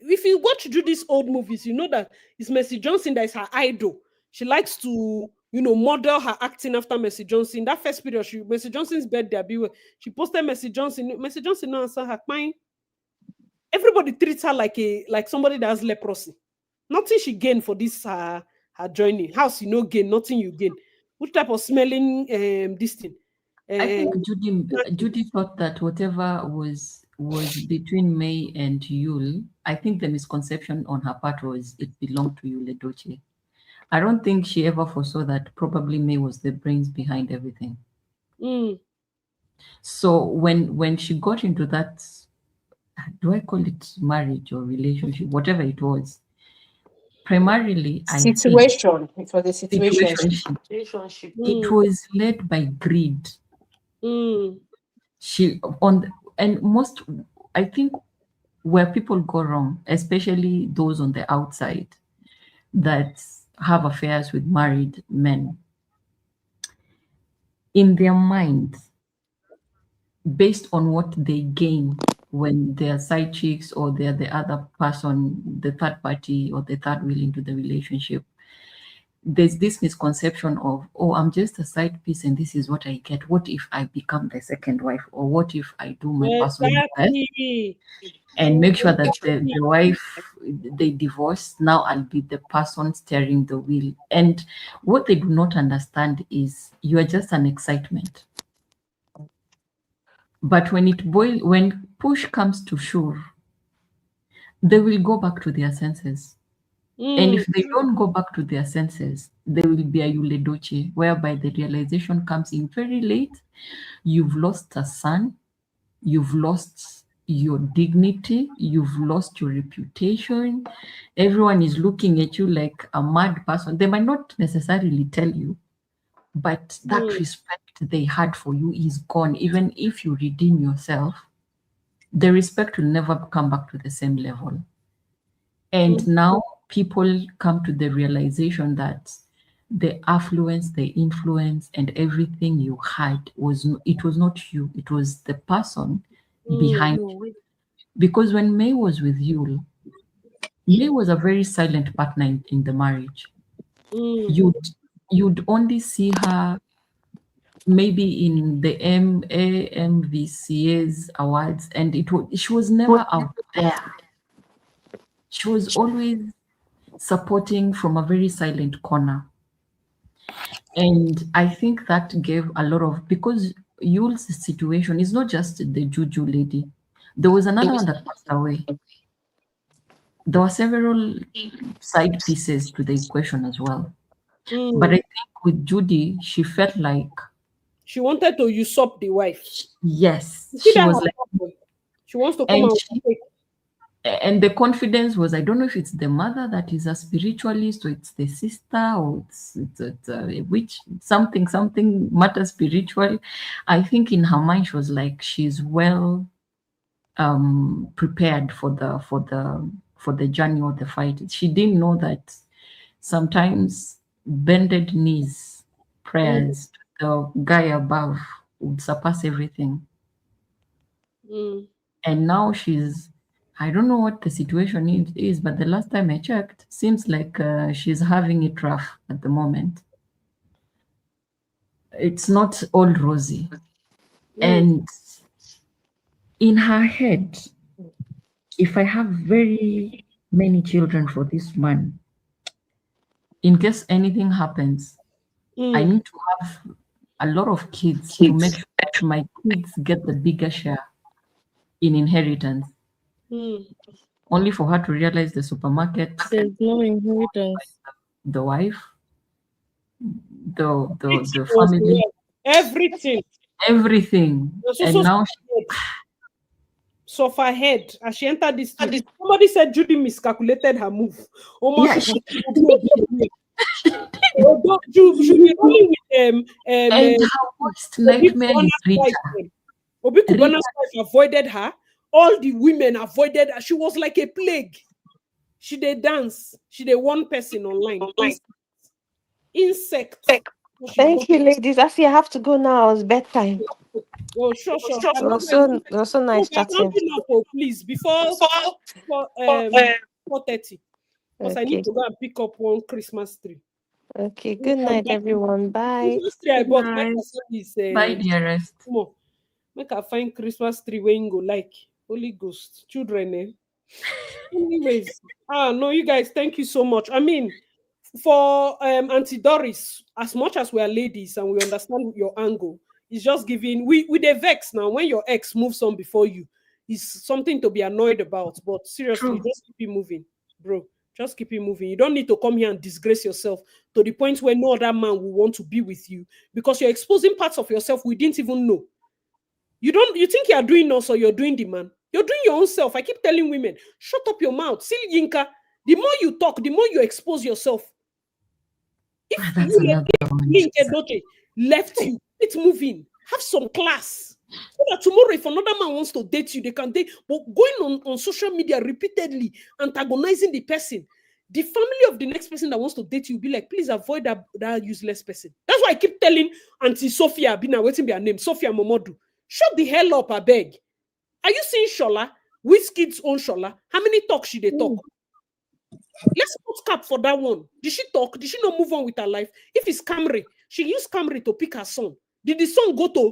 S1: If you watch Judy's old movies, you know that it's Mercy Johnson that is her idol. She likes to, model her acting after Mercy Johnson. That first period, Mercy Johnson's birthday, she posted Mercy Johnson. Mercy Johnson now answer her fine. Everybody treats her like somebody that has leprosy. Nothing she gained for this her joining. House, gain, nothing you gain. Which type of smelling this thing?
S12: I think Judy thought that whatever was between May and Yule, I think the misconception on her part was it belonged to Yule Edochie. I don't think she ever foresaw that probably May was the brains behind everything. So when she got into that, do I call it marriage or relationship, whatever it was, primarily
S8: situation. It was a situation.
S12: It was led by greed. I think where people go wrong, especially those on the outside that have affairs with married men, in their mind, based on what they gain when they're side chicks or they're the other person, the third party or the third wheel into the relationship, there's this misconception of, oh, I'm just a side piece and this is what I get. What if I become the second wife? Or what if I do my personal best and make sure that the wife, they divorce, now I'll be the person steering the wheel. And what they do not understand is you are just an excitement. But when push comes to shove, they will go back to their senses. And if they don't go back to their senses, there will be a Yule Edochie, whereby the realization comes in very late. You've lost a son, you've lost your dignity, you've lost your reputation. Everyone is looking at you like a mad person. They might not necessarily tell you, but that respect they had for you is gone. Even if you redeem yourself, the respect will never come back to the same level. And now people come to the realization that the affluence, the influence, and everything you had was not you, it was the person behind you. Because when May was with you, May was a very silent partner in the marriage. You'd only see her maybe in the MVCA's awards, and she was never out there. She was always supporting from a very silent corner. And I think that gave a lot of, because Yule's situation is not just the Juju lady. There was another one that passed away. There were several side pieces to the equation as well. But I think with Judy, she felt like
S1: she wanted to usurp the wife.
S12: Yes. She was like,
S1: she wants to come out.
S12: And the confidence was, I don't know if it's the mother that is a spiritualist, or it's the sister, or it's which something matter spiritual. I think in her mind she was like, she's well prepared for the journey or the fight. She didn't know that sometimes bended knees, prayers to the guy above would surpass everything. And now I don't know what the situation is, but the last time I checked, seems like she's having it rough at the moment. It's not all rosy. And in her head, if I have very many children for this man, in case anything happens, I need to have a lot of kids to make sure that my kids get the bigger share in inheritance. Only for her to realize the supermarket,
S7: there's no inheritance.
S12: The wife, the family,
S1: everything.
S12: And now
S1: suffer head as she entered this. Somebody said Judy miscalculated her move. Almost
S12: she
S1: be only with
S12: and her worst nightmare is Rita.
S1: Obi Kubana's wife avoided her. All the women avoided her. She was like a plague. She did dance. She did one person online. Insect.
S3: Thank you, ladies. I see I have to go now. It's bedtime.
S1: Oh, sure.
S3: It was so nice chatting.
S1: Please, before 4:30. Because I need to go and pick up one Christmas tree.
S3: Okay, good night, everyone. Bye.
S12: Bye, dearest.
S1: Make I find Christmas tree when you go like Holy Ghost children. Anyways, no, you guys, thank you so much. I mean, for Auntie Doris, as much as we are ladies and we understand your angle, it's just giving we the vex now. When your ex moves on before you, is something to be annoyed about. But seriously, just keep it moving, bro. Just keep it moving. You don't need to come here and disgrace yourself to the point where no other man will want to be with you because you're exposing parts of yourself we didn't even know. You think you're doing us or you're doing the man? You're doing your own self. I keep telling women, shut up your mouth. See, Yinka, the more you talk, the more you expose yourself. If you left you, it's moving. Have some class. So that tomorrow, if another man wants to date you, they can date. But going on social media repeatedly, antagonizing the person, the family of the next person that wants to date you will be like, please avoid that useless person. That's why I keep telling Auntie Sophia, Bina, waiting be her name, Sophia Momodu, shut the hell up, I beg. Are you seeing Shola? Wizkid's own Shola? How many talks she they talk? Let's put cap for that one. Did she talk? Did she not move on with her life? If it's Camry, she used Camry to pick her son. Did the son go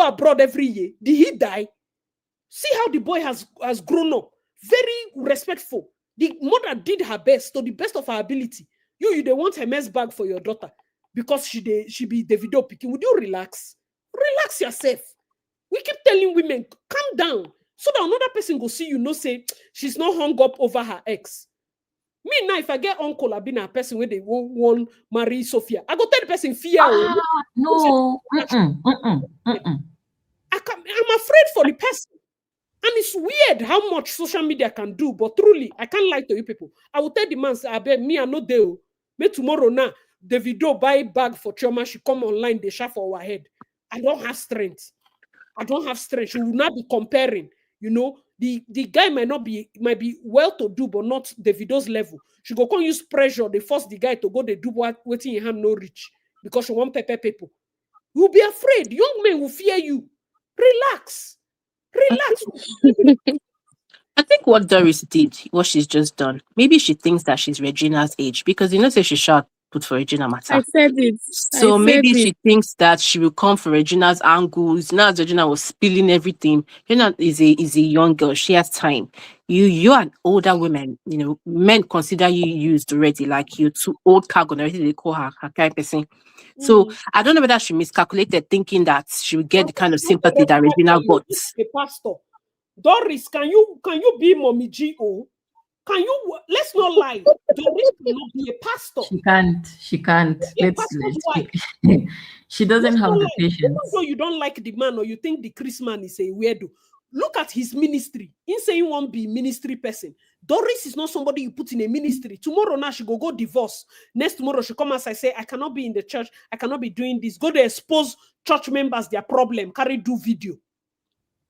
S1: abroad every year? Did he die? See how the boy has grown up. Very respectful. The mother did her best to the best of her ability. You they want a mess bag for your daughter because she be Davido picking. Would you relax? Relax yourself. We keep telling women, calm down. So that another person go see you, say she's not hung up over her ex. Me now, if I get uncle, I've been a person where they won't marry Sophia. I go tell the person fear.
S12: No.
S1: I'm afraid for the person. And it's weird how much social media can do, but truly, I can't lie to you people. I will tell the man, say, I bet me, I know they will. Me tomorrow now, Davido buy bag for Chioma, she come online, they share for our head. I don't have strength. She will not be comparing, the guy might be well to do, but not Davido's level. She go come use pressure, they force the guy to go, they do what waiting in hand no reach because she want pepper people. You'll be afraid. Young men will fear you. Relax.
S8: I think what Doris did, what she's just done, maybe she thinks that she's Regina's age because say she shot put for Regina Matter.
S7: I said it.
S8: So maybe she thinks that she will come for Regina's angles. Now Regina was spilling everything. Regina is a young girl. She has time. You're an older woman. Men consider you used already. Like you're too old cargo and everything they call her kind of person. So I don't know whether she miscalculated thinking that she would get the kind of sympathy that Regina got.
S1: A pastor. Doris, can you be Mommy G.O.? Can you, let's not lie, Doris cannot be a pastor.
S12: She can't. She doesn't have the patience.
S1: Even though you don't like the man or you think the Chris man is a weirdo, look at his ministry. In saying he won't be ministry person. Doris is not somebody you put in a ministry. Tomorrow now she go divorce. Next tomorrow she come as I say, I cannot be in the church. I cannot be doing this. Go to expose church members their problem. Carry do video.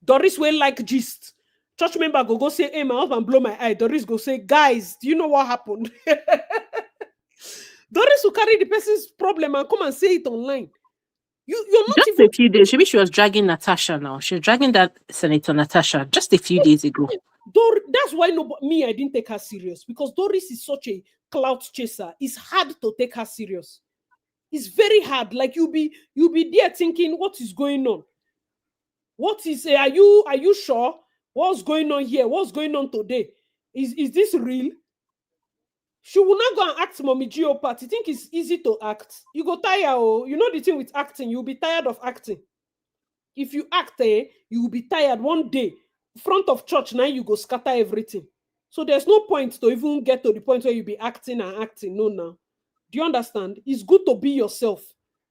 S1: Doris will like gist. Church member go say, hey, my husband blow my eye. Doris go say, guys, do you know what happened? Doris will carry the person's problem and come and say it online. You're not
S8: just
S1: even...
S8: a few days. Maybe she was dragging Natasha now. She was dragging that Senator Natasha just a few days ago.
S1: That's why I didn't take her serious, because Doris is such a clout chaser. It's hard to take her serious. It's very hard. Like you'll be there thinking, what is going on? What is are you sure? What's going on here? What's going on today? Is this real? She will not go and act Mommy Geo part. You think it's easy to act? You go tired. Oh, you know the thing with acting, you'll be tired of acting. If you act, you will be tired one day. Front of church, now you go scatter everything. So there's no point to even get to the point where you be acting and acting. No, now. Do you understand? It's good to be yourself.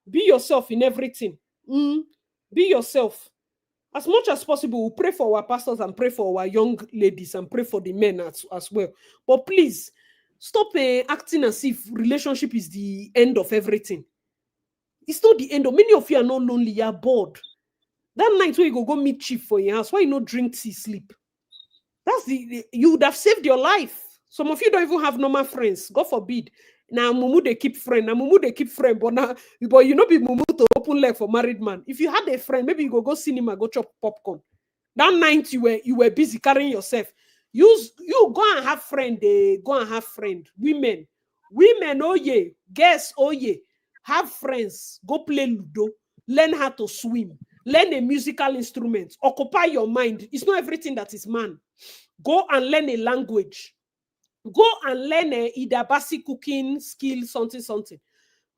S1: Be yourself in everything. Be yourself. As much as possible, we'll pray for our pastors and pray for our young ladies and pray for the men as well. But please, stop acting as if relationship is the end of everything. It's not the end of. Many of you are not lonely, you are bored. That night where you go meet Chief for your house, why you not drink tea, sleep? You would have saved your life. Some of you don't even have normal friends. God forbid. Now Mumu they keep friend. But you know be Mumu to open leg for married man. If you had a friend, maybe you go cinema, go chop popcorn. That night you were busy carrying yourself. You go and have friend. Go and have friend. Women, oh yeah. Guess oh yeah. Have friends. Go play Ludo. Learn how to swim. Learn a musical instrument. Occupy your mind. It's not everything that is man. Go and learn a language. Go and learn either basic cooking skill, something.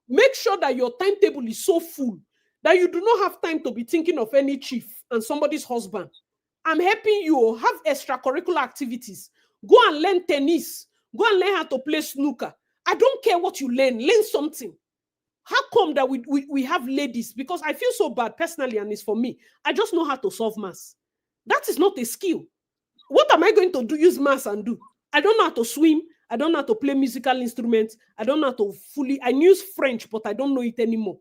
S1: Make sure that your timetable is so full that you do not have time to be thinking of any chief and somebody's husband. I'm helping you have extracurricular activities. Go and learn tennis. Go and learn how to play snooker. I don't care what you learn. Learn something. How come that we have ladies? Because I feel so bad personally, and it's for me. I just know how to solve maths. That is not a skill. What am I going to do? Use maths and do? I don't know how to swim. I don't know how to play musical instruments. I don't know how to I use French, but I don't know it anymore.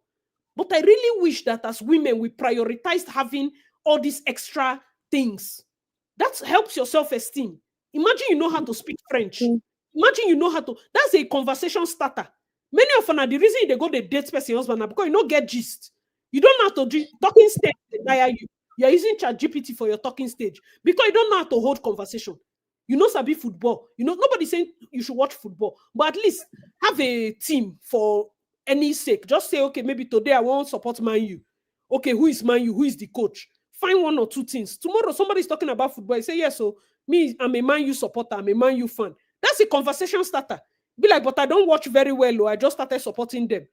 S1: But I really wish that as women, we prioritized having all these extra things. That helps your self-esteem. Imagine you know how to speak French. Imagine you know how to. That's a conversation starter. Many of them, the reason they go to date person husband because you don't get gist. You don't know how to do talking stage. You're using ChatGPT for your talking stage because you don't know how to hold conversation. You know, sabi football. You know, nobody's saying you should watch football, but at least have a team for any sake. Just say, okay, maybe today I won't support Man U. Okay, who is Man U? Who is the coach? Find one or two things. Tomorrow somebody's talking about football. You say, yes, so me, I'm a Man U supporter. I'm a Man U fan. That's a conversation starter. Be like, but I don't watch very well, or I just started supporting them.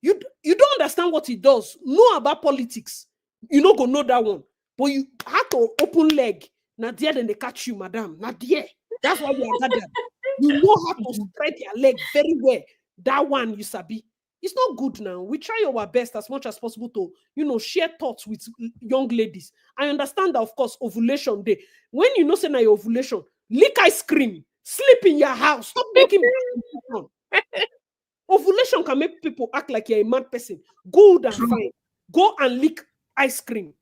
S1: You don't understand what it does. Know about politics. You not go know that one. But you have to open leg. Now there then they catch you, madam. Now there. That's why we are gathered. You know how to spread your leg very well. That one, you sabi. It's not good now. We try our best as much as possible to, share thoughts with young ladies. I understand that, of course, ovulation day. When you know say na your ovulation, lick ice cream, sleep in your house, stop making ovulation can make people act like you're a mad person. Good and fine. Go and lick ice cream.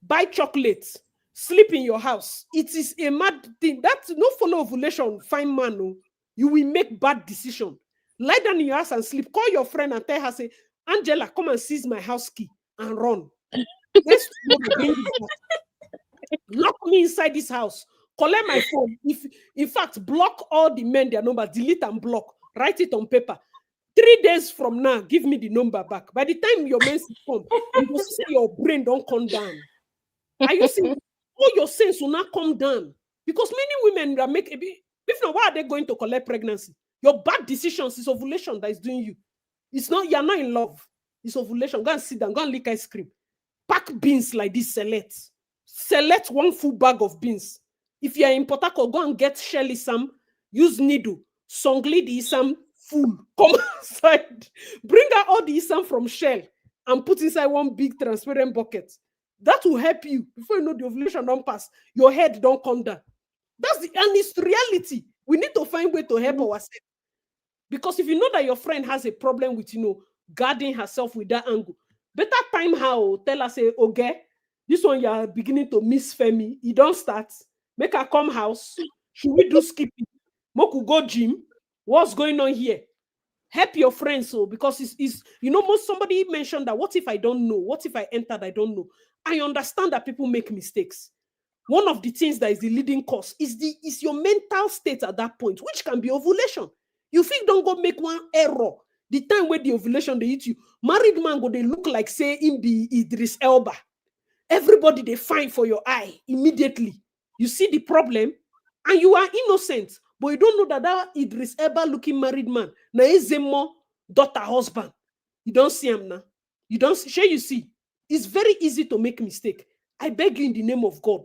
S1: Buy chocolates. sleep in your house. It is a mad thing. That's no follow ovulation, fine man. No. You will make bad decision. Lie down in your house and sleep. Call your friend and tell her, say, Angela, come and seize my house key and run. Next tomorrow, bring it back. Lock me inside this house. Collect my phone. If in fact, block all the men, their number, delete and block. Write it on paper. 3 days from now, give me the number back. By the time your menses come, you will see your brain don't come down. Are you seeing? All your sense will not come down. Because many women that make a bit, if not, why are they going to collect pregnancy? Your bad decisions is ovulation that is doing you. It's not, you're not in love. It's ovulation. Go and sit down, go and lick ice cream. Pack beans like this, select one full bag of beans. If you're in Port Harcourt, go and get shell isam, use needle, songli the isam full. Come outside, bring out all the isam from shell and put inside one big transparent bucket. That will help you. Before you know the ovulation don't pass, your head don't come down. And it's reality. We need to find way to help ourselves. Because if you know that your friend has a problem with, guarding herself with that angle, better time how tell her, say, okay, this one you're beginning to miss Femi. You don't start. Make her come house. Should we do skipping? Moku go gym. What's going on here? Help your friends, because it's most somebody mentioned that what if I don't know? What if I entered? I don't know. I understand that people make mistakes. One of the things that is the leading cause is your mental state at that point, which can be ovulation. You think don't go make one error. The time where the ovulation they hit you, married man go they look like say him be Idris Elba. Everybody they find for your eye immediately. You see the problem, and you are innocent, but you don't know that Idris Elba looking married man na Ezemo daughter husband. You don't see him now. You don't see. You see. It's very easy to make mistake. I beg you in the name of God,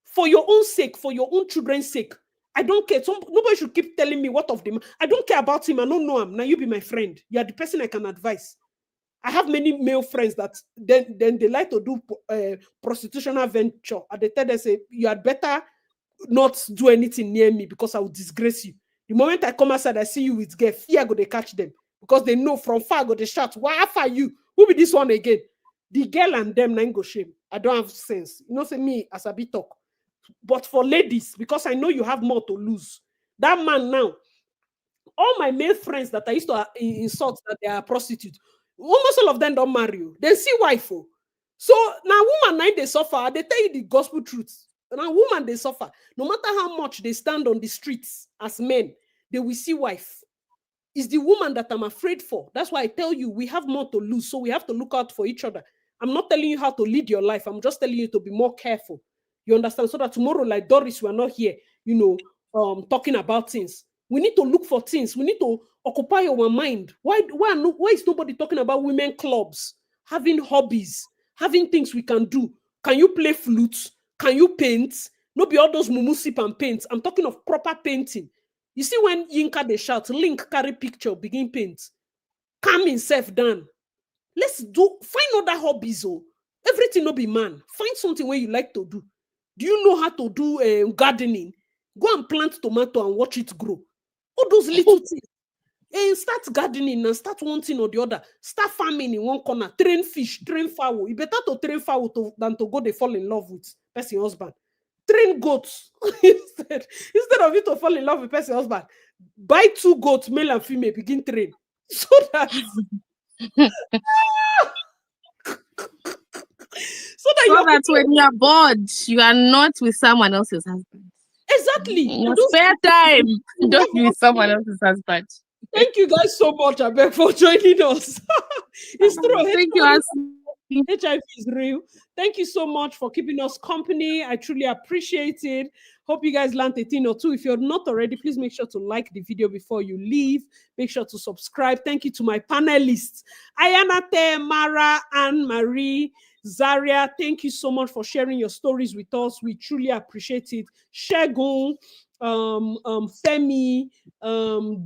S1: for your own sake, for your own children's sake. I don't care. Nobody should keep telling me what of them. I don't care about him. I don't know him. Now you be my friend. You are the person I can advise. I have many male friends that then they like to do prostitutional venture. And they tell them, say, you had better not do anything near me because I will disgrace you. The moment I come outside, I see you with girl, fear go they catch them. Because they know from far go they shout, why are you? Who be this one again? The girl and them na go shame. I don't have sense. Say me as a bit talk. But for ladies, because I know you have more to lose. That man now, all my male friends that I used to insult that they are prostitutes, almost all of them don't marry you. They see wife. So now woman they suffer. They tell you the gospel truth. Now woman they suffer. No matter how much they stand on the streets as men, they will see wife. It's the woman that I'm afraid for. That's why I tell you we have more to lose. So we have to look out for each other. I'm not telling you how to lead your life. I'm just telling you to be more careful. You understand? So that tomorrow, like Doris, we are not here, talking about things. We need to look for things. We need to occupy our mind. Why is nobody talking about women clubs, having hobbies, having things we can do? Can you play flute? Can you paint? Not be all those mumu sip and paint. I'm talking of proper painting. You see when Yinka they shout, Link carry picture, begin paint. Calm himself down. Let's find other hobbies. Everything no be man. Find something where you like to do. Do you know how to do gardening? Go and plant tomato and watch it grow. All those little things. And start gardening and start one thing or the other. Start farming in one corner. Train fish, train fowl. You better to train fowl than to go they fall in love with person husband. Train goats instead of you to fall in love with person husband. Buy 2 goats, male and female, begin train. So that
S7: so that when you are bored, you are not with someone else's husband.
S1: Exactly.
S7: In your spare time, don't be with someone else's husband.
S1: Thank you guys so much, I beg, for joining us. It's true.
S7: Thank you.
S1: HIV is real. Thank you so much for keeping us company. I truly appreciate it. Hope you guys learned a thing or two. If you're not already, please make sure to like the video before you leave. Make sure to subscribe. Thank you to my panelists, Ayanate, Mara, Anne Marie, Zaria. Thank you so much for sharing your stories with us. We truly appreciate it. Shegun, Femi,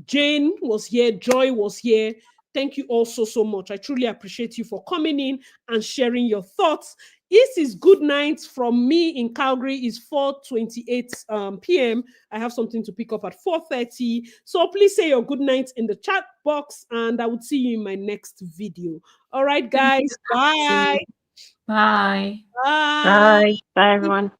S1: Jane was here, Joy was here. Thank you all so much. I truly appreciate you for coming in and sharing your thoughts. This is good night from me in Calgary. It's 4:28 p.m. I have something to pick up at 4:30. So please say your good night in the chat box, and I would see you in my next video. All right, guys. Bye.
S12: Bye.
S1: Bye.
S6: Bye. Bye, everyone.